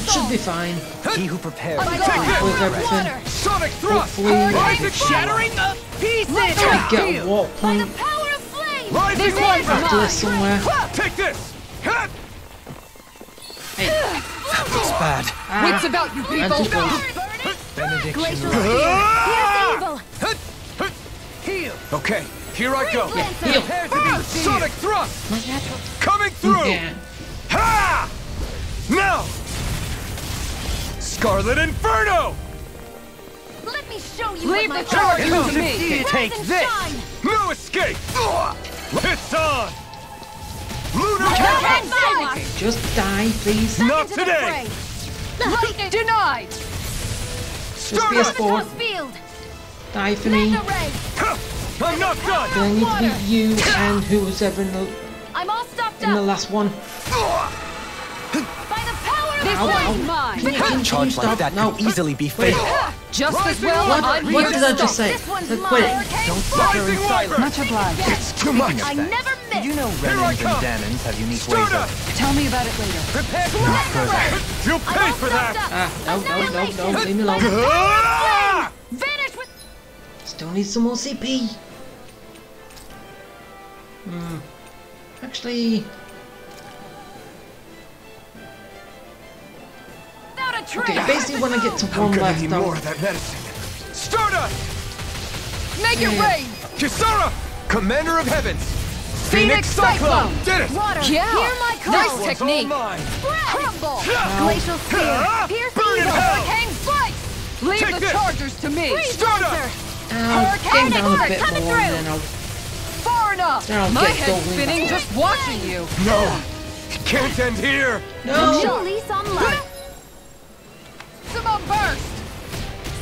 [SPEAKER 3] should be fine.
[SPEAKER 1] He who prepares
[SPEAKER 3] With everything.
[SPEAKER 9] Sonic thrust!
[SPEAKER 3] Hopefully,
[SPEAKER 9] Rising
[SPEAKER 11] Shattering up pieces!
[SPEAKER 3] I get a warp
[SPEAKER 7] By the
[SPEAKER 3] point
[SPEAKER 7] power of flame!
[SPEAKER 9] Rising
[SPEAKER 5] This one's
[SPEAKER 3] after
[SPEAKER 9] Wyvern!
[SPEAKER 3] this somewhere.
[SPEAKER 9] Take this! Hit!
[SPEAKER 1] That looks bad.
[SPEAKER 5] Wits about you people.
[SPEAKER 3] I'm too close.
[SPEAKER 1] Benediction
[SPEAKER 7] Glacial
[SPEAKER 1] light.
[SPEAKER 7] spear! Here's evil!
[SPEAKER 9] Heal! Okay, here I go!
[SPEAKER 3] Heal.
[SPEAKER 9] Prepare to be Sonic thrust! Coming through!
[SPEAKER 3] Yeah.
[SPEAKER 9] Ha! Now! Scarlet Inferno!
[SPEAKER 7] Let me show you
[SPEAKER 5] Leave
[SPEAKER 7] what
[SPEAKER 5] the
[SPEAKER 7] my power
[SPEAKER 5] charge
[SPEAKER 7] is!
[SPEAKER 5] to me.
[SPEAKER 7] Rise and shine!
[SPEAKER 9] No escape! It's on! Lunar
[SPEAKER 7] Hurricane
[SPEAKER 9] Cannon!
[SPEAKER 7] fire!
[SPEAKER 3] Just die, please.
[SPEAKER 9] Not
[SPEAKER 7] Into the
[SPEAKER 9] today!
[SPEAKER 7] fray.
[SPEAKER 5] Lightning denied.
[SPEAKER 3] Just
[SPEAKER 9] Stardust!
[SPEAKER 3] PS4.
[SPEAKER 7] Force field!
[SPEAKER 3] Die for me.
[SPEAKER 7] Mega ray!
[SPEAKER 9] I'm not done!
[SPEAKER 3] I need to beat you and who was ever
[SPEAKER 7] I'm all stocked
[SPEAKER 3] in the
[SPEAKER 7] up!
[SPEAKER 3] last one.
[SPEAKER 7] By the power of
[SPEAKER 5] This
[SPEAKER 3] Ow,
[SPEAKER 5] one's
[SPEAKER 3] ow.
[SPEAKER 5] mine.
[SPEAKER 3] Can you
[SPEAKER 1] Charge like
[SPEAKER 3] stop?
[SPEAKER 1] that
[SPEAKER 3] No.
[SPEAKER 1] could easily be fatal.
[SPEAKER 5] Just as
[SPEAKER 9] Rising
[SPEAKER 5] well
[SPEAKER 9] Wyvern!
[SPEAKER 5] I'm
[SPEAKER 3] What
[SPEAKER 5] here
[SPEAKER 3] did
[SPEAKER 5] to
[SPEAKER 3] I just
[SPEAKER 5] stop.
[SPEAKER 3] say?
[SPEAKER 7] This one's
[SPEAKER 3] Quit
[SPEAKER 7] mine!
[SPEAKER 3] it.
[SPEAKER 1] Don't suffer in
[SPEAKER 9] Rising
[SPEAKER 1] silence.
[SPEAKER 9] Wyvern!
[SPEAKER 5] Much obliged.
[SPEAKER 9] It's too much!
[SPEAKER 7] I never
[SPEAKER 1] Did you
[SPEAKER 7] miss!
[SPEAKER 1] know
[SPEAKER 9] Here I
[SPEAKER 1] Renans
[SPEAKER 9] come.
[SPEAKER 1] and Danans have unique ways
[SPEAKER 9] Stardust!
[SPEAKER 1] of...
[SPEAKER 5] Tell me about it later.
[SPEAKER 9] Prepare to
[SPEAKER 7] Mega ray!
[SPEAKER 9] You'll
[SPEAKER 7] I'm
[SPEAKER 9] pay
[SPEAKER 7] all
[SPEAKER 9] for
[SPEAKER 7] stocked
[SPEAKER 9] that!
[SPEAKER 7] up!
[SPEAKER 3] No, leave me alone.
[SPEAKER 9] Ah!
[SPEAKER 7] Vanish with...
[SPEAKER 3] Still need some more CP. Actually,
[SPEAKER 7] Without a trace!
[SPEAKER 3] okay, basically when I get to
[SPEAKER 9] I'm
[SPEAKER 3] one
[SPEAKER 9] gonna
[SPEAKER 3] left,
[SPEAKER 9] need more of that medicine. Stardust!
[SPEAKER 5] Make it
[SPEAKER 3] Yeah.
[SPEAKER 5] rain.
[SPEAKER 9] Kisara! Commander of Heavens!
[SPEAKER 5] Phoenix Cyclone.
[SPEAKER 9] Did it!
[SPEAKER 7] Water!
[SPEAKER 5] Yeah.
[SPEAKER 7] Hear my call!
[SPEAKER 5] Nice
[SPEAKER 9] One's all
[SPEAKER 5] technique.
[SPEAKER 9] mine.
[SPEAKER 5] Crumble.
[SPEAKER 7] Glacial spear! Pierce
[SPEAKER 9] Burn in
[SPEAKER 7] evil!
[SPEAKER 9] hell!
[SPEAKER 5] Hurricane flight. Leave
[SPEAKER 9] Take
[SPEAKER 5] the
[SPEAKER 9] this.
[SPEAKER 5] chargers to me.
[SPEAKER 7] Freeze
[SPEAKER 9] Stardust!
[SPEAKER 7] Lancer!
[SPEAKER 3] Getting down a bit
[SPEAKER 7] coming
[SPEAKER 3] more, and then
[SPEAKER 7] through.
[SPEAKER 3] I'll
[SPEAKER 5] Far enough.
[SPEAKER 3] Now
[SPEAKER 5] My
[SPEAKER 3] get
[SPEAKER 5] head's
[SPEAKER 3] going.
[SPEAKER 5] spinning just watching you.
[SPEAKER 9] No! It can't end here!
[SPEAKER 3] no.
[SPEAKER 7] New lease on life!
[SPEAKER 5] Maximum burst.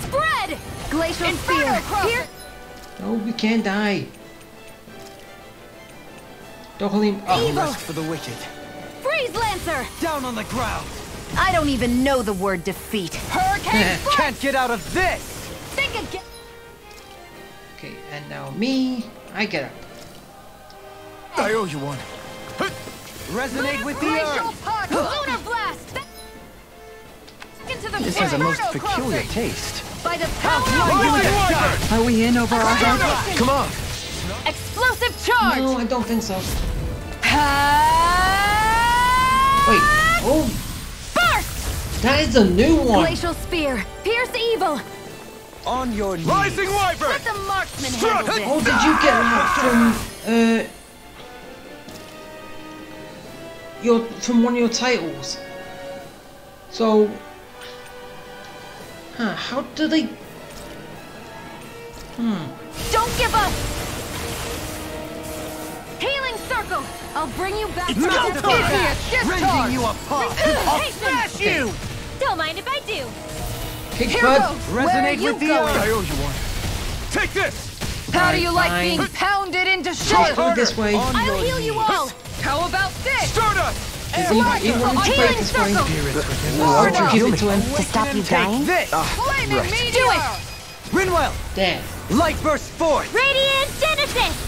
[SPEAKER 7] Spread! Glacial
[SPEAKER 5] Inferno
[SPEAKER 7] spear!
[SPEAKER 5] crosser.
[SPEAKER 7] Here!
[SPEAKER 3] No, we can't die. Don't hold him. Oh,
[SPEAKER 7] Evil!
[SPEAKER 1] Rest for the wicked.
[SPEAKER 7] Freeze Lancer!
[SPEAKER 4] Down on the ground!
[SPEAKER 7] I don't even know the word defeat.
[SPEAKER 5] Hurricane flight.
[SPEAKER 4] Can't get out of this!
[SPEAKER 7] Think again!
[SPEAKER 3] okay, and now me. I get up.
[SPEAKER 9] I owe you one.
[SPEAKER 4] Resonate with the
[SPEAKER 5] Glacial
[SPEAKER 4] earth!
[SPEAKER 5] punch.
[SPEAKER 7] Lunar blast! Into the
[SPEAKER 1] This has a most
[SPEAKER 5] Inferno
[SPEAKER 1] peculiar
[SPEAKER 5] crossing.
[SPEAKER 1] taste.
[SPEAKER 7] By the power of
[SPEAKER 9] Rising Wyvern!
[SPEAKER 5] Are we in over our heads?
[SPEAKER 1] Come on.
[SPEAKER 7] explosive charge!
[SPEAKER 3] No, I don't think so.
[SPEAKER 5] Ha-
[SPEAKER 3] Wait. Oh,
[SPEAKER 7] Burst!
[SPEAKER 3] that is a new one.
[SPEAKER 7] Glacial spear! Pierce evil!
[SPEAKER 1] On your knees.
[SPEAKER 9] Rising Wyvern!
[SPEAKER 7] Let the marksman
[SPEAKER 9] Struck!
[SPEAKER 7] handle
[SPEAKER 3] Oh,
[SPEAKER 7] this!
[SPEAKER 3] did you get that from one of your titles? So, how do they?
[SPEAKER 7] Don't give up! Healing circle! I'll bring you back from
[SPEAKER 4] Not
[SPEAKER 7] the
[SPEAKER 4] the
[SPEAKER 7] dead!
[SPEAKER 4] back! Rending you apart! I'll smash you!
[SPEAKER 7] Don't mind if I do!
[SPEAKER 3] Kick
[SPEAKER 5] Here
[SPEAKER 3] bud.
[SPEAKER 5] goes. Where are
[SPEAKER 4] Resonate
[SPEAKER 5] you
[SPEAKER 4] with the
[SPEAKER 5] going?
[SPEAKER 9] I
[SPEAKER 4] earth!
[SPEAKER 9] owe you one. Take this!
[SPEAKER 5] How do you like
[SPEAKER 3] Fine.
[SPEAKER 5] being pounded into
[SPEAKER 3] Let's
[SPEAKER 5] shape?
[SPEAKER 3] go this way.
[SPEAKER 1] On
[SPEAKER 7] I'll
[SPEAKER 1] your
[SPEAKER 7] heal you
[SPEAKER 1] knees.
[SPEAKER 7] all!
[SPEAKER 5] How about this?
[SPEAKER 9] Stardust!
[SPEAKER 3] He wanted to break
[SPEAKER 7] Healing
[SPEAKER 3] this way.
[SPEAKER 7] circle!
[SPEAKER 3] Why don't you give it to him?
[SPEAKER 2] To stop you
[SPEAKER 4] Take
[SPEAKER 2] dying?
[SPEAKER 4] this!
[SPEAKER 5] Flaming
[SPEAKER 1] right.
[SPEAKER 5] meteor.
[SPEAKER 7] Do it!
[SPEAKER 4] Rinwell!
[SPEAKER 3] There.
[SPEAKER 4] Light burst forth!
[SPEAKER 7] Radiant Genesis!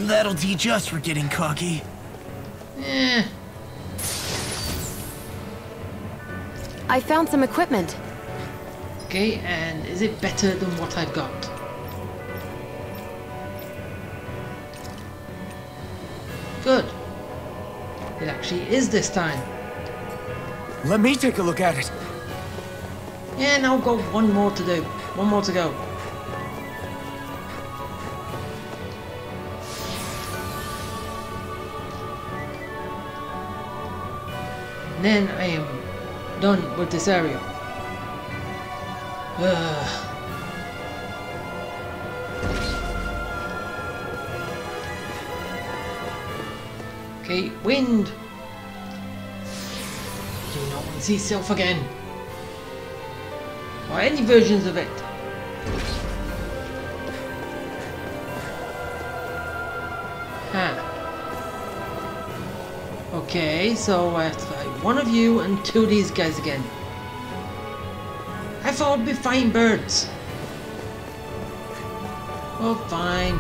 [SPEAKER 11] That'll teach us for getting cocky.
[SPEAKER 3] Eh.
[SPEAKER 2] I found some equipment.
[SPEAKER 3] Okay, and is it better than what I've got? Good. It actually is this time.
[SPEAKER 8] Let me take a look at it.
[SPEAKER 3] Yeah, now go one more to do. One more to go. then I am done with this area. Okay, wind. Do not want to see Sylph again. Or any versions of it. Okay, so I have to fight one of you and two of these guys again. I thought I'd be fighting birds. Oh, fine.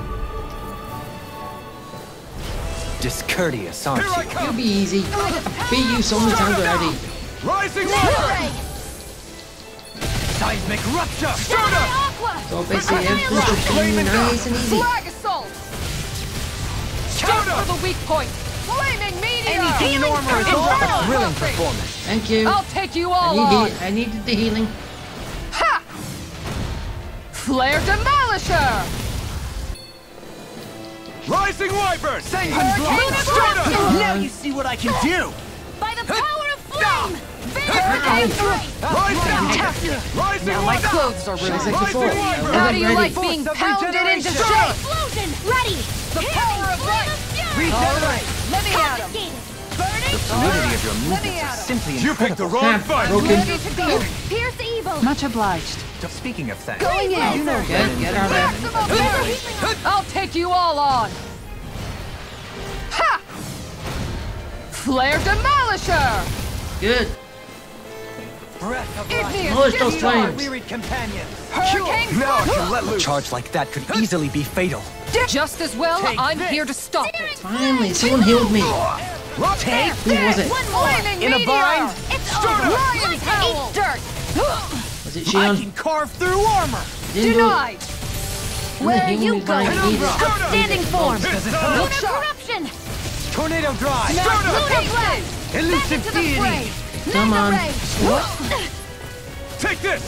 [SPEAKER 1] Discourteous, aren't you?
[SPEAKER 3] You'll be easy. I've beat you so many times already.
[SPEAKER 9] Rising water!
[SPEAKER 4] Seismic rupture!
[SPEAKER 3] So basically everything should be nice and easy.
[SPEAKER 9] Flag assault! Counter the weak point! Flaming meteor!
[SPEAKER 4] Anything in armor is all
[SPEAKER 1] A thrilling performance.
[SPEAKER 3] Thank you.
[SPEAKER 9] I'll take you all on!
[SPEAKER 3] I needed the healing.
[SPEAKER 9] Ha! Flare Demolisher!
[SPEAKER 8] Rising Wyvern!
[SPEAKER 4] Now you see what I can do!
[SPEAKER 7] By the power of flame!
[SPEAKER 9] Hurricane
[SPEAKER 8] Rising
[SPEAKER 9] Now my clothes are ruined.
[SPEAKER 3] like before.
[SPEAKER 9] How do you like being pounded into shape?
[SPEAKER 7] Explosion! Ready!
[SPEAKER 9] The power of light! All right, let me at him!
[SPEAKER 1] The fluidity of your movements is simply
[SPEAKER 8] You picked the
[SPEAKER 1] incredible.
[SPEAKER 8] wrong fight!
[SPEAKER 9] Ready to go!
[SPEAKER 7] Pierce evil!
[SPEAKER 5] Much obliged.
[SPEAKER 1] Speaking of things,
[SPEAKER 9] Going in!
[SPEAKER 1] you know
[SPEAKER 3] Get out of there.
[SPEAKER 9] Maximum parry! I'll take you all on! Ha! Flare Demolisher!
[SPEAKER 3] Good.
[SPEAKER 4] Breath of
[SPEAKER 9] Igneous
[SPEAKER 3] Demolish those
[SPEAKER 9] Discharge!
[SPEAKER 3] flames.
[SPEAKER 4] wearied companions!
[SPEAKER 9] Hurricane
[SPEAKER 8] Now I can let
[SPEAKER 1] a
[SPEAKER 8] loose!
[SPEAKER 1] charge like that could easily be fatal.
[SPEAKER 9] Just as well,
[SPEAKER 4] Take
[SPEAKER 9] I'm
[SPEAKER 4] this.
[SPEAKER 9] here to stop it!
[SPEAKER 3] Finally, someone healed me.
[SPEAKER 9] Take
[SPEAKER 3] Who was it?
[SPEAKER 9] One more! Flaming
[SPEAKER 4] In a
[SPEAKER 9] meteor!
[SPEAKER 4] bind?
[SPEAKER 7] It's
[SPEAKER 9] over!
[SPEAKER 7] over!
[SPEAKER 9] Lion Howl!
[SPEAKER 7] Eat dirt!
[SPEAKER 3] Was it
[SPEAKER 4] I
[SPEAKER 3] Shion?
[SPEAKER 4] can carve through armor!
[SPEAKER 3] Didn't do it.
[SPEAKER 9] Denied!
[SPEAKER 7] Where are
[SPEAKER 3] Healing
[SPEAKER 7] you
[SPEAKER 3] me when I
[SPEAKER 7] going?
[SPEAKER 3] need it.
[SPEAKER 7] Outstanding form!
[SPEAKER 8] It's
[SPEAKER 7] Lunar corruption!
[SPEAKER 4] Tornado drive!
[SPEAKER 9] Lunar Blade!
[SPEAKER 4] Elusive
[SPEAKER 7] Into the fray!
[SPEAKER 4] deity!
[SPEAKER 3] Come on.
[SPEAKER 7] Mega ray!
[SPEAKER 8] Take this!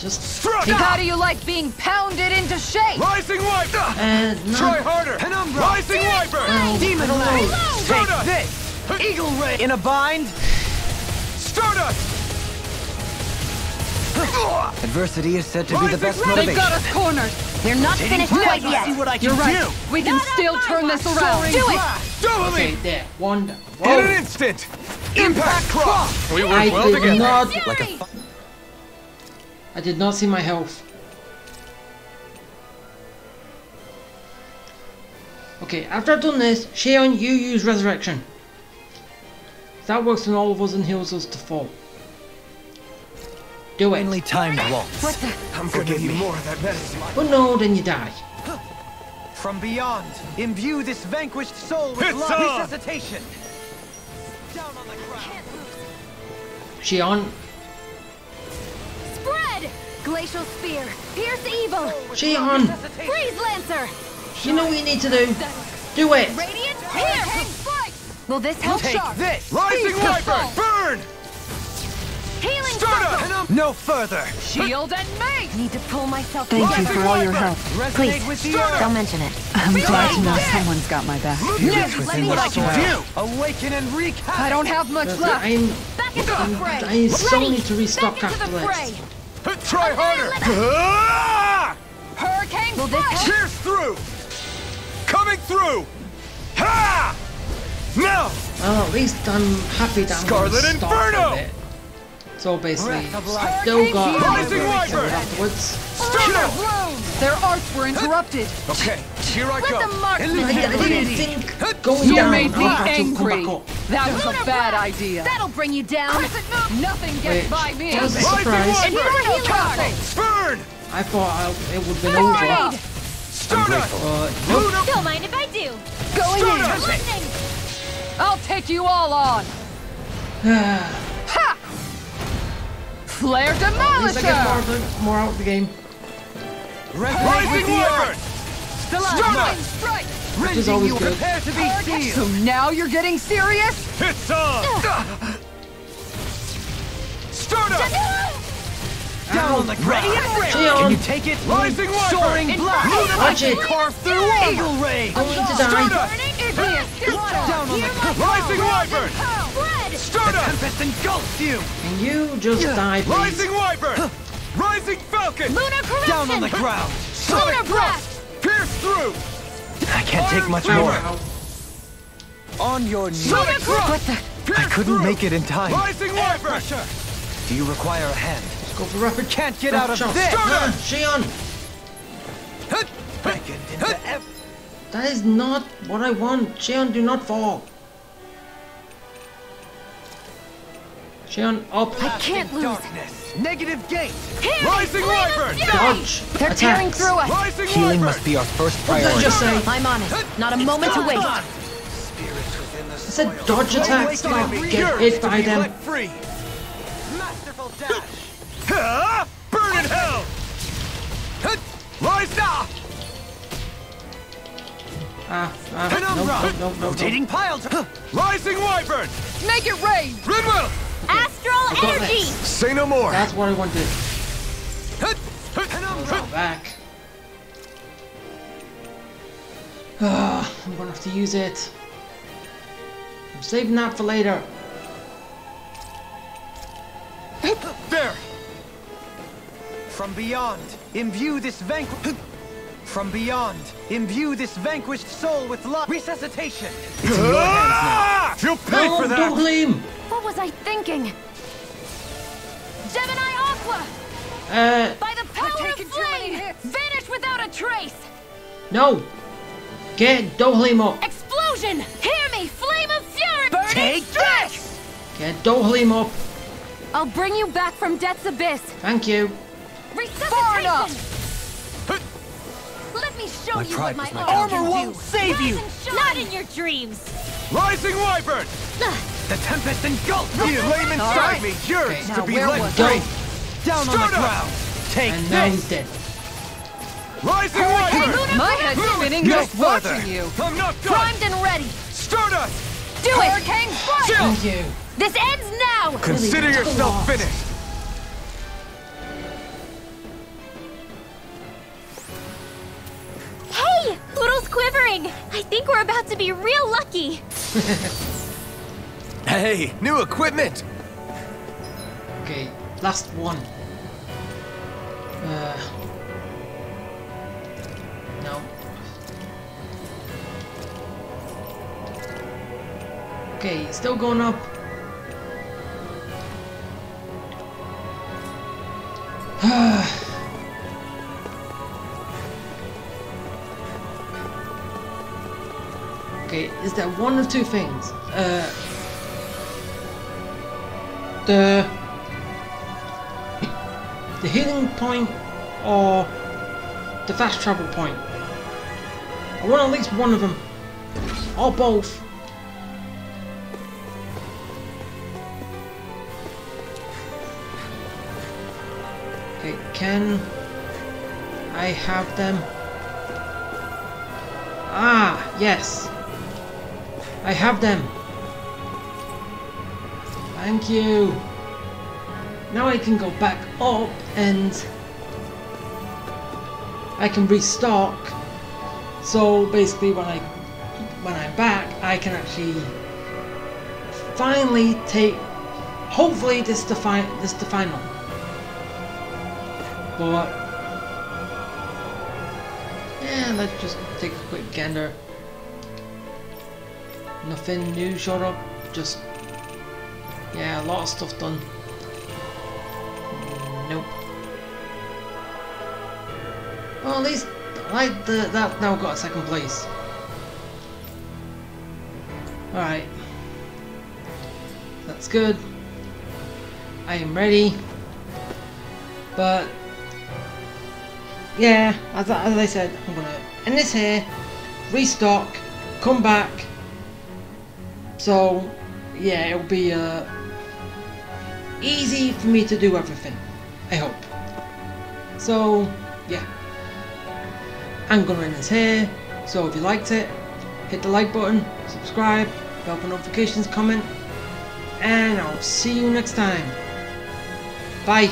[SPEAKER 3] Just
[SPEAKER 9] How do you like being pounded into shape?
[SPEAKER 8] Rising Wyvern!
[SPEAKER 3] and
[SPEAKER 8] Try
[SPEAKER 3] not.
[SPEAKER 8] harder! Rising Wyvern!
[SPEAKER 3] Oh,
[SPEAKER 4] Demon
[SPEAKER 3] hello.
[SPEAKER 4] Blade! Take
[SPEAKER 8] Stardust!
[SPEAKER 4] this! Eagle Ray! In a bind?
[SPEAKER 8] Stardust!
[SPEAKER 1] Adversity is said to be the best
[SPEAKER 9] They've
[SPEAKER 1] motivation.
[SPEAKER 9] got us cornered!
[SPEAKER 7] They're not finished
[SPEAKER 4] Now
[SPEAKER 7] quite
[SPEAKER 4] you
[SPEAKER 7] yet!
[SPEAKER 4] see what I can
[SPEAKER 9] You're right!
[SPEAKER 4] do!
[SPEAKER 9] We can still turn this around!
[SPEAKER 7] Do it!
[SPEAKER 8] Double
[SPEAKER 3] Okay,
[SPEAKER 8] me!
[SPEAKER 3] there. One down.
[SPEAKER 8] In an
[SPEAKER 3] Whoa.
[SPEAKER 8] instant! Impact cross! We
[SPEAKER 3] I
[SPEAKER 8] work well
[SPEAKER 3] did
[SPEAKER 8] together.
[SPEAKER 3] not.
[SPEAKER 1] Like a
[SPEAKER 3] I did not see my health. Okay, after I've done this, Shion, you use resurrection. That works on all of us and heals us to full. Do it.
[SPEAKER 1] finely timed waltz.
[SPEAKER 7] What the?
[SPEAKER 8] I'm gonna give you more of that medicine.
[SPEAKER 3] But no, then you die.
[SPEAKER 4] From beyond, imbue this vanquished soul with
[SPEAKER 8] It's
[SPEAKER 4] love.
[SPEAKER 8] on!
[SPEAKER 4] Resuscitation! Down on the ground!
[SPEAKER 3] Shion,
[SPEAKER 7] Spread! Glacial spear! Pierce evil!
[SPEAKER 3] Shion,
[SPEAKER 7] Freeze lancer!
[SPEAKER 3] you know what you need to do. Do it.
[SPEAKER 7] Radiant pierce! Will this help?
[SPEAKER 4] Take this!
[SPEAKER 8] Rising Wyvern! Burn!
[SPEAKER 7] Healing
[SPEAKER 8] Stardust!
[SPEAKER 4] No further!
[SPEAKER 9] Shield and mace!
[SPEAKER 7] Need to pull myself
[SPEAKER 5] Thank you
[SPEAKER 7] together.
[SPEAKER 5] for all your help.
[SPEAKER 4] Resonate
[SPEAKER 2] Please,
[SPEAKER 4] with the earth!
[SPEAKER 2] don't mention it.
[SPEAKER 5] I'm glad to know someone's got my back.
[SPEAKER 7] Let me
[SPEAKER 4] What I
[SPEAKER 7] help.
[SPEAKER 4] can do! Awaken and wreak havoc!
[SPEAKER 9] I don't have much left!
[SPEAKER 3] I'm,
[SPEAKER 7] Back into the fray!
[SPEAKER 3] I so
[SPEAKER 7] Ready.
[SPEAKER 3] need to restock
[SPEAKER 7] Back into the
[SPEAKER 3] after
[SPEAKER 7] fray!
[SPEAKER 3] this.
[SPEAKER 8] Try harder! Ah!
[SPEAKER 9] Hurricane
[SPEAKER 7] Will this help?
[SPEAKER 8] Pierce through! Coming through! Ha! Now!
[SPEAKER 3] Well, at least I'm happy that I'm
[SPEAKER 8] Scarlet
[SPEAKER 3] gonna stop
[SPEAKER 8] Inferno!
[SPEAKER 3] with it. So basically,
[SPEAKER 4] Breath of life.
[SPEAKER 3] still got
[SPEAKER 8] Rising
[SPEAKER 3] to
[SPEAKER 8] Wyvern!
[SPEAKER 3] afterwards.
[SPEAKER 8] Stardust!
[SPEAKER 9] Their arts were interrupted!
[SPEAKER 8] Okay, here I
[SPEAKER 7] Let
[SPEAKER 8] go.
[SPEAKER 7] the mark
[SPEAKER 3] I didn't think going
[SPEAKER 9] You
[SPEAKER 3] down.
[SPEAKER 9] made me
[SPEAKER 3] I'll have to come
[SPEAKER 9] angry!
[SPEAKER 3] back up.
[SPEAKER 9] That was a
[SPEAKER 7] Lunar
[SPEAKER 9] bad
[SPEAKER 7] blast.
[SPEAKER 9] idea!
[SPEAKER 7] That'll bring you down!
[SPEAKER 9] Nothing
[SPEAKER 3] Wait,
[SPEAKER 9] gets by me!
[SPEAKER 3] just a
[SPEAKER 8] Rising
[SPEAKER 3] surprise.
[SPEAKER 8] Wyvern!
[SPEAKER 7] Healing
[SPEAKER 9] Castle!
[SPEAKER 8] Burn!
[SPEAKER 3] I thought it would have been over.
[SPEAKER 9] Grenade!
[SPEAKER 8] Stardust!
[SPEAKER 3] Nope.
[SPEAKER 8] Luna!
[SPEAKER 7] Don't mind if I do!
[SPEAKER 9] Going in!
[SPEAKER 8] Stardust!
[SPEAKER 7] Lightning!
[SPEAKER 9] I'll take you all on! Ha! Flare
[SPEAKER 3] At least I get
[SPEAKER 9] Demolisher!
[SPEAKER 3] more out of the game.
[SPEAKER 4] Resonate
[SPEAKER 8] Rising
[SPEAKER 4] with the
[SPEAKER 8] Wyvern!
[SPEAKER 4] earth!
[SPEAKER 8] Stardust!
[SPEAKER 9] Lightning strike!
[SPEAKER 3] Which is
[SPEAKER 4] Rending
[SPEAKER 3] always
[SPEAKER 4] you
[SPEAKER 3] good.
[SPEAKER 4] prepare to be
[SPEAKER 9] So
[SPEAKER 4] sealed!
[SPEAKER 9] now you're getting serious?
[SPEAKER 8] It's on! Stardust!
[SPEAKER 4] Down on the ground!
[SPEAKER 3] Shion.
[SPEAKER 4] Can you take it?
[SPEAKER 8] Rising Wyvern!
[SPEAKER 4] Soaring blast!
[SPEAKER 3] Watch it.
[SPEAKER 4] Carve through Eagle Ray!
[SPEAKER 3] Going to die.
[SPEAKER 8] Stardust!
[SPEAKER 9] Igneous Discharge!
[SPEAKER 4] Down on the ground!
[SPEAKER 8] Rising Wyvern!
[SPEAKER 7] Spread!
[SPEAKER 9] Start up!
[SPEAKER 4] Tempest engulfs you!
[SPEAKER 3] Can you just die, please?
[SPEAKER 9] Rising Wyvern! Rising Falcon!
[SPEAKER 7] Lunar corruption!
[SPEAKER 4] Down on the ground!
[SPEAKER 7] Lunar blast!
[SPEAKER 9] Pierce through!
[SPEAKER 1] I can't take much
[SPEAKER 9] Iron
[SPEAKER 1] more.
[SPEAKER 9] Hammer!
[SPEAKER 4] On your knees!
[SPEAKER 9] Sonic Thrust!
[SPEAKER 1] I
[SPEAKER 9] Pierce
[SPEAKER 1] couldn't
[SPEAKER 9] through!
[SPEAKER 1] make it in time.
[SPEAKER 9] Rising Wyvern!
[SPEAKER 1] Do you require a hand?
[SPEAKER 3] Let's go for rapid.
[SPEAKER 4] Can't get out of
[SPEAKER 3] shot.
[SPEAKER 4] this!
[SPEAKER 3] Xion!
[SPEAKER 4] Beckoned into
[SPEAKER 3] That is not what I want. Xion, do not fall. Xion, up.
[SPEAKER 2] I can't lose.
[SPEAKER 4] darkness! Negative gate!
[SPEAKER 9] Rising Wyvern!
[SPEAKER 3] Dodge.
[SPEAKER 2] They're tearing
[SPEAKER 3] Attacks.
[SPEAKER 2] through us.
[SPEAKER 9] Rising
[SPEAKER 1] Healing
[SPEAKER 9] Wyvern!
[SPEAKER 1] must be our first
[SPEAKER 3] What did I
[SPEAKER 1] priority.
[SPEAKER 3] just say?
[SPEAKER 2] I'm on it. Not a moment to waste.
[SPEAKER 4] Spirits within the
[SPEAKER 3] I said dodge attacks, not get hit by them.
[SPEAKER 4] free! Masterful dash!
[SPEAKER 9] Burn in hell! Rise now!
[SPEAKER 3] No.
[SPEAKER 4] Rotating piles!
[SPEAKER 9] Rising Wyvern!
[SPEAKER 5] Make it rain!
[SPEAKER 9] Redwell!
[SPEAKER 7] Astral
[SPEAKER 3] got
[SPEAKER 7] energy!
[SPEAKER 3] this.
[SPEAKER 9] Say no more!
[SPEAKER 3] That's what I wanted.
[SPEAKER 4] Penumbra!
[SPEAKER 3] Back. I'm gonna have to use it. I'm saving that for later.
[SPEAKER 9] There!
[SPEAKER 4] From beyond, imbue this From beyond, imbue this vanquished soul with love. Resuscitation! It's in your hands
[SPEAKER 9] You'll pay
[SPEAKER 3] No,
[SPEAKER 9] for that!
[SPEAKER 3] don't gleam.
[SPEAKER 2] What was I thinking? Gemini Aqua! By the power of
[SPEAKER 5] taken too many
[SPEAKER 2] flame!
[SPEAKER 5] hits.
[SPEAKER 2] Vanish without a trace!
[SPEAKER 3] No. Get Dohlim up.
[SPEAKER 2] Explosion! Hear me! Flame of fury!
[SPEAKER 4] Take this!
[SPEAKER 3] Get Dohlim up.
[SPEAKER 2] I'll bring you back from death's abyss!
[SPEAKER 3] Thank you.
[SPEAKER 2] Resuscitation! Let me show
[SPEAKER 1] My
[SPEAKER 2] you
[SPEAKER 1] pride
[SPEAKER 2] what my
[SPEAKER 1] was my
[SPEAKER 2] armor
[SPEAKER 4] Armor
[SPEAKER 2] can
[SPEAKER 4] won't
[SPEAKER 2] do!
[SPEAKER 4] save you!
[SPEAKER 2] Rise and shine. Not in your dreams!
[SPEAKER 9] Rising Wyvern!
[SPEAKER 4] The tempest engulfs
[SPEAKER 9] The
[SPEAKER 4] you!
[SPEAKER 9] flame inside me yearns
[SPEAKER 3] Okay.
[SPEAKER 9] to be
[SPEAKER 5] where
[SPEAKER 9] let
[SPEAKER 5] was
[SPEAKER 9] free!
[SPEAKER 3] Go.
[SPEAKER 4] Down on
[SPEAKER 9] Start
[SPEAKER 4] the
[SPEAKER 9] up!
[SPEAKER 4] ground! Take
[SPEAKER 3] And now
[SPEAKER 4] this!
[SPEAKER 3] he's dead.
[SPEAKER 9] Rising Wyvern!
[SPEAKER 5] My head's spinning
[SPEAKER 4] No
[SPEAKER 5] just
[SPEAKER 4] further.
[SPEAKER 5] watching you.
[SPEAKER 9] I'm not done!
[SPEAKER 2] Primed and ready!
[SPEAKER 9] Stardust!
[SPEAKER 2] Do it!
[SPEAKER 5] Hurricane strike!
[SPEAKER 9] Chill!
[SPEAKER 3] Thank you.
[SPEAKER 2] This ends now!
[SPEAKER 9] Consider
[SPEAKER 3] Really,
[SPEAKER 9] yourself
[SPEAKER 3] lost.
[SPEAKER 9] finished!
[SPEAKER 7] Hey! Poodle's quivering! I think we're about to be real lucky!
[SPEAKER 8] Hey, new equipment!
[SPEAKER 3] Okay, last one. No. Okay, still going up. Okay, is there one of two things? The healing point or the fast travel point. I want at least one of them. Or both. Okay, can I have them? Ah, yes. I have them. Thank you. Now I can go back up and I can restock. So basically when I'm back, I can actually finally take, hopefully this the final. But yeah, let's just take a quick gander. Nothing new showed up, just yeah, a lot of stuff done. Nope. Well, at least I like that now got a second place. Alright. That's good. I am ready. But yeah, as I said, I'm gonna end this here, restock, come back. So yeah, it'll be easy for me to do everything, I hope. So yeah, I'm gonna end this here. So if you liked it, hit the like button, subscribe, bell for notifications, comment, and I'll see you next time. Bye.